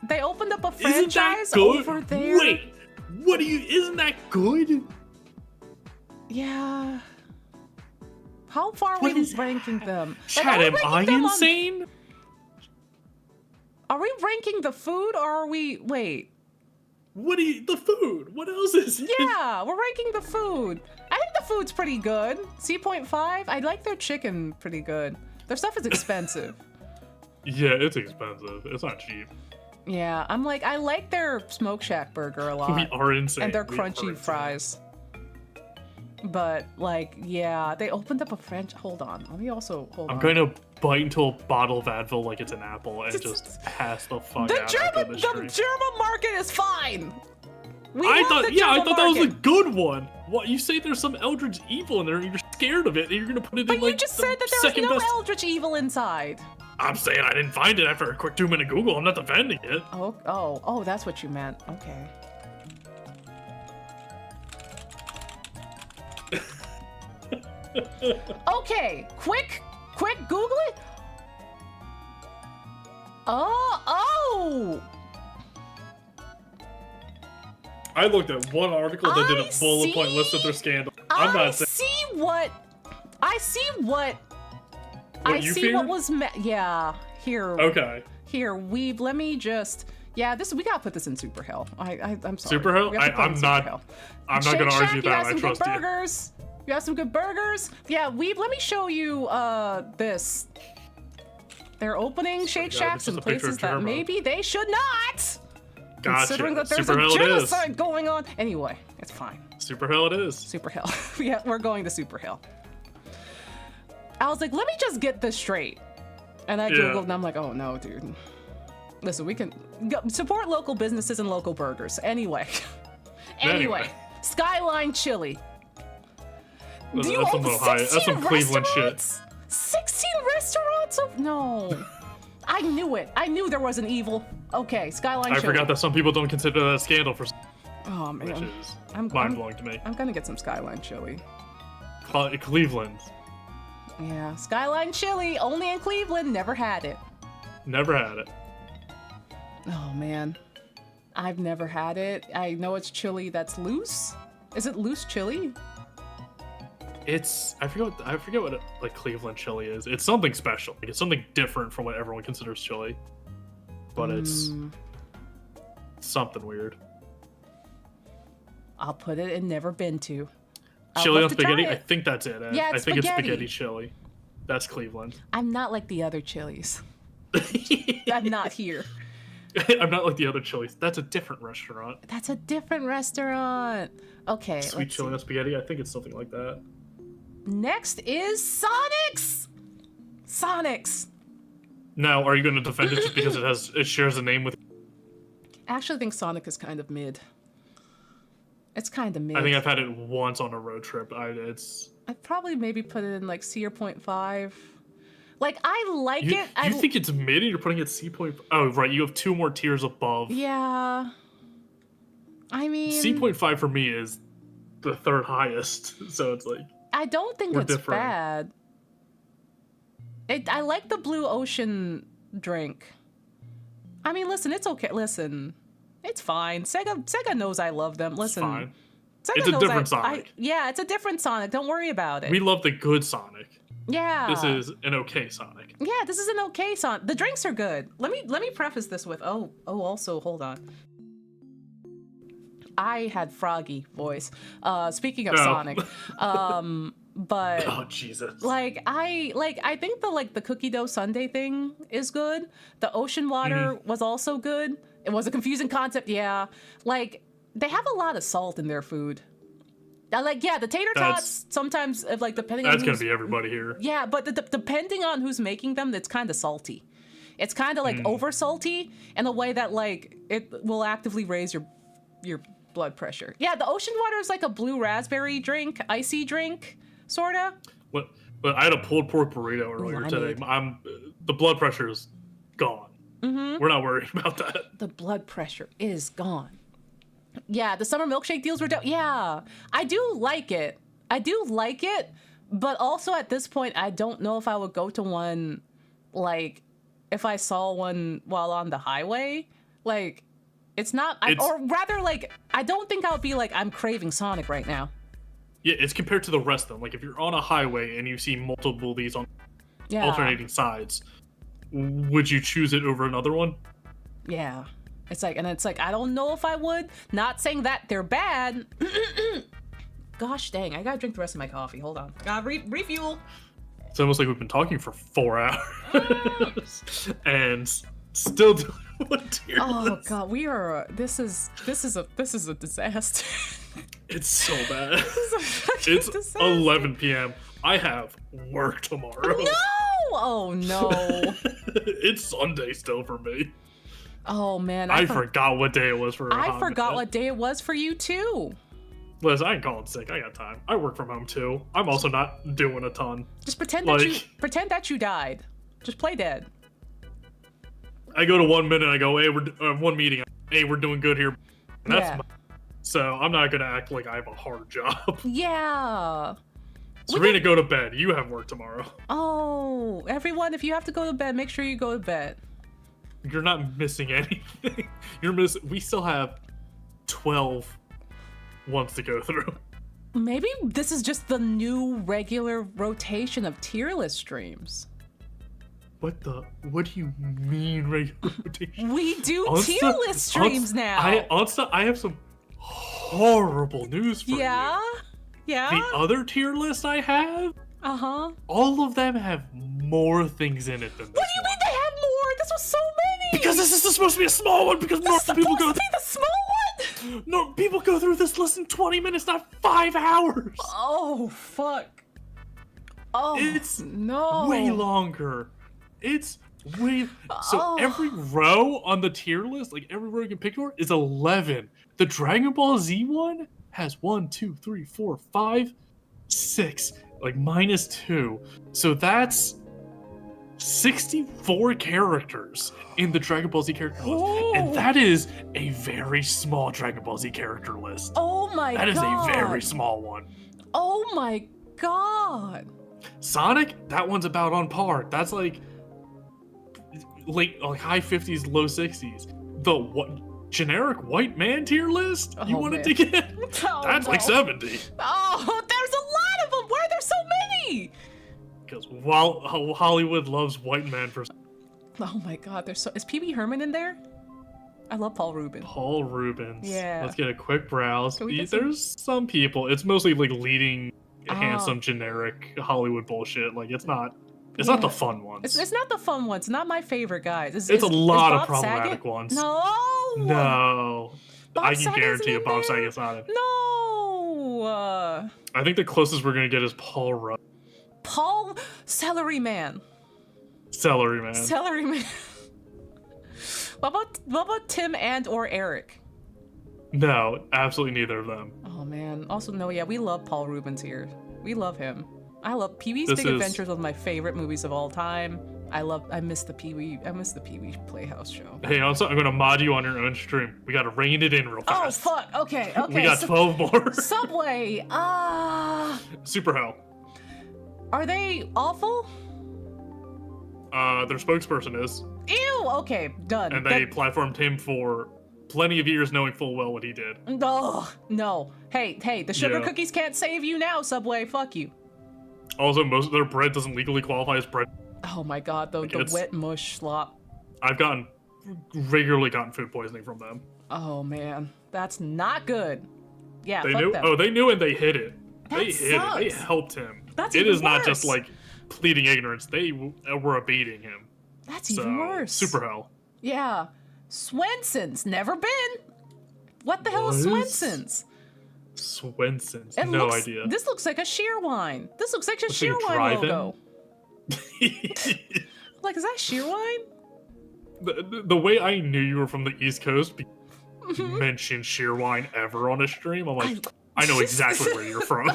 They opened up a franchise over there. Wait, what are you? Isn't that good? Yeah. How far are we ranking them? Chad, am I insane? Are we ranking the food or are we... Wait. the food? What else is it? Yeah, we're ranking the food. I think the food's pretty good. C.5. I like their chicken pretty good. Their stuff is expensive. Yeah, it's expensive. It's not cheap. Yeah, I'm like, I like their Smoke Shack burger a lot. We are insane. And their crunchy fries. But, like, yeah, they opened up a French... Hold on. Let me also... Hold on. I'm going to bite into a bottle of Advil like it's an apple and just pass the fuck out after this The German market is fine! I thought that was a good one. What, you say there's some eldritch evil in there and you're scared of it and you're going to put it in, like, But you just said that there was no eldritch evil inside. I'm saying I didn't find it after a quick 2-minute Google. I'm not defending it. Oh, that's what you meant. Okay. Okay, quick Google it. Oh. I looked at one article that did a bullet point list of their scandal. I see what was yeah, here. Okay. Here, let me just we gotta put this in Super Hell. I'm sorry. Super Hell? I'm not gonna argue that. I trust you. Burgers. You have some good burgers? Yeah, let me show you this. They're opening Shake Shacks in places that maybe they should not. Gotcha. Considering that there's a genocide going on. Anyway, it's fine. Super Hell it is. Super Hell. Yeah, we're going to Super Hell. I was like, let me just get this straight. And I Googled and I'm like, oh no, dude. Listen, we can support local businesses and local burgers. Anyway. Anyway. Skyline Chili. That's a little high. That's some Cleveland shit. 16 restaurants? No. I knew it. I knew there was an evil. Okay, Skyline Chili. I forgot that some people don't consider that a scandal for. Oh man, which is mind-blowing to me. I'm gonna get some Skyline Chili. Cleveland. Yeah, Skyline Chili, only in Cleveland. Never had it. Never had it. Oh man, I've never had it. I know it's chili that's loose. Is it loose chili? I forget what like Cleveland chili is. It's something special. Like, it's something different from what everyone considers chili. But it's something weird. I'll put it in never been to. Chili on spaghetti? I think that's it. Yeah, I think it's spaghetti chili. That's Cleveland. I'm not like the other chilies. I'm not here. I'm not like the other chilies. That's a different restaurant. That's a different restaurant. Okay. Sweet chili on spaghetti? I think it's something like that. Next is Sonic's. Sonic's. Now, are you going to defend it just because it shares a name with? I actually think Sonic is kind of mid. It's kind of mid. I think I've had it once on a road trip. I'd probably maybe put it in like C or 0.5. Like, I like it. You think it's mid and you're putting it C. Oh, right. You have 2 more tiers above. Yeah. I mean... C.5 for me is the 3rd highest. So it's like... I don't think it's bad. I like the Blue Ocean drink. I mean, listen, it's okay. Listen, it's fine. Sega knows I love them. Listen. It's fine. Sega it's a different Sonic. Yeah, it's a different Sonic. Don't worry about it. We love the good Sonic. Yeah. This is an okay Sonic. Yeah, this is an okay Sonic. The drinks are good. Let me preface this with also hold on. I had froggy voice. Speaking of Sonic, but oh Jesus! I think the cookie dough sundae thing is good. The ocean water was also good. It was a confusing concept, yeah. Like they have a lot of salt in their food. The tater tots sometimes depending on that's gonna be everybody here. Yeah, but depending on who's making them, it's kind of salty. It's kind of like over salty in a way that it will actively raise your blood pressure. Yeah, the ocean water is like a blue raspberry drink, icy drink, sorta. But I had a pulled pork burrito earlier today. The blood pressure is gone. We're not worried about that. The blood pressure is gone. Yeah, the summer milkshake deals were dope. Yeah, I do like it. But also at this point, I don't know if I would go to one, if I saw one while on the highway. It's not, I don't think I would be I'm craving Sonic right now. Yeah, it's compared to the rest of them. If you're on a highway and you see multiple of these on alternating sides, would you choose it over another one? Yeah. It's like, I don't know if I would. Not saying that they're bad. Gosh dang, I gotta drink the rest of my coffee. Hold on. Gotta refuel. It's almost like we've been talking for 4 hours and still doing one tier Oh list. god, we are. This is a disaster. It's so bad. It's It's 11 p.m. I have work tomorrow. No! Oh no. It's Sunday still for me. Oh man, I forgot what day it was for. I forgot what day it was for you too. Listen, I ain't calling sick. I got time. I work from home too. I'm also not doing a ton. Just pretend that you died. Just play dead. I go to 1 minute. I go, hey, we're one meeting. Hey, we're doing good here. And that's so I'm not gonna act like I have a hard job. Yeah. Serena, go to bed. You have work tomorrow. Oh, everyone, if you have to go to bed, make sure you go to bed. You're not missing anything. We still have 12 ones to go through. Maybe this is just the new regular rotation of tier list streams. What do you mean regular rotation? We do tier list streams now. Onsta, I have some horrible news for you. Yeah? The other tier list I have, all of them have more things in it than this. What do you mean they have more? This was so many. Because this is supposed to be a small one. Because This is supposed to be the small one. No, people go through this list in 20 minutes, not 5 hours. Oh fuck. Oh, it's no. way longer. It's way. So every row on the tier list, like every row you can pick for, is 11. The Dragon Ball Z one has 1, 2, 3, 4, 5, 6, like -2. So that's 64 characters in the Dragon Ball Z character list. And that is a very small Dragon Ball Z character list. Oh my god. That is a very small one. Oh my god. Sonic, that one's about on par. That's like high 50s, low 60s. The generic white man tier list you wanted to get? That's like 70. Oh, there's a lot of them. Why are there so many? Because while Hollywood loves white man for. Oh my god, is Pee Wee Herman in there? I love Paul Rubens. Paul Rubens. Yeah. Let's get a quick browse. There's some people. It's mostly like leading handsome generic Hollywood bullshit. Like it's not the fun ones. It's not the fun ones. Not my favorite guys. It's a lot of Bob problematic Saget? ones. No. I can guarantee you Bob Saget's not in. No. I think the closest we're gonna get is Paul Rudd. Paul Celery Man. Celery Man. Celery Man. What about Tim and or Eric? No, absolutely neither of them. Oh man. Also, no, yeah, we love Paul Rubens here. We love him. I love Pee-wee's Big Adventures, one of my favorite movies of all time. I miss the Pee-wee Playhouse show. Hey, also, I'm gonna mod you on your own stream. We gotta rein it in real fast. Oh fuck. Okay. We got 12 more. Subway. Super Hell. Are they awful? Their spokesperson is. Ew. Okay. Done. And they platformed him for plenty of years, knowing full well what he did. Oh no. Hey. The sugar cookies can't save you now, Subway. Fuck you. Also, most of their bread doesn't legally qualify as bread. Oh my god, the wet mush slop. I've regularly gotten food poisoning from them. Oh man, that's not good. Yeah, they fuck knew. them. Oh, they knew and they hid it. That sucks. They helped him. That's it even is not worse. just like pleading ignorance. They were abating him. That's even worse. Super Hell. Yeah, Swenson's never been. What the hell is Swenson's? Swenson's. No idea. This looks like a Sheerwine. This looks like a Sheerwine logo. Like, is that Sheerwine? The way I knew you were from the East Coast, because you mentioned Sheerwine ever on a stream, I'm like, I know exactly where you're from.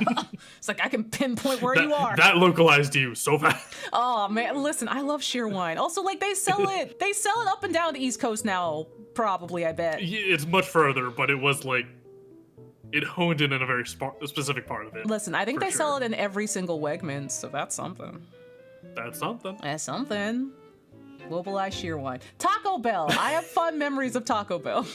It's like I can pinpoint where you are. That localized you so fast. Oh man, listen, I love Sheerwine. Also, like they sell it up and down the East Coast now. Probably, I bet. It's much further, but it was like. It honed in a very specific part of it. Listen, I think they sell it in every single Wegmans, so that's something. That's something. That's something. Globalized Sheerwine. Taco Bell. I have fond memories of Taco Bell.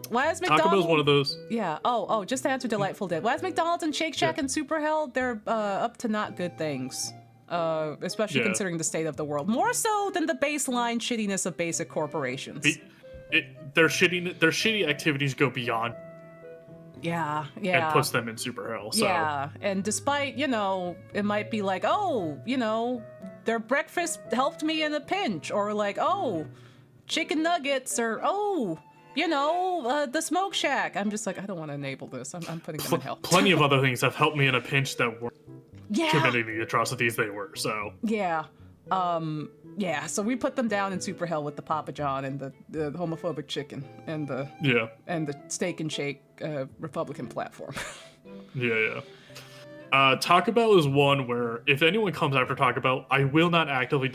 Why is McDonald's... Taco Bell's one of those. Yeah. Oh, just to answer Delightful Dead. Why is McDonald's and Shake Shack and Super Hell, they're up to not good things. Especially considering the state of the world. More so than the baseline shittiness of basic corporations. their shitty activities go beyond. Yeah. And puts them in super hell. So. Yeah, and despite, it might be like, oh, their breakfast helped me in a pinch, or like, oh, chicken nuggets, or oh, the smoke shack. I'm just like, I don't want to enable this. I'm putting them in hell. Plenty of other things have helped me in a pinch that weren't committing the atrocities they were. So yeah. So we put them down in super hell with the Papa John and the homophobic chicken and the steak and shake Republican platform. Yeah. Taco Bell is one where if anyone comes after Taco Bell, I will not actively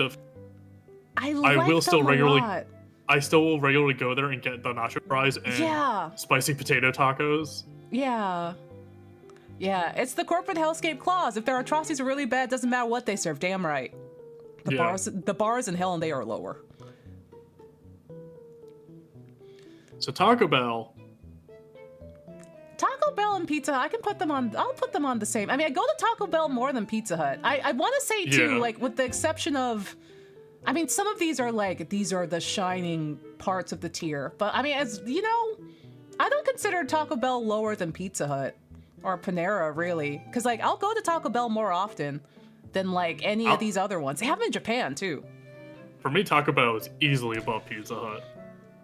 I will still regularly. I still will regularly go there and get the nacho fries and spicy potato tacos. Yeah. Yeah, it's the corporate hellscape clause. If their atrocities are really bad, doesn't matter what they serve. Damn right. The bar is in hell and they are lower. So Taco Bell and Pizza Hut, I'll put them on the same. I mean, I go to Taco Bell more than Pizza Hut. I want to say too, like with the exception of, I mean, some of these are the shining parts of the tier. But I mean, as you know, I don't consider Taco Bell lower than Pizza Hut or Panera really. Because like, I'll go to Taco Bell more often than like any of these other ones. They have them in Japan too. For me, Taco Bell is easily above Pizza Hut.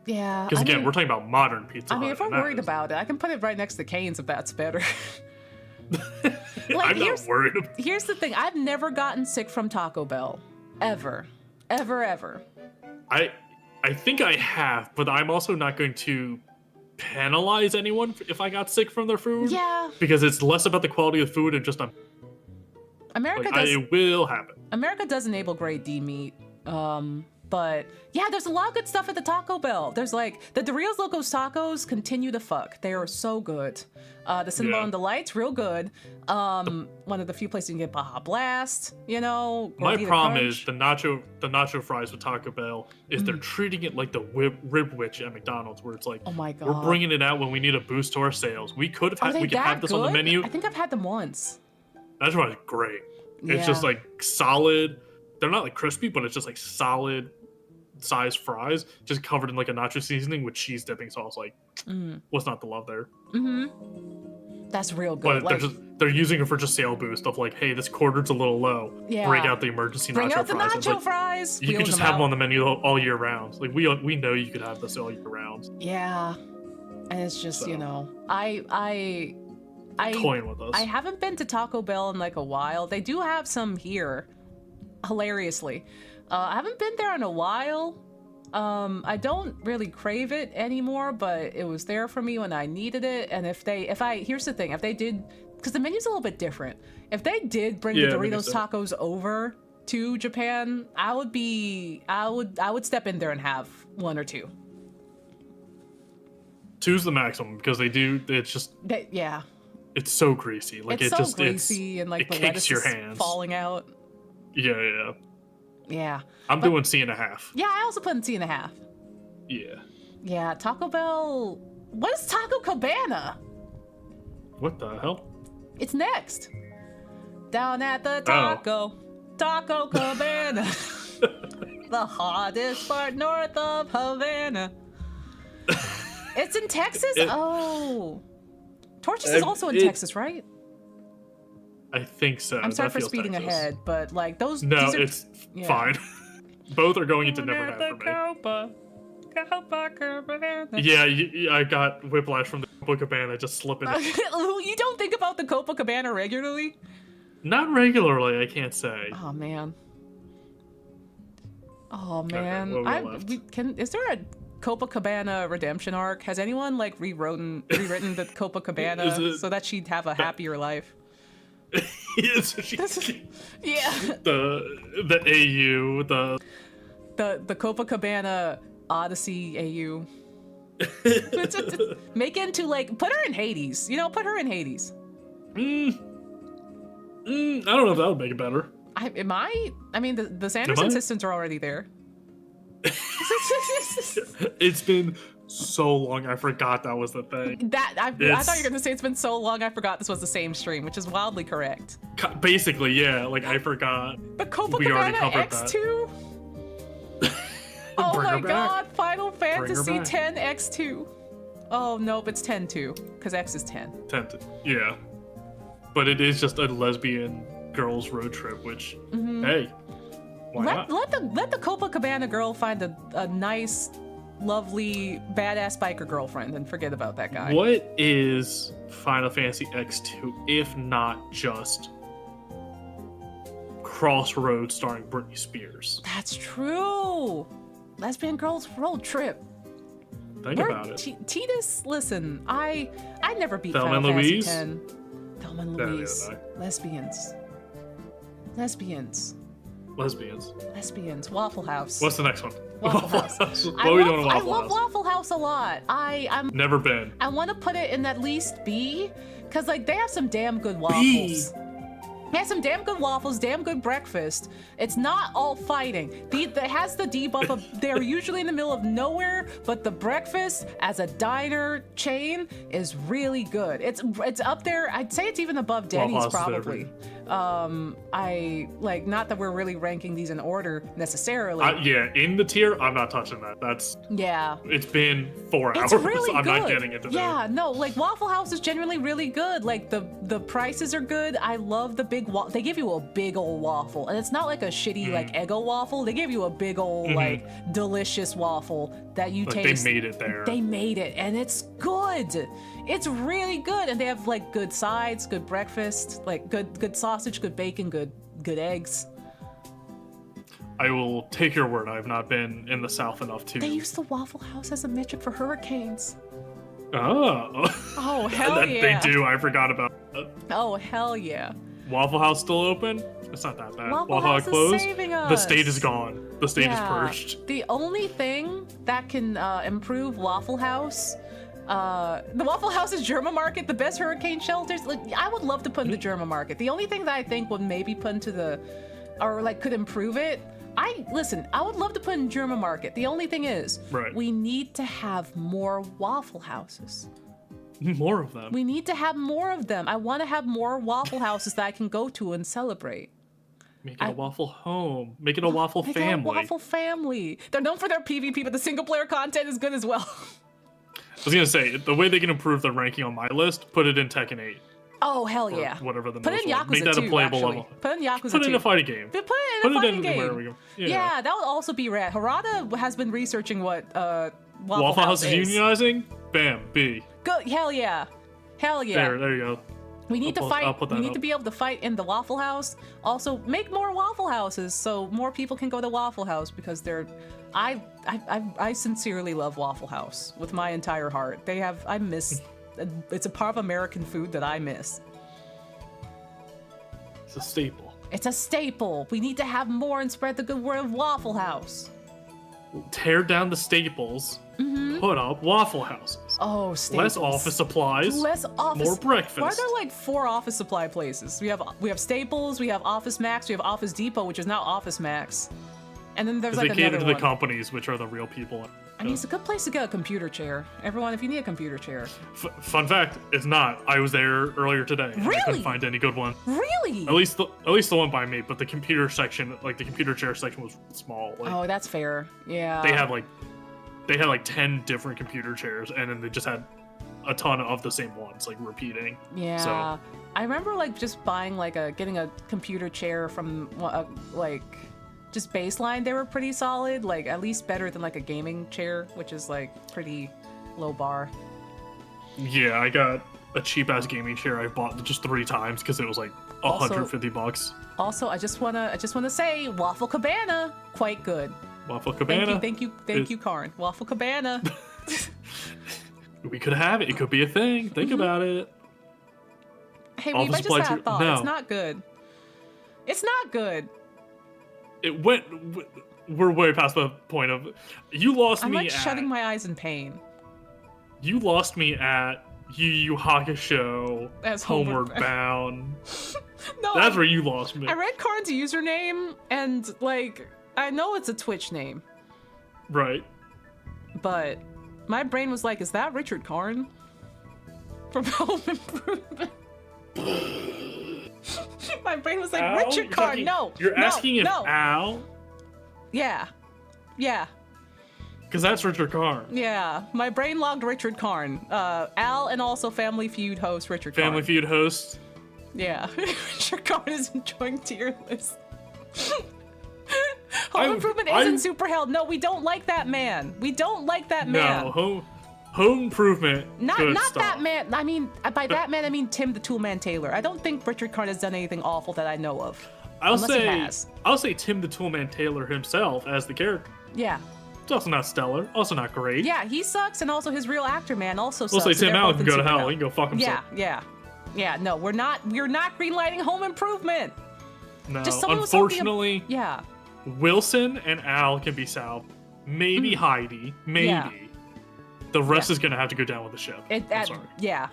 Yeah. Because again, we're talking about modern Pizza Hut. I mean, if I'm worried about it, I can put it right next to Cane's if that's better. I'm not worried about it. Here's the thing. I've never gotten sick from Taco Bell. Ever. Ever. I think I have, but I'm also not going to penalize anyone if I got sick from their food. Yeah. Because it's less about the quality of food and just it will happen. America does enable grade D meat. But yeah, there's a lot of good stuff at the Taco Bell. There's like the Doritos Locos Tacos continue to fuck. They are so good. The Cinnabon Delights, real good. One of the few places you can get Baja Blast, My problem is the nacho fries with Taco Bell is they're treating it like the rib witch at McDonald's, where it's like, oh my God, we're bringing it out when we need a boost to our sales. We could have this on the menu. I think I've had them once. That's right, great. It's just like solid. They're not like crispy, but it's just like solid size fries, just covered in like a nacho seasoning with cheese dipping sauce. Like, what's not to love there? That's real good. But they're using it for just sale boost of like, hey, this quarter's a little low. Yeah. Break out the emergency nacho fries. Bring out the nacho fries. You could just have them on the menu all year round. Like we know you could have this all year round. Yeah, and it's just I toying with us. I haven't been to Taco Bell in like a while. They do have some here, hilariously. I haven't been there in a while. I don't really crave it anymore, but it was there for me when I needed it. And here's the thing, if they did, because the menu's a little bit different. If they did bring the Doritos tacos over to Japan, I would step in there and have one or two. Two's the maximum because it's just it's so greasy. Like it's so greasy and like the lettuce is falling out. Yeah. I'm doing C&1/2. Yeah, I also put in C&1/2. Yeah. Yeah, Taco Bell. What is Taco Cabana? What the hell? It's next. Down at the Taco Cabana. The hottest part north of Havana. It's in Texas? Torches is also in Texas, right? I think so. I'm sorry for speeding ahead, but like those. No, it's fine. Both are going into never have for me. Yeah, I got whiplash from the Copacabana just slipping. You don't think about the Copacabana regularly? Not regularly, I can't say. Oh man. Okay, is there a Copacabana redemption arc? Has anyone like rewritten the Copacabana so that she'd have a happier life? The AU, the Copacabana Odyssey AU. Make into like put her in Hades. Put her in Hades. I don't know if that would make it better. It might. I mean, the Sanderson sisters are already there. It's been so long, I forgot that was the thing. I thought you were gonna say it's been so long I forgot this was the same stream, which is wildly correct. Basically, yeah. Like I forgot. But Copacabana X2. Oh Bring my her back. god, Final Fantasy back. 10 X2. Oh nope, it's 10-2, because X is 10. Yeah. But it is just a lesbian girls road trip, which, hey, why not? Let the Copacabana girl find a nice, lovely, badass biker girlfriend and forget about that guy. What is Final Fantasy X2 if not just Crossroads starring Britney Spears? That's true. Lesbian girls road trip. Think about it. Titus, listen, I never beat Thelma Final and Fantasy Louise? 10. Thelma and Yeah, Louise. yeah, Lesbians. Lesbians. Lesbians. Waffle House. What's the next one? Waffle House. What are we doing at I Waffle love House? Waffle House a lot. I'm Never been. I want to put it in at least B, because like they have some damn good waffles. They have some damn good waffles, damn good breakfast. It's not all fighting. It has the debuff of they're usually in the middle of nowhere, but the breakfast as a diner chain is really good. It's up there. I'd say it's even above Denny's Waffle House is probably. I like, not that we're really ranking these in order necessarily. Yeah, in the tier, I'm not touching that. Yeah. It's been 4 hours. It's really I'm good. not getting into that. Yeah, no, like Waffle House is genuinely really good. Like the prices are good. I love the big they give you a big old waffle, and it's not like a shitty like Eggo waffle. They give you a big old like delicious waffle that you Like taste. they made it there. They made it, and it's good. It's really good, and they have like good sides, good breakfast, like good sausage, good bacon, good eggs. I will take your word. I've not been in the South enough to. They use the Waffle House as a metric for hurricanes. Oh. Oh hell That yeah! They do. I forgot about that. Oh hell yeah! Waffle House still open? It's not that bad. Waffle House is closed. saving The state us. is gone. The state is purged. The only thing that can improve Waffle House, the Waffle House's German market, the best hurricane shelters. Like, I would love to put in the German market. The only thing that I think would maybe put into the, or like could improve it. I would love to put in German market. The only thing is, we need to have more Waffle Houses. More of them. We need to have more of them. I want to have more Waffle Houses that I can go to and celebrate. Make it a waffle home. Make it a waffle Make family. it a waffle family. They're known for their PvP, but the single player content is good as well. I was gonna say, the way they can improve the ranking on my list, put it in Tekken 8. Oh hell Or yeah! whatever the Put most in one. Yakuza Make that 2, a playable actually. level. Put in Yakuza Put it 2. in a fighting game. Put it in a fighting where we game. go. Yeah, that would also be rad. Harada has been researching what Waffle House is unionizing. Bam, B. Good. Hell yeah. Hell yeah. There you go. We need I'll to fight. put We that need up. to be able to fight in the Waffle House. Also, make more Waffle Houses so more people can go to Waffle House because they're. I sincerely love Waffle House with my entire heart. I miss. It's a part of American food that I miss. It's a staple. It's a staple. We need to have more and spread the good word of Waffle House. Tear down the staples. Put up Waffle Houses. Oh, staples. Less office supplies. Less office. More breakfast. Why are there like 4 office supply places? We have Staples, we have Office Max, we have Office Depot, which is now Office Max, and then there's like they cater another to the one. companies, which are the real people. I mean, it's a good place to get a computer chair. Everyone, if you need a computer chair. Fun fact, it's not. I was there earlier today. And I Really? couldn't find any good one. Really? At least the one by me, but the computer section, like the computer chair section, was small. Like, Oh, that's fair. Yeah. they had like 10 different computer chairs, and then they just had a ton of the same ones, like repeating. Yeah. So I remember like just buying getting a computer chair from like just baseline. They were pretty solid, like at least better than like a gaming chair, which is like pretty low bar. yeah, I got a cheap ass gaming chair I bought just 3 times because it was like $150. Also, I just wanna say Waffle Cabana, quite good. Waffle Cabana. Thank you, Karn. Waffle Cabana. We could have it. It could be a thing. Think about it. Hey, Office Weeb, I just supplies had a thought. no. It's not good. It's not good. It went. We're way past the point of. You lost I'm me like at. shutting my eyes in pain. You lost me at Yu Yu Hakusho. As Homeward Bound. No, That's where you lost me. I read Karn's username, and like I know it's a Twitch name, Right. but my brain was like, "Is that Richard Karn from Home Improvement?" My brain was like, Al? "Richard You're Karn, talking- no." You're no, asking if no. Al. Yeah. because that's Richard Karn. Yeah, my brain logged Richard Karn. Al and also Family Feud host Richard Karn. Family Feud host. Yeah, Richard Karn is enjoying tier list. Home Improvement isn't super held. No, we don't like that man. We don't like that man. No, Home Improvement. Not that man. I mean, by that man, I mean Tim the Toolman Taylor. I don't think Richard Karn has done anything awful that I know of. I'll say Tim the Toolman Taylor himself as the character. Yeah. It's also not stellar. Also not great. Yeah, he sucks, and also his real actor man also sucks. We'll say Tim Allen can go to hell. He can go fuck himself. Yeah. No, we're not greenlighting Home Improvement. No, unfortunately. Yeah. Wilson and Al can be salved. Maybe Heidi. Maybe. Yeah. The rest is gonna have to go down with the ship. I'm sorry. Yeah.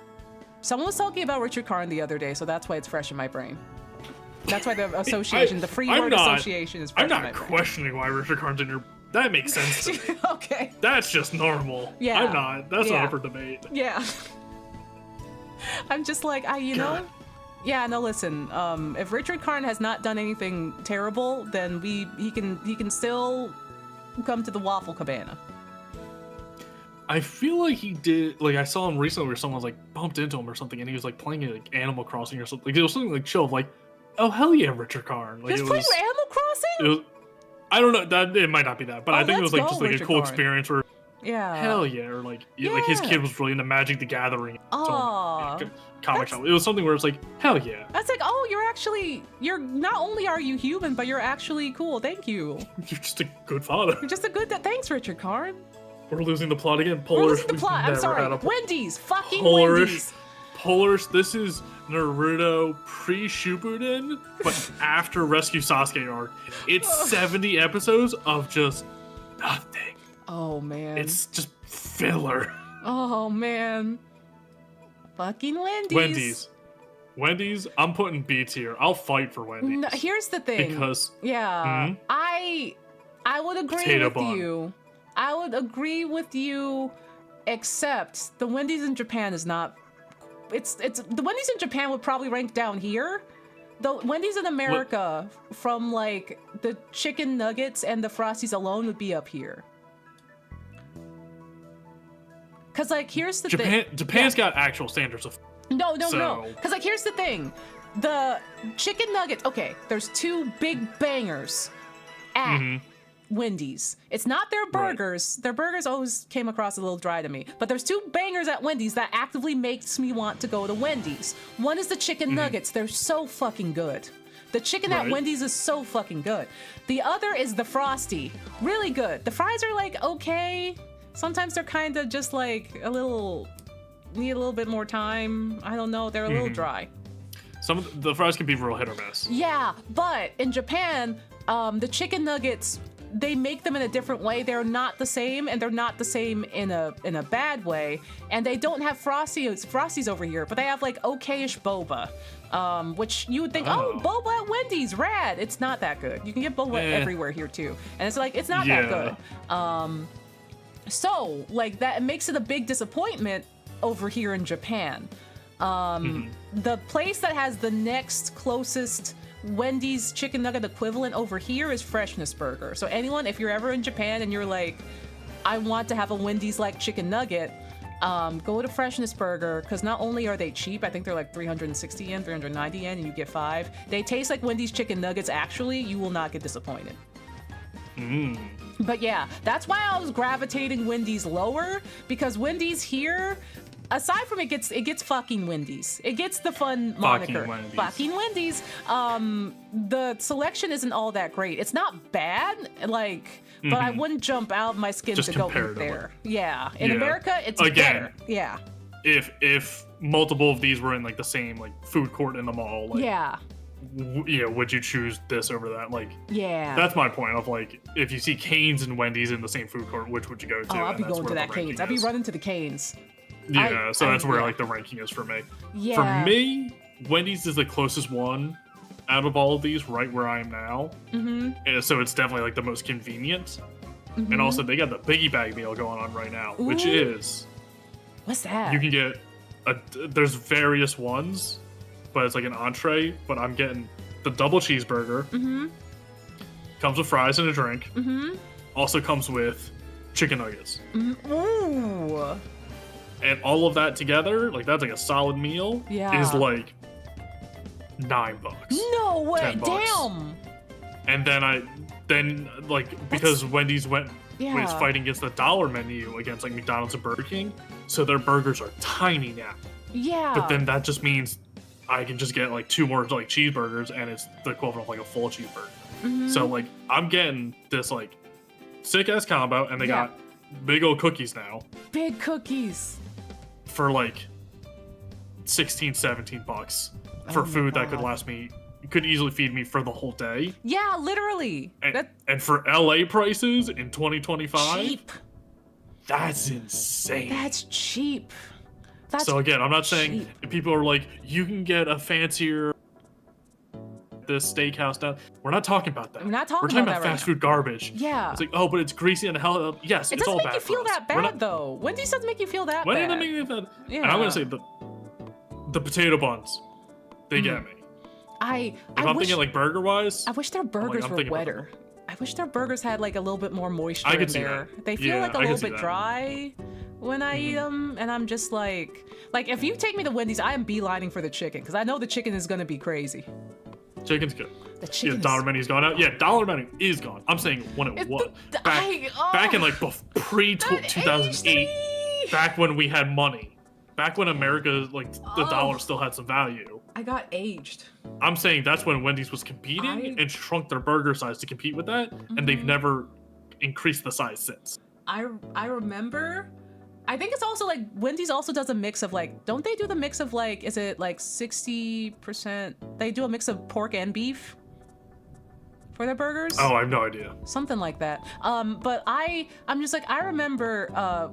Someone was talking about Richard Karn the other day, so that's why it's fresh in my brain. That's why the association, the free word association is fresh in my brain. I'm not questioning why Richard Karn's in your... That makes sense to me. Okay. That's just normal. Yeah. I'm not. That's not up for debate. Yeah. I'm just like, you know... Yeah, no, listen. If Richard Karn has not done anything terrible, then he can still come to the Waffle Cabana. I feel like he did. Like I saw him recently, where someone was like bumped into him or something, and he was like playing like Animal Crossing or something. Like it was something like chill. Like, oh hell yeah, Richard Karn. Like, he was playing Animal Crossing. It was, I don't know. That it might not be that, but I think it was like just like Richard a cool Karn. Experience where. Yeah. Hell yeah, or like his kid was really into Magic the Gathering. Oh. Comic shop. It was something where it's like, hell yeah. That's like, you're not only are you human, but you're actually cool. Thank you. You're just a good father. You're just a good. Thanks, Richard Karn. We're losing the plot again. We're losing the plot. I'm sorry. Wendy's. Fucking Wendy's. Polarish. This is Naruto pre-Shippuden, but after Rescue Sasuke arc. It's 70 episodes of just nothing. Oh man. It's just filler. Oh man. Fucking Wendy's, I'm putting B tier. I'll fight for Wendy's. No, here's the thing. Because I would agree with you. I would agree with you, except the Wendy's in Japan is not. It's the Wendy's in Japan would probably rank down here. The Wendy's in America, from like the chicken nuggets and the Frosties alone, would be up here. Cause like here's the thing. Japan's got actual standards of. No. Cause like here's the thing, the chicken nuggets. Okay, there's two big bangers at Wendy's. It's not their burgers. Right. Their burgers always came across a little dry to me. But there's two bangers at Wendy's that actively makes me want to go to Wendy's. One is the chicken nuggets. They're so fucking good. The chicken at Wendy's is so fucking good. The other is the Frosty. Really good. The fries are like okay. Sometimes they're kind of just like need a little bit more time. I don't know. They're a little dry. Some of the fries can be real hit or miss. Yeah, but in Japan, the chicken nuggets, they make them in a different way. They're not the same, and they're not the same in a bad way. And they don't have Frosties over here, but they have like okayish boba, which you would think, oh, boba at Wendy's, rad. It's not that good. You can get boba everywhere here too, and it's like it's not that good. So, like, that makes it a big disappointment over here in Japan. The place that has the next closest Wendy's chicken nugget equivalent over here is Freshness Burger. So anyone, if you're ever in Japan and you're like, I want to have a Wendy's-like chicken nugget, go to Freshness Burger, because not only are they cheap, I think they're like 360 yen, 390 yen, and you get 5. They taste like Wendy's chicken nuggets. Actually, you will not get disappointed. But yeah, that's why I was gravitating Wendy's lower, because Wendy's here, aside from it gets fucking Wendy's. It gets the fun moniker. Fucking Wendy's. The selection isn't all that great. It's not bad, like, but I wouldn't jump out of my skin to go eat there. Yeah. In America, it's better. Yeah. If multiple of these were in like the same like food court in the mall, like, would you choose this over that? Like, that's my point of like, if you see Cane's and Wendy's in the same food court, which would you go to? Oh, I'll be going to that Cane's. I'll be running to the Cane's. Yeah, so that's where like the ranking is for me. Yeah. For me, Wendy's is the closest one out of all of these, right where I am now. And so it's definitely like the most convenient. And also they got the Biggie Bag meal going on right now, which is... What's that? You can get... there's various ones, but it's like an entree, but I'm getting the double cheeseburger. Comes with fries and a drink. Also comes with chicken nuggets. Ooh. And all of that together, like that's like a solid meal, is like $9. No way, $10. damn. And then because Wendy's was fighting against the dollar menu against like McDonald's and Burger King, so their burgers are tiny now. Yeah. But then that just means I can just get like 2 more like cheeseburgers, and it's the equivalent of like a full cheeseburger. So like I'm getting this like sick ass combo, and they got big old cookies now. Big cookies. For like $16-17 for food that could last me, could easily feed me for the whole day. Yeah, literally. And for LA prices in 2025, cheap. That's insane. That's cheap. So again, I'm not saying people are like, you can get a fancier this steakhouse down. We're not talking about that. We're talking about fast food garbage. Yeah. It's like, oh, but it's greasy and hell. Yes, it's all bad. It doesn't make you feel that bad though. Wendy's doesn't make you feel that bad. When did it make me feel that? Yeah. And I'm gonna say the potato buns, they get me. If I'm thinking like burger wise, I wish their burgers were wetter. I wish their burgers had like a little bit more moisture in there. They feel like a little bit dry when I eat them, and I'm just like if you take me to Wendy's, I am beelining for the chicken because I know the chicken is gonna be crazy. Chicken's good. The chicken. Dollar menu's gone out. Yeah, dollar menu is gone. I'm saying when it was back in like pre 2008, back when we had money, back when America like the dollar still had some value. I got aged. I'm saying that's when Wendy's was competing and shrunk their burger size to compete with that, and they've never increased the size since. I remember. I think it's also like Wendy's also does a mix of like, don't they do the mix of like, is it like 60%? They do a mix of pork and beef for their burgers? Oh, I have no idea. Something like that. But I'm just like, I remember,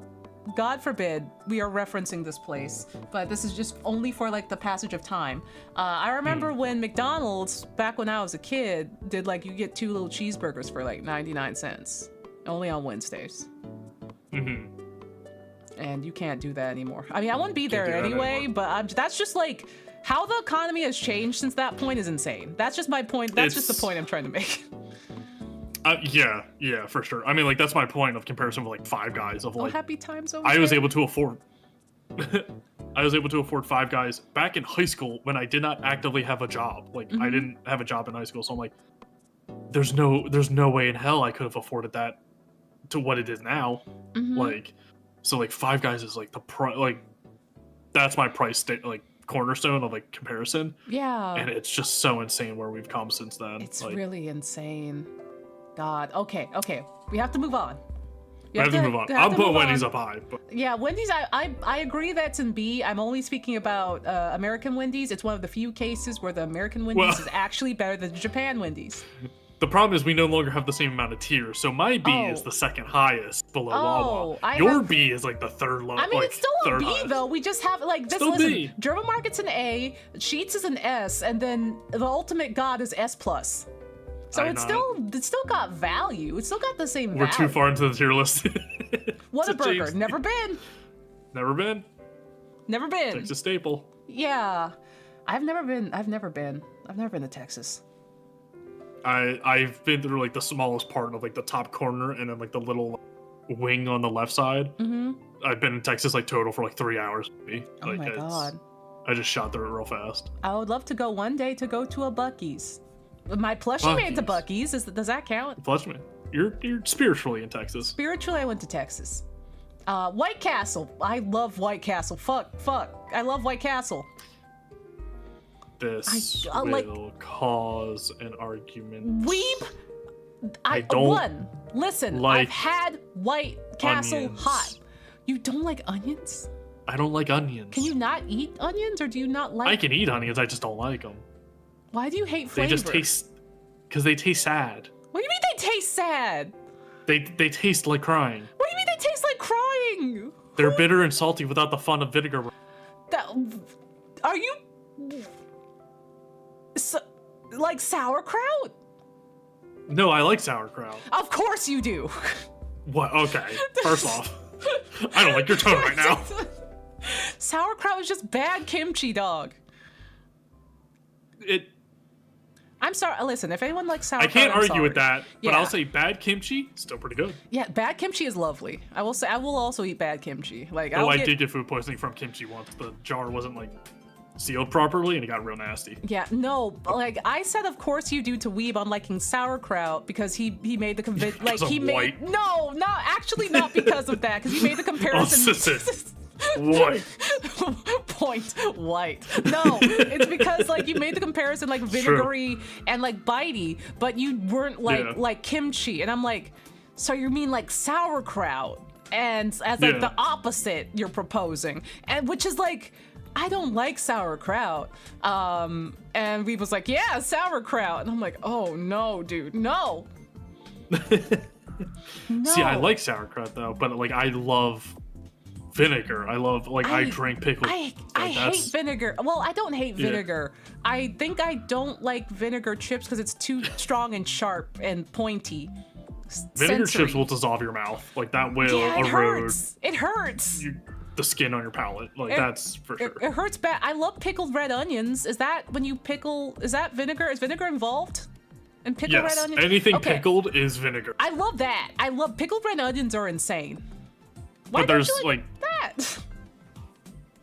God forbid we are referencing this place, but this is just only for like the passage of time. I remember when McDonald's, back when I was a kid, did like, you get 2 little cheeseburgers for like 99 cents, only on Wednesdays. And you can't do that anymore. I mean, I wouldn't be there anyway, but that's just like how the economy has changed since that point is insane. That's just my point. That's just the point I'm trying to make. Yeah, for sure. I mean, like that's my point of comparison with like Five Guys of like. Happy times over. I was able to afford. I was able to afford Five Guys back in high school when I did not actively have a job. Like I didn't have a job in high school, so I'm like, there's no way in hell I could have afforded that to what it is now. Like. So like Five Guys is like that's my price like cornerstone of like comparison. Yeah. And it's just so insane where we've come since then. It's like, really insane. God. Okay. We have to move on. We have to move on. I'll put Wendy's up high. But... Yeah, Wendy's. I agree that's in B. I'm only speaking about American Wendy's. It's one of the few cases where the American Wendy's is actually better than the Japan Wendy's. The problem is we no longer have the same amount of tiers, so my B is the second highest below Wawa. Your B is like the third lowest. I mean, it's still a B highest. Though. We just have like this. Listen, B. German Market's an A, Sheetz is an S, and then the ultimate god is S+. So it's still got value. It's still got the same value. We're too far into the tier list. What a burger. Never been. Never been. Texas staple. Yeah. I've never been to Texas. I've been through like the smallest part of like the top corner and then like the little wing on the left side. I've been in Texas like total for like 3 hours. Maybe. Oh my God. I just shot through it real fast. I would love to go one day to go to a Buc-ee's. My plushie made to Buc-ee's. Does that count? Plushie. You're spiritually in Texas. Spiritually, I went to Texas. White Castle. I love White Castle. Fuck. I love White Castle. This will cause an argument. I don't listen, I've had White Castle onions. hot. You don't like onions? I don't like onions. Can you not eat onions, or do you not like? I can eat onions. I just don't like them. Why do you hate flavor? They just taste, because they taste sad. What do you mean they taste sad? They taste like crying. What do you mean they taste like crying? They're bitter and salty without the fun of vinegar. Are you? Like sauerkraut? No, I like sauerkraut. Of course you do. What? Okay. First off, I don't like your tone right now. Sauerkraut is just bad kimchi, dog. I'm sorry. Listen, if anyone likes sauerkraut, I can't I'm argue with sorry. that, but I'll say bad kimchi, still pretty good. Yeah, bad kimchi is lovely. I will say I will also eat bad kimchi. Like, I did get food poisoning from kimchi once. The jar wasn't like sealed properly, and it got real nasty. Yeah, no, like I said, of course you do to Weeb on liking sauerkraut because he made the like he made white. No, not actually not because of that because he made the comparison. White. Point white. No, it's because like you made the comparison like vinegary and like bitey, but you weren't like kimchi, and I'm like, so you mean like sauerkraut, and as like the opposite you're proposing, and which is like. I don't like sauerkraut. And we was like, yeah, sauerkraut. And I'm like, oh no, dude, no. No. See, I like sauerkraut though, but like I love vinegar. I drink pickles. I hate vinegar. Well, I don't hate vinegar. I think I don't like vinegar chips because it's too strong and sharp and pointy. Vinegar chips will dissolve your mouth. Like that will erode. It hurts. The skin on your palate, like that's for sure. It hurts bad. I love pickled red onions. Is that when you pickle? Is that vinegar? Is vinegar involved? And pickled red onions. Anything pickled is vinegar. I love that. I love pickled red onions are insane. Why but there's like that.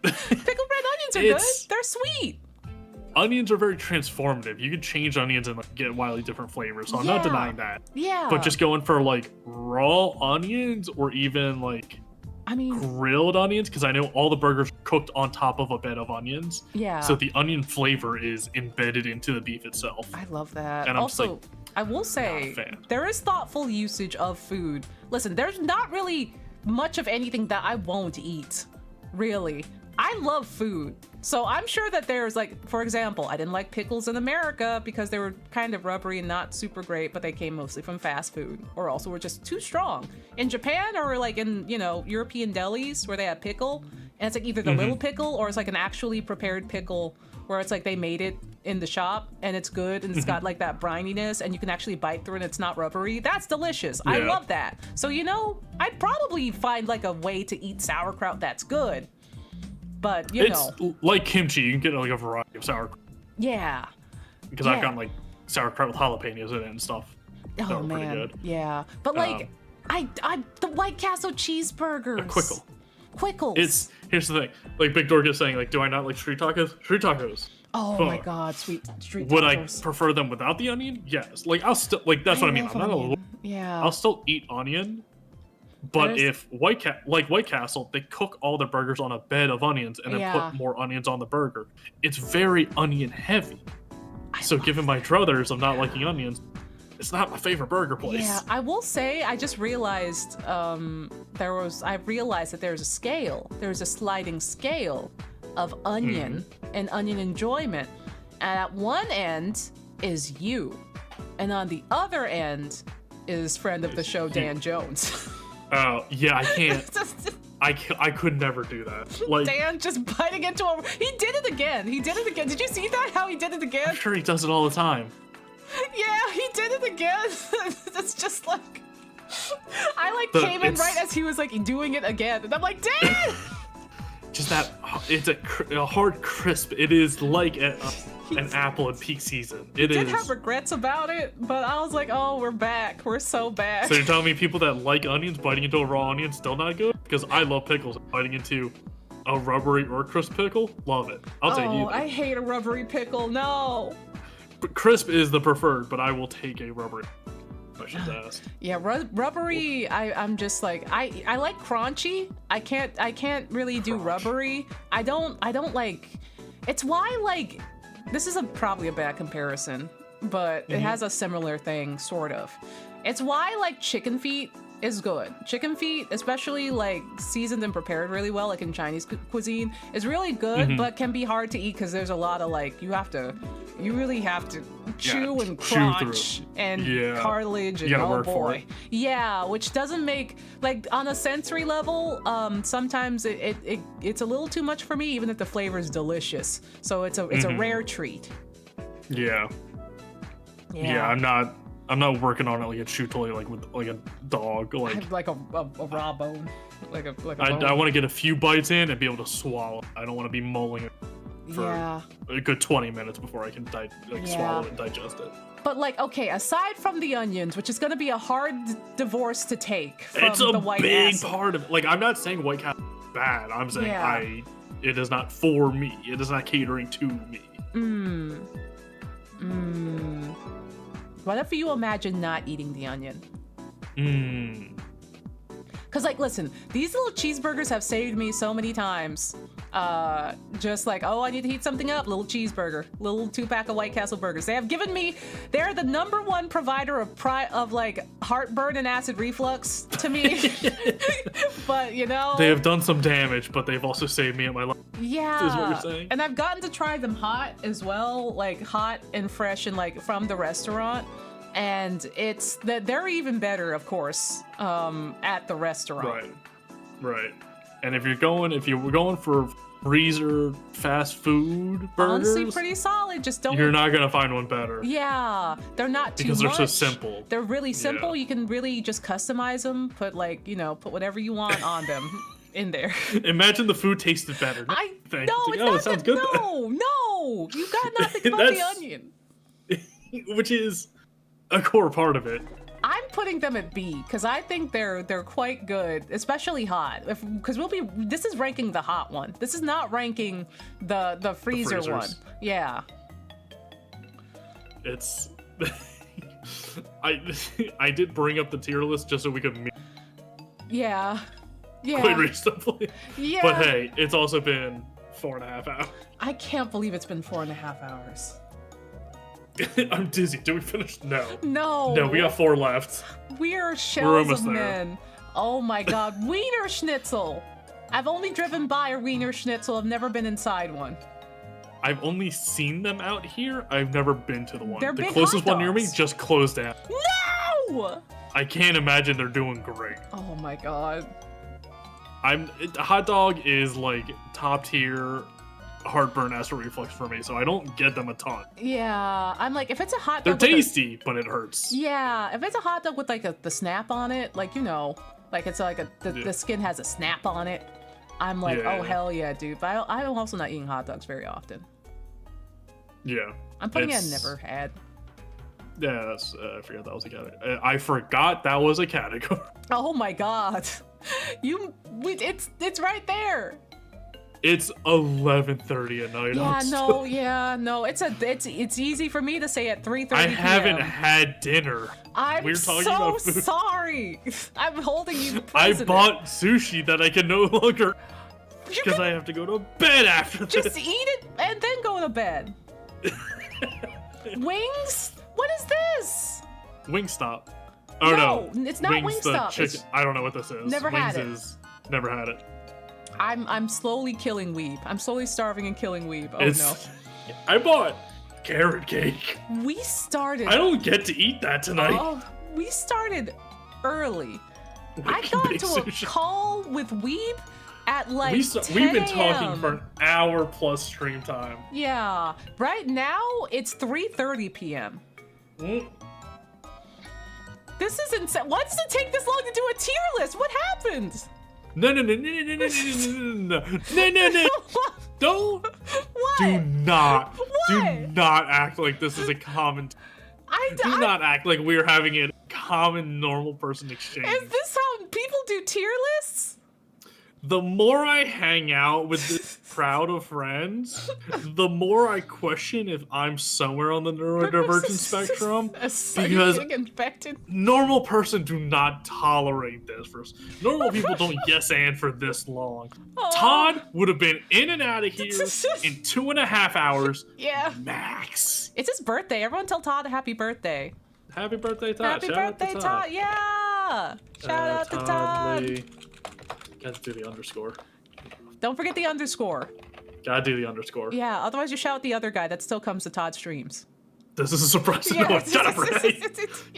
Pickled red onions are good. They're sweet. Onions are very transformative. You can change onions and like, get wildly different flavors. So I'm not denying that. Yeah. But just going for like raw onions or even like. Grilled onions, because I know all the burgers are cooked on top of a bed of onions. Yeah. So the onion flavor is embedded into the beef itself. I love that. And also, I will say, there is thoughtful usage of food. Listen, there's not really much of anything that I won't eat. Really. I love food. So I'm sure that there's like, for example, I didn't like pickles in America because they were kind of rubbery and not super great, but they came mostly from fast food or also were just too strong. In Japan or like in, you know, European delis where they have pickle and it's like either the little pickle or it's like an actually prepared pickle where it's like they made it in the shop and it's good and it's got like that brininess and you can actually bite through it and it's not rubbery. That's delicious. I love that. So, you know, I'd probably find like a way to eat sauerkraut that's good. But, you know. It's like kimchi. You can get like a variety of sauerkraut. Yeah. Because I've gotten like sauerkraut with jalapenos in it and stuff. Oh, man. Pretty good. Yeah. But like, the White Castle cheeseburgers. Quickles. Here's the thing. Like Big Dork is saying, like, do I not like street tacos? Street tacos. Oh my god, sweet street tacos. Would I prefer them without the onion? Yes. Like I'll still that's what I mean. I'm not I'll still eat onion. But if White Castle, they cook all their burgers on a bed of onions and then put more onions on the burger. It's very onion heavy. So given my druthers of not liking onions, it's not my favorite burger place. Yeah, I will say I just realized I realized that there's a scale. There's a sliding scale of onion and onion enjoyment. And at one end is you. And on the other end is friend of the show Dan Jones. Oh, yeah, I can't. I could never do that. Like Dan just biting into a... He did it again. Did you see that? How he did it again? I'm sure he does it all the time. Yeah, he did it again. It's just like... I came in right as he was like doing it again. And I'm like, Dan! Just that... It's a hard crisp. It is like an apple in peak season. He did have regrets about it, but I was like, oh, we're back. We're so back. So you're telling me people that like onions, biting into a raw onion, still not good? Because I love pickles. Biting into a rubbery or crisp pickle, love it. I'll take either. I hate a rubbery pickle. No. But crisp is the preferred, but I will take a rubbery. Yeah, rubbery. I'm just like I like crunchy. I can't really do rubbery. I don't like. It's why like. This is probably a bad comparison, but it has a similar thing, sort of. It's why, like, chicken feet is good. Chicken feet, especially, like, seasoned and prepared really well, like in Chinese cuisine, is really good, but can be hard to eat because there's a lot of, like, you really have to chew and crunch and cartilage and oh boy. Yeah, which doesn't make, like, on a sensory level, sometimes it's a little too much for me, even if the flavor is delicious. So it's a rare treat. Yeah, I'm not working on it like a chew toy, like with like a dog, like a raw bone, like a bone. I want to get a few bites in and be able to swallow. I don't want to be mulling it. for a good 20 minutes before I can swallow it and digest it. But like, okay, aside from the onions, which is going to be a hard divorce to take from the White Castle. It's a big part of it. Like, I'm not saying White Castle is bad. I'm saying it is not for me. It is not catering to me. What if you imagine not eating the onion? Because, like, listen, these little cheeseburgers have saved me so many times. Just like, oh, I need to heat something up, little cheeseburger, little 2-pack of White Castle burgers. They have given me, they're the #1 provider of like heartburn and acid reflux to me. But you know, they have done some damage, but they've also saved me at my life. Yeah, is what you're saying. And I've gotten to try them hot as well, like hot and fresh and like from the restaurant. And it's that they're even better, of course, at the restaurant. Right. And if you were going for freezer fast food burgers, honestly, pretty solid. Just don't. You're not gonna find one better. Yeah, they're not too much. Because they're so simple. They're really simple. You can really just customize them. Put put whatever you want on them in there. Imagine the food tasted better. It sounds good. No, you got nothing but the onion. Which is a core part of it. I'm putting them at B because I think they're quite good, especially hot. Because this is ranking the hot one. This is not ranking the freezer one. Yeah. It's I did bring up the tier list just so we could meet. Yeah. Quite reasonably. Yeah. But hey, it's also been 4.5 hours. I can't believe it's been 4.5 hours. I'm dizzy. Do we finish? No. No, we got 4 left. We are shells of men. Oh my god. Wiener Schnitzel. I've only driven by a Wiener Schnitzel. I've never been inside one. I've only seen them out here. I've never been to the one. They're the big closest hot one near me just closed down. No! I can't imagine they're doing great. Oh my god. Hot dog is like top tier heartburn acid reflux for me, so I don't get them a ton. Yeah, I'm like, if it's a hot dog, they're tasty, but it hurts. Yeah, if it's a hot dog with like the snap on it, like like it's like the skin has a snap on it, I'm like, oh hell yeah, dude. But I'm also not eating hot dogs very often. Yeah, I'm putting it in never had. Yeah, that's I forgot that was a category. I forgot that was a category. Oh my god, it's right there. It's 11:30 at night. No. It's easy for me to say at 3:30 I p.m. haven't had dinner. I'm so about food. sorry. I'm holding you prisoner. I bought sushi that I can no longer because I have to go to bed after this. Just eat it and then go to bed. Wings? What is this? Wingstop. Oh no, it's not Wingstop. I don't know what this is. Never had it. Never had it. I'm slowly killing weeb. I'm slowly starving and killing weeb. Oh no. I bought carrot cake. We started. I don't get to eat that tonight. Oh, we started early. I got to sushi. A call with weeb at like 10 We've been talking for an hour plus stream time. Yeah. Right now it's 3:30 p.m. This is insane. Why does it take this long to do a tier list? What happened? No. Don't. What? Do not. What? Do not act like this is a common. Do not act like we're having a common normal person exchange. Is this how people do tier lists? The more I hang out with this crowd of friends, the more I question if I'm somewhere on the neurodivergent spectrum. Because infected. Normal person do not tolerate this. Normal people don't yes and for this long. Oh. Todd would have been in and out of here in 2.5 hours. Yeah. Max. It's his birthday. Everyone tell Todd a happy birthday. Happy birthday, Todd. Happy birthday, Todd. Yeah. Shout out to Todd. Lee. Gotta do the underscore. Don't forget the underscore. Gotta do the underscore. Yeah, otherwise you shout the other guy that still comes to Todd's streams. This is a surprise. Yeah. No, shut up, Renee.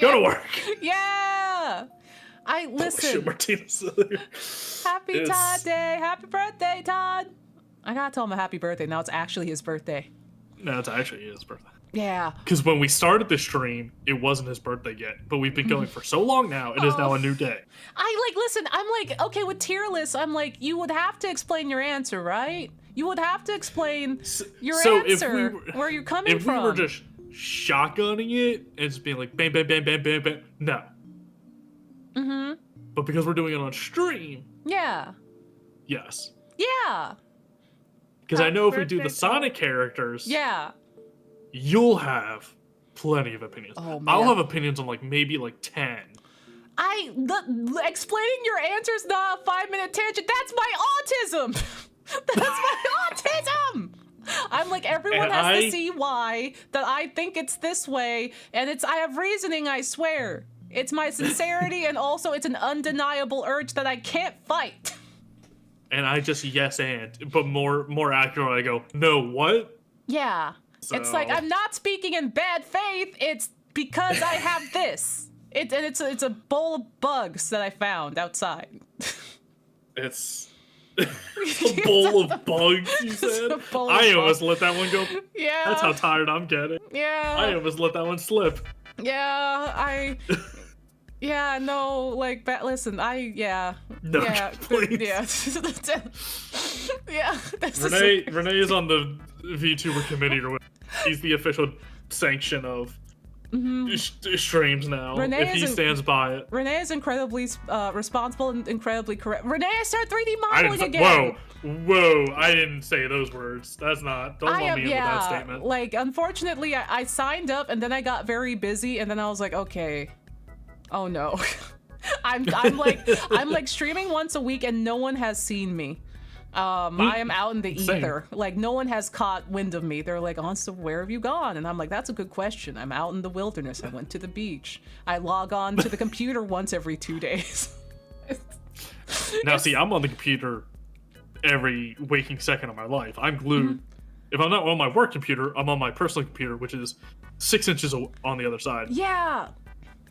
Go to work. Yeah. Listen. Martinez. Happy Todd Day. Happy birthday, Todd. I gotta tell him a happy birthday. Now it's actually his birthday. No, it's actually his birthday. Yeah. Because when we started the stream, it wasn't his birthday yet. But we've been going for so long now, it is now a new day. Listen, I'm like, okay, with tier lists, I'm like, you would have to explain your answer, right? You would have to explain your so answer, where you're coming from. If we were just shotgunning it and just being like bam, bam, bam, bam, bam, bam, no. Mm-hmm. But because we're doing it on stream, yeah. Yes. Yeah. Because I know if we do the Sonic characters, yeah, you'll have plenty of opinions. Oh, man. I'll have opinions on maybe 10. Explaining your answer's not a 5-minute tangent. That's my autism. That's my autism. I'm like, everyone has to see why that I think it's this way, and I have reasoning, I swear. It's my sincerity, and also it's an undeniable urge that I can't fight. And I just yes and, but more accurately, I go, no, what? Yeah. So... It's like, I'm not speaking in bad faith, it's because I have this. It's a bowl of bugs that I found outside. It's a bowl of bugs, you said? I almost let that one go. Yeah. That's how tired I'm getting. Yeah. I almost let that one slip. Yeah, yeah, no, listen, No, yeah. please. Yeah. Yeah. Renee is on the VTuber committee, or whatever. He's the official sanction of streams now. If he stands by it. Renee is incredibly responsible and incredibly correct. Renee, I started 3D modeling again. Whoa, I didn't say those words. That's not, don't lump me in with that statement. Unfortunately, I signed up and then I got very busy and then I was like, okay, oh no. I'm streaming once a week and no one has seen me. I am out in the ether. No one has caught wind of me. They're like, Onsta, where have you gone? And I'm like, that's a good question. I'm out in the wilderness. I went to the beach. I log on to the computer once every 2 days. Now, see, I'm on the computer every waking second of my life. I'm glued. If I'm not on my work computer, I'm on my personal computer, which is 6 inches on the other side. Yeah.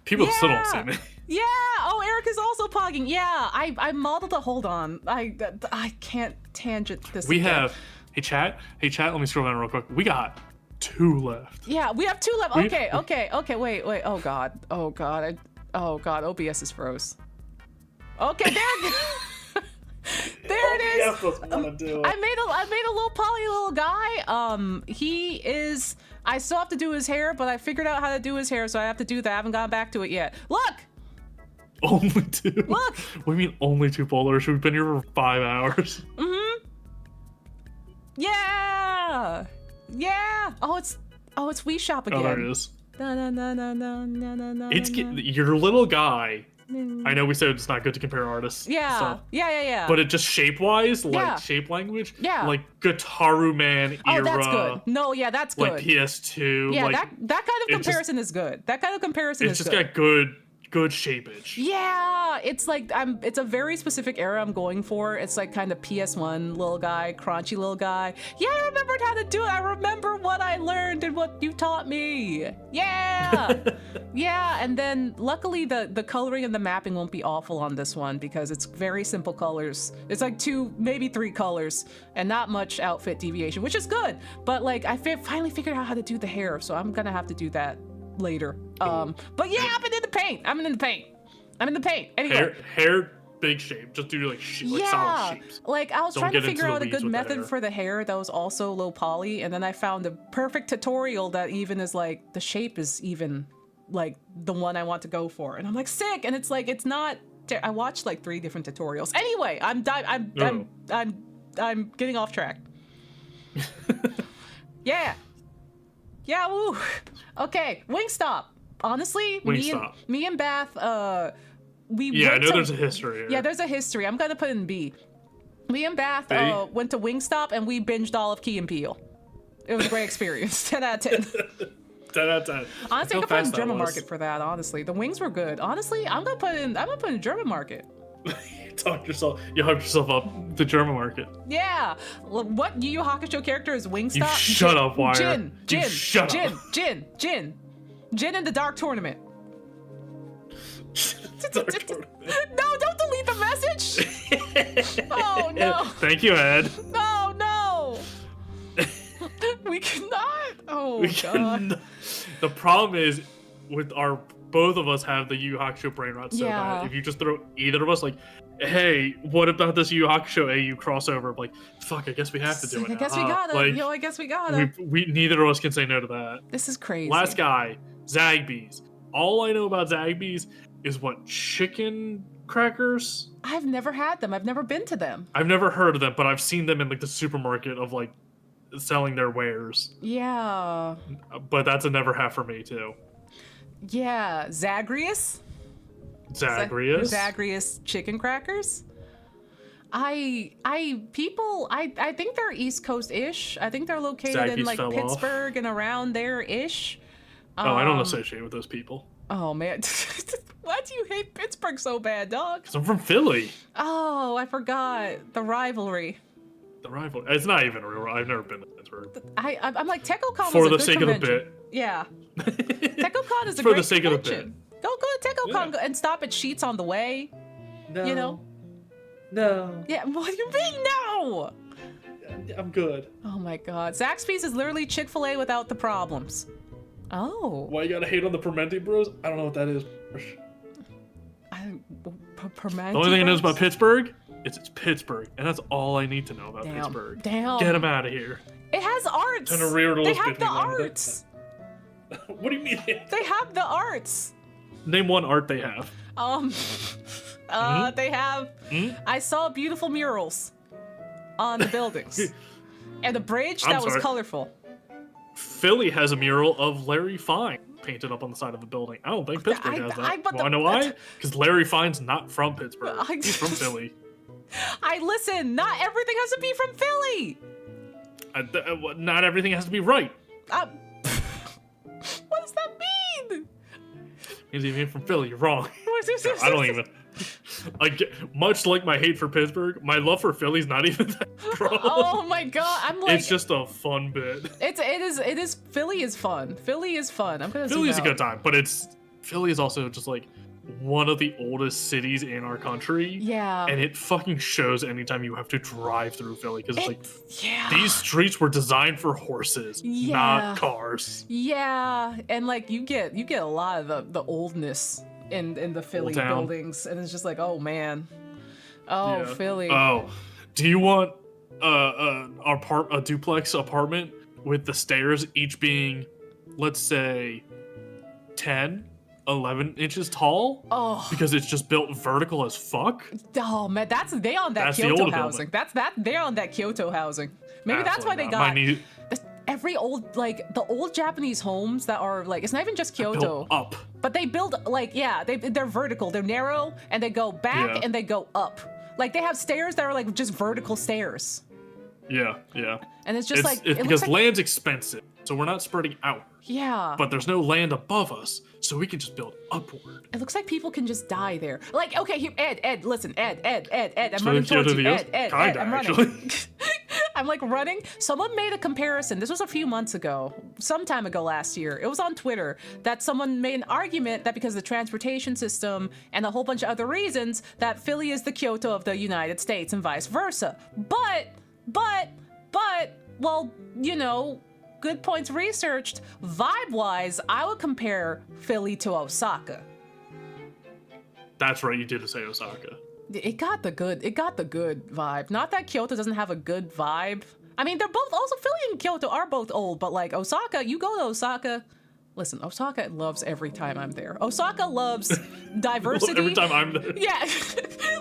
People still don't see me. Yeah. Oh, Eric is also pogging. Yeah. I modeled a. Hold on. I can't tangent this. We have. Hey chat. Let me scroll down real quick. We got 2 left. Yeah, we have 2 left. Okay. Wait. Oh god. OBS is froze. Okay, there. There it is. I made a little poly little guy. He is. I still have to do his hair, but I figured out how to do his hair, so I have to do that. I haven't gone back to it yet. Look. Only 2. Look. What do you mean only 2 bowlers? We've been here for 5 hours. Yeah. Yeah. Oh, it's Wii Shop again. Oh, there it is. No. It's your little guy. I know we said it's not good to compare artists. Yeah. Stuff, yeah. But it just shape-wise, shape language, Guitaru Man era. Oh, that's good. No, yeah, that's good. PS2. Yeah, that kind of comparison is good. That kind of comparison is good. It's just got good shapeage. Yeah, it's it's a very specific era I'm going for. It's kind of PS1 little guy, crunchy little guy. Yeah, I remembered how to do it. I remember what I learned and what you taught me. Yeah. Yeah, and then luckily the coloring and the mapping won't be awful on this one because it's very simple colors. It's 2, maybe 3 colors and not much outfit deviation, which is good. But I finally figured out how to do the hair, so I'm gonna have to do that later. But yeah, I'm in the paint. Anyway. Hair, big shape. Just do solid shapes. I was trying to figure out a good method for the hair that was also low poly, and then I found a perfect tutorial that even is the shape is even the one I want to go for, and I'm sick. And it's it's not. I watched 3 different tutorials. Anyway, I'm getting off track. Yeah. Yeah, woo. Okay, Wingstop. Honestly, me and Bath, I know there's a history. Yeah, there's a history. I'm gonna put in B. Me and Bath went to Wingstop and we binged all of Key and Peele. It was a great experience. 10 out of 10. 10 out of 10. Honestly, I could put in German market for that. Honestly, the wings were good. Honestly, I'm gonna put in German market. You hyped yourself up to German market. Yeah. What Yu Yu Hakusho character is Wingstop? You shut up, Wire. Jin in the Dark Tournament. No, don't delete the message. Oh no. Thank you, Ed. Oh no. We cannot. Oh god. The problem is with our both of us have the Yu Yu Hakusho brain rot so Yeah. bad. If you just throw either of us, like, hey, what about this Yu Yu Hakusho AU crossover? Like, fuck, I guess we have to do it. I guess we gotta. Like, I guess we gotta. we neither of us can say no to that. This is crazy. Last guy, Zagbees. All I know about Zagbees is what, chicken crackers? I've never had them. I've never been to them. I've never heard of them, but I've seen them in like the supermarket of like selling their wares. Yeah. But that's a never have for me too. Yeah. Zagreus? Zagreus chicken crackers? I think they're East Coast-ish. I think they're located in like Pittsburgh and around there-ish. I don't associate with those people. Oh man. Why do you hate Pittsburgh so bad, dog? Because I'm from Philly. Oh, I forgot. The rivalry. The rivalry. It's not even a real. I've never been to Pittsburgh. I'm like, TechoCon For was a the good sake convention. of the bit. Yeah. TechoCon is a For great the sake convention. of the bit. Go to TechoCon and stop at Sheets on the way. No. You know? No. Yeah, what do you mean no? I'm good. Oh my god. Zaxby's is literally Chick-fil-A without the problems. Oh. Why you gotta hate on the Permenti Bros? I don't know what that is. Permenti The only thing I know Bros? about Pittsburgh is it's Pittsburgh, and that's all I need to know about Pittsburgh. Damn. Get them out of here. It has arts. Turn a rear to They look have at the me, man. arts. What do you mean? They have the arts. Name one art they have. They have. I saw beautiful murals on the buildings, and a bridge that was colorful. Philly has a mural of Larry Fine painted up on the side of a building. I don't think Pittsburgh has that. I know why? Because Larry Fine's not from Pittsburgh. He's from Philly. Listen. Not everything has to be from Philly. Not everything has to be right. What does that mean? Means if you're from Philly, you're wrong. I don't even. Much like my hate for Pittsburgh, my love for Philly's not even that strong. Oh my god, I'm like. It's just a fun bit. It is. Philly is fun. Philly is fun. I'm gonna. Philly's a good time, but Philly is also just like one of the oldest cities in our country. Yeah. And it fucking shows anytime you have to drive through Philly because it's like yeah. These streets were designed for horses, not cars. Yeah, and like you get a lot of the oldness in the Philly buildings, and it's just like, oh man, Philly. Oh, do you want a duplex apartment with the stairs each being, let's say, 11 inches tall? Oh, because it's just built vertical as fuck. Oh man, they on that Kyoto housing. They're on that Kyoto housing. Maybe that's why they got every old, like the old Japanese homes that are like, it's not even just Kyoto up, but they build like, yeah, they're vertical, they're narrow, and they go back and they go up. Like they have stairs that are like just vertical stairs. Yeah. And it's just it's because land's expensive, so we're not spreading out. Yeah. But there's no land above us, so we can just build upward. It looks like people can just die there. Like, okay, here, Ed, listen, Ed, I'm running towards you. Ed, I'm running. I'm like running. Someone made a comparison. This was a few months ago, some time ago last year. It was on Twitter that someone made an argument that because of the transportation system and a whole bunch of other reasons, that Philly is the Kyoto of the United States and vice versa. But, well, you know, good points researched. Vibe-wise, I would compare Philly to Osaka. That's right, you did say Osaka. It got the good vibe. Not that Kyoto doesn't have a good vibe. I mean, they're both, also Philly and Kyoto are both old, but like Osaka, you go to Osaka. Listen, Osaka loves every time I'm there. Osaka loves diversity. Every time I'm there. Yeah.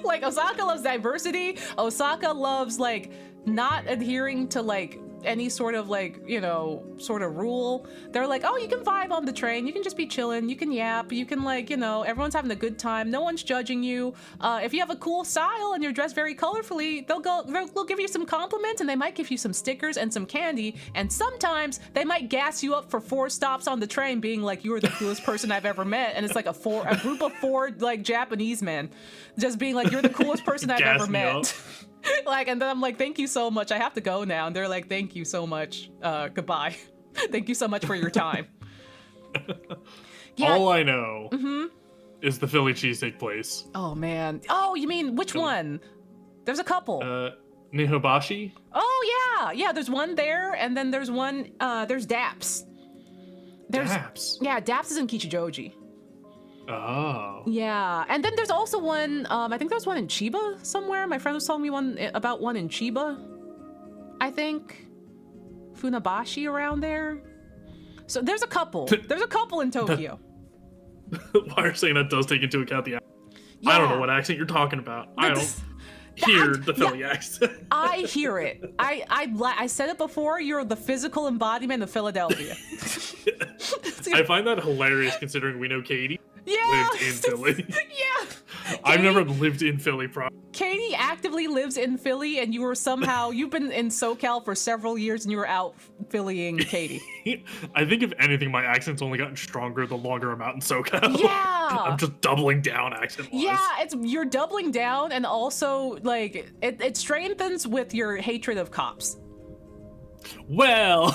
Like Osaka loves diversity. Osaka loves like not adhering to like any sort of like, you know, sort of rule. They're like, oh, you can vibe on the train. You can just be chilling. You can yap. You can like, you know, everyone's having a good time. No one's judging you. If you have a cool style and you're dressed very colorfully, they'll give you some compliments and they might give you some stickers and some candy. And sometimes they might gas you up for 4 stops on the train being like, you're the coolest person I've ever met. And it's like a group of 4 like Japanese men just being like, you're the coolest person I've ever met. Like, and then I'm like, thank you so much. I have to go now. And they're like, thank you so much. Goodbye. Thank you so much for your time. Yeah. All I know is the Philly cheesesteak place. Oh, man. Oh, you mean which one? There's a couple. Nihobashi? Oh, yeah. Yeah, there's one there. And then there's one, there's Daps. Daps? Yeah, Daps is in Kichijoji. Oh. Yeah, and then there's also one, I think there's one in Chiba somewhere. My friend was telling me about one in Chiba, I think. Funabashi around there. So there's a couple. There's a couple in Tokyo. Why are you saying that does take into account the accent? Yeah. I don't know what accent you're talking about. I don't hear the Philly accent. I hear it. I said it before. You're the physical embodiment of Philadelphia. I find that hilarious considering we know Katie lived in Philly. Yeah. I've never lived in Philly Katie actively lives in Philly, and you've been in SoCal for several years, and you were out Phillying Katie. I think if anything, my accent's only gotten stronger the longer I'm out in SoCal. Yeah. I'm just doubling down accent-wise. Yeah, you're doubling down, and also like it strengthens with your hatred of cops. Well,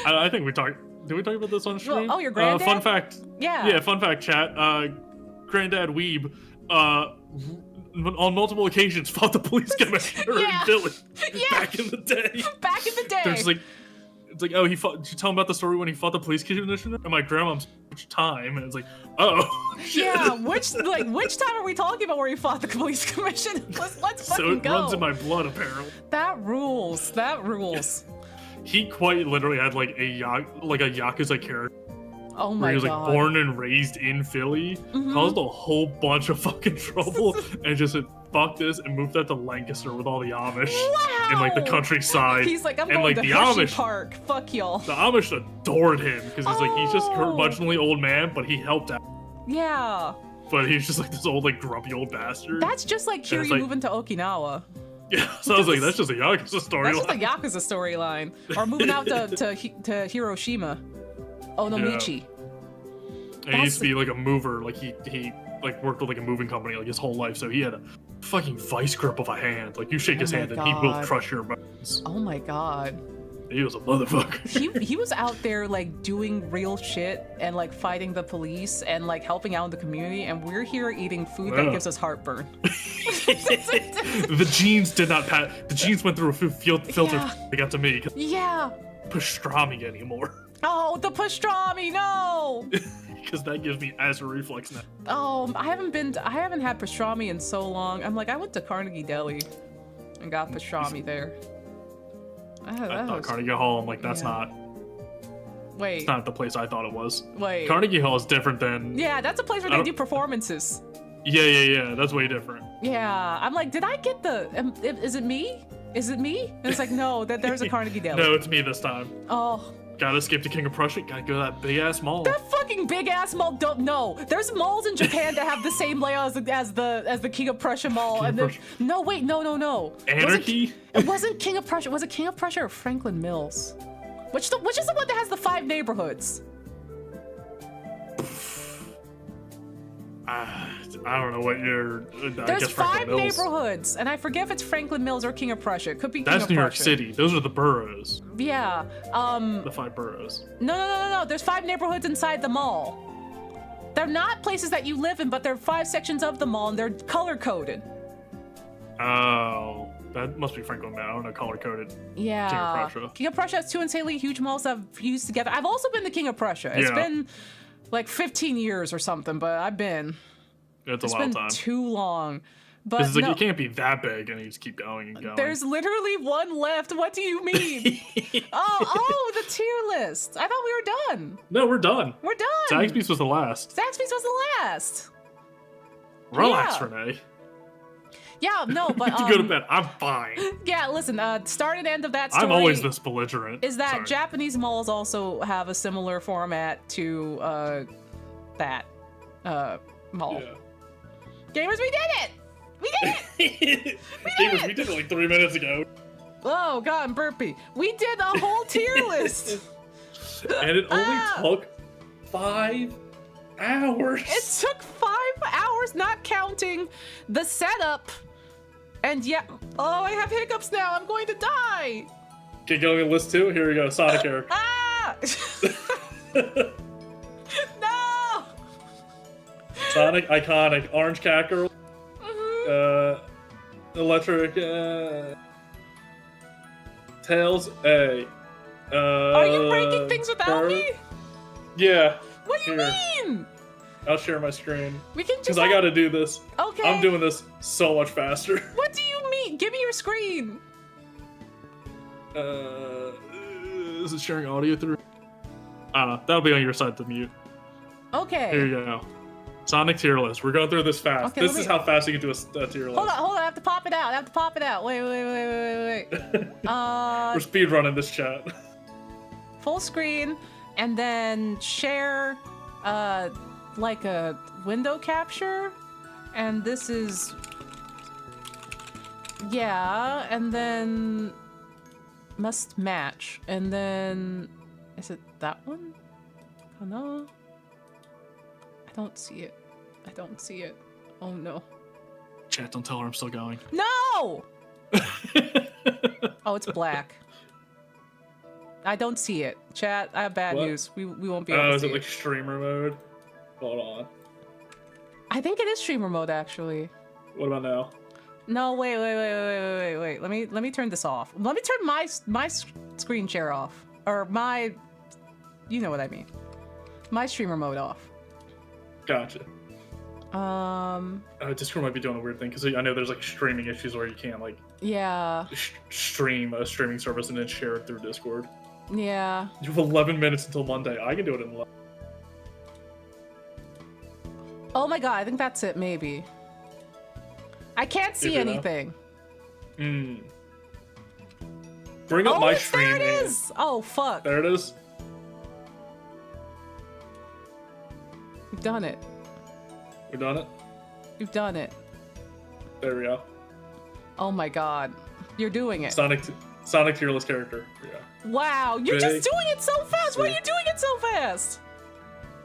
I think we talked. Did we talk about this on stream? Oh, your granddad? Fun fact. Yeah. Yeah, fun fact, chat. Granddad Weeb, on multiple occasions fought the police commissioner in Philly back in the day. Back in the day. There's like, it's like, oh, he fought. Did you tell him about the story when he fought the police commissioner? And my grandma's which time, and it's like, oh. Shit. Yeah, which time are we talking about where he fought the police commissioner? Let's so fucking it go. runs in my blood, apparently. That rules. That rules. He quite literally had like a Yakuza character. Oh my god. Where he was like born and raised in Philly, caused a whole bunch of fucking trouble, and just said, fuck this, and moved out to Lancaster with all the Amish in like the countryside. He's like, I'm and, going like, to the Hershey Amish Park. Fuck y'all. The Amish adored him because he's just a curmudgeonly old man, but he helped out. Yeah. But he's just like this old like grumpy old bastard. That's just like Kiryu like, moving to Okinawa. Yeah, so I was like, that's just a Yakuza storyline. That's just a Yakuza storyline. Or moving out to Hiroshima. Onomichi. Yeah. And he used to be like a mover, like he like worked with like a moving company like his whole life, so he had a fucking vice grip of a hand. Like you shake his hand and he will crush your bones. Oh my god. He was a motherfucker. he was out there like doing real shit and like fighting the police and like helping out in the community, and we're here eating food that gives us heartburn. The genes did not pass. The genes went through a filter. Yeah. They got to me. Yeah. Pastrami anymore. Oh, the pastrami, no. Because that gives me acid reflux now. Oh, I haven't had pastrami in so long. I'm like, I went to Carnegie Deli and got pastrami there. I thought Carnegie Hall. I'm like, that's not. Wait. It's not the place I thought it was. Wait. Carnegie Hall is different than. Yeah, that's a place where they do performances. Yeah. That's way different. Yeah, I'm like, did I get the? Is it me? Is it me? And it's like, no, that there's a Carnegie Deli. No, it's me this time. Oh. Gotta escape to King of Prussia. Gotta go to that big ass mall. That fucking big ass mall. No, there's malls in Japan that have the same layout as the King of Prussia mall. No, wait, no. Anarchy? It wasn't King of Prussia. Was it King of Prussia or Franklin Mills? Which is the one that has the 5 neighborhoods? I don't know what you're. There's 5 neighborhoods, and I forget if it's Franklin Mills or King of Prussia. It could be King of Prussia. That's New York City. Those are the boroughs. Yeah. The 5 boroughs. No. There's 5 neighborhoods inside the mall. They're not places that you live in, but they're 5 sections of the mall, and they're color coded. Oh, that must be Franklin Mills. I don't know color coded. Yeah. King of Prussia. King of Prussia has 2 insanely huge malls that have fused together. I've also been to King of Prussia. It's been like 15 years or something, but I've been. It's a long time. It's been too long. But it's like it can't be that big, and you just keep going and going. There's literally one left. What do you mean? oh, the tier list. I thought we were done. No, we're done. We're done. Zaxby's was the last. Zaxby's was the last. Relax, Renee. Yeah, no, but to go to bed. I'm fine. Yeah, listen. Start and end of that story. I'm always this belligerent. Is that Japanese malls also have a similar format to that mall? Yeah. Gamers, we did it! We did it! Gamers, we did it like 3 minutes ago. Oh god, I'm burpy. We did a whole tier list. And it only took 5 hours. It took 5 hours, not counting the setup. And I have hiccups now. I'm going to die. Okay, going to list 2. Here we go. Sonic Eric. No! Sonic, iconic, orange cat girl, electric, Tails, A. Are you breaking things without me? Yeah. What do you mean? I'll share my screen. We can just. Because I gotta do this. Okay. I'm doing this so much faster. What do you mean? Give me your screen. Is it sharing audio through? I don't know. That'll be on your side to mute. Okay. Here you go. Sonic tier list. We're going through this fast. Okay, this is how fast you can do a tier list. Hold on. I have to pop it out. Wait. We're speed running this chat. Full screen, and then share, like a window capture, and this is, yeah, and then must match, and then, is it that one? Oh no. I don't see it. Oh no. Chat, don't tell her I'm still going. No! Oh, it's black. I don't see it. Chat, I have bad news. We won't be able to see it. Is it like streamer mode? Hold on. I think it is streamer mode, actually. What about now? No, wait. Let me turn this off. Let me turn my screen share off. Or my... You know what I mean. My streamer mode off. Gotcha. Discord might be doing a weird thing, because I know there's like streaming issues where you can't like... Yeah. Stream a streaming service and then share it through Discord. Yeah. You have 11 minutes until Monday. I can do it in 11. Oh my god, I think that's it, maybe. I can't see anything. Bring up my stream. There it is! Oh, fuck. There it is. We've done it. We've done it? We've done it. There we go. Oh my god. You're doing it. Sonic tier list character. Yeah. Wow, you're just doing it so fast! Why are you doing it so fast?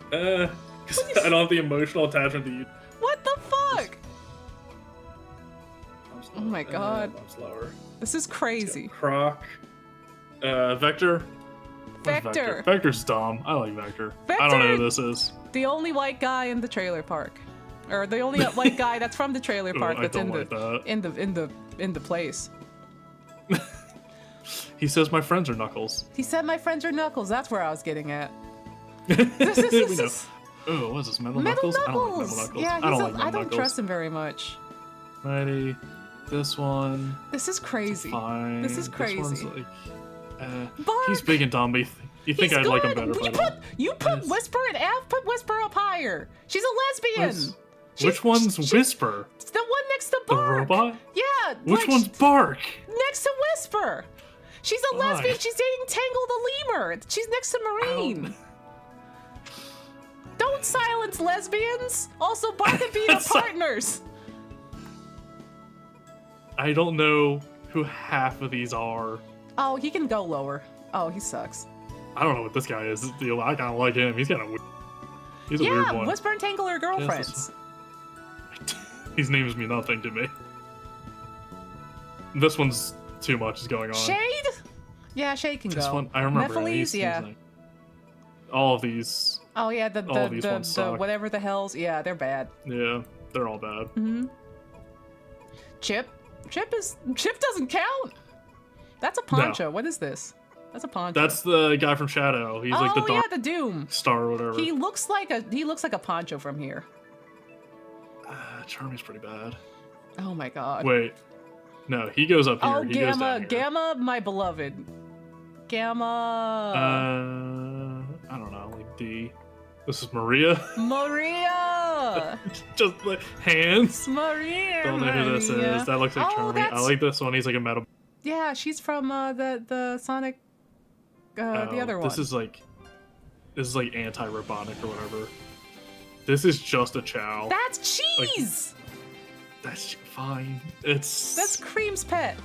Because I don't have the emotional attachment to you. What the fuck? Oh my god. I'm slower. This is crazy. Croc. Vector. Vector. Vector's dumb. I like Vector. Vector. I don't know who this is. The only white guy in the trailer park. Or the only white guy that's from the trailer park that's in the place. He says my friends are Knuckles. He said my friends are Knuckles. That's where I was getting at. We know. Oh, what's this? Metal Knuckles? I don't like Metal Knuckles. Yeah, I don't Knuckles. trust him very much. Righty. This one. This is crazy. Fine. This is crazy. This one's like, Bark. he's big and dumb. You think I'd like him better if I don't. You put Whisper and Av put Whisper up higher. She's a lesbian. Which one's Whisper? It's the one next to Bark. The robot? Yeah. Which one's Bark? Next to Whisper. She's a lesbian. She's dating Tangle the lemur. She's next to Marine. Don't silence lesbians. Also, Bark and Bean are partners. I don't know who half of these are. Oh, he can go lower. Oh, he sucks. I don't know what this guy is. I kind of like him. He's kind of weird. He's a weird one. Yeah, Whisper and Tangle are girlfriends. These names mean nothing to me. This one's too much is going on. Shade? Yeah, Shade can this go. One, I remember. Nephiles, yeah. All of these. Oh yeah, the whatever the hell's, yeah, they're bad. Yeah, they're all bad. Mm-hmm. Chip doesn't count. That's a poncho. No. What is this? That's a poncho. That's the guy from Shadow. He's like the dark the Doom star or whatever. He looks like a poncho from here. Charmy's pretty bad. Oh my god. Wait. No, he goes up here. Oh, he goes down here. Gamma, my beloved. Gamma. I don't know, like D. This is Maria. Maria. Just like hands. Maria. Don't know who this is. That looks like Charmy. I like this one. He's like a metal. Yeah, she's from the Sonic. The other one. This is like anti-robotic or whatever. This is just a Chow. That's Cheese. Like, that's fine. That's Cream's pet.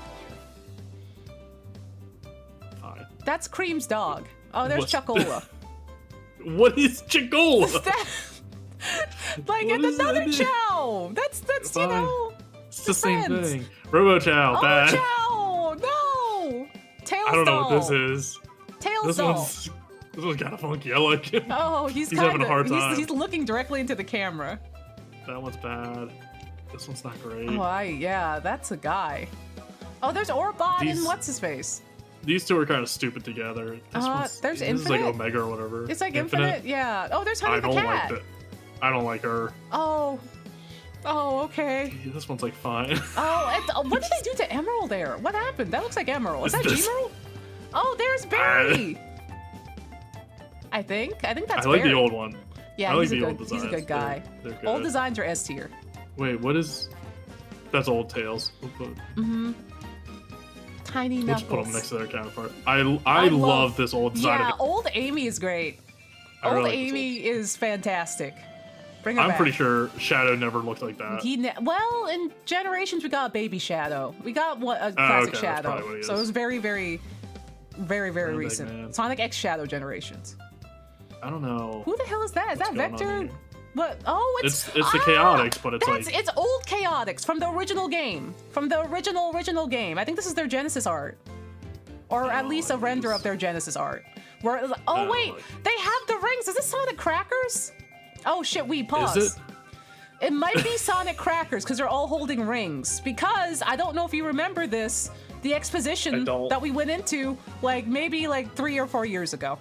Fine. That's Cream's dog. Oh, there's Chocola. What is Chocola? Like it's another Chow. That's fine. You know. It's the same thing. Robo Chow. Oh, bad. Chow. No. Tails I don't know doll. what this is. Tails doll. This one's kind of funky. I like him. Oh, he's having a hard time. He's looking directly into the camera. That one's bad. This one's not great. Oh, yeah, that's a guy. Oh, there's Orbot and what's his face? these two are kind of stupid together. There's this Infinite. is like Omega or whatever. It's like Infinite. Yeah. Oh, there's Honey the Cat. I don't like her. Oh. Oh, okay. Yeah, this one's like fine. Oh, what did they do to Emerald there? What happened? That looks like Emerald. Is that Emerald? Oh, there's Barry. I think that's Barry. I like the old one. Yeah, he's a good guy. They're good. Old designs are S tier. Wait, what is? That's Old Tails. Tiny Knuckles. Let's put them next to their counterpart. I love this old design. Yeah, old Amy is great. Old Amy is fantastic. Bring her back. I'm pretty sure Shadow never looked like that. Well, in Generations, we got Baby Shadow. We got a classic Shadow. So it was very, very, very, very recent. Man. Sonic X Shadow Generations. I don't know. Who the hell is that? Is that Vector? What? Oh, it's the Chaotix, but it's old Chaotix from the original game. From the original game. I think this is their Genesis art, or at least a render of their Genesis art. Where wait, they have the rings. Is this Sonic Crackers? Oh shit, we pause. Is it? It might be Sonic Crackers because they're all holding rings. Because I don't know if you remember this, the exposition that we went into maybe 3 or 4 years ago.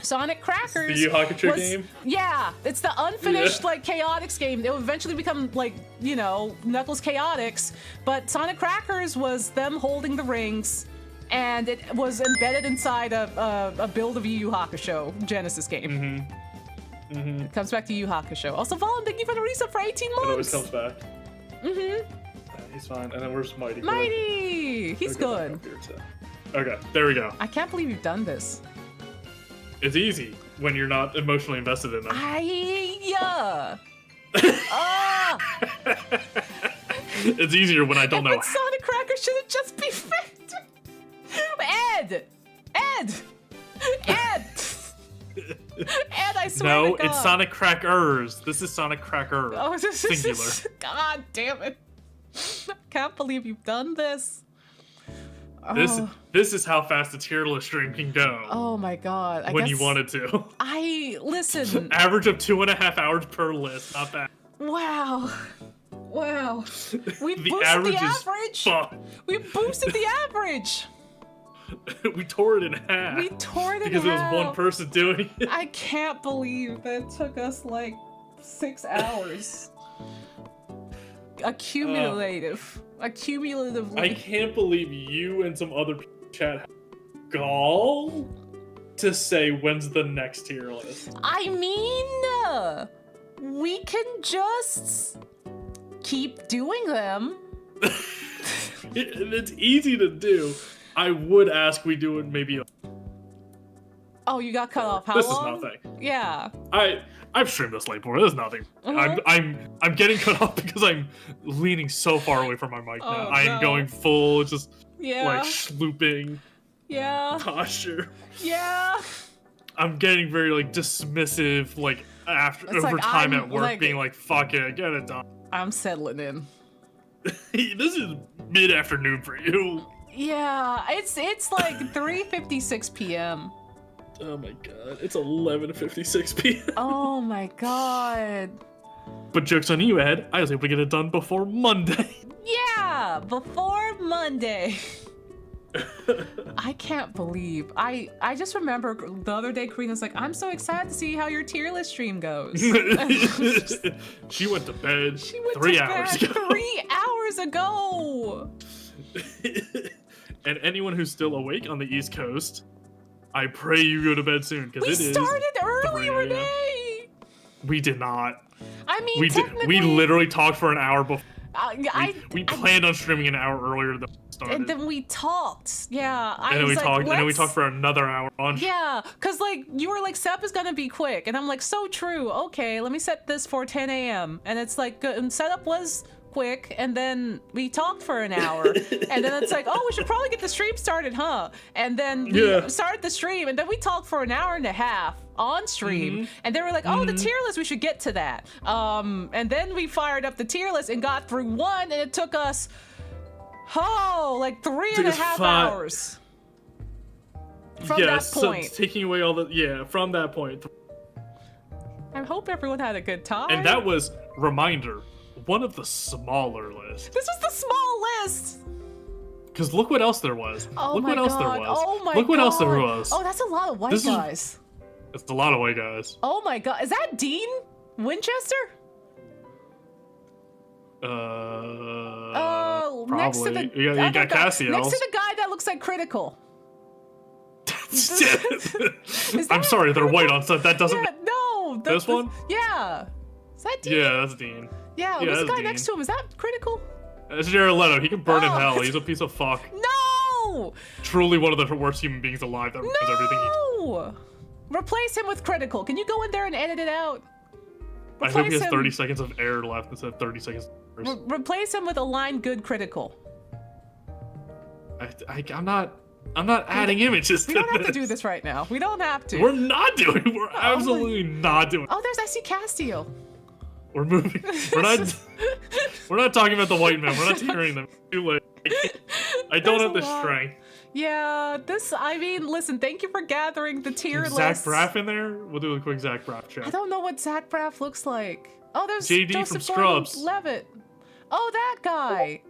Sonic Crackers. The Yu Hakusho game? Yeah, it's the unfinished Chaotix game. It will eventually become Knuckles Chaotix, but Sonic Crackers was them holding the rings, and it was embedded inside a build of Yu Yu Hakusho Genesis game. It comes back to Yu Yu Hakusho. Also, Vaughn, thank you for the reset for 18 months. It always comes back. He's fine. And then where's Mighty? Mighty! He's good. Okay, there we go. I can't believe you've done this. It's easy when you're not emotionally invested in them. It's easier when I don't know. Sonic Crackers should have just be fit. Ed, I swear no, to God. it's Sonic Crackers. This is Sonic Cracker. Oh, singular. God damn it! Can't believe you've done this. This is how fast a tier list stream can go. Oh my God! When you wanted to. Listen. Average of 2.5 hours per list. Not bad. Wow. We boosted the average. We boosted the average. We tore it in half. Because it was one person doing it. I can't believe that it took us 6 hours. Accumulatively. I can't believe you and some other chat have gall to say when's the next tier list. I mean, we can just keep doing them. It's easy to do. I would ask we do it maybe. Oh, you got cut off. How long? This is nothing. Yeah. I've streamed this late before. This is nothing. I'm getting cut off because I'm leaning so far away from my mic now. I am going full slooping. Yeah. Posture. Yeah. I'm getting very dismissive over time at work, being fuck it, get it done. I'm settling in. This is mid-afternoon for you. Yeah, it's 3:56 p.m. Oh my God, it's 11:56 p.m. Oh my God. But joke's on you, Ed. I was able to get it done before Monday. Yeah, before Monday. I can't believe. I just remember the other day, Karina's like, I'm so excited to see how your tier list stream goes. She went to bed. She went 3 to hours bed ago. 3 hours ago. And anyone who's still awake on the East Coast, I pray you go to bed soon, because it is. We started early, Renee. We did not. I mean, we literally talked for an hour before. We planned on streaming an hour earlier than we started. And then we talked. Yeah. And then we talked for another hour on. Yeah, because you were like, Sep is gonna be quick, and I'm like, so true. Okay, let me set this for 10 a.m. And it's and setup was quick, and then we talked for an hour, and then it's oh, we should probably get the stream started, huh? And then we started the stream, and then we talked for an hour and a half on stream, and they were like, oh, the tier list, we should get to that. And then we fired up the tier list and got through one, and it took us 3.5 hours from that point. So taking away all from that point. I hope everyone had a good time. And that was, reminder, one of the smaller lists. This was the small list. Because look what else there was. Oh look my what else God. there was. Oh my look what God. else there was. Oh, that's a lot of white guys. It's a lot of white guys. Oh my God. Is that Dean Winchester? Probably. Next to the you got Cassius. Next to the guy that looks like Critical. I'm sorry, they're white on set. That doesn't. Yeah, no. This one? Yeah. Is that Dean? Yeah, that's Dean. Yeah. What's the guy next to him? Is that Critical? That's Jared Leto. He can burn in hell. He's a piece of fuck. No. Truly one of the worst human beings alive. That does everything. No. Replace him with Critical. Can you go in there and edit it out? I hope he has 30 seconds of air left instead of 30 seconds. Replace him with a line good Critical. I'm not adding images to We don't have this. to do this right now. We don't have to. We're not doing it. We're absolutely not doing it. Oh, I see Castillo. We're moving. We're not talking about the white men. We're not tearing them. Too late. I don't have the strength. Yeah, listen, thank you for gathering the tier list. Zach Braff in there? We'll do a quick Zach Braff check. I don't know what Zach Braff looks like. Oh, there's JD Joseph from Scrubs. Levitt. Oh, that guy.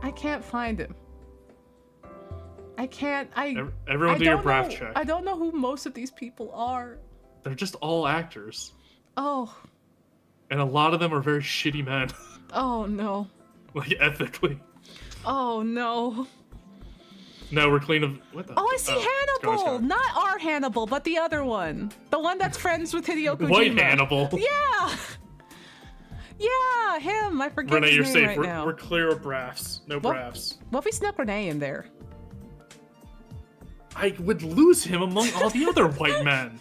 I can't find him. Everyone do your Braff check. I don't know who most of these people are. They're just all actors. Oh. And a lot of them are very shitty men. Oh, no. Like, ethically. Oh, no. No, we're clean of... What the... Oh, I see Hannibal! Not our Hannibal, but the other one. The one that's friends with Hideo Kojima. White Hannibal. Yeah! Yeah, him. I forget Renee, his you're name safe. right now. We're clear of Braffs. No Braffs. What if we snuck Renee in there? I would lose him among all the other white men.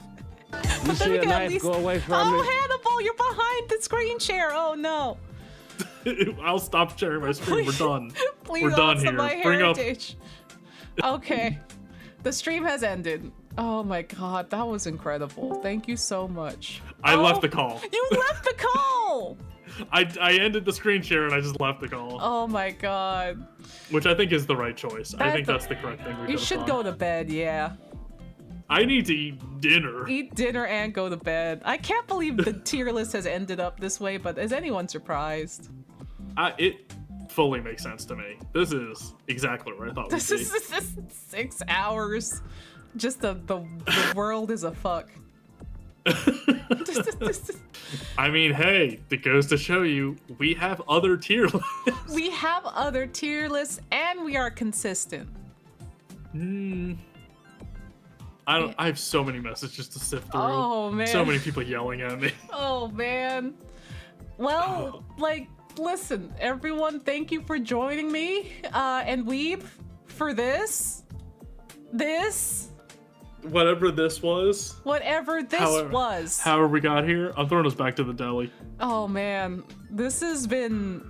You see a knife, go away from me. Hannibal, you're behind the screen share. Oh, no. I'll stop sharing my screen. We're done. Please, we're done also here. my Bring up. heritage. Okay. The stream has ended. Oh my God, that was incredible. Thank you so much. I left the call. You left the call! I ended the screen share and I just left the call. Oh my God. Which I think is the right choice. I think that's the correct thing we You should go to bed, yeah. I need to eat dinner. Eat dinner and go to bed. I can't believe the tier list has ended up this way, but is anyone surprised? It fully makes sense to me. This is exactly what I thought we'd This be. is 6 hours. Just the world is a fuck. I mean, hey, it goes to show you we have other tier lists. We have other tier lists and we are consistent. I have so many messages to sift through. Oh man. So many people yelling at me. Oh man. Well, listen, everyone, thank you for joining me and Weeb for this. Whatever this was. Whatever this was. However we got here, I'm throwing us back to the deli. Oh man, this has been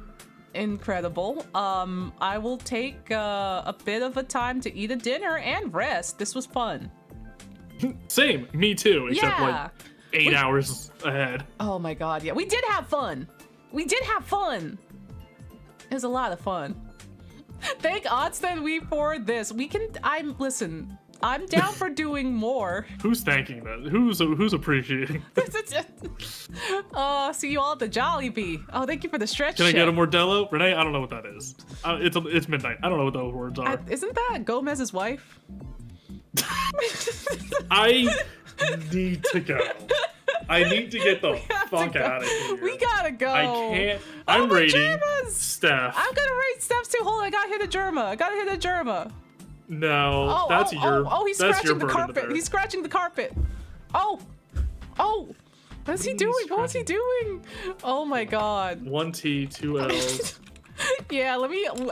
incredible. I will take a bit of a time to eat a dinner and rest. This was fun. Same, me too, except Yeah. like 8 hours ahead. Oh my God, yeah, we did have fun. We did have fun. It was a lot of fun. Thank Onsta and we for this. Listen, I'm down for doing more. Who's thanking that? Who's appreciating? See you all at the Jollibee. Oh, thank you for the stretch. Can I get a Mordello? Renee, I don't know what that is. It's midnight. I don't know what those words are. Isn't that Gomez's wife? I need to go. I need to get the fuck out of here. We gotta go. I can't. I'm rating Steph. I'm gonna rate Steph's too. Hold on, I gotta hit a Germa. No, that's your. Oh, he's that's scratching your the carpet. bear. He's scratching the carpet. Oh. What is he doing? What was he doing? Oh my God. 1 T, 2 L's. Yeah,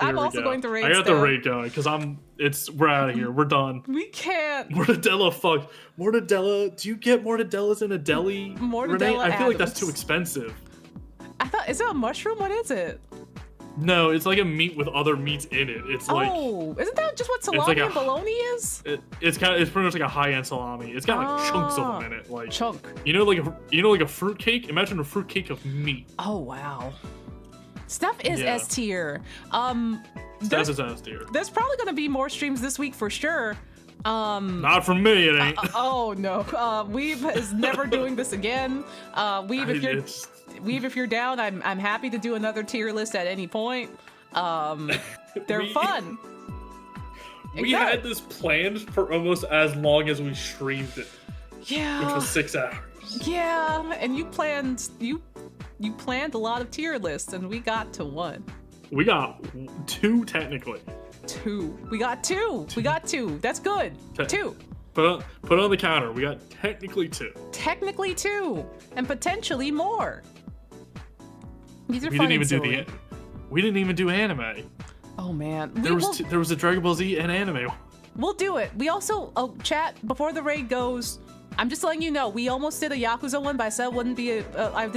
I'm also going to rate I got Steph. the rate going because we're out of here. We're done. We can't. Mortadella, fuck. Mortadella, do you get mortadellas in a deli? Mortadella Renee, I feel like that's Adams. too expensive. I thought, is it a mushroom? What is it? No, it's like a meat with other meats in it. It's like Isn't that just what salami like and bologna is? it's pretty much like a high-end salami. It's got like chunks of them in it, like Chunk. like a fruit cake. Imagine a fruit cake of meat. Oh wow. Steph is Yeah. S tier. Steph is S tier. There's probably gonna be more streams this week for sure. Not from me, it ain't. Oh no. Weeb is never doing this again. Weeb, if you're down, I'm happy to do another tier list at any point. They're fun. We had this planned for almost as long as we streamed it. Yeah. Which was 6 hours. Yeah, and you planned a lot of tier lists, and we got to 1. We got 2 technically. 2. We got 2. We got 2. That's good. 2. Put on the counter. We got technically 2. Technically 2, and potentially more. These are we fun didn't even and do silly. we didn't even do anime. Oh man, There was a Dragon Ball Z and anime. We'll do it. We also chat before the raid goes. I'm just letting you know we almost did a Yakuza one, but I said it wouldn't be I didn't